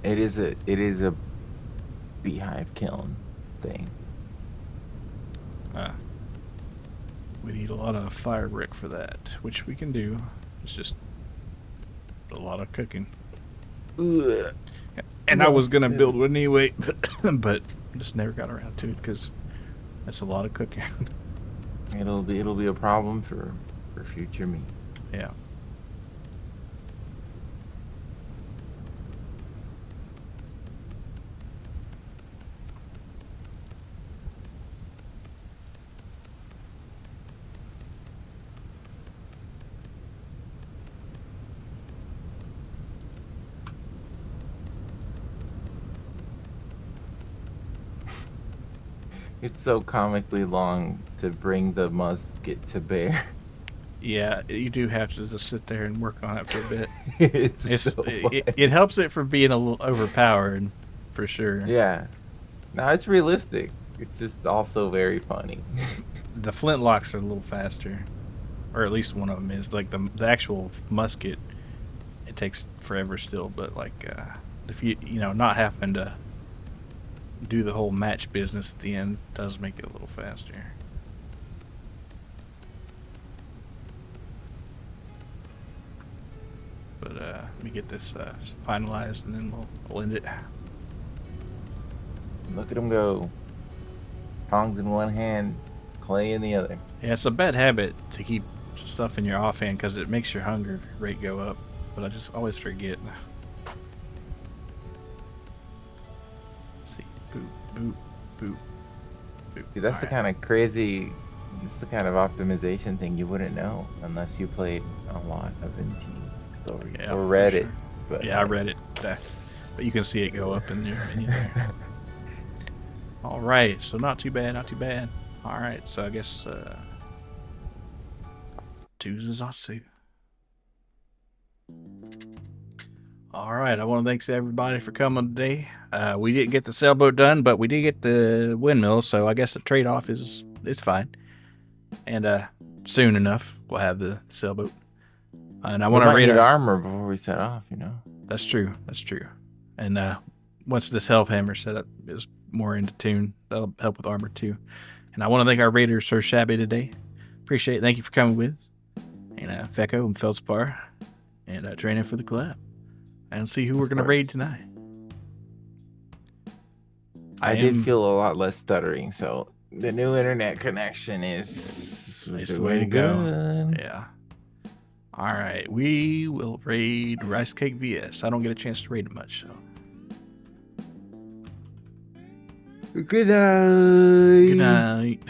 It is a beehive kiln thing. we need a lot of fire brick for that, which we can do. It's just a lot of cooking. Ugh. And I was going to build one anyway, but just never got around to it because that's a lot of cooking. It'll be a problem for future me. Yeah. It's so comically long to bring the musket to bear. Yeah, you do have to just sit there and work on it for a bit. It's so fun. It helps it from being a little overpowered, for sure. Yeah. No, it's realistic. It's just also very funny. The flintlocks are a little faster, or at least one of them is. Like the actual musket, it takes forever still. But like if you not having to do the whole match business at the end does make it a little faster. But let me get this finalized and then we'll end it. Look at him go. Tongs in one hand, clay in the other. Yeah, it's a bad habit to keep stuff in your offhand because it makes your hunger rate go up. But I just always forget. Let's see, boop, boop, boop, boop. See, that's the Alright. kind of crazy, this is the kind of optimization thing you wouldn't know unless you played a lot of NT story Yeah, or for read it. sure. But Yeah, I read it. But you can see it go up in there. All right, so not too bad, not too bad. All right, so I guess Tuzazatsu. All right, I want to thank everybody for coming today. We didn't get the sailboat done, but we did get the windmill, so I guess the trade-off is it's fine. And soon enough, we'll have the sailboat. And I we want to might rate need our... armor before we set off, you know. That's true. That's true. And once this help hammer setup is more into tune, that'll help with armor too. And I want to thank our raiders Sir Shabby today. Appreciate it. Thank you for coming with. And Fecko and Feldspar. And Trueno for the collab. And see who we're going to raid tonight. I did feel a lot less stuttering, so the new internet connection is It's the way to go. good. Yeah. All right. We will raid Rice Cake VS. I don't get a chance to raid it much, so. Good night. Good night.